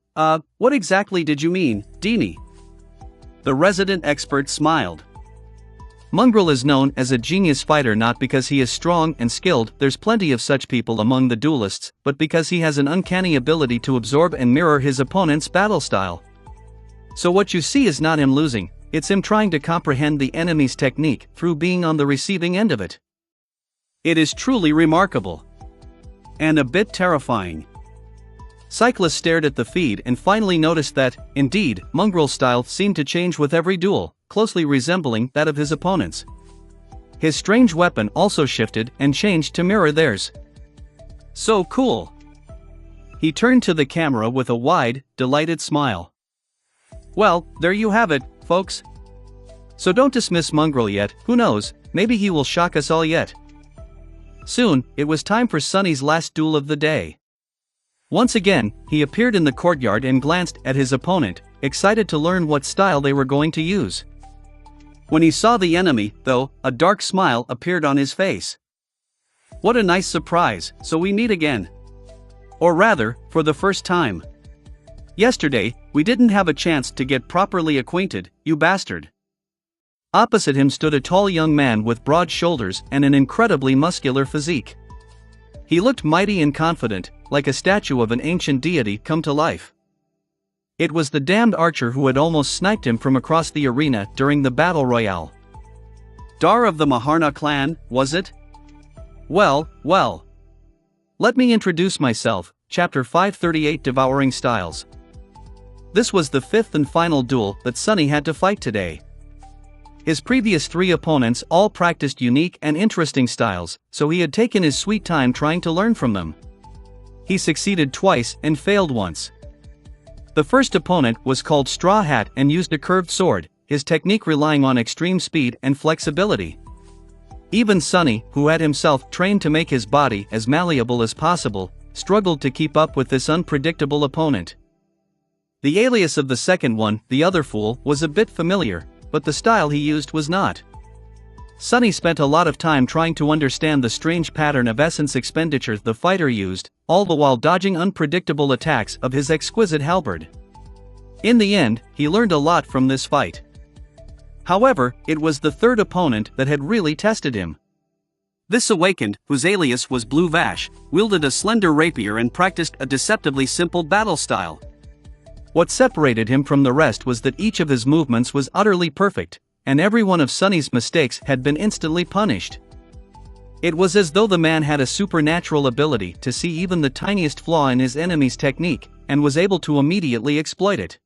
what exactly did you mean, Demi? The resident expert smiled. Mongrel is known as a genius fighter not because he is strong and skilled, there's plenty of such people among the duelists, but because he has an uncanny ability to absorb and mirror his opponent's battle style. So what you see is not him losing, it's him trying to comprehend the enemy's technique through being on the receiving end of it. It is truly remarkable. And a bit terrifying. Cyclus stared at the feed and finally noticed that, indeed, Mongrel's style seemed to change with every duel, closely resembling that of his opponents. His strange weapon also shifted and changed to mirror theirs. So cool! He turned to the camera with a wide, delighted smile. Well, there you have it, folks. So don't dismiss Mongrel yet, who knows, maybe he will shock us all yet. Soon, it was time for Sonny's last duel of the day. Once again, he appeared in the courtyard and glanced at his opponent, excited to learn what style they were going to use.
When he saw the enemy, though, a dark smile appeared on his face. What a nice surprise, so we meet again. Or rather, for the first time. Yesterday, we didn't have a chance to get properly acquainted, you bastard.
Opposite him stood a tall young man with broad shoulders and an incredibly muscular physique. He looked mighty and confident, like a statue of an ancient deity come to life. It was the damned archer who had almost sniped him from across the arena during the battle royale.
Dar of the Maharna clan, was it?
Well. Let me introduce myself, Chapter 538 Devouring Styles. This was the fifth and final duel that Sunny had to fight today. His previous 3 opponents all practiced unique and interesting styles, so he had taken his sweet time trying to learn from them. He succeeded twice and failed once. The first opponent was called Straw Hat and used a curved sword, his technique relying on extreme speed and flexibility. Even Sunny, who had himself trained to make his body as malleable as possible, struggled to keep up with this unpredictable opponent. The alias of the second one, the other fool, was a bit familiar, but the style he used was not. Sunny spent a lot of time trying to understand the strange pattern of essence expenditure the fighter used, all the while dodging unpredictable attacks of his exquisite halberd. In the end, he learned a lot from this fight. However, it was the third opponent that had really tested him.
This awakened, whose alias was Blue Vash, wielded a slender rapier and practiced a deceptively simple battle style.
What separated him from the rest was that each of his movements was utterly perfect, and every one of Sunny's mistakes had been instantly punished. It was as though the man had a supernatural ability to see even the tiniest flaw in his enemy's technique, and was able to immediately exploit it.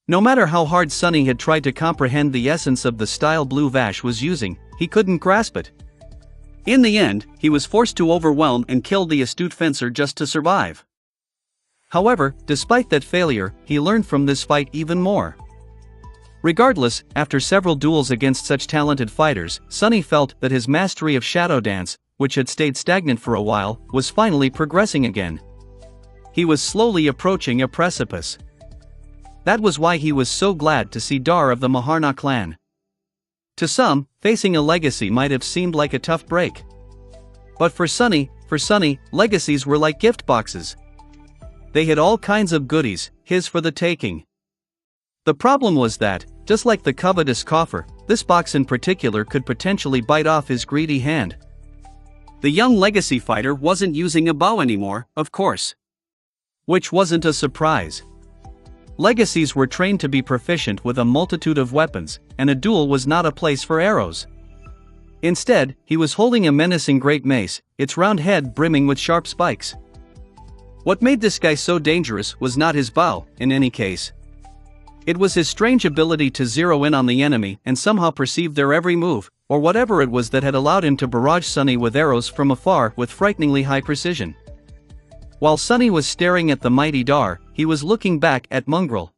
No matter how hard Sunny had tried to comprehend the essence of the style Blue Vash was using, he couldn't grasp it.
In the end, he was forced to overwhelm and kill the astute fencer just to survive.
However, despite that failure, he learned from this fight even more. Regardless, after several duels against such talented fighters, Sunny felt that his mastery of Shadow Dance, which had stayed stagnant for a while, was finally progressing again. He was slowly approaching a precipice. That was why he was so glad to see Dar of the Maharna clan. To some, facing a legacy might have seemed like a tough break. But for Sunny, legacies were like gift boxes. They had all kinds of goodies, his for the taking. The problem was that, just like the covetous coffer, this box in particular could potentially bite off his greedy hand.
The young legacy fighter wasn't using a bow anymore, of course.
Which wasn't a surprise. Legacies were trained to be proficient with a multitude of weapons, and a duel was not a place for arrows. Instead, he was holding a menacing great mace, its round head brimming with sharp spikes. What made this guy so dangerous was not his bow, in any case. It was his strange ability to zero in on the enemy and somehow perceive their every move, or whatever it was that had allowed him to barrage Sunny with arrows from afar with frighteningly high precision. While Sunny was staring at the mighty Dar, he was looking back at Mongrel.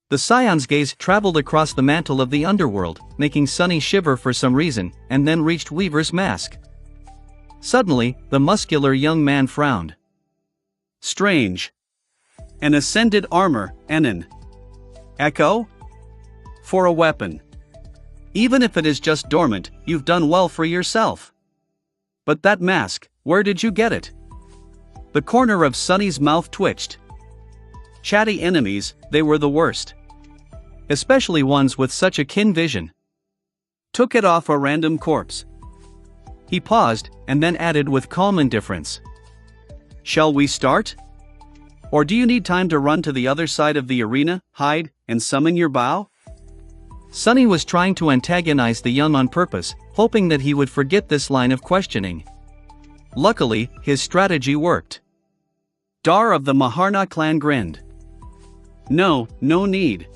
The Scion's gaze traveled across the mantle of the underworld, making Sunny shiver for some reason, and then reached Weaver's mask. Suddenly, the muscular young man frowned.
Strange. An ascended armor, Enon. Echo? For a weapon. Even if it is just dormant, you've done well for yourself. But that mask, where did you get it? The corner of Sunny's mouth twitched. Chatty enemies, they were the worst. Especially ones with such a keen vision. Took it off a random corpse.
He paused, and then added with calm indifference.
Shall we start? Or do you need time to run to the other side of the arena, hide, and summon your bow?
Sunny was trying to antagonize the young on purpose, hoping that he would forget this line of questioning. Luckily, his strategy worked.
Dar of the Maharna clan grinned. No need.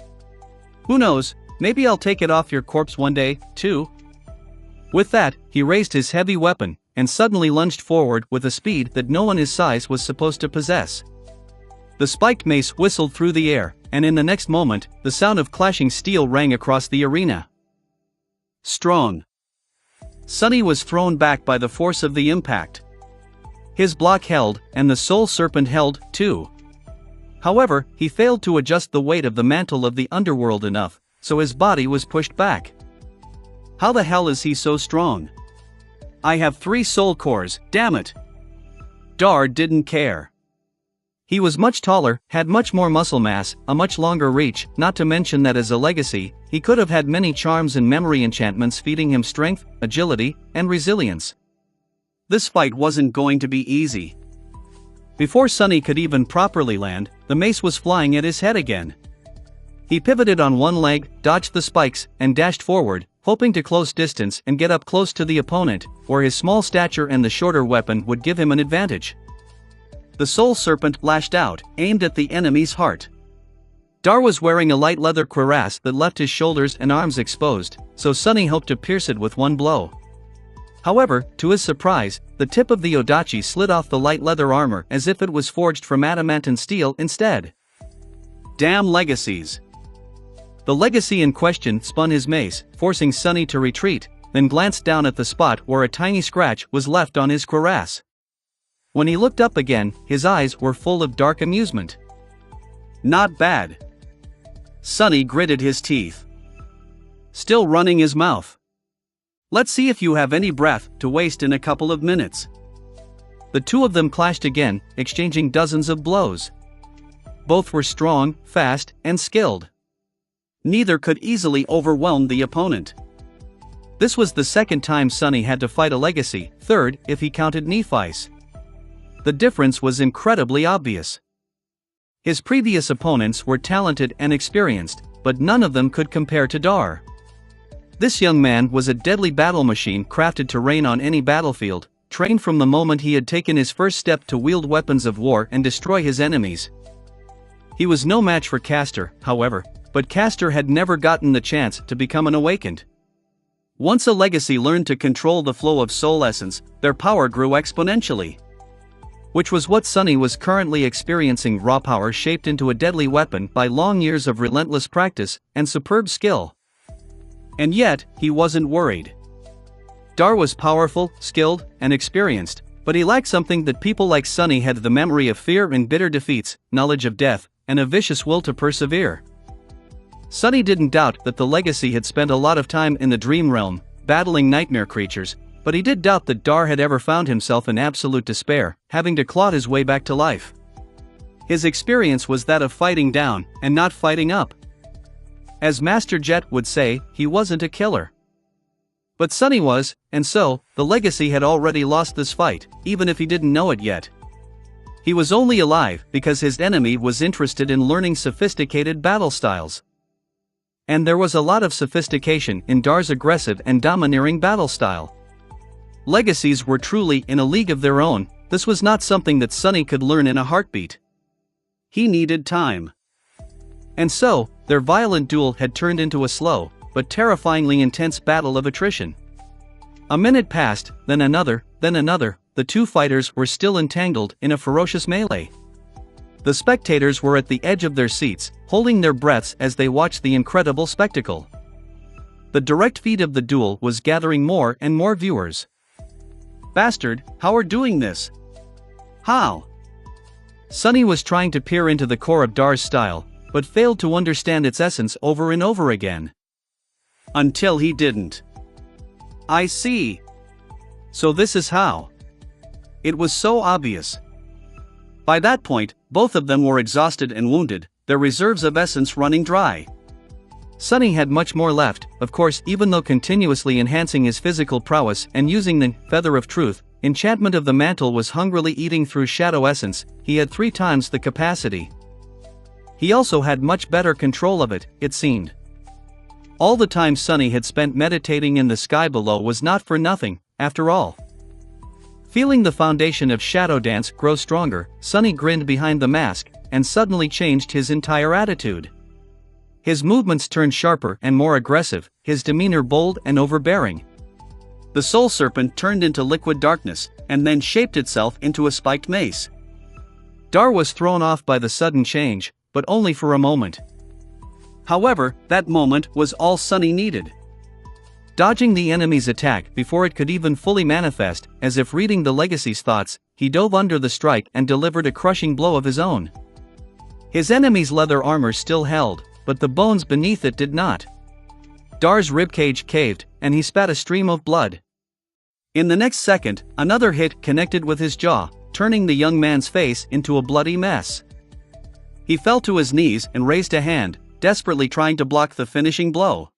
Who knows, maybe I'll take it off your corpse one day, too. With that, he raised his heavy weapon, and suddenly lunged forward with a speed that no one his size was supposed to possess. The spiked mace whistled through the air, and in the next moment, the sound of clashing steel rang across the arena.
Strong.
Sunny was thrown back by the force of the impact. His block held, and the soul serpent held, too. However, he failed to adjust the weight of the mantle of the underworld enough, so his body was pushed back.
How the hell is he so strong? I have 3 soul cores, damn it. Dar didn't care.
He was much taller, had much more muscle mass, a much longer reach, not to mention that as a legacy, he could have had many charms and memory enchantments feeding him strength, agility, and resilience.
This fight wasn't going to be easy.
Before Sunny could even properly land, the mace was flying at his head again. He pivoted on one leg, dodged the spikes, and dashed forward, hoping to close distance and get up close to the opponent, where his small stature and the shorter weapon would give him an advantage.
The soul serpent lashed out, aimed at the enemy's heart.
Dar was wearing a light leather cuirass that left his shoulders and arms exposed, so Sunny hoped to pierce it with one blow. However, to his surprise, the tip of the odachi slid off the light leather armor as if it was forged from adamantine steel instead.
Damn legacies.
The legacy in question spun his mace, forcing Sunny to retreat, then glanced down at the spot where a tiny scratch was left on his cuirass. When he looked up again, his eyes were full of dark amusement.
Not bad. Sunny gritted his teeth, still running his mouth. Let's see if you have any breath to waste in a couple of minutes.
The two of them clashed again, exchanging dozens of blows. Both were strong, fast, and skilled.
Neither could easily overwhelm the opponent.
This was the second time Sunny had to fight a legacy, third if he counted Nephi's. The difference was incredibly obvious. His previous opponents were talented and experienced, but none of them could compare to Dar. This young man was a deadly battle machine crafted to reign on any battlefield, trained from the moment he had taken his first step to wield weapons of war and destroy his enemies. He was no match for Castor, however, but Castor had never gotten the chance to become an awakened. Once a legacy learned to control the flow of soul essence, their power grew exponentially. Which was what Sunny was currently experiencing, raw power shaped into a deadly weapon by long years of relentless practice and superb skill. And yet, he wasn't worried. Dar was powerful, skilled, and experienced, but he lacked something that people like Sunny had: the memory of fear and bitter defeats, knowledge of death, and a vicious will to persevere. Sunny didn't doubt that the legacy had spent a lot of time in the dream realm, battling nightmare creatures, but he did doubt that Dar had ever found himself in absolute despair, having to claw his way back to life. His experience was that of fighting down, and not fighting up. As Master Jet would say, he wasn't a killer. But Sunny was, and so, the legacy had already lost this fight, even if he didn't know it yet. He was only alive because his enemy was interested in learning sophisticated battle styles. And there was a lot of sophistication in Dar's aggressive and domineering battle style. Legacies were truly in a league of their own. This was not something that Sunny could learn in a heartbeat.
He needed time.
And so, their violent duel had turned into a slow, but terrifyingly intense battle of attrition. A minute passed, then another, the two fighters were still entangled in a ferocious melee. The spectators were at the edge of their seats, holding their breaths as they watched the incredible spectacle. The direct feed of the duel was gathering more and more viewers.
Bastard, how are doing this? How?
Sunny was trying to peer into the core of Dar's style, but failed to understand its essence over and over again.
Until he didn't. I see.
So this is how.
It was so obvious. By that point, both of them were exhausted and wounded, their reserves of essence running dry.
Sunny had much more left, of course, even though continuously enhancing his physical prowess and using the Feather of Truth, enchantment of the mantle was hungrily eating through shadow essence. He had 3 times the capacity. He also had much better control of it, it seemed. All the time Sunny had spent meditating in the sky below was not for nothing, after all. Feeling the foundation of shadow dance grow stronger, Sunny grinned behind the mask, and suddenly changed his entire attitude. His movements turned sharper and more aggressive, his demeanor bold and overbearing.
The soul serpent turned into liquid darkness, and then shaped itself into a spiked mace.
Dar was thrown off by the sudden change, but only for a moment.
However, that moment was all Sunny needed.
Dodging the enemy's attack before it could even fully manifest, as if reading the legacy's thoughts, he dove under the strike and delivered a crushing blow of his own. His enemy's leather armor still held, but the bones beneath it did not. Dar's ribcage caved, and he spat a stream of blood. In the next second, another hit connected with his jaw, turning the young man's face into a bloody mess. He fell to his knees and raised a hand, desperately trying to block the finishing blow.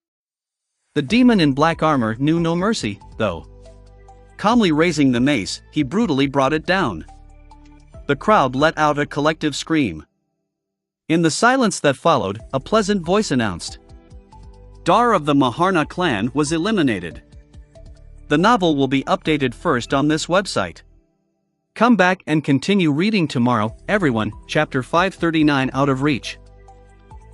The demon in black armor knew no mercy, though. Calmly raising the mace, he brutally brought it down. The crowd let out a collective scream. In the silence that followed, a pleasant voice announced, "Dar of the Maharna clan was eliminated." The novel will be updated first on this website. Come back and continue reading tomorrow, everyone. Chapter 539 Out of Reach.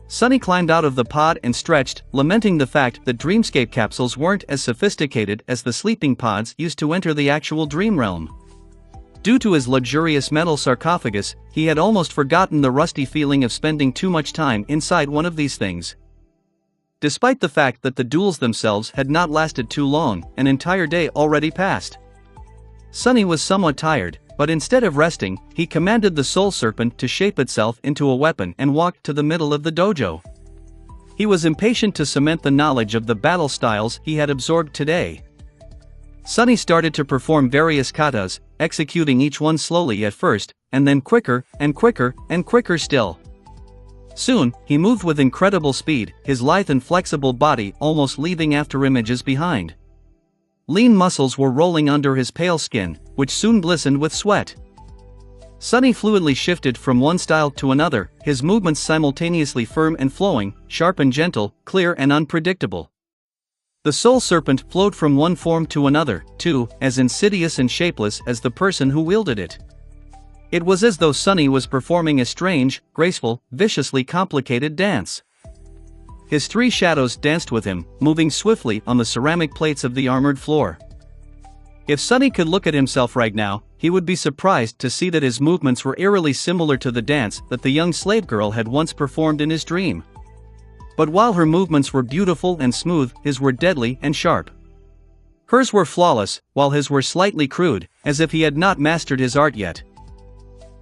Sunny climbed out of the pod and stretched, lamenting the fact that dreamscape capsules weren't as sophisticated as the sleeping pods used to enter the actual dream realm. Due to his luxurious metal sarcophagus, he had almost forgotten the rusty feeling of spending too much time inside one of these things. Despite the fact that the duels themselves had not lasted too long, an entire day already passed. Sunny was somewhat tired, but instead of resting, he commanded the soul serpent to shape itself into a weapon and walked to the middle of the dojo. He was impatient to cement the knowledge of the battle styles he had absorbed today. Sunny started to perform various katas, executing each one slowly at first, and then quicker, and quicker, and quicker still. Soon, he moved with incredible speed, his lithe and flexible body almost leaving afterimages behind. Lean muscles were rolling under his pale skin, which soon glistened with sweat. Sunny fluidly shifted from one style to another, his movements simultaneously firm and flowing, sharp and gentle, clear and unpredictable. The soul serpent flowed from one form to another, too, as insidious and shapeless as the person who wielded it. It was as though Sunny was performing a strange, graceful, viciously complicated dance. His three shadows danced with him, moving swiftly on the ceramic plates of the armored floor. If Sunny could look at himself right now, he would be surprised to see that his movements were eerily similar to the dance that the young slave girl had once performed in his dream. But while her movements were beautiful and smooth, his were deadly and sharp. Hers were flawless, while his were slightly crude, as if he had not mastered his art yet.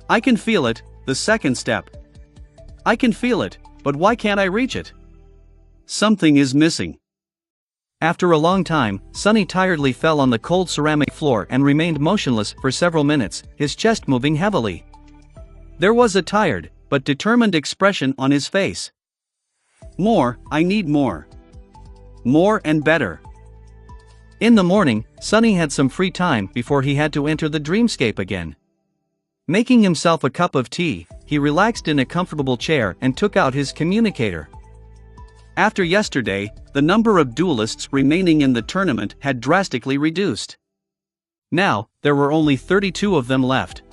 I can feel it, the second step. I can feel it, but why can't I reach it? Something is missing. After a long time, Sunny tiredly fell on the cold ceramic floor and remained motionless for several minutes, his chest moving heavily. There was a tired, but determined expression on his face. More, I need more. More and better. In the morning, Sunny had some free time before he had to enter the dreamscape again. Making himself a cup of tea, he relaxed in a comfortable chair and took out his communicator. After yesterday, the number of duelists remaining in the tournament had drastically reduced. Now, there were only 32 of them left.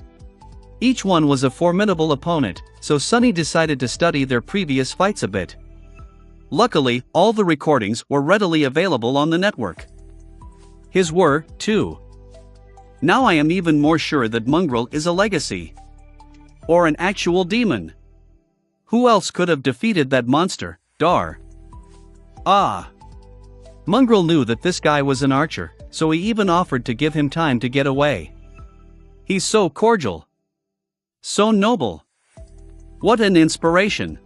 Each one was a formidable opponent, so Sunny decided to study their previous fights a bit. Luckily, all the recordings were readily available on the network. His were, too. Now I am even more sure that Mongrel is a legacy. Or an actual demon. Who else could have defeated that monster, Dar? Ah! Mongrel knew that this guy was an archer, so he even offered to give him time to get away. He's so cordial. So noble. What an inspiration.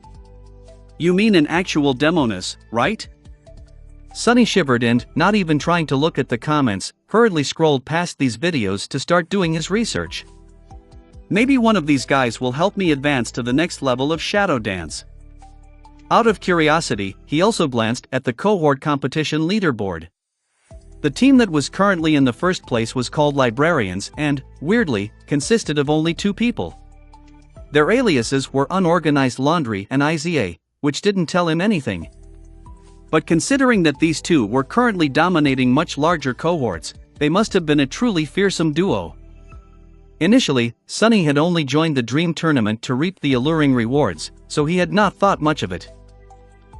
You mean an actual demoness, right? Sunny shivered and, not even trying to look at the comments, hurriedly scrolled past these videos to start doing his research. Maybe one of these guys will help me advance to the next level of shadow dance. Out of curiosity, he also glanced at the cohort competition leaderboard. The team that was currently in the first place was called Librarians and, weirdly, consisted of only 2 people. Their aliases were Unorganized Laundry and IZA, which didn't tell him anything. But considering that these 2 were currently dominating much larger cohorts, they must have been a truly fearsome duo. Initially, Sunny had only joined the Dream Tournament to reap the alluring rewards, so he had not thought much of it.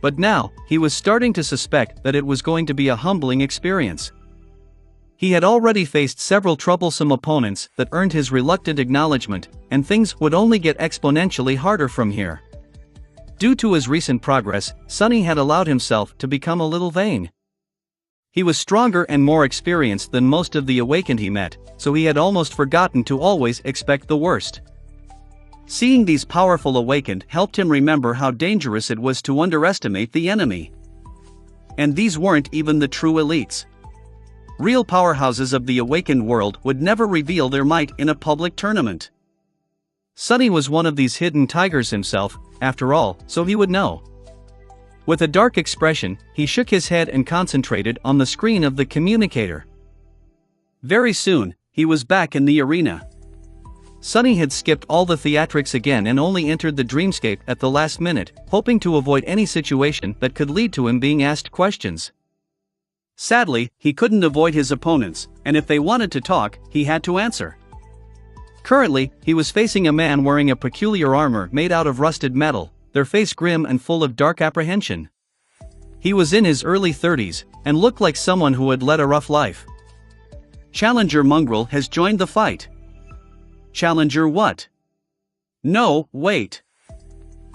But now, he was starting to suspect that it was going to be a humbling experience. He had already faced several troublesome opponents that earned his reluctant acknowledgement, and things would only get exponentially harder from here. Due to his recent progress, Sunny had allowed himself to become a little vain. He was stronger and more experienced than most of the awakened he met, so he had almost forgotten to always expect the worst.
Seeing these powerful awakened helped him remember how dangerous it was to underestimate the enemy. And these weren't even the true elites. Real powerhouses of the awakened world would never reveal their might in a public tournament. Sonny was one of these hidden tigers himself, after all, so he would know. With a dark expression, he shook his head and concentrated on the screen of the communicator. Very soon, he was back in the arena. Sonny had skipped all the theatrics again and only entered the dreamscape at the last minute, hoping to avoid any situation that could lead to him being asked questions. Sadly, he couldn't avoid his opponents, and if they wanted to talk, he had to answer. Currently, he was facing a man wearing a peculiar armor made out of rusted metal, their face grim and full of dark apprehension. He was in his early 30s, and looked like someone who had led a rough life. Challenger Mongrel has joined the fight. Challenger what? No, wait.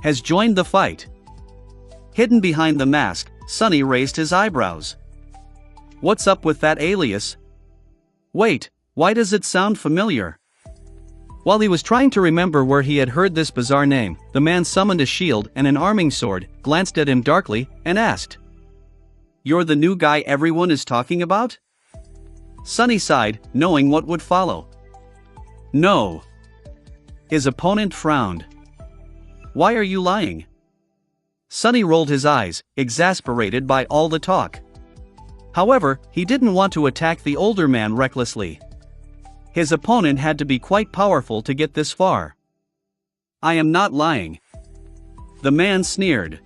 Has joined the fight. Hidden behind the mask, Sonny raised his eyebrows. What's up with that alias? Wait, why does it sound familiar? While he was trying to remember where he had heard this bizarre name, the man summoned a shield and an arming sword, glanced at him darkly, and asked, "You're the new guy everyone is talking about?" Sonny sighed, knowing what would follow. No. His opponent frowned. Why are you lying? Sonny rolled his eyes, exasperated by all the talk. However, he didn't want to attack the older man recklessly. His opponent had to be quite powerful to get this far. I am not lying. The man sneered.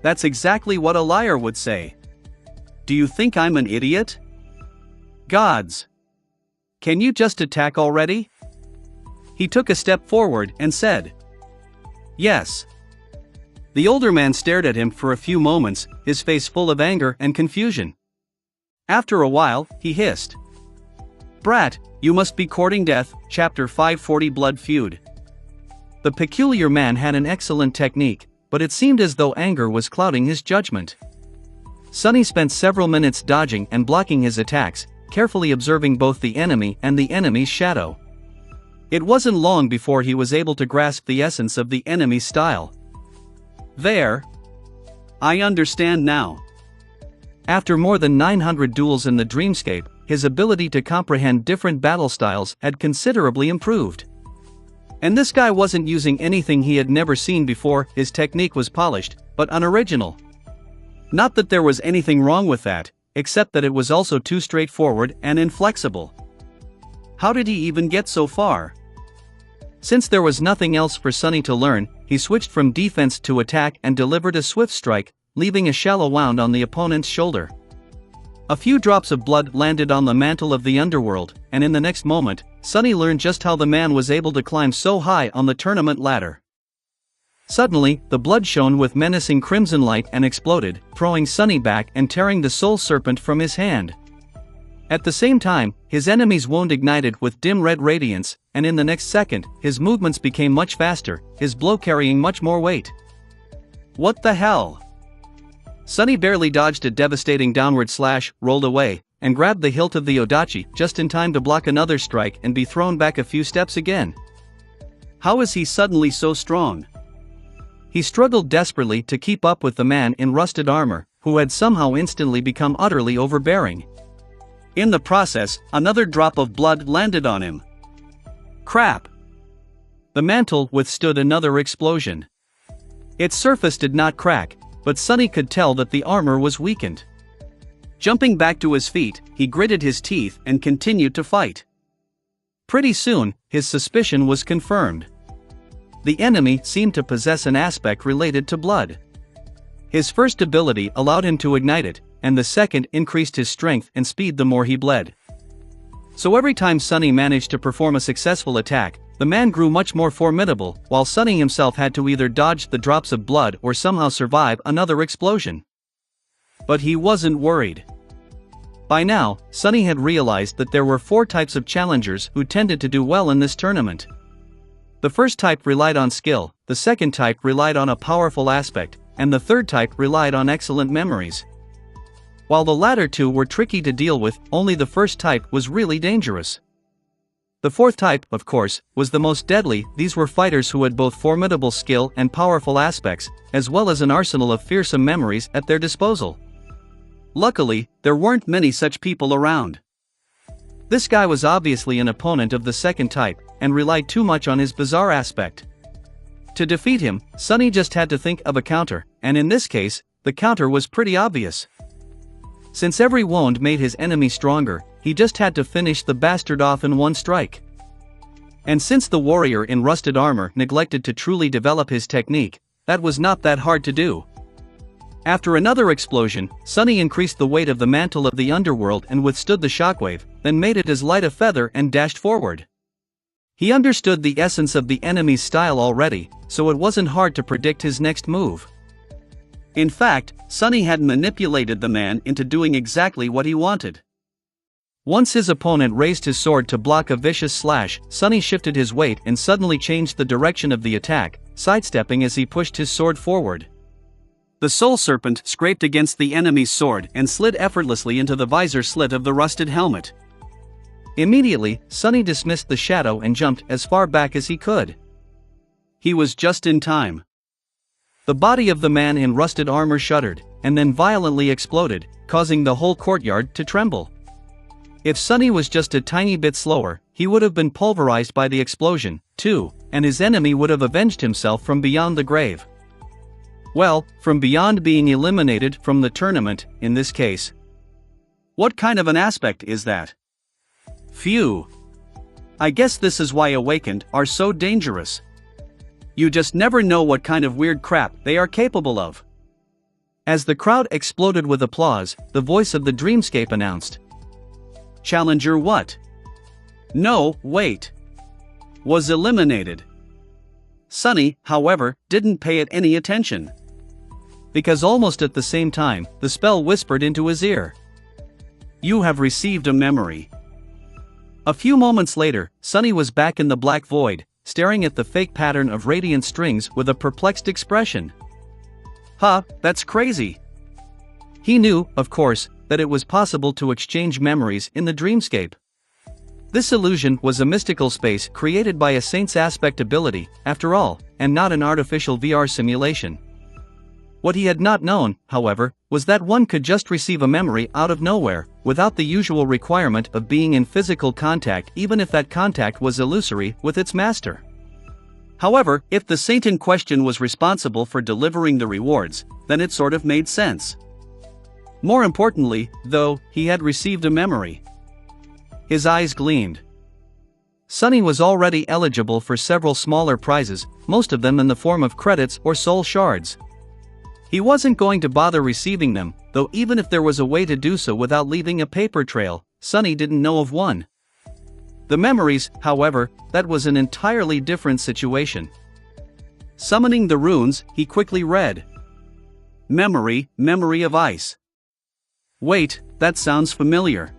That's exactly what a liar would say. Do you think I'm an idiot? Gods! Can you just attack already? He took a step forward and said, Yes. The older man stared at him for a few moments, his face full of anger and confusion. After a while, he hissed, Brat, you must be courting death, Chapter 540 Blood Feud. The peculiar man had an excellent technique, but it seemed as though anger was clouding his judgment. Sonny spent several minutes dodging and blocking his attacks, carefully observing both the enemy and the enemy's shadow. It wasn't long before he was able to grasp the essence of the enemy's style. There. I understand now. After more than 900 duels in the dreamscape, his ability to comprehend different battle styles had considerably improved. And this guy wasn't using anything he had never seen before. His technique was polished, but unoriginal. Not that there was anything wrong with that, except that it was also too straightforward and inflexible. How did he even get so far? Since there was nothing else for Sonny to learn, he switched from defense to attack and delivered a swift strike, leaving a shallow wound on the opponent's shoulder. A few drops of blood landed on the mantle of the underworld, and in the next moment, Sonny learned just how the man was able to climb so high on the tournament ladder. Suddenly, the blood shone with menacing crimson light and exploded, throwing Sonny back and tearing the soul serpent from his hand. At the same time, his enemy's wound ignited with dim red radiance, and in the next second, his movements became much faster, his blow carrying much more weight. What the hell? Sonny barely dodged a devastating downward slash, rolled away, and grabbed the hilt of the odachi just in time to block another strike and be thrown back a few steps again. How is he suddenly so strong? He struggled desperately to keep up with the man in rusted armor, who had somehow instantly become utterly overbearing. In the process, another drop of blood landed on him. Crap! The mantle withstood another explosion. Its surface did not crack, but Sonny could tell that the armor was weakened. Jumping back to his feet, he gritted his teeth and continued to fight. Pretty soon, his suspicion was confirmed. The enemy seemed to possess an aspect related to blood. His first ability allowed him to ignite it, and the second increased his strength and speed the more he bled. So every time Sonny managed to perform a successful attack, the man grew much more formidable, while Sonny himself had to either dodge the drops of blood or somehow survive another explosion. But he wasn't worried. By now, Sonny had realized that there were 4 types of challengers who tended to do well in this tournament. The first type relied on skill, the second type relied on a powerful aspect, and the third type relied on excellent memories. While the latter two were tricky to deal with, only the first type was really dangerous.
The fourth type, of course, was the most deadly. These were fighters who had both formidable skill and powerful aspects, as well as an arsenal of fearsome memories at their disposal. Luckily, there weren't many such people around. This guy was obviously an opponent of the second type, and relied too much on his bizarre aspect. To defeat him, Sonny just had to think of a counter, and in this case, the counter was pretty obvious. Since every wound made his enemy stronger, he just had to finish the bastard off in one strike. And since the warrior in rusted armor neglected to truly develop his technique, that was not that hard to do. After another explosion, Sonny increased the weight of the mantle of the underworld and withstood the shockwave, then made it as light a feather and dashed forward. He understood the essence of the enemy's style already, so it wasn't hard to predict his next move. In fact, Sonny had manipulated the man into doing exactly what he wanted. Once his opponent raised his sword to block a vicious slash, Sonny shifted his weight and suddenly changed the direction of the attack, sidestepping as he pushed his sword forward. The soul serpent scraped against the enemy's sword and slid effortlessly into the visor slit of the rusted helmet. Immediately, Sonny dismissed the shadow and jumped as far back as he could. He was just in time. The body of the man in rusted armor shuddered, and then violently exploded, causing the whole courtyard to tremble. If Sonny was just a tiny bit slower, he would have been pulverized by the explosion, too, and his enemy would have avenged himself from beyond the grave. Well, from beyond being eliminated from the tournament, in this case. What kind of an aspect is that? Phew. I guess this is why Awakened are so dangerous. You just never know what kind of weird crap they are capable of. As the crowd exploded with applause, the voice of the Dreamscape announced. Challenger what? No, wait. Was eliminated. Sonny, however, didn't pay it any attention. Because almost at the same time, the spell whispered into his ear. You have received a memory. A few moments later, Sonny was back in the black void, staring at the fake pattern of radiant strings with a perplexed expression. Huh, that's crazy. He knew, of course, that it was possible to exchange memories in the Dreamscape. This illusion was a mystical space created by a saint's aspect ability, after all, and not an artificial VR simulation. What he had not known, however, was that one could just receive a memory out of nowhere, without the usual requirement of being in physical contact, even if that contact was illusory with its master. However, if the saint in question was responsible for delivering the rewards, then it sort of made sense. More importantly, though, he had received a memory. His eyes gleamed. Sonny was already eligible for several smaller prizes, most of them in the form of credits or soul shards. He wasn't going to bother receiving them, though even if there was a way to do so without leaving a paper trail, Sonny didn't know of one. The memories, however, that was an entirely different situation. Summoning the runes, he quickly read. Memory, memory of ice. Wait, that sounds familiar.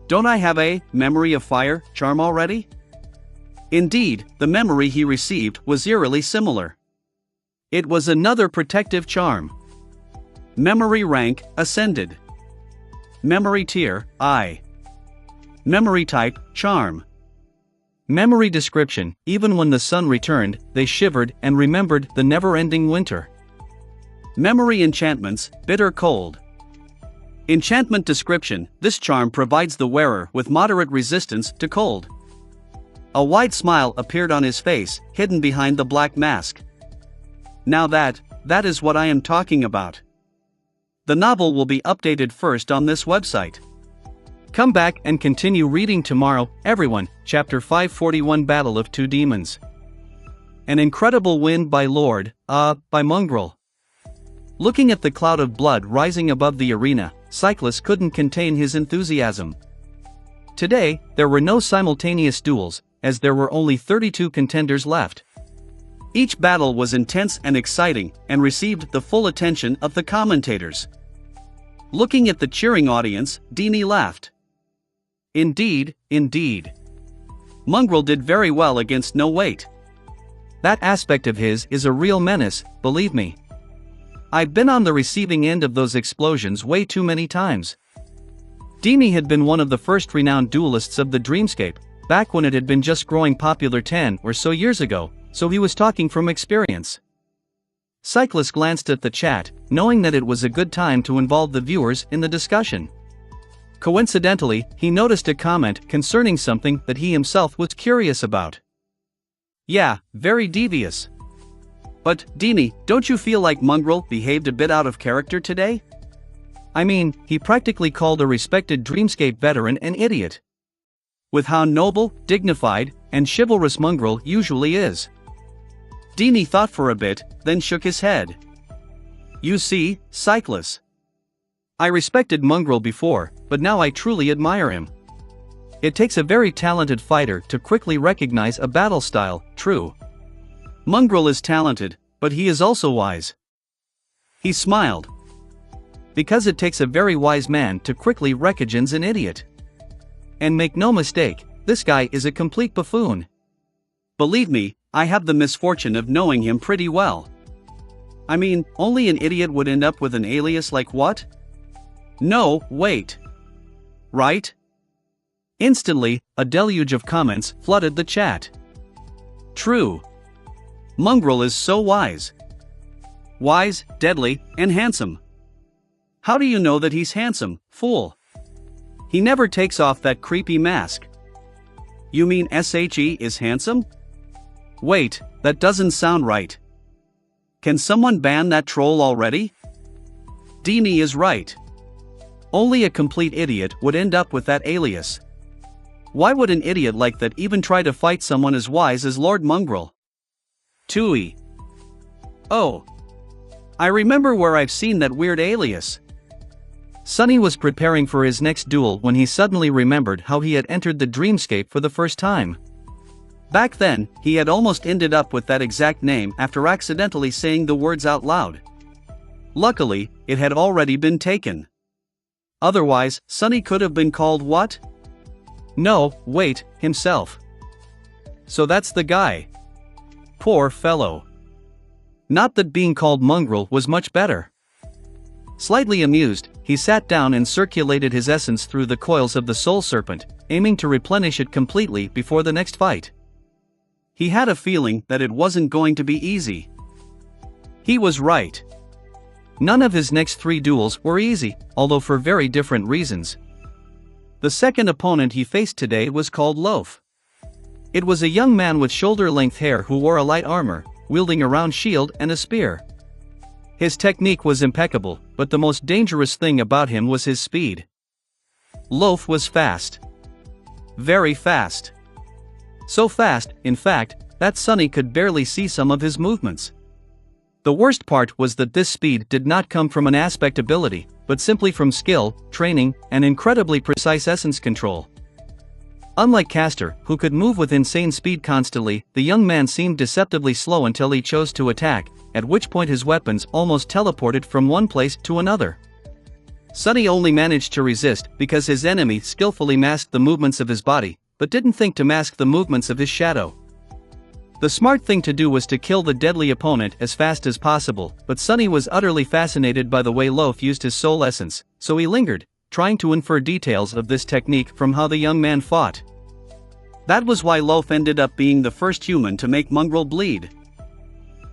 Don't I have a memory of fire charm already? Indeed, the memory he received was eerily similar. It was another protective charm. Memory rank ascended. Memory tier I. Memory type charm. Memory description: even when the sun returned, they shivered and remembered the never-ending winter. Memory enchantments: bitter cold. Enchantment description: this charm provides the wearer with moderate resistance to cold. A wide smile appeared on his face, hidden behind the black mask. Now that is what I am talking about. The novel will be updated first on this website. Come back and continue reading tomorrow, everyone. Chapter 541, Battle of Two Demons. An incredible win by by Mongrel. Looking at the cloud of blood rising above the arena, Cyclus couldn't contain his enthusiasm. Today, there were no simultaneous duels, as there were only 32 contenders left. Each battle was intense and exciting, and received the full attention of the commentators. Looking at the cheering audience, Dini laughed. Indeed, indeed. Mongrel did very well against no weight. That aspect of his is a real menace, believe me. I've been on the receiving end of those explosions way too many times. Dini had been one of the first renowned duelists of the Dreamscape, back when it had been just growing popular 10 or so years ago, so he was talking from experience. Cyclist glanced at the chat, knowing that it was a good time to involve the viewers in the discussion. Coincidentally, he noticed a comment concerning something that he himself was curious about.
Yeah, very devious. But, Dini, don't you feel like Mongrel behaved a bit out of character today?
I mean, he practically called a respected Dreamscape veteran an idiot.
With how noble, dignified, and chivalrous Mongrel usually is. Dini thought for a bit, then shook his head. You see, Cyclist.
I respected Mongrel before, but now I truly admire him. It takes a very talented fighter to quickly recognize a battle style, true.
Mongrel is talented, but he is also wise. He smiled.
Because it takes a very wise man to quickly recognize an idiot. And make no mistake, this guy is a complete buffoon.
Believe me, I have the misfortune of knowing him pretty well. I mean, only an idiot would end up with an alias like what? No, wait. Right?
Instantly, a deluge of comments flooded the chat.
True. Mongrel is so wise. Wise, deadly, and handsome. How do you know that he's handsome, fool? He never takes off that creepy mask. You mean SHE is handsome? Wait, that doesn't sound right. Can someone ban that troll already? Dini is right. Only a complete idiot would end up with that alias. Why would an idiot like that even try to fight someone as wise as Lord Mongrel? Tui. Oh. I remember where I've seen that weird alias.
Sunny was preparing for his next duel when he suddenly remembered how he had entered the Dreamscape for the first time.
Back then, he had almost ended up with that exact name after accidentally saying the words out loud. Luckily, it had already been taken. Otherwise, Sunny could have been called what?
No, wait, himself.
So that's the guy. Poor fellow.
Not that being called Mongrel was much better. Slightly amused, he sat down and circulated his essence through the coils of the Soul Serpent, aiming to replenish it completely before the next fight.
He had a feeling that it wasn't going to be easy. He was right.
None of his next 3 duels were easy, although for very different reasons.
The second opponent he faced today was called Loaf.
It was a young man with shoulder-length hair who wore a light armor, wielding a round shield and a spear. His technique was impeccable, but the most dangerous thing about him was his speed. Loaf was fast. Very fast. So fast, in fact, that Sunny could barely see some of his movements. The worst part was that this speed did not come from an aspect ability, but simply from skill, training, and incredibly precise essence control. Unlike Castor, who could move with insane speed constantly, the young man seemed deceptively slow until he chose to attack, at which point his weapons almost teleported from one place to another. Sunny only managed to resist because his enemy skillfully masked the movements of his body, but didn't think to mask the movements of his shadow. The smart thing to do was to kill the deadly opponent as fast as possible, but Sunny was utterly fascinated by the way Loaf used his soul essence, so he lingered, trying to infer details of this technique from how the young man fought. That was why Loaf ended up being the first human to make Mongrel bleed.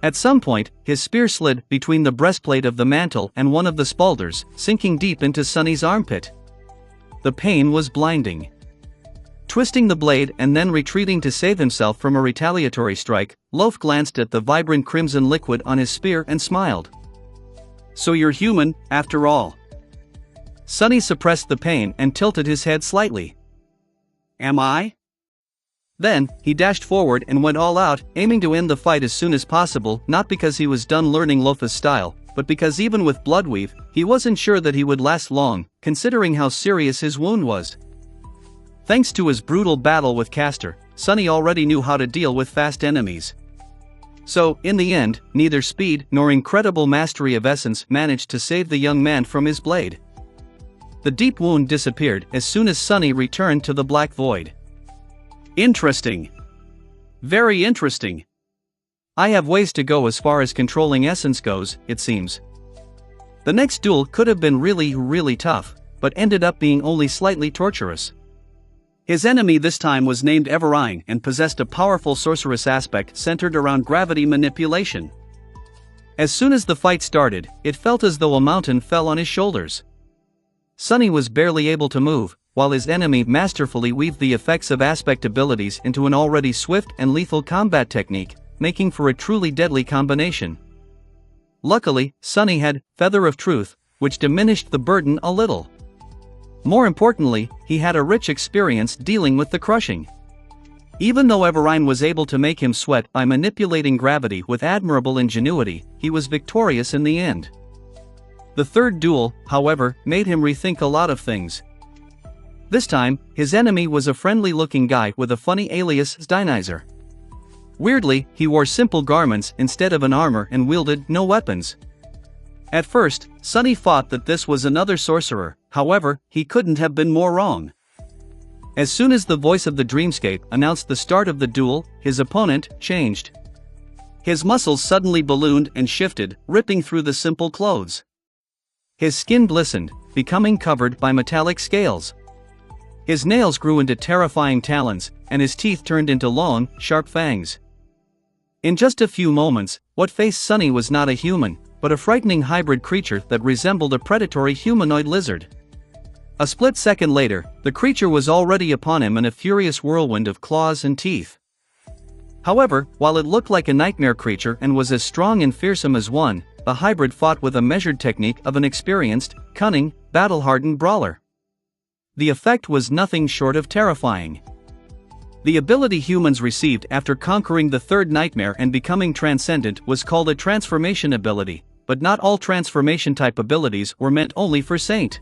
At some point, his spear slid between the breastplate of the mantle and one of the spaulders, sinking deep into Sunny's armpit. The pain was blinding. Twisting the blade and then retreating to save himself from a retaliatory strike, Loaf glanced at the vibrant crimson liquid on his spear and smiled. So you're human, after all. Sunny suppressed the pain and tilted his head slightly. Am I? Then, he dashed forward and went all out, aiming to end the fight as soon as possible, not because he was done learning Lofa's style, but because even with Bloodweave, he wasn't sure that he would last long, considering how serious his wound was. Thanks to his brutal battle with Castor, Sunny already knew how to deal with fast enemies. So, in the end, neither speed nor incredible mastery of essence managed to save the young man from his blade. The deep wound disappeared as soon as Sunny returned to the Black Void. Interesting. Very interesting. I have ways to go as far as controlling essence goes, it seems. The next duel could have been really tough, but ended up being only slightly torturous.
His enemy this time was named Everine and possessed a powerful sorceress aspect centered around gravity manipulation. As soon as the fight started, it felt as though a mountain fell on his shoulders. Sunny was barely able to move, while his enemy masterfully weaved the effects of aspect abilities into an already swift and lethal combat technique, making for a truly deadly combination. Luckily, Sunny had Feather of Truth, which diminished the burden a little. More importantly, he had a rich experience dealing with the crushing. Even though Everine was able to make him sweat by manipulating gravity with admirable ingenuity, he was victorious in the end. The third duel, however, made him rethink a lot of things. This time, his enemy was a friendly-looking guy with a funny alias Steinizer. Weirdly, he wore simple garments instead of an armor and wielded no weapons. At first, Sunny thought that this was another sorcerer, however, he couldn't have been more wrong. As soon as the voice of the dreamscape announced the start of the duel, his opponent changed. His muscles suddenly ballooned and shifted, ripping through the simple clothes. His skin glistened, becoming covered by metallic scales. His nails grew into terrifying talons, and his teeth turned into long, sharp fangs. In just a few moments, what faced Sunny was not a human, but a frightening hybrid creature that resembled a predatory humanoid lizard. A split second later, the creature was already upon him in a furious whirlwind of claws and teeth. However, while it looked like a nightmare creature and was as strong and fearsome as one, the hybrid fought with a measured technique of an experienced, cunning, battle-hardened brawler. The effect was nothing short of terrifying. The ability humans received after conquering the third nightmare and becoming transcendent was called a transformation ability, but not all transformation-type abilities were meant only for Saint.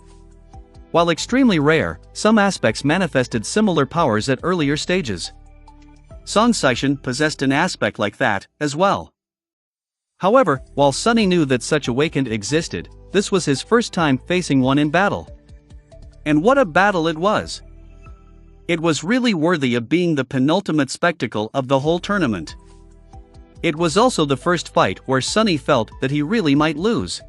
While extremely rare, some aspects manifested similar powers at earlier stages. Song Seishin possessed an aspect like that, as well. However, while Sunny knew that such awakened existed, this was his first time facing one in battle. And what a battle it was! It was really worthy of being the penultimate spectacle of the whole tournament. It was also the first fight where Sunny felt that he really might lose.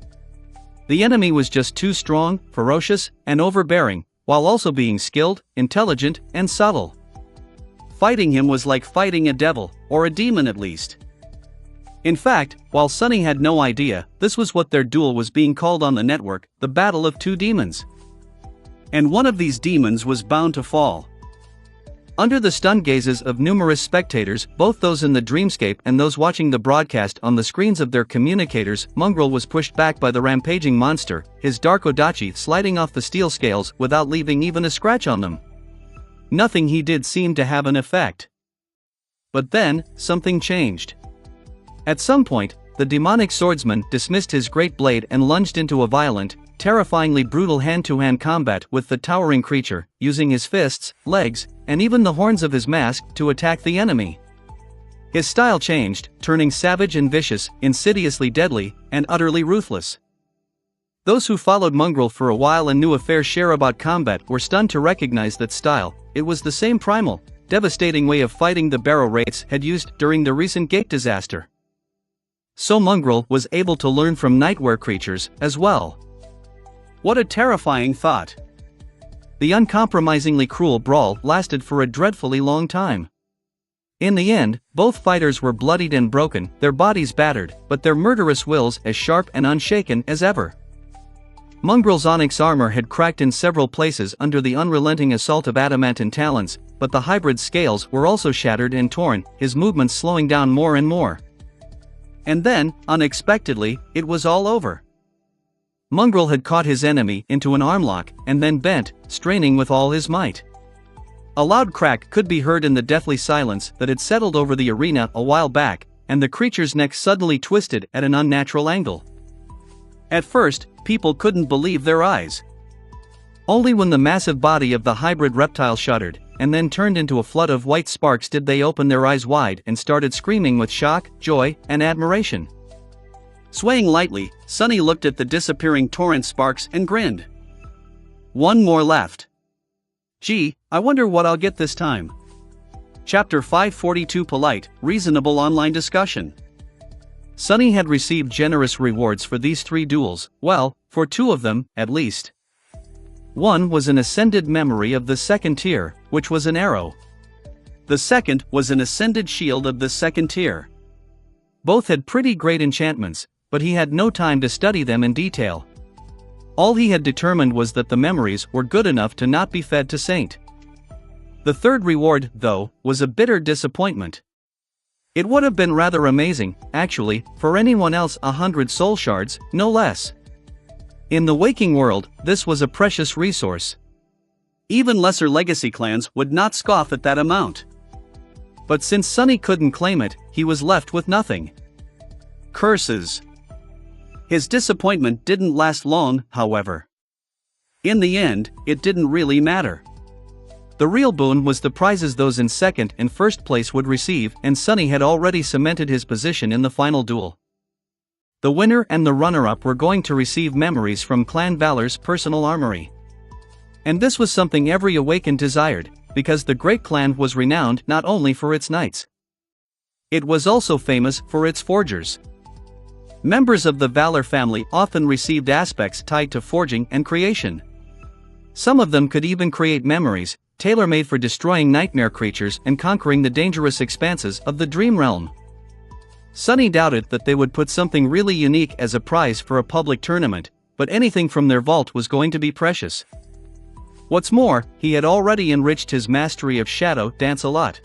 The enemy was just too strong, ferocious, and overbearing, while also being skilled, intelligent, and subtle. Fighting him was like fighting a devil, or a demon at least. In fact, while Sunny had no idea, this was what their duel was being called on the network, the Battle of Two Demons. And one of these demons was bound to fall. Under the stunned gazes of numerous spectators, both those in the dreamscape and those watching the broadcast on the screens of their communicators, Mongrel was pushed back by the rampaging monster, his dark odachi sliding off the steel scales without leaving even a scratch on them. Nothing he did seemed to have an effect. But then, something changed. At some point, the demonic swordsman dismissed his great blade and lunged into a violent, terrifyingly brutal hand-to-hand combat with the towering creature, using his fists, legs, and even the horns of his mask to attack the enemy. His style changed, turning savage and vicious, insidiously deadly, and utterly ruthless. Those who followed Mongrel for a while and knew a fair share about combat were stunned to recognize that style. It was the same primal, devastating way of fighting the Barrow Wraiths had used during the recent gate disaster. So Mongrel was able to learn from nightmare creatures as well. What a terrifying thought! The uncompromisingly cruel brawl lasted for a dreadfully long time. In the end, both fighters were bloodied and broken, their bodies battered, but their murderous wills as sharp and unshaken as ever. Mongrel's onyx armor had cracked in several places under the unrelenting assault of adamantine talons, but the hybrid's scales were also shattered and torn, his movements slowing down more and more. And then, unexpectedly, it was all over. Mongrel had caught his enemy into an armlock and then bent, straining with all his might. A loud crack could be heard in the deathly silence that had settled over the arena a while back, and the creature's neck suddenly twisted at an unnatural angle. At first, people couldn't believe their eyes. Only when the massive body of the hybrid reptile shuddered, and then turned into a flood of white sparks did they open their eyes wide and started screaming with shock, joy, and admiration. Swaying lightly, Sunny looked at the disappearing torrent sparks and grinned. One more left. Gee, I wonder what I'll get this time. Chapter 542 Polite, Reasonable Online Discussion. Sunny had received generous rewards for these 3 duels, well, for 2 of them, at least. One was an ascended memory of the 2nd tier, which was an arrow. The second was an ascended shield of the second tier. Both had pretty great enchantments, but he had no time to study them in detail. All he had determined was that the memories were good enough to not be fed to Saint. The third reward, though, was a bitter disappointment. It would have been rather amazing, actually, for anyone else 100 soul shards, no less. In the waking world, this was a precious resource. Even lesser legacy clans would not scoff at that amount. But since Sunny couldn't claim it, he was left with nothing. Curses. His disappointment didn't last long, however. In the end, it didn't really matter. The real boon was the prizes those in second and first place would receive, and Sunny had already cemented his position in the final duel. The winner and the runner-up were going to receive memories from Clan Valor's personal armory. And this was something every awakened desired, because the great clan was renowned not only for its knights. It was also famous for its forgers. Members of the Valor family often received aspects tied to forging and creation. Some of them could even create memories, tailor-made for destroying nightmare creatures and conquering the dangerous expanses of the dream realm. Sunny doubted that they would put something really unique as a prize for a public tournament, but anything from their vault was going to be precious. What's more, he had already enriched his mastery of Shadow Dance a lot.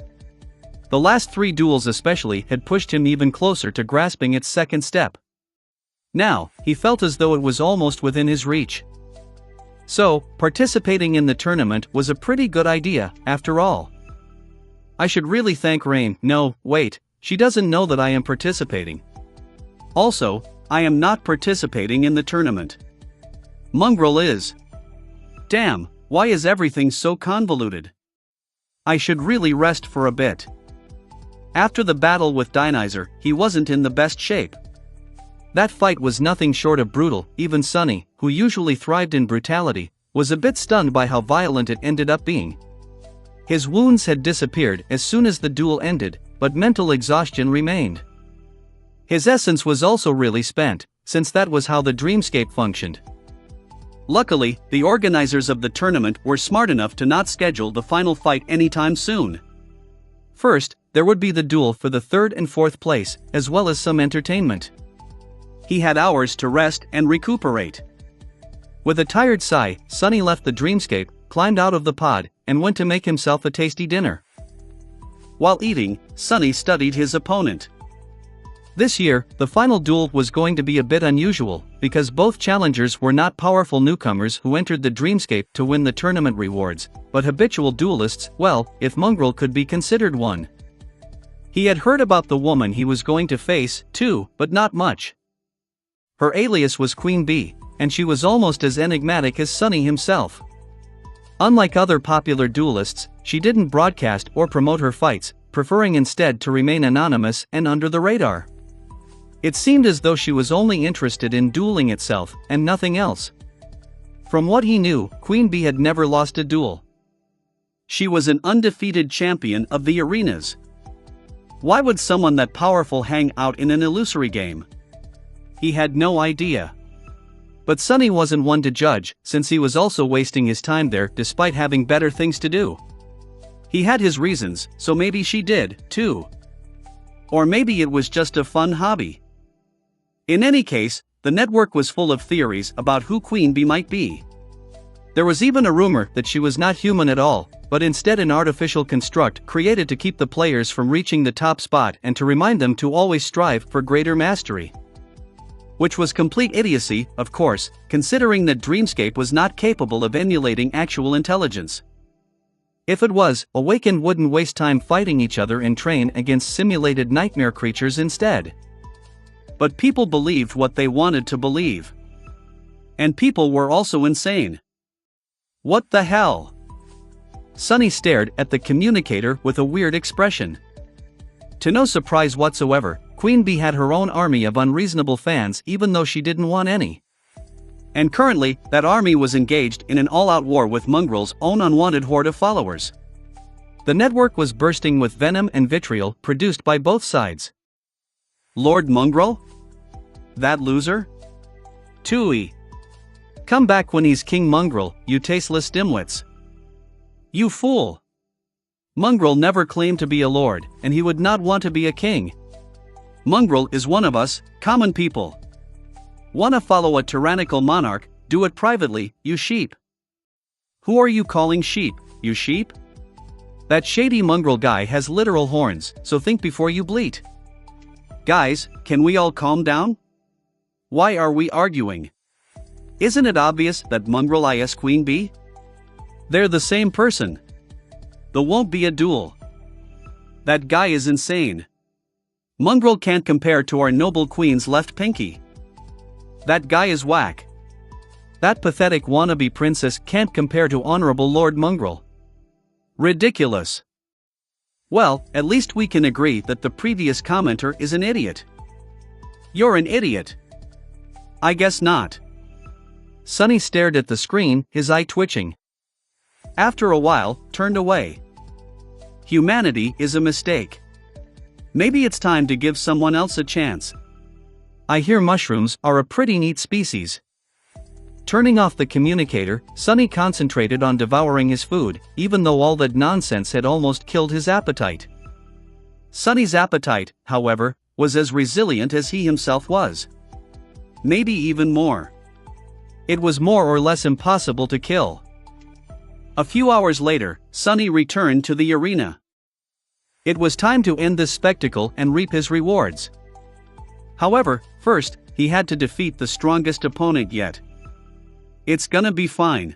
The last 3 duels especially had pushed him even closer to grasping its second step. Now, he felt as though it was almost within his reach. So, participating in the tournament was a pretty good idea, after all. I should really thank Rain. No, wait, she doesn't know that I am participating. Also, I am not participating in the tournament. Mongrel is. Damn, why is everything so convoluted? I should really rest for a bit. After the battle with Dionyser, he wasn't in the best shape. That fight was nothing short of brutal. Even Sunny, who usually thrived in brutality, was a bit stunned by how violent it ended up being. His wounds had disappeared as soon as the duel ended, but mental exhaustion remained. His essence was also really spent, since that was how the dreamscape functioned. Luckily, the organizers of the tournament were smart enough to not schedule the final fight anytime soon. First, there would be the duel for the 3rd and 4th place, as well as some entertainment. He had hours to rest and recuperate. With a tired sigh, Sunny left the dreamscape, climbed out of the pod, and went to make himself a tasty dinner. While eating, Sunny studied his opponent. This year, the final duel was going to be a bit unusual, because both challengers were not powerful newcomers who entered the dreamscape to win the tournament rewards, but habitual duelists, well, if Mongrel could be considered one. He had heard about the woman he was going to face, too, but not much. Her alias was Queen Bee, and she was almost as enigmatic as Sunny himself. Unlike other popular duelists, she didn't broadcast or promote her fights, preferring instead to remain anonymous and under the radar. It seemed as though she was only interested in dueling itself, and nothing else. From what he knew, Queen Bee had never lost a duel. She was an undefeated champion of the arenas. Why would someone that powerful hang out in an illusory game? He had no idea. But Sunny wasn't one to judge, since he was also wasting his time there despite having better things to do. He had his reasons, so maybe she did, too. Or maybe it was just a fun hobby. In any case, the network was full of theories about who Queen Bee might be. There was even a rumor that she was not human at all, but instead an artificial construct created to keep the players from reaching the top spot and to remind them to always strive for greater mastery. Which was complete idiocy, of course, considering that Dreamscape was not capable of emulating actual intelligence. If it was, Awakened wouldn't waste time fighting each other and train against simulated nightmare creatures instead. But people believed what they wanted to believe. And people were also insane. What the hell? Sunny stared at the communicator with a weird expression. To no surprise whatsoever, Queen Bee had her own army of unreasonable fans even though she didn't want any. And currently, that army was engaged in an all-out war with Mongrel's own unwanted horde of followers. The network was bursting with venom and vitriol produced by both sides. Lord Mongrel? That loser? Tooey. Come back when he's King Mongrel, you tasteless dimwits. You fool. Mongrel never claimed to be a lord, and he would not want to be a king. Mongrel is one of us, common people. Wanna follow a tyrannical monarch? Do it privately, you sheep. Who are you calling sheep, you sheep? That shady mongrel guy has literal horns, so think before you bleat. Guys, can we all calm down? Why are we arguing? Isn't it obvious that mongrel is queen bee? They're the same person. There won't be a duel. That guy is insane. Mongrel can't compare to our noble queen's left pinky. That guy is whack. That pathetic wannabe princess can't compare to Honorable Lord Mongrel. Ridiculous. Well, at least we can agree that the previous commenter is an idiot. You're an idiot. I guess not.
Sunny stared at the screen, his eye twitching.
After a while, turned away. Humanity is a mistake. Maybe it's time to give someone else a chance.
I hear mushrooms are a pretty neat species. Turning off the communicator, Sunny concentrated on devouring his food, even though all that nonsense had almost killed his appetite.
Sunny's appetite, however, was as resilient as he himself was. Maybe even more.
It was more or less impossible to kill.
A few hours later, Sunny returned to the arena. It was time to end this spectacle and reap his rewards. However, first, he had to defeat the strongest opponent yet. It's gonna be fine.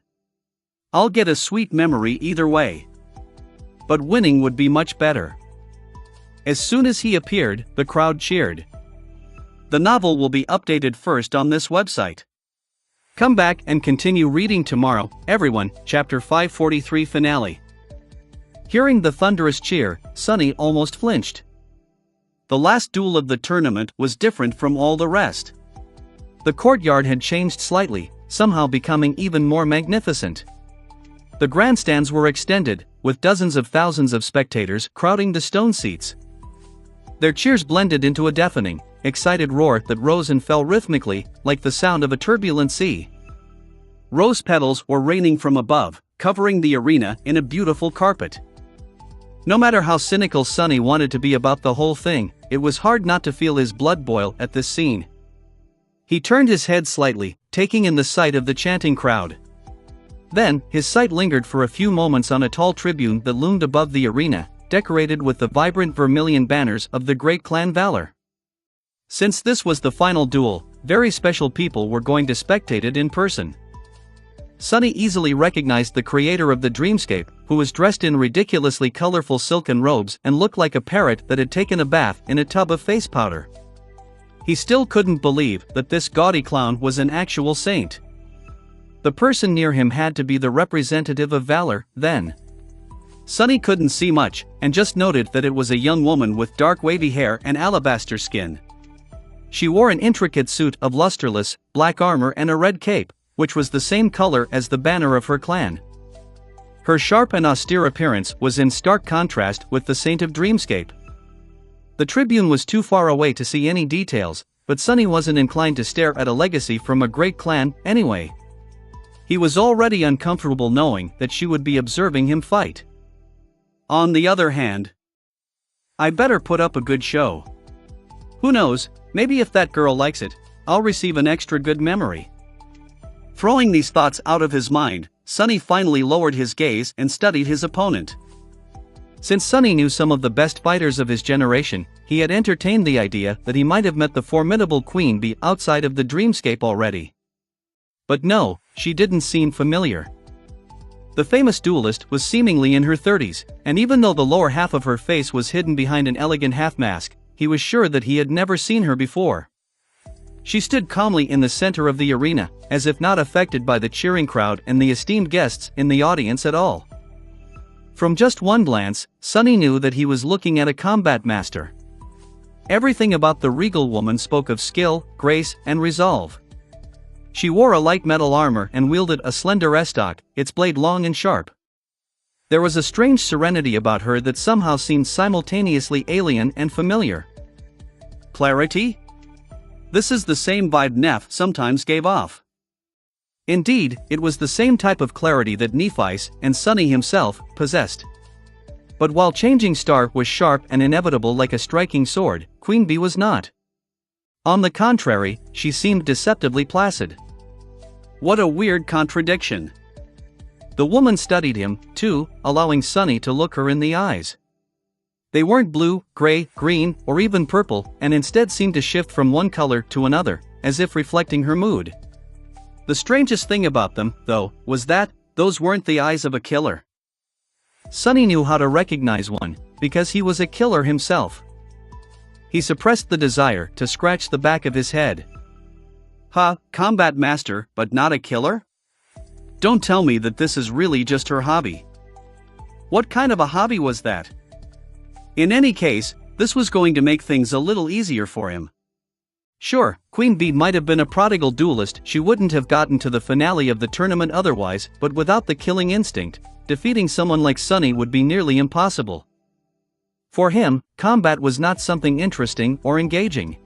I'll get a sweet memory either way. But winning would be much better. As soon as he appeared, the crowd cheered. The novel will be updated first on this website.
Come back and continue reading tomorrow, everyone. Chapter 543 Finale. Hearing the thunderous cheer, Sunny almost flinched.
The last duel of the tournament was different from all the rest.
The courtyard had changed slightly, somehow becoming even more magnificent. The grandstands were extended, with dozens of thousands of spectators crowding the stone seats. Their cheers blended into a deafening, excited roar that rose and fell rhythmically, like the sound of a turbulent sea.
Rose petals were raining from above, covering the arena in a beautiful carpet.
No matter how cynical Sunny wanted to be about the whole thing, it was hard not to feel his blood boil at this scene. He turned his head slightly, taking in the sight of the chanting crowd. Then, his sight lingered for a few moments on a tall tribune that loomed above the arena, decorated with the vibrant vermilion banners of the great clan Valor. Since this was the final duel, very special people were going to spectate it in person. Sunny easily recognized the creator of the dreamscape, who was dressed in ridiculously colorful silken robes and looked like a parrot that had taken a bath in a tub of face powder. He still couldn't believe that this gaudy clown was an actual saint. The person near him had to be the representative of Valor, then. Sunny couldn't see much, and just noted that it was a young woman with dark wavy hair and alabaster skin. She wore an intricate suit of lusterless, black armor and a red cape, which was the same color as the banner of her clan. Her sharp and austere appearance was in stark contrast with the Saint of Dreamscape. The tribune was too far away to see any details, but Sunny wasn't inclined to stare at a legacy from a great clan, anyway. He was already uncomfortable knowing that she would be observing him fight. On the other hand, I better put up a good show. Who knows, maybe if that girl likes it, I'll receive an extra good memory. Throwing these thoughts out of his mind, Sunny finally lowered his gaze and studied his opponent. Since Sunny knew some of the best fighters of his generation, he had entertained the idea that he might have met the formidable Queen Bee outside of the dreamscape already. But no, she didn't seem familiar. The famous duelist was seemingly in her 30s, and even though the lower half of her face was hidden behind an elegant half-mask, he was sure that he had never seen her before. She stood calmly in the center of the arena, as if not affected by the cheering crowd and the esteemed guests in the audience at all. From just one glance, Sunny knew that he was looking at a combat master. Everything about the regal woman spoke of skill, grace, and resolve. She wore a light metal armor and wielded a slender estoc, its blade long and sharp. There was a strange serenity about her that somehow seemed simultaneously alien and familiar. Clarity? This is the same vibe Neff sometimes gave off. Indeed, it was the same type of clarity that Nephi's and Sunny himself possessed. But while Changing Star was sharp and inevitable like a striking sword, Queen Bee was not. On the contrary, she seemed deceptively placid.
What a weird contradiction.
The woman studied him, too, allowing Sunny to look her in the eyes. They weren't blue, gray, green, or even purple, and instead seemed to shift from one color to another, as if reflecting her mood.
The strangest thing about them, though, was that those weren't the eyes of a killer.
Sunny knew how to recognize one, because he was a killer himself. He suppressed the desire to scratch the back of his head.
Combat master, but not a killer? Don't tell me that this is really just her hobby. What kind of a hobby was that? In any case, this was going to make things a little easier for him.
Sure, Queen Bee might have been a prodigal duelist, she wouldn't have gotten to the finale of the tournament otherwise, but without the killing instinct, defeating someone like Sunny would be nearly impossible. For him, combat was not something interesting or engaging.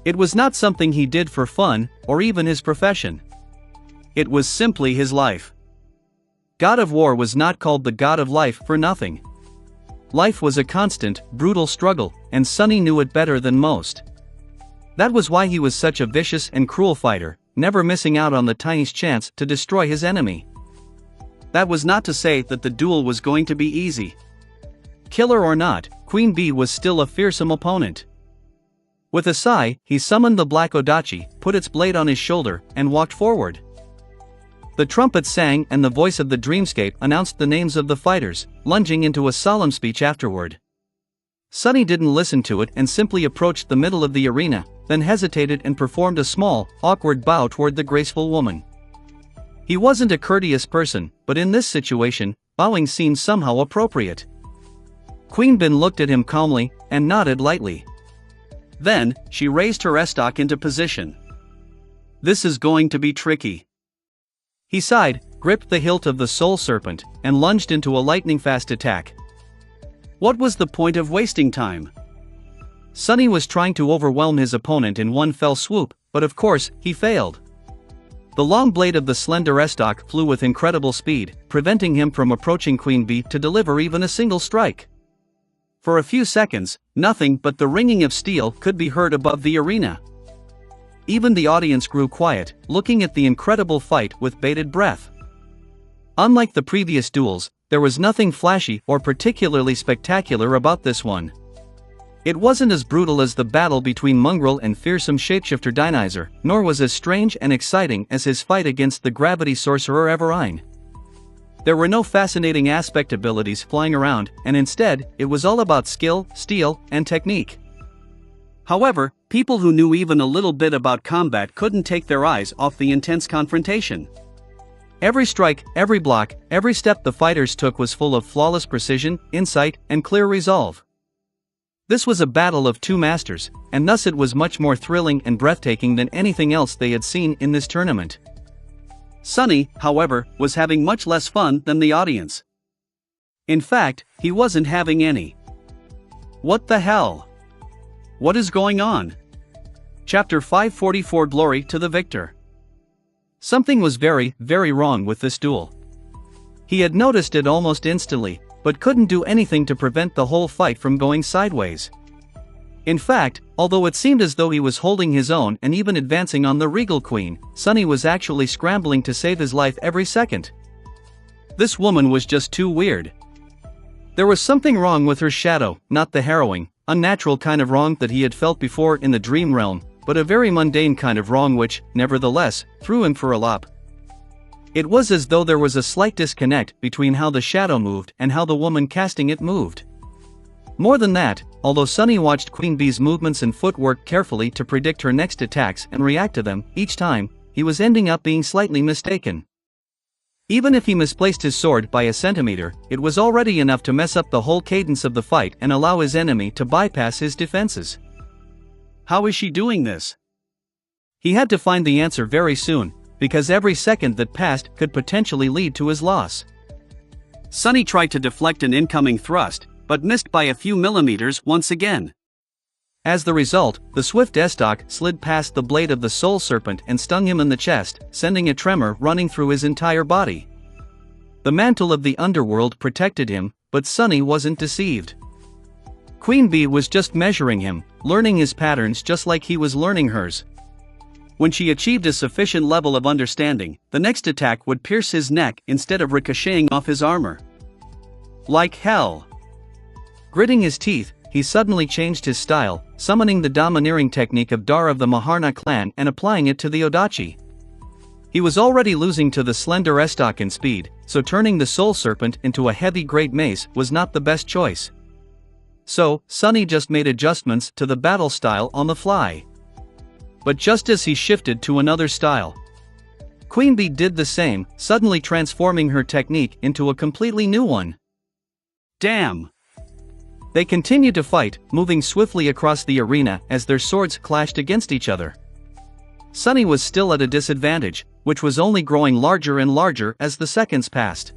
It was not something he did for fun, or even his profession.
It was simply his life.
God of War was not called the God of Life for nothing. Life was a constant, brutal struggle, and Sunny knew it better than most. That was why he was such a vicious and cruel fighter, never missing out on the tiniest chance to destroy his enemy.
That was not to say that the duel was going to be easy.
Killer or not, Queen Bee was still a fearsome opponent. With a sigh, he summoned the black Odachi, put its blade on his shoulder, and walked forward. The trumpet sang and the voice of the dreamscape announced the names of the fighters, lunging into a solemn speech afterward. Sunny didn't listen to it and simply approached the middle of the arena, then hesitated and performed a small, awkward bow toward the graceful woman. He wasn't a courteous person, but in this situation, bowing seemed somehow appropriate. Queen Bee looked at him calmly, and nodded lightly.
Then, she raised her estoc into position. This is going to be tricky.
He sighed, gripped the hilt of the Soul Serpent, and lunged into a lightning-fast attack.
What was the point of wasting time?
Sunny was trying to overwhelm his opponent in one fell swoop, but of course, he failed. The long blade of the slender estoc flew with incredible speed, preventing him from approaching Queen Bee to deliver even a single strike. For a few seconds, nothing but the ringing of steel could be heard above the arena. Even the audience grew quiet, looking at the incredible fight with bated breath. Unlike the previous duels, there was nothing flashy or particularly spectacular about this one. It wasn't as brutal as the battle between Mongrel and fearsome shapeshifter Dinizer, nor was as strange and exciting as his fight against the gravity sorcerer Everine. There were no fascinating aspect abilities flying around, and instead, it was all about skill, steel, and technique.
However, people who knew even a little bit about combat couldn't take their eyes off the intense confrontation.
Every strike, every block, every step the fighters took was full of flawless precision, insight, and clear resolve. This was a battle of two masters, and thus it was much more thrilling and breathtaking than anything else they had seen in this tournament.
Sunny, however, was having much less fun than the audience. In fact, he wasn't having any. What the hell? What is going on? Chapter 544 Glory to the Victor.
Something was very, very wrong with this duel. He had noticed it almost instantly, but couldn't do anything to prevent the whole fight from going sideways. In fact, although it seemed as though he was holding his own and even advancing on the Regal Queen, Sunny was actually scrambling to save his life every second. This woman was just too weird. There was something wrong with her shadow, not the harrowing, unnatural kind of wrong that he had felt before in the dream realm, but a very mundane kind of wrong which, nevertheless, threw him for a loop. It was as though there was a slight disconnect between how the shadow moved and how the woman casting it moved. More than that, although Sunny watched Queen Bee's movements and footwork carefully to predict her next attacks and react to them, each time, he was ending up being slightly mistaken. Even if he misplaced his sword by a centimeter, it was already enough to mess up the whole cadence of the fight and allow his enemy to bypass his defenses.
How is she doing this?
He had to find the answer very soon, because every second that passed could potentially lead to his loss.
Sunny tried to deflect an incoming thrust, but missed by a few millimeters once again.
As the result, the swift estoc slid past the blade of the Soul Serpent and stung him in the chest, sending a tremor running through his entire body. The mantle of the underworld protected him, but Sunny wasn't deceived. Queen Bee was just measuring him, learning his patterns just like he was learning hers. When she achieved a sufficient level of understanding, the next attack would pierce his neck instead of ricocheting off his armor. Like hell. Gritting his teeth, he suddenly changed his style, summoning the domineering technique of Dar of the Maharna clan and applying it to the Odachi. He was already losing to the slender Estok in speed, so turning the Soul Serpent into a heavy great mace was not the best choice. So, Sunny just made adjustments to the battle style on the fly. But just as he shifted to another style, Queen Bee did the same, suddenly transforming her technique into a completely new one. Damn! They continued to fight, moving swiftly across the arena as their swords clashed against each other. Sunny was still at a disadvantage, which was only growing larger and larger as the seconds passed.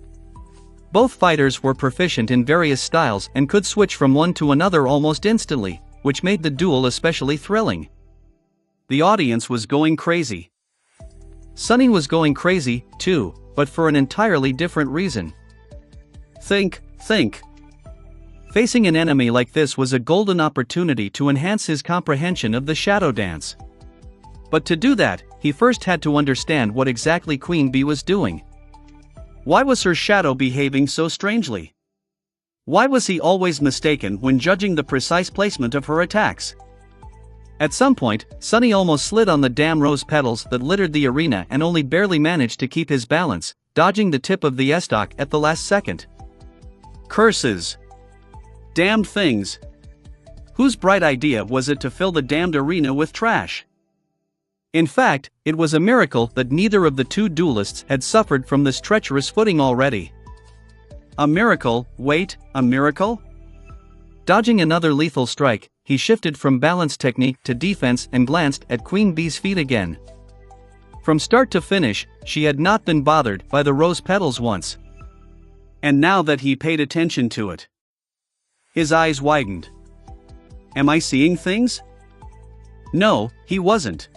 Both fighters were proficient in various styles and could switch from one to another almost instantly, which made the duel especially thrilling. The audience was going crazy. Sunny was going crazy, too, but for an entirely different reason. Think. Facing an enemy like this was a golden opportunity to enhance his comprehension of the shadow dance. But to do that, he first had to understand what exactly Queen Bee was doing. Why was her shadow behaving so strangely? Why was he always mistaken when judging the precise placement of her attacks? At some point, Sunny almost slid on the damn rose petals that littered the arena and only barely managed to keep his balance, dodging the tip of the Estok at the last second. Curses! Damned things! Whose bright idea was it to fill the damned arena with trash? In fact, it was a miracle that neither of the two duelists had suffered from this treacherous footing already. A miracle? Wait, a miracle? Dodging another lethal strike, he shifted from balance technique to defense and glanced at Queen Bee's feet again. From start to finish, she had not been bothered by the rose petals once. And now that he paid attention to it, his eyes widened. Am I seeing things? No, he wasn't.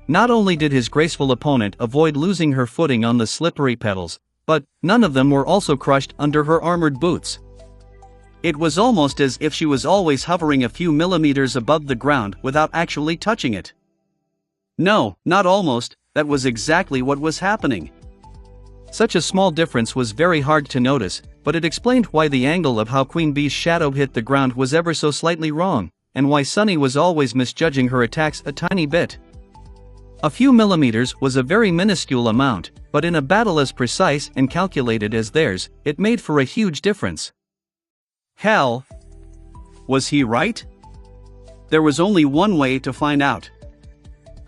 Not only did his graceful opponent avoid losing her footing on the slippery petals, but none of them were also crushed under her armored boots. It was almost as if she was always hovering a few millimeters above the ground without actually touching it. No, not almost, that was exactly what was happening. Such a small difference was very hard to notice, but it explained why the angle of how Queen Bee's shadow hit the ground was ever so slightly wrong, and why Sunny was always misjudging her attacks a tiny bit. A few millimeters was a very minuscule amount, but in a battle as precise and calculated as theirs, it made for a huge difference. Hell! Was he right? There was only one way to find out.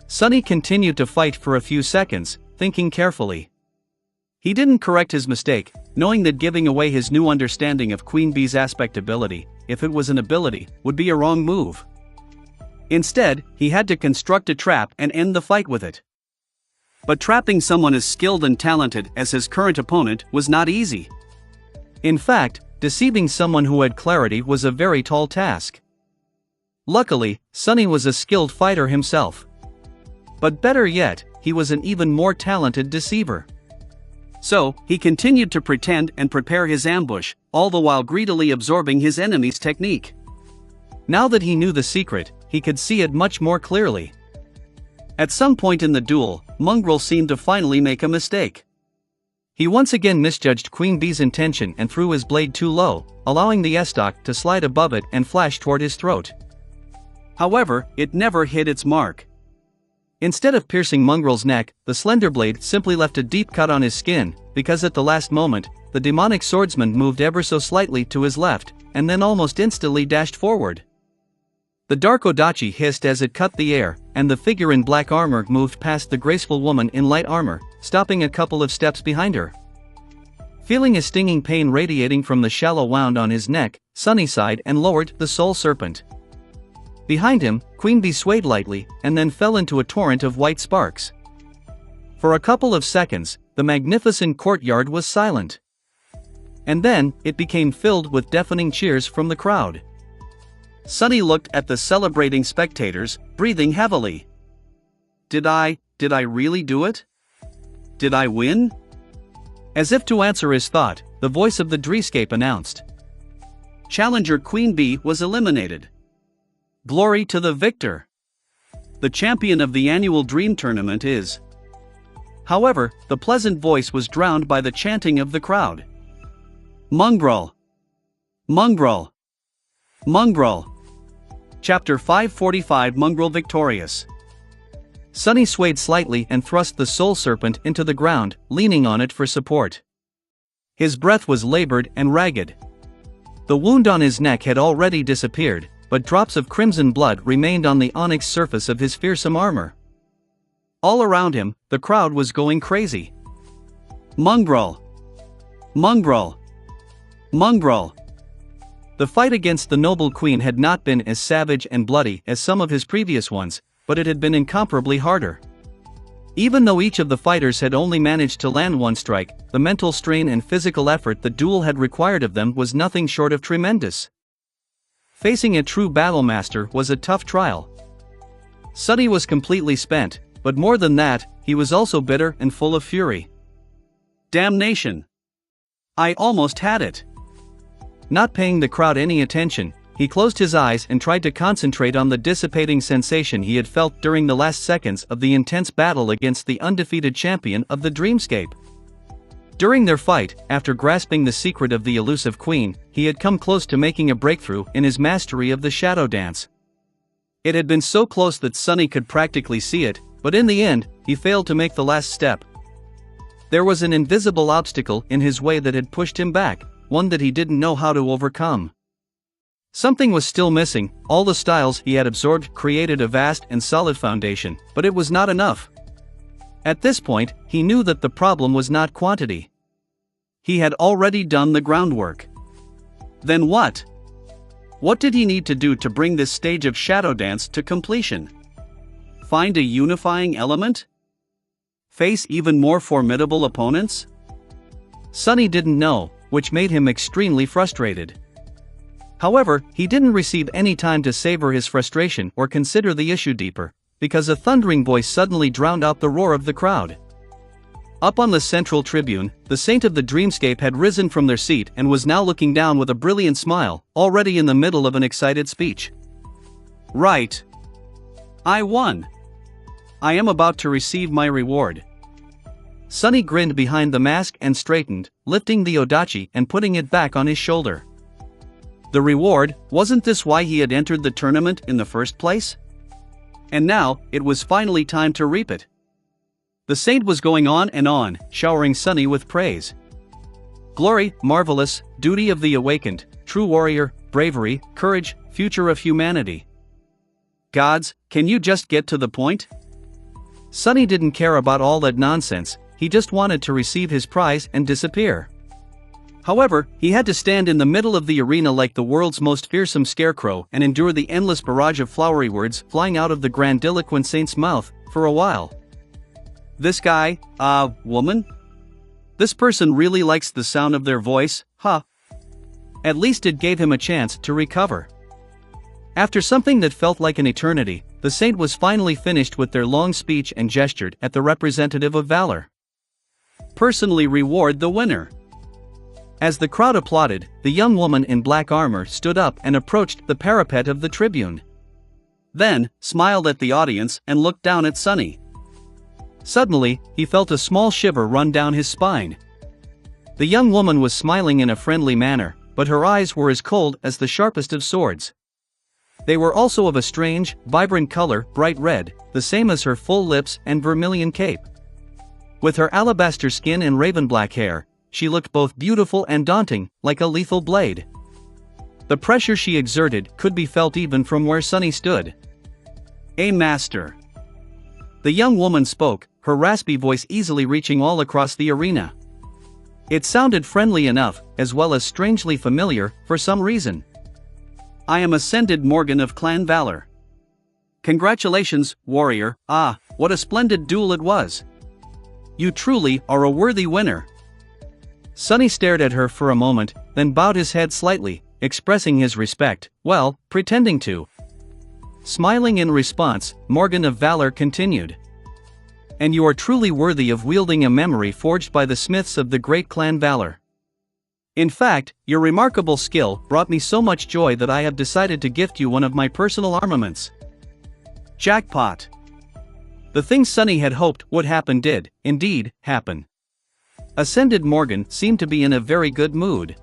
Sunny continued to fight for a few seconds, thinking carefully. He didn't correct his mistake, knowing that giving away his new understanding of Queen Bee's aspect ability, if it was an ability, would be a wrong move. Instead, he had to construct a trap and end the fight with it. But trapping someone as skilled and talented as his current opponent was not easy. In fact, deceiving someone who had clarity was a very tall task. Luckily, Sunny was a skilled fighter himself. But better yet, he was an even more talented deceiver. So, he continued to pretend and prepare his ambush, all the while greedily absorbing his enemy's technique. Now that he knew the secret, he could see it much more clearly. At some point in the duel, Mongrel seemed to finally make a mistake. He once again misjudged Queen Bee's intention and threw his blade too low, allowing the Estok to slide above it and flash toward his throat. However, it never hit its mark. Instead of piercing Mongrel's neck, the slender blade simply left a deep cut on his skin, because at the last moment, the demonic swordsman moved ever so slightly to his left, and then almost instantly dashed forward. The dark Odachi hissed as it cut the air, and the figure in black armor moved past the graceful woman in light armor, stopping a couple of steps behind her. Feeling a stinging pain radiating from the shallow wound on his neck, Sunny sighed and lowered the Soul Serpent. Behind him, Queen Bee swayed lightly, and then fell into a torrent of white sparks. For a couple of seconds, the magnificent courtyard was silent. And then, it became filled with deafening cheers from the crowd. Sunny looked at the celebrating spectators, breathing heavily. Did I really do it? Did I win? As if to answer his thought, the voice of the dreamscape announced.
Challenger Queen Bee was eliminated. Glory to the victor. The champion of the annual dream tournament is. However, the pleasant voice was drowned by the chanting of the crowd. Mongrel. Mongrel. Mongrel. Chapter 545 Mongrel Victorious.
Sunny swayed slightly and thrust the soul serpent into the ground, leaning on it for support. His breath was labored and ragged. The wound on his neck had already disappeared, but drops of crimson blood remained on the onyx surface of his fearsome armor. All around him, the crowd was going crazy.
Mongrel. Mongrel. Mongrel.
The fight against the noble queen had not been as savage and bloody as some of his previous ones, but it had been incomparably harder. Even though each of the fighters had only managed to land one strike, the mental strain and physical effort the duel had required of them was nothing short of tremendous. Facing a true battlemaster was a tough trial. Sunny was completely spent, but more than that, he was also bitter and full of fury.
Damnation! I almost had it.
Not paying the crowd any attention, he closed his eyes and tried to concentrate on the dissipating sensation he had felt during the last seconds of the intense battle against the undefeated champion of the dreamscape. During their fight, after grasping the secret of the elusive queen, he had come close to making a breakthrough in his mastery of the shadow dance. It had been so close that Sunny could practically see it, but in the end, he failed to make the last step. There was an invisible obstacle in his way that had pushed him back, one that he didn't know how to overcome. Something was still missing. All the styles he had absorbed created a vast and solid foundation, but it was not enough. At this point, he knew that the problem was not quantity.
He had already done the groundwork. Then what? What did he need to do to bring this stage of shadow dance to completion? Find a unifying element? Face even more formidable opponents?
Sunny didn't know, which made him extremely frustrated. However, he didn't receive any time to savor his frustration or consider the issue deeper, because a thundering voice suddenly drowned out the roar of the crowd. Up on the central tribune, the saint of the dreamscape had risen from their seat and was now looking down with a brilliant smile, already in the middle of an excited speech.
Right. I won. I am about to receive my reward.
Sunny grinned behind the mask and straightened, lifting the odachi and putting it back on his shoulder.
The reward, wasn't this why he had entered the tournament in the first place? And now, it was finally time to reap it. The saint was going on, showering Sunny with praise.
Glory, marvelous, duty of the awakened, true warrior, bravery, courage, future of humanity.
Gods, can you just get to the point?
Sunny didn't care about all that nonsense, he just wanted to receive his prize and disappear. However, he had to stand in the middle of the arena like the world's most fearsome scarecrow and endure the endless barrage of flowery words flying out of the grandiloquent saint's mouth, for a while.
This guy, woman? This person really likes the sound of their voice, huh?
At least it gave him a chance to recover. After something that felt like an eternity, the saint was finally finished with their long speech and gestured at the representative of valor.
Personally reward the winner.
As the crowd applauded, the young woman in black armor stood up and approached the parapet of the tribune.
Then, smiled at the audience and looked down at Sunny.
Suddenly, he felt a small shiver run down his spine. The young woman was smiling in a friendly manner, but her eyes were as cold as the sharpest of swords. They were also of a strange, vibrant color, bright red, the same as her full lips and vermilion cape. With her alabaster skin and raven black hair, she looked both beautiful and daunting, like a lethal blade. The pressure she exerted could be felt even from where Sunny stood.
A master.
The young woman spoke, her raspy voice easily reaching all across the arena. It sounded friendly enough, as well as strangely familiar, for some reason.
I am Ascended Morgan of Clan Valor. Congratulations, warrior. What a splendid duel it was. You truly are a worthy winner.
Sunny stared at her for a moment, then bowed his head slightly, expressing his respect, well, pretending to. Smiling in response, Morgan of Valor continued. And you are truly worthy of wielding a memory forged by the smiths of the great clan Valor. In fact, your remarkable skill brought me so much joy that I have decided to gift you one of my personal armaments.
Jackpot!
The thing Sunny had hoped would happen did, indeed, happen. Ascended Morgan seemed to be in a very good mood.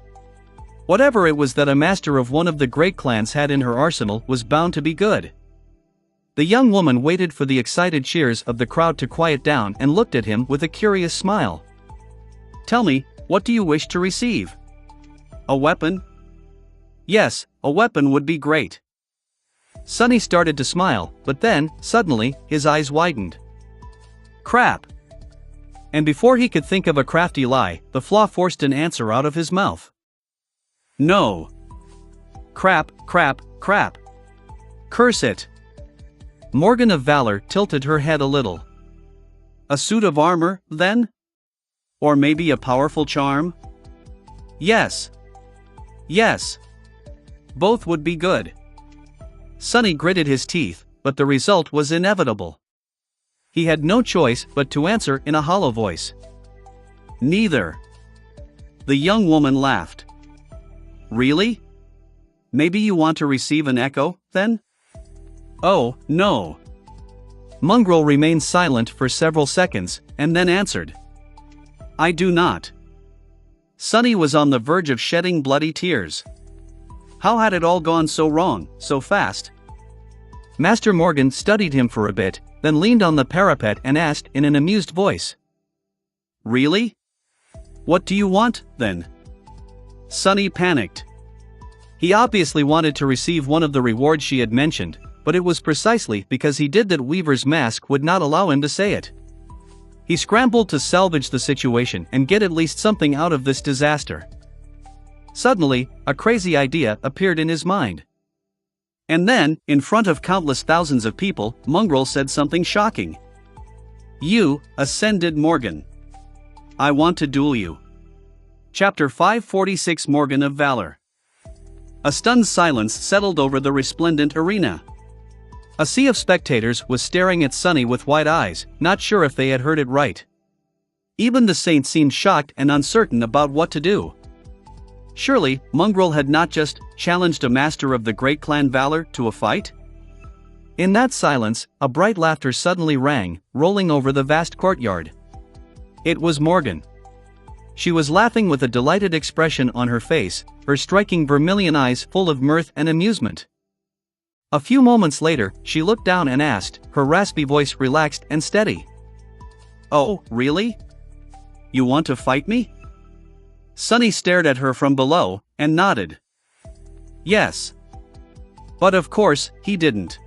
Whatever it was that a master of one of the great clans had in her arsenal was bound to be good. The young woman waited for the excited cheers of the crowd to quiet down and looked at him with a curious smile.
Tell me, what do you wish to receive? A weapon?
Yes, a weapon would be great. Sunny started to smile, but then, suddenly, his eyes widened.
Crap!
And before he could think of a crafty lie, the flaw forced an answer out of his mouth.
No!
Crap, crap, crap! Curse it! Morgan of Valor tilted her head a little.
A suit of armor, then? Or maybe a powerful charm?
Yes. Yes. Both would be good. Sunny gritted his teeth, but the result was inevitable. He had no choice but to answer in a hollow voice.
Neither. The young woman laughed. Really? Maybe you want to receive an echo, then?
Oh, no. Mongrel remained silent for several seconds, and then answered.
I do not.
Sunny was on the verge of shedding bloody tears. How had it all gone so wrong, so fast? Master Morgan studied him for a bit, then leaned on the parapet and asked in an amused voice.
Really? What do you want, then?
Sunny panicked. He obviously wanted to receive one of the rewards she had mentioned, but it was precisely because he did that Weaver's mask would not allow him to say it. He scrambled to salvage the situation and get at least something out of this disaster. Suddenly, a crazy idea appeared in his mind. And then, in front of countless thousands of people, Mongrel said something shocking. You, Ascended Morgan. I want to duel you. Chapter 546 Morgan of Valor. A stunned silence settled over the resplendent arena. A sea of spectators was staring at Sunny with wide eyes, not sure if they had heard it right. Even the saint seemed shocked and uncertain about what to do. Surely, Mongrel had not just challenged a master of the great clan Valor to a fight? In that silence, a bright laughter suddenly rang, rolling over the vast courtyard. It was Morgan. She was laughing with a delighted expression on her face, her striking vermilion eyes full of mirth and amusement. A few moments later, she looked down and asked, her raspy voice relaxed and steady.
Oh, really? You want to fight me?
Sunny stared at her from below, and nodded. Yes. But of course, he didn't.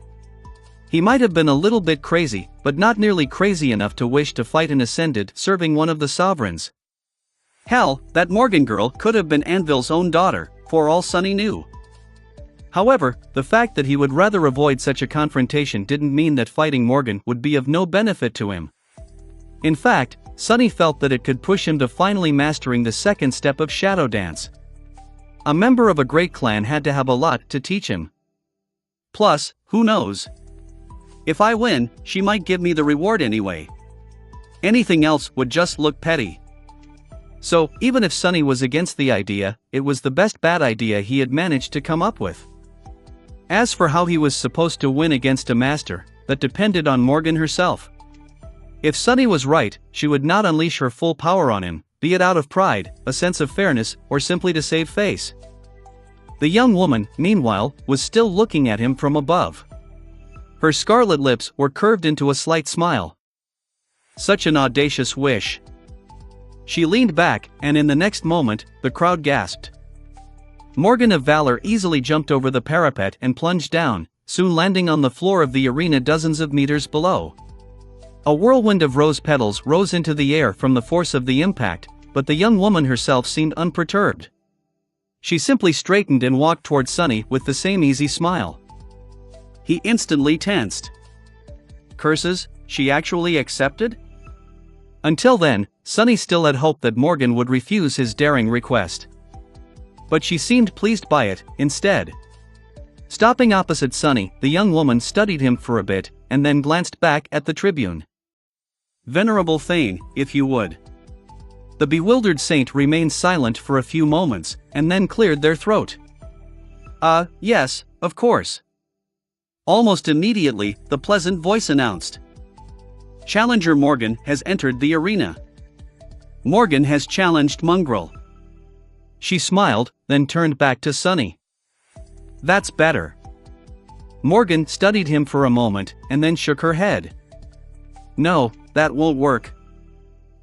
He might have been a little bit crazy, but not nearly crazy enough to wish to fight an Ascended serving one of the sovereigns. Hell, that Morgan girl could have been Anvil's own daughter, for all Sunny knew. However, the fact that he would rather avoid such a confrontation didn't mean that fighting Morgan would be of no benefit to him. In fact, Sunny felt that it could push him to finally mastering the second step of Shadow Dance. A member of a great clan had to have a lot to teach him. Plus, who knows? If I win, she might give me the reward anyway. Anything else would just look petty. So, even if Sunny was against the idea, it was the best bad idea he had managed to come up with. As for how he was supposed to win against a master, that depended on Morgan herself. If Sunny was right, she would not unleash her full power on him, be it out of pride, a sense of fairness, or simply to save face. The young woman, meanwhile, was still looking at him from above. Her scarlet lips were curved into a slight smile. Such an audacious wish. She leaned back, and in the next moment, the crowd gasped. Morgan of Valor easily jumped over the parapet and plunged down, soon landing on the floor of the arena dozens of meters below. A whirlwind of rose petals rose into the air from the force of the impact, but the young woman herself seemed unperturbed. She simply straightened and walked toward Sunny with the same easy smile. He instantly tensed. Curses, she actually accepted? Until then, Sunny still had hoped that Morgan would refuse his daring request. But she seemed pleased by it, instead. Stopping opposite Sunny, the young woman studied him for a bit, and then glanced back at the tribune.
Venerable Thane, if you would.
The bewildered saint remained silent for a few moments, and then cleared their throat.
Yes, of course. Almost immediately, the pleasant voice announced. Challenger Morgan has entered the arena. Morgan has challenged Mongrel.
She smiled, then turned back to Sunny.
That's better.
Morgan studied him for a moment, and then shook her head.
No, that won't work.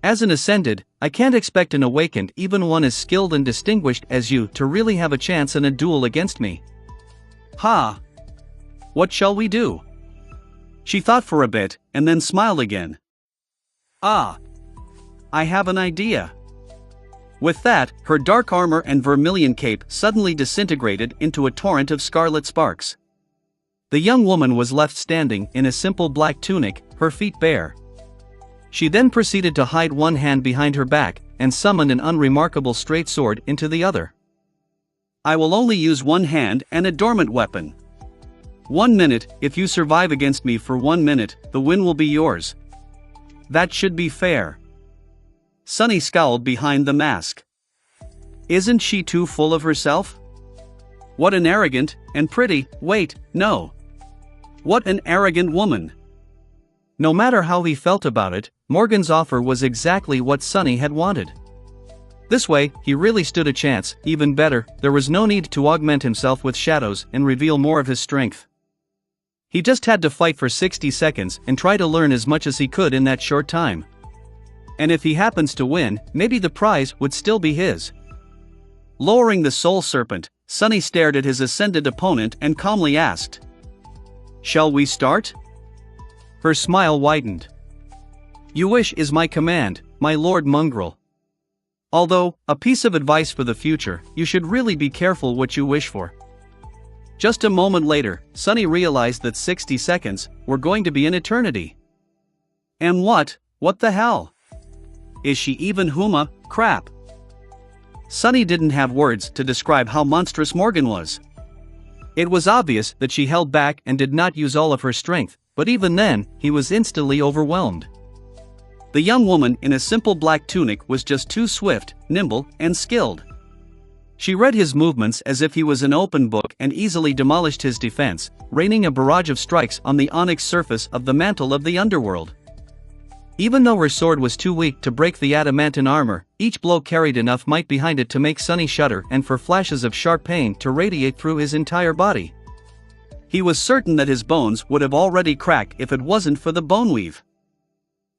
As an Ascended, I can't expect an Awakened, even one as skilled and distinguished as you, to really have a chance in a duel against me.
Ha! What shall we do? She thought for a bit, and then smiled again. I have an idea. With that, her dark armor and vermilion cape suddenly disintegrated into a torrent of scarlet sparks. The young woman was left standing in a simple black tunic, her feet bare.
She then proceeded to hide one hand behind her back, and summoned an unremarkable straight sword into the other.
I will only use one hand and a dormant weapon. 1 minute, if you survive against me for 1 minute, the win will be yours. That should be fair. Sunny scowled behind the mask. Isn't she too full of herself? What an arrogant, and pretty, wait, no. What an arrogant woman.
No matter how he felt about it, Morgan's offer was exactly what Sunny had wanted. This way, he really stood a chance. Even better, there was no need to augment himself with shadows and reveal more of his strength. He just had to fight for 60 seconds and try to learn as much as he could in that short time. And if he happens to win, maybe the prize would still be his. Lowering the soul serpent, Sunny stared at his ascended opponent and calmly asked, "Shall we start?" Her smile widened. "Your wish is my command, my Lord Mongrel. Although, a piece of advice for the future, you should really be careful what you wish for." Just a moment later, Sunny realized that 60 seconds were going to be an eternity. And what the hell? Is she even Huma? Crap. Sunny didn't have words to describe how monstrous Morgan was. It was obvious that she held back and did not use all of her strength, but even then, he was instantly overwhelmed. The young woman in a simple black tunic was just too swift, nimble, and skilled. She read his movements as if he was an open book and easily demolished his defense, raining a barrage of strikes on the onyx surface of the mantle of the underworld. Even though her sword was too weak to break the adamantine armor, each blow carried enough might behind it to make Sunny shudder and for flashes of sharp pain to radiate through his entire body. He was certain that his bones would have already cracked if it wasn't for the bone weave.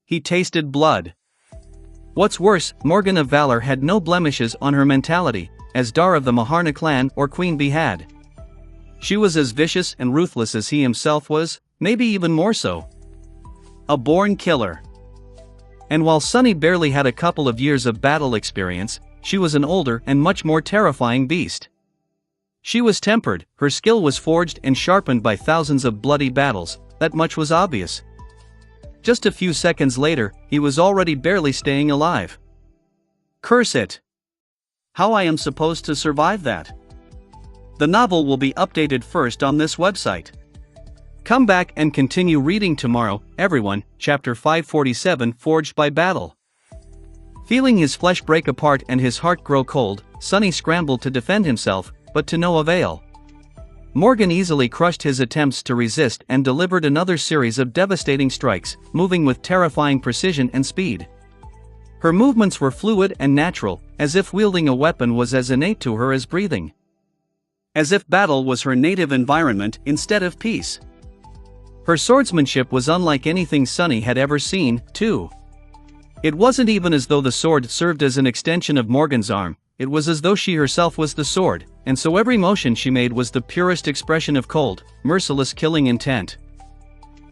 He tasted blood. What's worse, Morgan of Valor had no blemishes on her mentality, as Dar of the Maharna clan or Queen Bee had. She was as vicious and ruthless as he himself was, maybe even more so. A born killer. And while Sunny barely had a couple of years of battle experience, she was an older and much more terrifying beast. She was tempered, her skill was forged and sharpened by thousands of bloody battles, that much was obvious. Just a few seconds later, he was already barely staying alive. Curse it! How I am supposed to survive that? The novel will be updated first on this website. Come back and continue reading tomorrow, everyone. Chapter 547, Forged by Battle. Feeling his flesh break apart and his heart grow cold, Sunny scrambled to defend himself, but to no avail. Morgan easily crushed his attempts to resist and delivered another series of devastating strikes, moving with terrifying precision and speed. Her movements were fluid and natural, as if wielding a weapon was as innate to her as breathing. As if battle was her native environment instead of peace. Her swordsmanship was unlike anything Sunny had ever seen, too. It wasn't even as though the sword served as an extension of Morgan's arm, it was as though she herself was the sword, and so every motion she made was the purest expression of cold, merciless killing intent.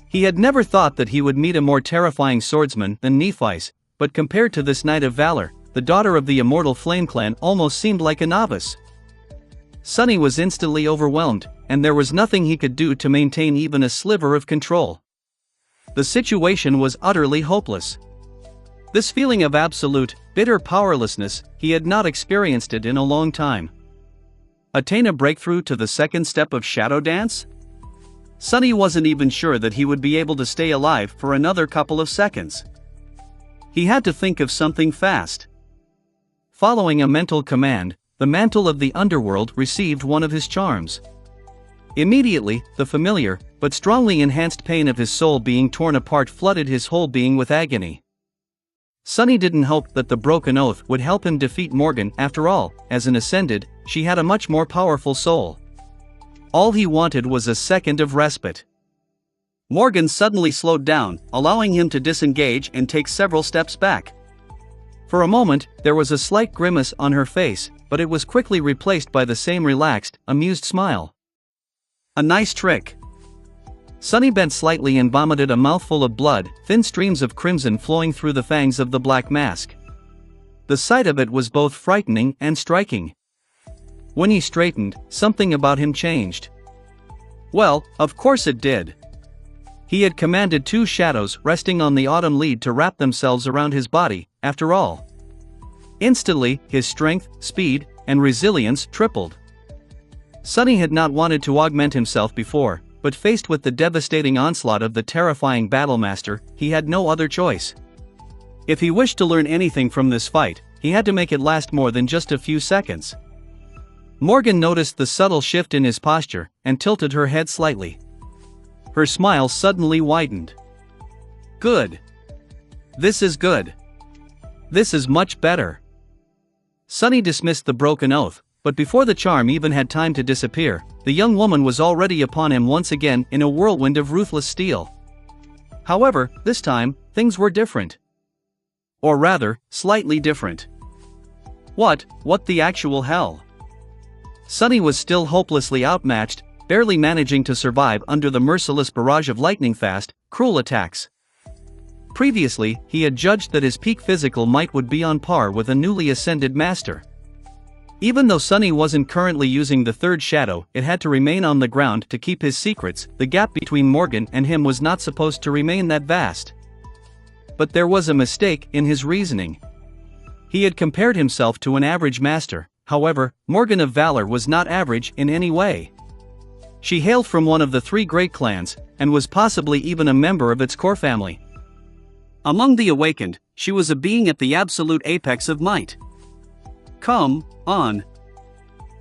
He had never thought that he would meet a more terrifying swordsman than Nephi's, but compared to this knight of valor, the daughter of the immortal Flame Clan almost seemed like a novice. Sunny was instantly overwhelmed, and there was nothing he could do to maintain even a sliver of control. The situation was utterly hopeless. This feeling of absolute, bitter powerlessness, he had not experienced it in a long time. Attain a breakthrough to the second step of Shadow Dance? Sunny wasn't even sure that he would be able to stay alive for another couple of seconds.
He had to think of something fast. Following a mental command, the mantle of the underworld received one of his charms. Immediately, the familiar, but strongly enhanced pain of his soul being torn apart flooded his whole being with agony. Sonny didn't hope that the broken oath would help him defeat Morgan. After all, as an ascended, she had a much more powerful soul. All he wanted was a second of respite. Morgan suddenly slowed down, allowing him to disengage and take several steps back. For a moment, there was a slight grimace on her face, but it was quickly replaced by the same relaxed, amused smile. A nice trick. Sonny bent slightly and vomited a mouthful of blood, thin streams of crimson flowing through the fangs of the black mask. The sight of it was both frightening and striking. When he straightened, something about him changed. Well, of course it did. He had commanded two shadows resting on the autumn lead to wrap themselves around his body, after all. Instantly, his strength, speed, and resilience tripled. Sonny had not wanted to augment himself before, but faced with the devastating onslaught of the terrifying Battlemaster, he had no other choice. If he wished to learn anything from this fight, he had to make it last more than just a few seconds. Morgan noticed the subtle shift in his posture, and tilted her head slightly. Her smile suddenly widened. Good. This is good. This is much better. Sonny dismissed the broken oath, but before the charm even had time to disappear, the young woman was already upon him once again in a whirlwind of ruthless steel. However, this time, things were different. Or rather, slightly different. What the actual hell? Sonny was still hopelessly outmatched, barely managing to survive under the merciless barrage of lightning-fast, cruel attacks. Previously, he had judged that his peak physical might would be on par with a newly ascended master. Even though Sonny wasn't currently using the third shadow, it had to remain on the ground to keep his secrets. The gap between Morgan and him was not supposed to remain that vast. But there was a mistake in his reasoning. He had compared himself to an average master. However, Morgan of Valor was not average in any way. She hailed from one of the three great clans, and was possibly even a member of its core family. Among the awakened, she was a being at the absolute apex of might. Come on.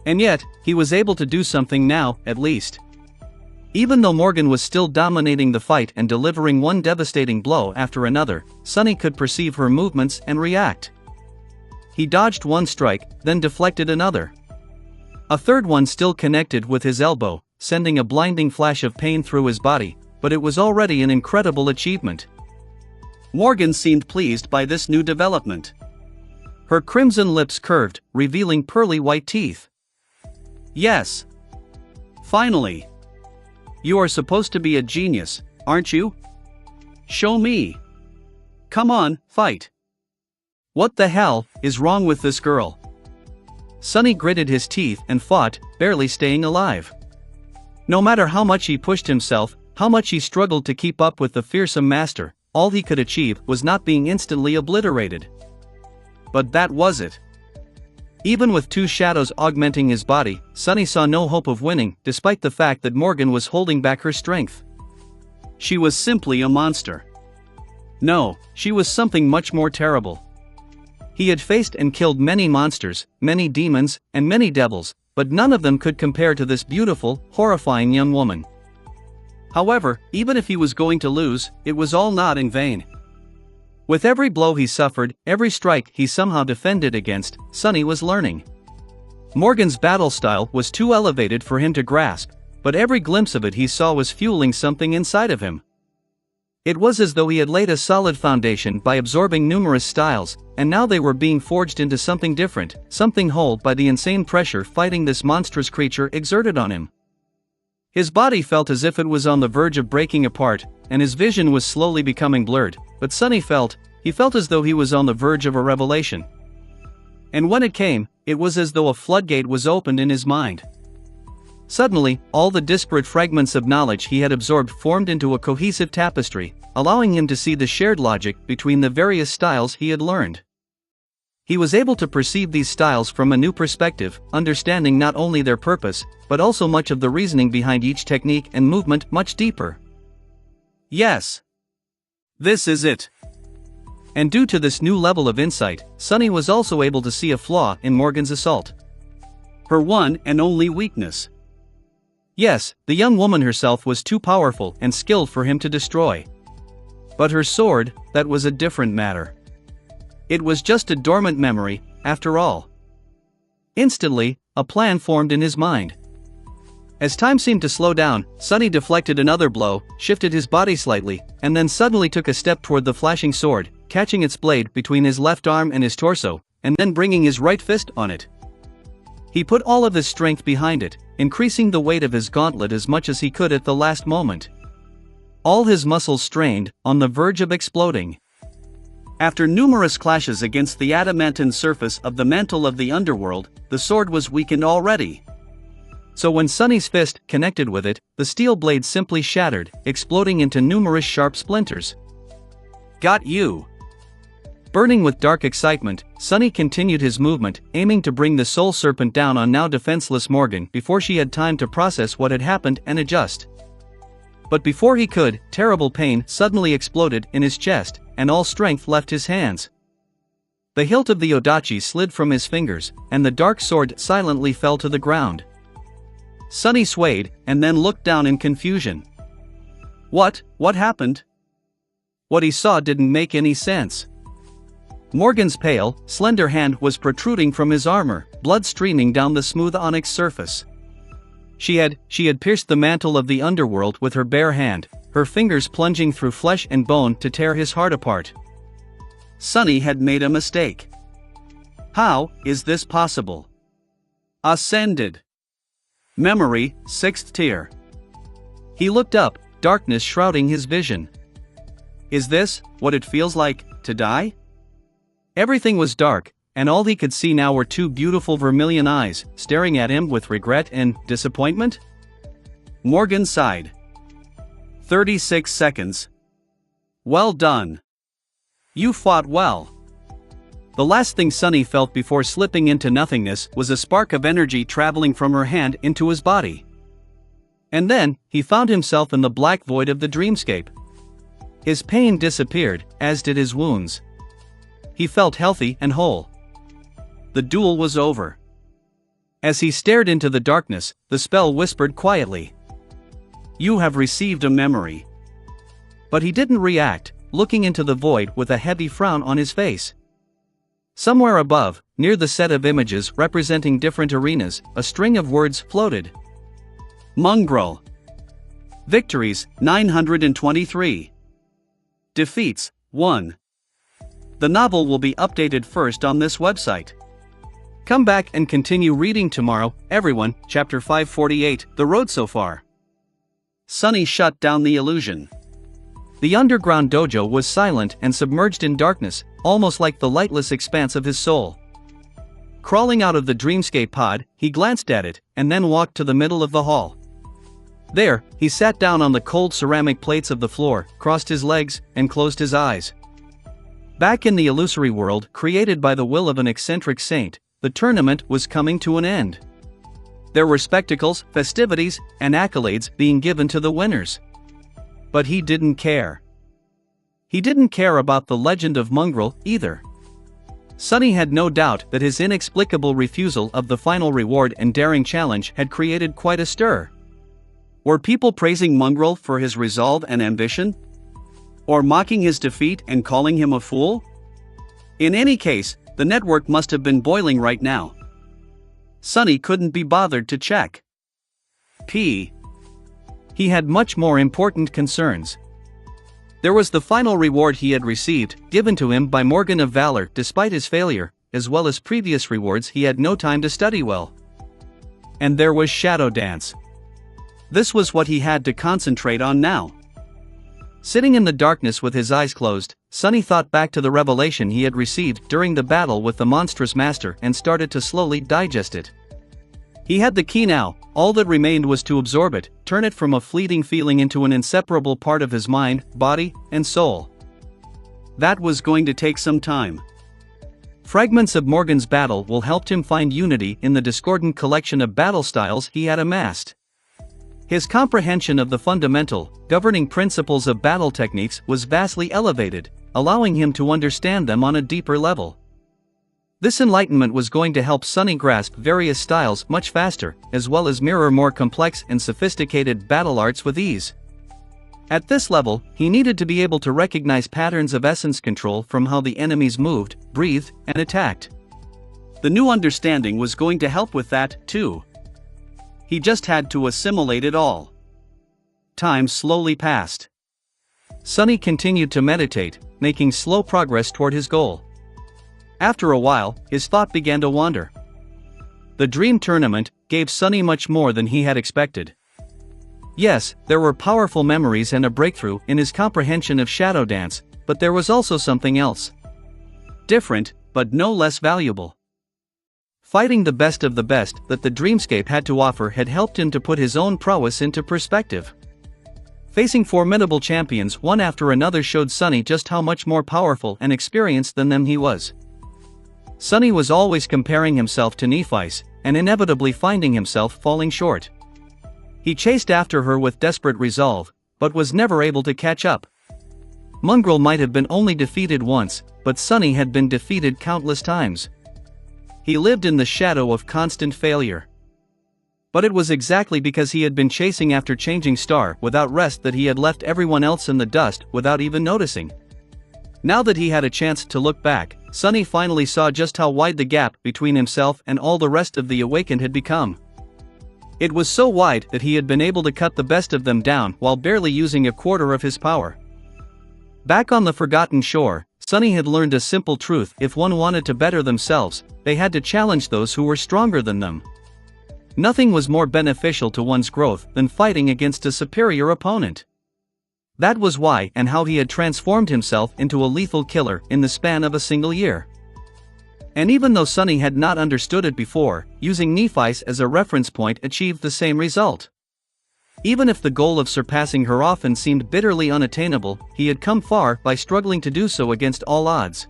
And yet, he was able to do something now, at least. Even though Morgan was still dominating the fight and delivering one devastating blow after another, Sonny could perceive her movements and react. He dodged one strike, then deflected another. A third one still connected with his elbow, sending a blinding flash of pain through his body, but it was already an incredible achievement. Morgan seemed pleased by this new development. Her crimson lips curved, revealing pearly white teeth. Yes. Finally. You are supposed to be a genius, aren't you? Show me. Come on, fight. What the hell is wrong with this girl? Sonny gritted his teeth and fought, barely staying alive. No matter how much he pushed himself, how much he struggled to keep up with the fearsome master, all he could achieve was not being instantly obliterated. But that was it. Even with two shadows augmenting his body, Sonny saw no hope of winning, despite the fact that Morgan was holding back her strength. She was simply a monster. No, she was something much more terrible. He had faced and killed many monsters, many demons, and many devils, but none of them could compare to this beautiful, horrifying young woman. However, even if he was going to lose, it was all not in vain. With every blow he suffered, every strike he somehow defended against, Sonny was learning. Morgan's battle style was too elevated for him to grasp, but every glimpse of it he saw was fueling something inside of him. It was as though he had laid a solid foundation by absorbing numerous styles, and now they were being forged into something different, something whole by the insane pressure fighting this monstrous creature exerted on him. His body felt as if it was on the verge of breaking apart, and his vision was slowly becoming blurred, but Sonny felt as though he was on the verge of a revelation. And when it came, it was as though a floodgate was opened in his mind. Suddenly, all the disparate fragments of knowledge he had absorbed formed into a cohesive tapestry, allowing him to see the shared logic between the various styles he had learned. He was able to perceive these styles from a new perspective, understanding not only their purpose, but also much of the reasoning behind each technique and movement much deeper. Yes. This is it.
And due to this new level of insight, Sunny was also able to see a flaw in Morgan's assault.
Her one and only weakness.
Yes, the young woman herself was too powerful and skilled for him to destroy. But her sword, that was a different matter. It was just a dormant memory, after all. Instantly, a plan formed in his mind. As time seemed to slow down, Sunny deflected another blow, shifted his body slightly, and then suddenly took a step toward the flashing sword, catching its blade between his left arm and his torso, and then bringing his right fist on it. He put all of his strength behind it, increasing the weight of his gauntlet as much as he could at the last moment. All his muscles strained, on the verge of exploding.
After numerous clashes against the adamantine surface of the mantle of the underworld, the sword was weakened already.
So when Sunny's fist connected with it, the steel blade simply shattered, exploding into numerous sharp splinters.
Got you!
Burning with dark excitement, Sunny continued his movement, aiming to bring the soul serpent down on now defenseless Morgan before she had time to process what had happened and adjust. But before he could, terrible pain suddenly exploded in his chest, and all strength left his hands. The hilt of the odachi slid from his fingers, and the dark sword silently fell to the ground. Sunny swayed, and then looked down in confusion.
What happened?
What he saw didn't make any sense. Morgan's pale, slender hand was protruding from his armor, blood streaming down the smooth onyx surface. She had pierced the mantle of the underworld with her bare hand, her fingers plunging through flesh and bone to tear his heart apart.
Sunny had made a mistake. How is this possible? Ascended. Memory, 6th tier.
He looked up, darkness shrouding his vision.
Is this what it feels like to die?
Everything was dark, and all he could see now were two beautiful vermilion eyes, staring at him with regret and disappointment.
Morgan sighed. 36 seconds. Well done. You fought well.
The last thing Sunny felt before slipping into nothingness was a spark of energy traveling from her hand into his body. And then, he found himself in the black void of the dreamscape. His pain disappeared, as did his wounds. He felt healthy and whole. The duel was over. As he stared into the darkness, the spell whispered quietly, "You have received a memory." But he didn't react, looking into the void with a heavy frown on his face. Somewhere above, near the set of images representing different arenas, a string of words floated.
Mongrel. Victories, 923. Defeats, 1. The novel will be updated first on this website.
Come back and continue reading tomorrow, everyone. Chapter 548, The Road So Far.
Sunny shut down the illusion.
The underground dojo was silent and submerged in darkness, almost like the lightless expanse of his soul. Crawling out of the dreamscape pod, he glanced at it, and then walked to the middle of the hall. There, he sat down on the cold ceramic plates of the floor, crossed his legs, and closed his eyes. Back in the illusory world created by the will of an eccentric saint, the tournament was coming to an end. There were spectacles, festivities, and accolades being given to the winners. But he didn't care. He didn't care about the legend of Mongrel, either. Sunny had no doubt that his inexplicable refusal of the final reward and daring challenge had created quite a stir.
Were people praising Mongrel for his resolve and ambition? Or mocking his defeat and calling him a fool? In any case, the network must have been boiling right now. Sunny couldn't be bothered to check.
He had much more important concerns. There was the final reward he had received, given to him by Morgan of Valor despite his failure, as well as previous rewards he had no time to study well. And there was Shadow Dance. This was what he had to concentrate on now. Sitting in the darkness with his eyes closed, Sunny thought back to the revelation he had received during the battle with the monstrous master and started to slowly digest it. He had the key now, all that remained was to absorb it, turn it from a fleeting feeling into an inseparable part of his mind, body, and soul. That was going to take some time. Fragments of Morgan's battle will help him find unity in the discordant collection of battle styles he had amassed. His comprehension of the fundamental, governing principles of battle techniques was vastly elevated, allowing him to understand them on a deeper level. This enlightenment was going to help Sunny grasp various styles much faster, as well as mirror more complex and sophisticated battle arts with ease. At this level, he needed to be able to recognize patterns of essence control from how the enemies moved, breathed, and attacked. The new understanding was going to help with that, too. He just had to assimilate it all. Time slowly passed. Sunny continued to meditate, making slow progress toward his goal. After a while, his thought began to wander. The dream tournament gave Sunny much more than he had expected. Yes, there were powerful memories and a breakthrough in his comprehension of shadow dance, but there was also something else. Different, but no less valuable. Fighting the best of the best that the dreamscape had to offer had helped him to put his own prowess into perspective. Facing formidable champions one after another showed Sunny just how much more powerful and experienced than them he was. Sunny was always comparing himself to Nephi's, and inevitably finding himself falling short. He chased after her with desperate resolve, but was never able to catch up. Mongrel might have been only defeated once, but Sunny had been defeated countless times. He lived in the shadow of constant failure. But it was exactly because he had been chasing after Changing Star without rest that he had left everyone else in the dust without even noticing. Now that he had a chance to look back, Sunny finally saw just how wide the gap between himself and all the rest of the Awakened had become. It was so wide that he had been able to cut the best of them down while barely using a quarter of his power. Back on the Forgotten Shore, Sunny had learned a simple truth: if one wanted to better themselves, they had to challenge those who were stronger than them. Nothing was more beneficial to one's growth than fighting against a superior opponent. That was why and how he had transformed himself into a lethal killer in the span of a single year. And even though Sunny had not understood it before, using Nephi's as a reference point achieved the same result. Even if the goal of surpassing her often seemed bitterly unattainable, he had come far by struggling to do so against all odds.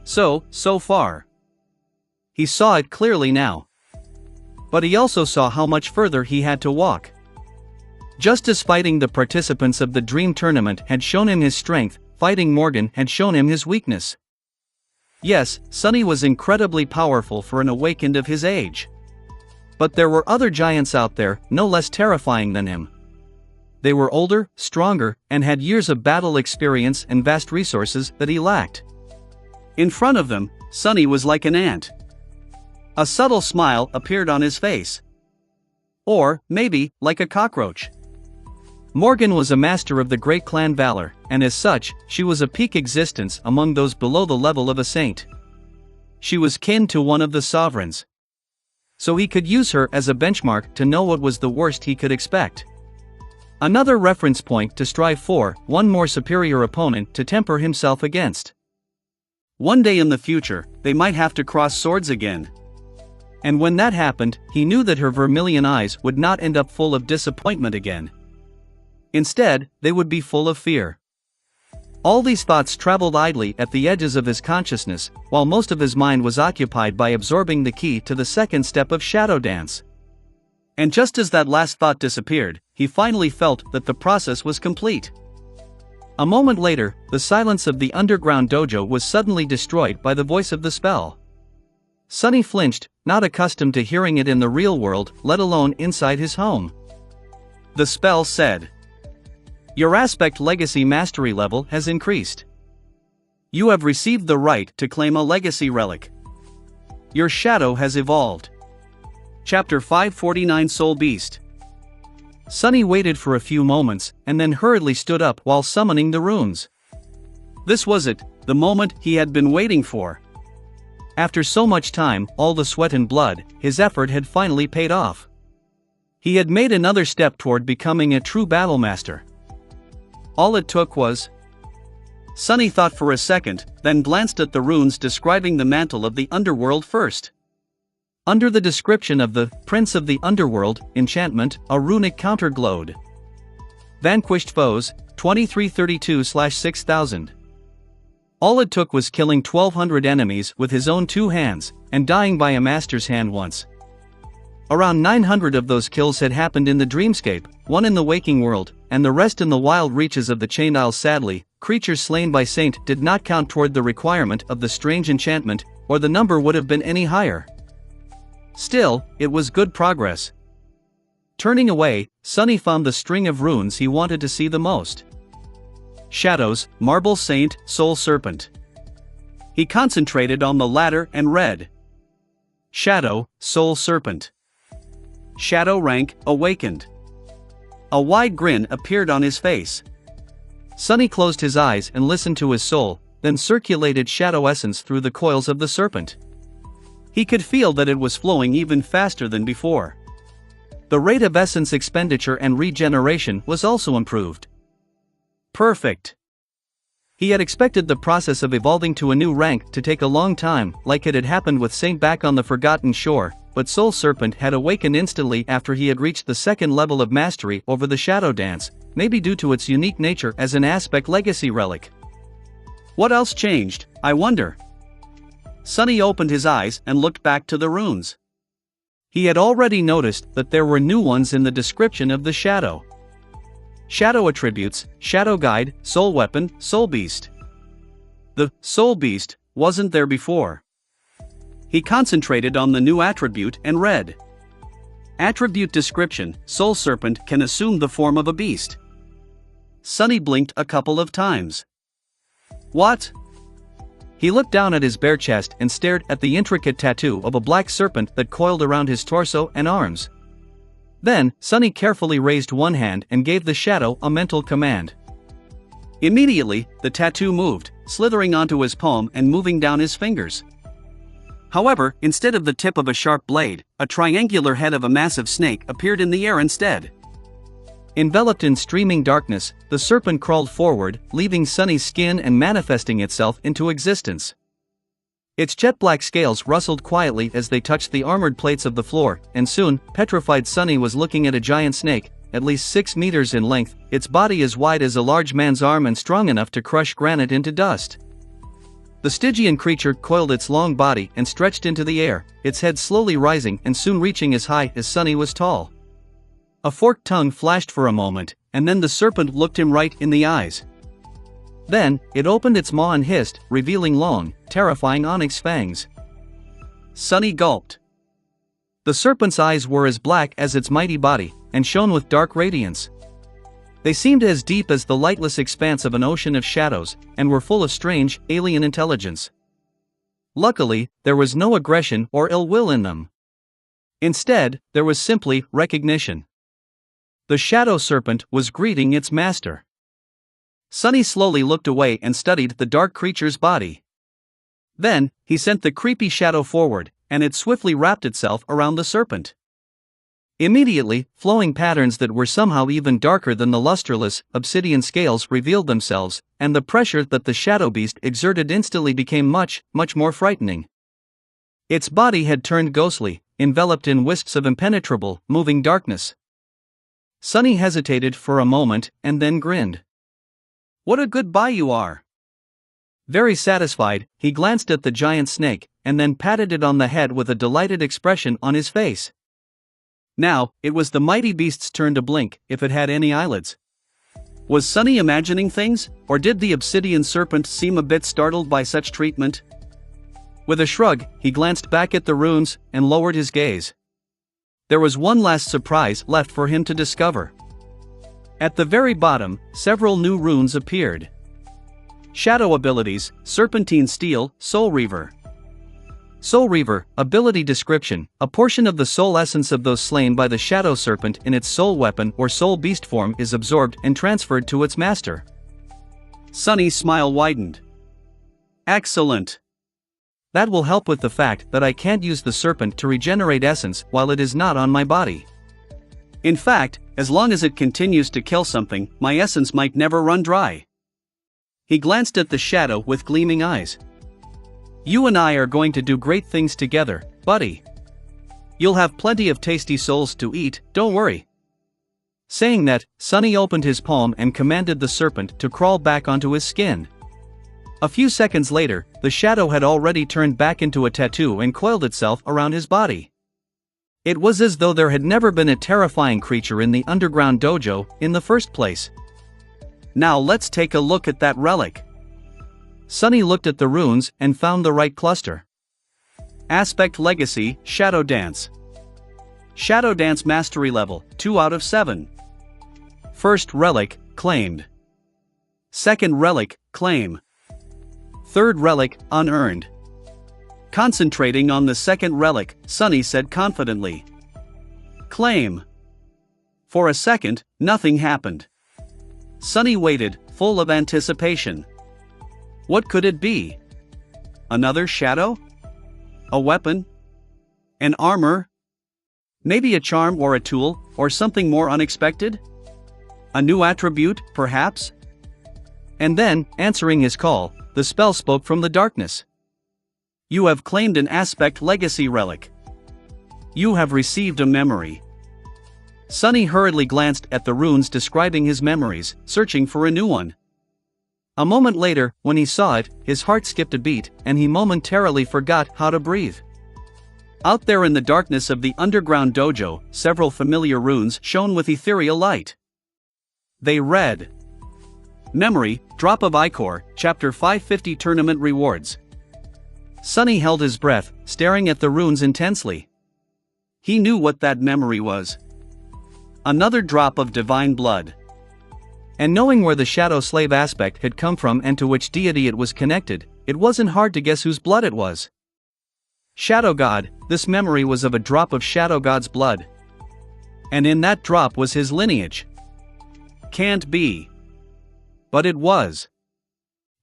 So far. He saw it clearly now. But he also saw how much further he had to walk. Just as fighting the participants of the Dream Tournament had shown him his strength, fighting Morgan had shown him his weakness. Yes, Sunny was incredibly powerful for an Awakened of his age. But there were other giants out there, no less terrifying than him. They were older, stronger, and had years of battle experience and vast resources that he lacked. In front of them, Sunny was like an ant. A subtle smile appeared on his face. Or, maybe, like a cockroach. Morgan was a master of the great clan valor, and as such, she was a peak existence among those below the level of a saint. She was kin to one of the sovereigns. So he could use her as a benchmark to know what was the worst he could expect. Another reference point to strive for, one more superior opponent to temper himself against. One day in the future, they might have to cross swords again. And when that happened, he knew that her vermilion eyes would not end up full of disappointment again. Instead, they would be full of fear. All these thoughts traveled idly at the edges of his consciousness, while most of his mind was occupied by absorbing the key to the second step of shadow dance. And just as that last thought disappeared, he finally felt that the process was complete. A moment later, the silence of the underground dojo was suddenly destroyed by the voice of the spell. Sunny flinched, not accustomed to hearing it in the real world, let alone inside his home. The spell said, "Your aspect legacy mastery level has increased. You have received the right to claim a legacy relic. Your shadow has evolved." Chapter 549 Soul Beast. Sunny waited for a few moments, and then hurriedly stood up while summoning the runes. This was it, the moment he had been waiting for. After so much time, all the sweat and blood, his effort had finally paid off. He had made another step toward becoming a true battle master. All it took was... Sunny thought for a second, then glanced at the runes describing the mantle of the underworld first. Under the description of the Prince of the Underworld enchantment, a runic counter glowed. Vanquished foes, 2332/6000. All it took was killing 1200 enemies with his own two hands, and dying by a master's hand once. Around 900 of those kills had happened in the dreamscape, one in the waking world, and the rest in the wild reaches of the Chained Isles. Sadly, creatures slain by Saint did not count toward the requirement of the strange enchantment, or the number would have been any higher. Still, it was good progress. Turning away, Sunny found the string of runes he wanted to see the most. Shadows, Marble Saint, Soul Serpent. He concentrated on the latter and read. Shadow, Soul Serpent. Shadow rank, awakened. A wide grin appeared on his face. Sunny closed his eyes and listened to his soul, then circulated shadow essence through the coils of the serpent. He could feel that it was flowing even faster than before. The rate of essence expenditure and regeneration was also improved. Perfect. He had expected the process of evolving to a new rank to take a long time, like it had happened with Saint back on the Forgotten Shore, but Soul Serpent had awakened instantly after he had reached the second level of mastery over the Shadow Dance, maybe due to its unique nature as an aspect legacy relic. What else changed, I wonder? Sunny opened his eyes and looked back to the runes. He had already noticed that there were new ones in the description of the shadow. Shadow attributes, Shadow Guide, Soul Weapon, Soul Beast. The Soul Beast wasn't there before. He concentrated on the new attribute and read. Attribute description, Soul Serpent can assume the form of a beast. Sunny blinked a couple of times. What? He looked down at his bare chest and stared at the intricate tattoo of a black serpent that coiled around his torso and arms. Then, Sunny carefully raised one hand and gave the shadow a mental command. Immediately, the tattoo moved, slithering onto his palm and moving down his fingers. However, instead of the tip of a sharp blade, a triangular head of a massive snake appeared in the air instead. Enveloped in streaming darkness, the serpent crawled forward, leaving Sunny's skin and manifesting itself into existence. Its jet-black scales rustled quietly as they touched the armored plates of the floor, and soon, petrified Sunny was looking at a giant snake, at least 6 meters in length, its body as wide as a large man's arm and strong enough to crush granite into dust. The Stygian creature coiled its long body and stretched into the air, its head slowly rising and soon reaching as high as Sunny was tall. A forked tongue flashed for a moment, and then the serpent looked him right in the eyes. Then, it opened its maw and hissed, revealing long, terrifying onyx fangs. Sunny gulped. The serpent's eyes were as black as its mighty body, and shone with dark radiance. They seemed as deep as the lightless expanse of an ocean of shadows, and were full of strange, alien intelligence. Luckily, there was no aggression or ill will in them. Instead, there was simply recognition. The shadow serpent was greeting its master. Sunny slowly looked away and studied the dark creature's body. Then, he sent the creepy shadow forward, and it swiftly wrapped itself around the serpent. Immediately, flowing patterns that were somehow even darker than the lusterless, obsidian scales revealed themselves, and the pressure that the shadow beast exerted instantly became much, much more frightening. Its body had turned ghostly, enveloped in wisps of impenetrable, moving darkness. Sunny hesitated for a moment and then grinned. What a good buy you are! Very satisfied, he glanced at the giant snake, and then patted it on the head with a delighted expression on his face. Now, it was the mighty beast's turn to blink, if it had any eyelids. Was Sunny imagining things, or did the obsidian serpent seem a bit startled by such treatment? With a shrug, he glanced back at the runes, and lowered his gaze. There was one last surprise left for him to discover. At the very bottom, several new runes appeared. Shadow abilities, Serpentine Steel, Soul Reaver. Soul Reaver, ability description, a portion of the soul essence of those slain by the shadow serpent in its soul weapon or soul beast form is absorbed and transferred to its master. Sunny's smile widened. Excellent. That will help with the fact that I can't use the serpent to regenerate essence while it is not on my body. In fact, as long as it continues to kill something, my essence might never run dry. He glanced at the shadow with gleaming eyes. You and I are going to do great things together, buddy. You'll have plenty of tasty souls to eat, don't worry. Saying that, Sunny opened his palm and commanded the serpent to crawl back onto his skin. A few seconds later, the shadow had already turned back into a tattoo and coiled itself around his body. It was as though there had never been a terrifying creature in the underground dojo in the first place.
Now let's take a look at that relic.
Sunny looked at the runes and found the right cluster.
Aspect Legacy, Shadow Dance. Shadow Dance Mastery Level, 2 out of 7. First relic, claimed. Second relic, claim. Third relic, unearned. Concentrating on the second relic, Sunny said confidently. Claim. For a second, nothing happened. Sunny waited, full of anticipation. What could it be? Another shadow? A weapon? An armor? Maybe a charm or a tool, or something more unexpected? A new attribute, perhaps?
And then, answering his call, the spell spoke from the darkness.
You have claimed an Aspect Legacy relic. You have received a memory. Sunny hurriedly glanced at the runes describing his memories, searching for a new one.
A moment later, when he saw it, his heart skipped a beat, and he momentarily forgot how to breathe.
Out there in the darkness of the underground dojo, several familiar runes shone with ethereal light. They read: Memory, Drop of Ichor, Chapter 550 Tournament Rewards.
Sunny held his breath, staring at the runes intensely.
He knew what that memory was. Another drop of divine blood.
And knowing where the Shadow Slave aspect had come from and to which deity it was connected, it wasn't hard to guess whose blood it was. Shadow God, this memory was of a drop of Shadow God's blood. And in that drop was his lineage.
Can't be.
But it was.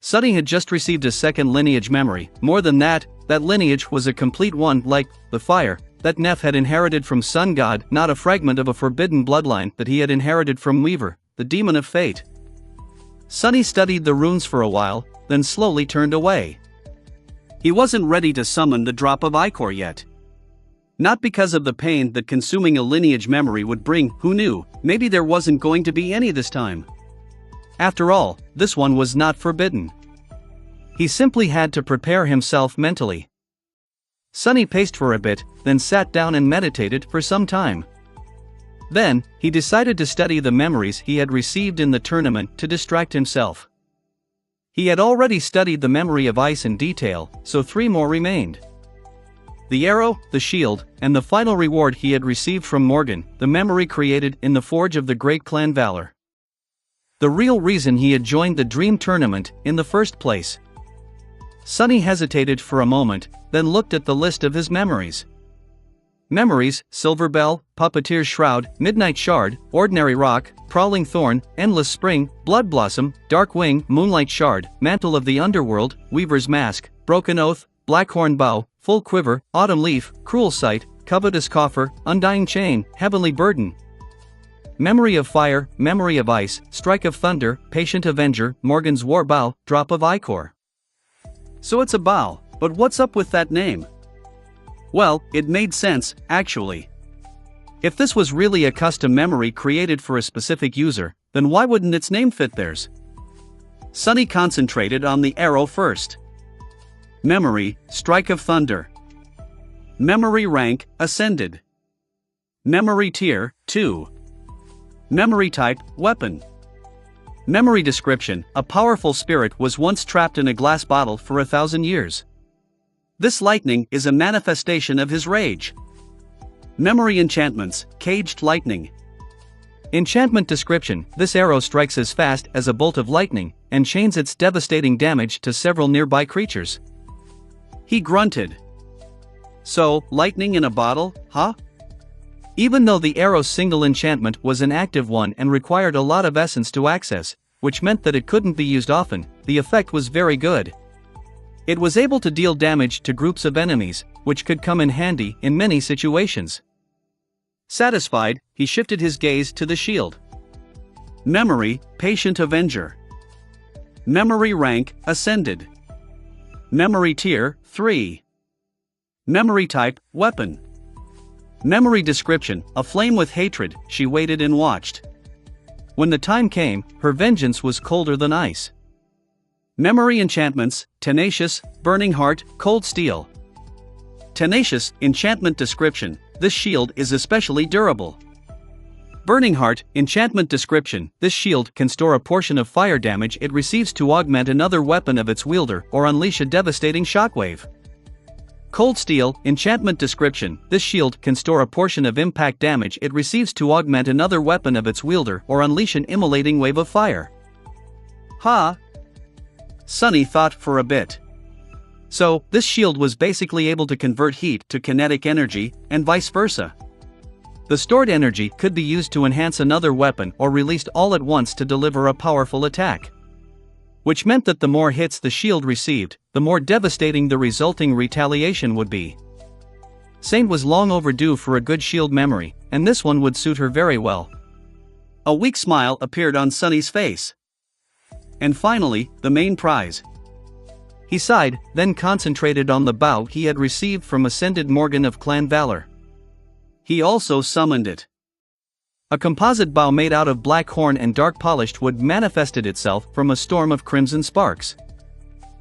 Sunny had just received a second lineage memory. More than that, that lineage was a complete one, like the fire that Neff had inherited from Sun God, not a fragment of a forbidden bloodline that he had inherited from Weaver, the demon of fate. Sunny studied the runes for a while, then slowly turned away.
He wasn't ready to summon the drop of Ichor yet. Not because of the pain that consuming a lineage memory would bring, who knew, maybe there wasn't going to be any this time.
After all, this one was not forbidden. He simply had to prepare himself mentally. Sunny paced for a bit, then sat down and meditated for some time. Then, he decided to study the memories he had received in the tournament to distract himself. He had already studied the memory of ice in detail, so 3 more remained. The arrow, the shield, and the final reward he had received from Morgan, the memory created in the Forge of the Great Clan Valor. The real reason he had joined the Dream Tournament in the first place. Sunny hesitated for a moment, then looked at the list of his memories. Memories: Silver Bell, Puppeteer's Shroud, Midnight Shard, Ordinary Rock, Prowling Thorn, Endless Spring, Blood Blossom, Dark Wing, Moonlight Shard, Mantle of the Underworld, Weaver's Mask, Broken Oath, Blackhorn Bow, Full Quiver, Autumn Leaf, Cruel Sight, Covetous Coffer, Undying Chain, Heavenly Burden. Memory of Fire, Memory of Ice, Strike of Thunder, Patient Avenger, Morgan's War Bow, Drop of Ichor.
So it's a bow, but what's up with that name? Well, it made sense, actually. If this was really a custom memory created for a specific user, then why wouldn't its name fit theirs? Sunny concentrated on the arrow first. Memory, Strike of Thunder. Memory rank, Ascended. Memory tier, 2. Memory type, Weapon. Memory description: a powerful spirit was once trapped in a glass bottle for 1,000 years. This lightning is a manifestation of his rage. Memory enchantments: Caged Lightning.
Enchantment description: this arrow strikes as fast as a bolt of lightning, and chains its devastating damage to several nearby creatures.
He grunted. So, lightning in a bottle, huh?
Even though the arrow's single enchantment was an active one and required a lot of essence to access, which meant that it couldn't be used often, the effect was very good. It was able to deal damage to groups of enemies, which could come in handy in many situations. Satisfied, he shifted his gaze to the shield.
Memory, Patient Avenger. Memory rank, Ascended. Memory tier, 3. Memory type, Weapon. Memory description: a flame with hatred, she waited and watched.
When the time came, her vengeance was colder than ice.
Memory enchantments: Tenacious, Burning Heart, Cold Steel. Tenacious enchantment description: this shield is especially durable. Burning Heart, enchantment description. This shield can store a portion of fire damage it receives to augment another weapon of its wielder or unleash a devastating shockwave. Cold Steel, enchantment description. This shield can store a portion of impact damage it receives to augment another weapon of its wielder or unleash an immolating wave of fire. Ha! Sunny thought for a bit. So, this shield was basically able to convert heat to kinetic energy, and vice versa. The stored energy could be used to enhance another weapon or released all at once to deliver a powerful attack. Which meant that the more hits the shield received, the more devastating the resulting retaliation would be. Saint was long overdue for a good shield memory, and this one would suit her very well. A weak smile appeared on Sunny's face. And finally, the main prize. He sighed, then concentrated on the bow he had received from Ascended Morgan of Clan Valor. He also summoned it. A composite bow made out of black horn and dark polished wood manifested itself from a storm of crimson sparks.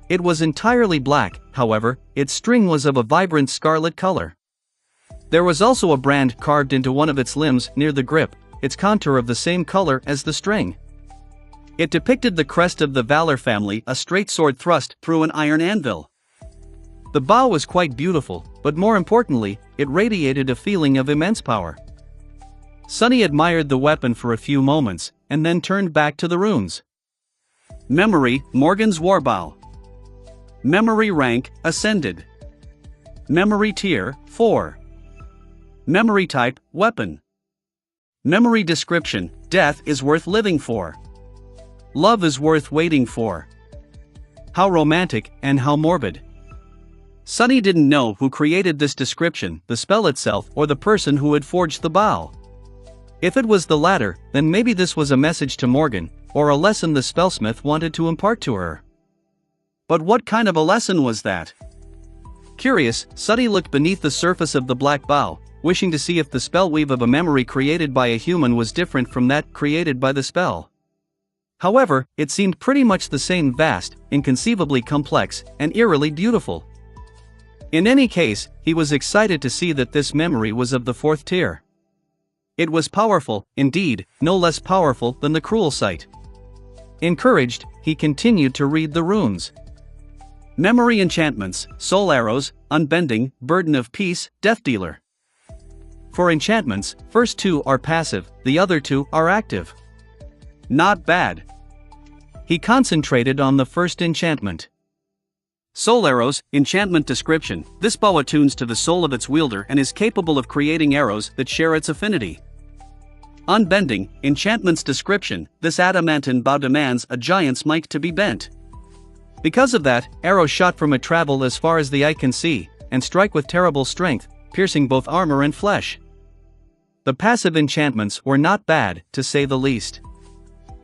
It was entirely black, however, its string was of a vibrant scarlet color. There was also a brand carved into one of its limbs near the grip, its contour of the same color as the string. It depicted the crest of the Valor family, a straight sword thrust through an iron anvil. The bow was quite beautiful, but more importantly, it radiated a feeling of immense power. Sunny admired the weapon for a few moments, and then turned back to the runes. Memory, Morgan's Warbow. Memory rank, Ascended. Memory tier, 4. Memory type, Weapon. Memory description, Death is worth living for. Love is worth waiting for. How romantic, and how morbid. Sunny didn't know who created this description, the spell itself or the person who had forged the bow. If it was the latter, then maybe this was a message to Morgan, or a lesson the spellsmith wanted to impart to her. But what kind of a lesson was that? Curious, Sunny looked beneath the surface of the black bow, wishing to see if the spell weave of a memory created by a human was different from that created by the spell. However, it seemed pretty much the same, vast, inconceivably complex, and eerily beautiful. In any case, he was excited to see that this memory was of the 4th tier. It was powerful, indeed, no less powerful than the cruel sight. Encouraged, he continued to read the runes. Memory enchantments, Soul Arrows, Unbending, Burden of Peace, Death Dealer. For enchantments, first 2 are passive, the other 2 are active. Not bad. He concentrated on the first enchantment. Soul Arrows, enchantment description. This bow attunes to the soul of its wielder and is capable of creating arrows that share its affinity. Unbending, enchantment's description. This adamantine bow demands a giant's might to be bent. Because of that, arrows shot from it travel as far as the eye can see, and strike with terrible strength, piercing both armor and flesh. The passive enchantments were not bad, to say the least.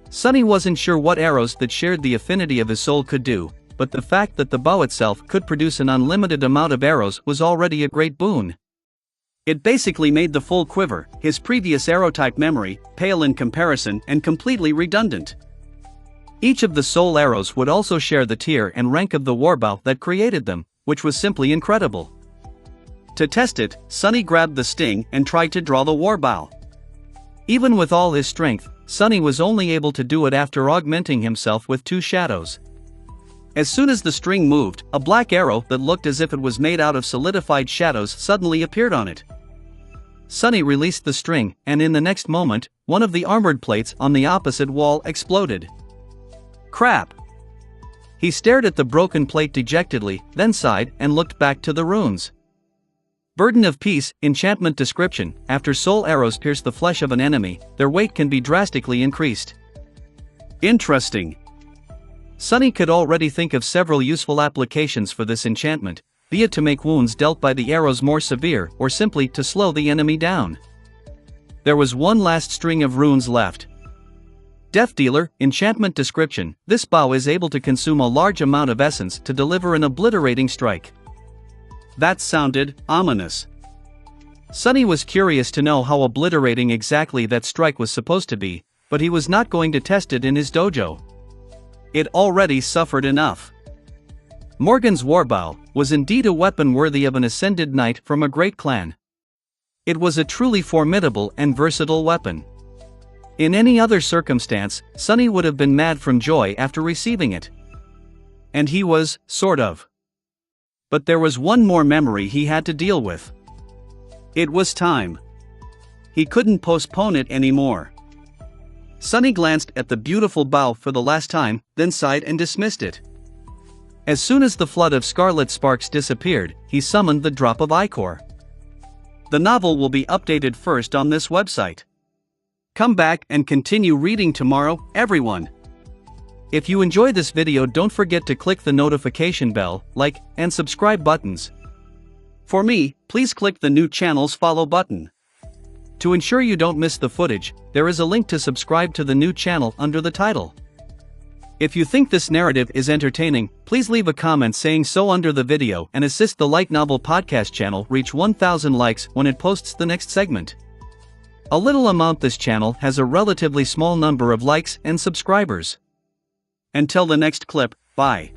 Sunny wasn't sure what arrows that shared the affinity of his soul could do, but the fact that the bow itself could produce an unlimited amount of arrows was already a great boon. It basically made the full quiver, his previous arrow-type memory, pale in comparison and completely redundant. Each of the soul arrows would also share the tier and rank of the warbow that created them, which was simply incredible. To test it, Sunny grabbed the sting and tried to draw the warbow. Even with all his strength, Sunny was only able to do it after augmenting himself with 2 shadows. As soon as the string moved, a black arrow that looked as if it was made out of solidified shadows suddenly appeared on it. Sunny released the string, and in the next moment, one of the armored plates on the opposite wall exploded. Crap! He stared at the broken plate dejectedly, then sighed and looked back to the runes. Burden of Peace, enchantment description. After soul arrows pierce the flesh of an enemy, their weight can be drastically increased. Interesting. Sunny could already think of several useful applications for this enchantment, be it to make wounds dealt by the arrows more severe or simply to slow the enemy down. There was one last string of runes left. Death Dealer, enchantment description. This bow is able to consume a large amount of essence to deliver an obliterating strike. That sounded ominous. Sunny was curious to know how obliterating exactly that strike was supposed to be, but he was not going to test it in his dojo. It already suffered enough. Morgan's warbow was indeed a weapon worthy of an ascended knight from a great clan. It was a truly formidable and versatile weapon.
In any other circumstance, Sunny would have been mad from joy after receiving it.
And he was, sort of. But there was one more memory he had to deal with. It was time. He couldn't postpone it anymore. Sunny glanced at the beautiful bow for the last time, then sighed and dismissed it. As soon as the flood of scarlet sparks disappeared, he summoned the drop of ichor. The novel will be updated first on this website. Come back and continue reading tomorrow, everyone.
If you enjoy this video, don't forget to click the notification bell, like, and subscribe buttons.
For me, please click the new channel's follow button.
To ensure you don't miss the footage, there is a link to subscribe to the new channel under the title. If you think this narrative is entertaining, please leave a comment saying so under the video and assist the Light Novel Podcast channel reach 1,000 likes when it posts the next segment. A little amount. This channel has a relatively small number of likes and subscribers.
Until the next clip, bye.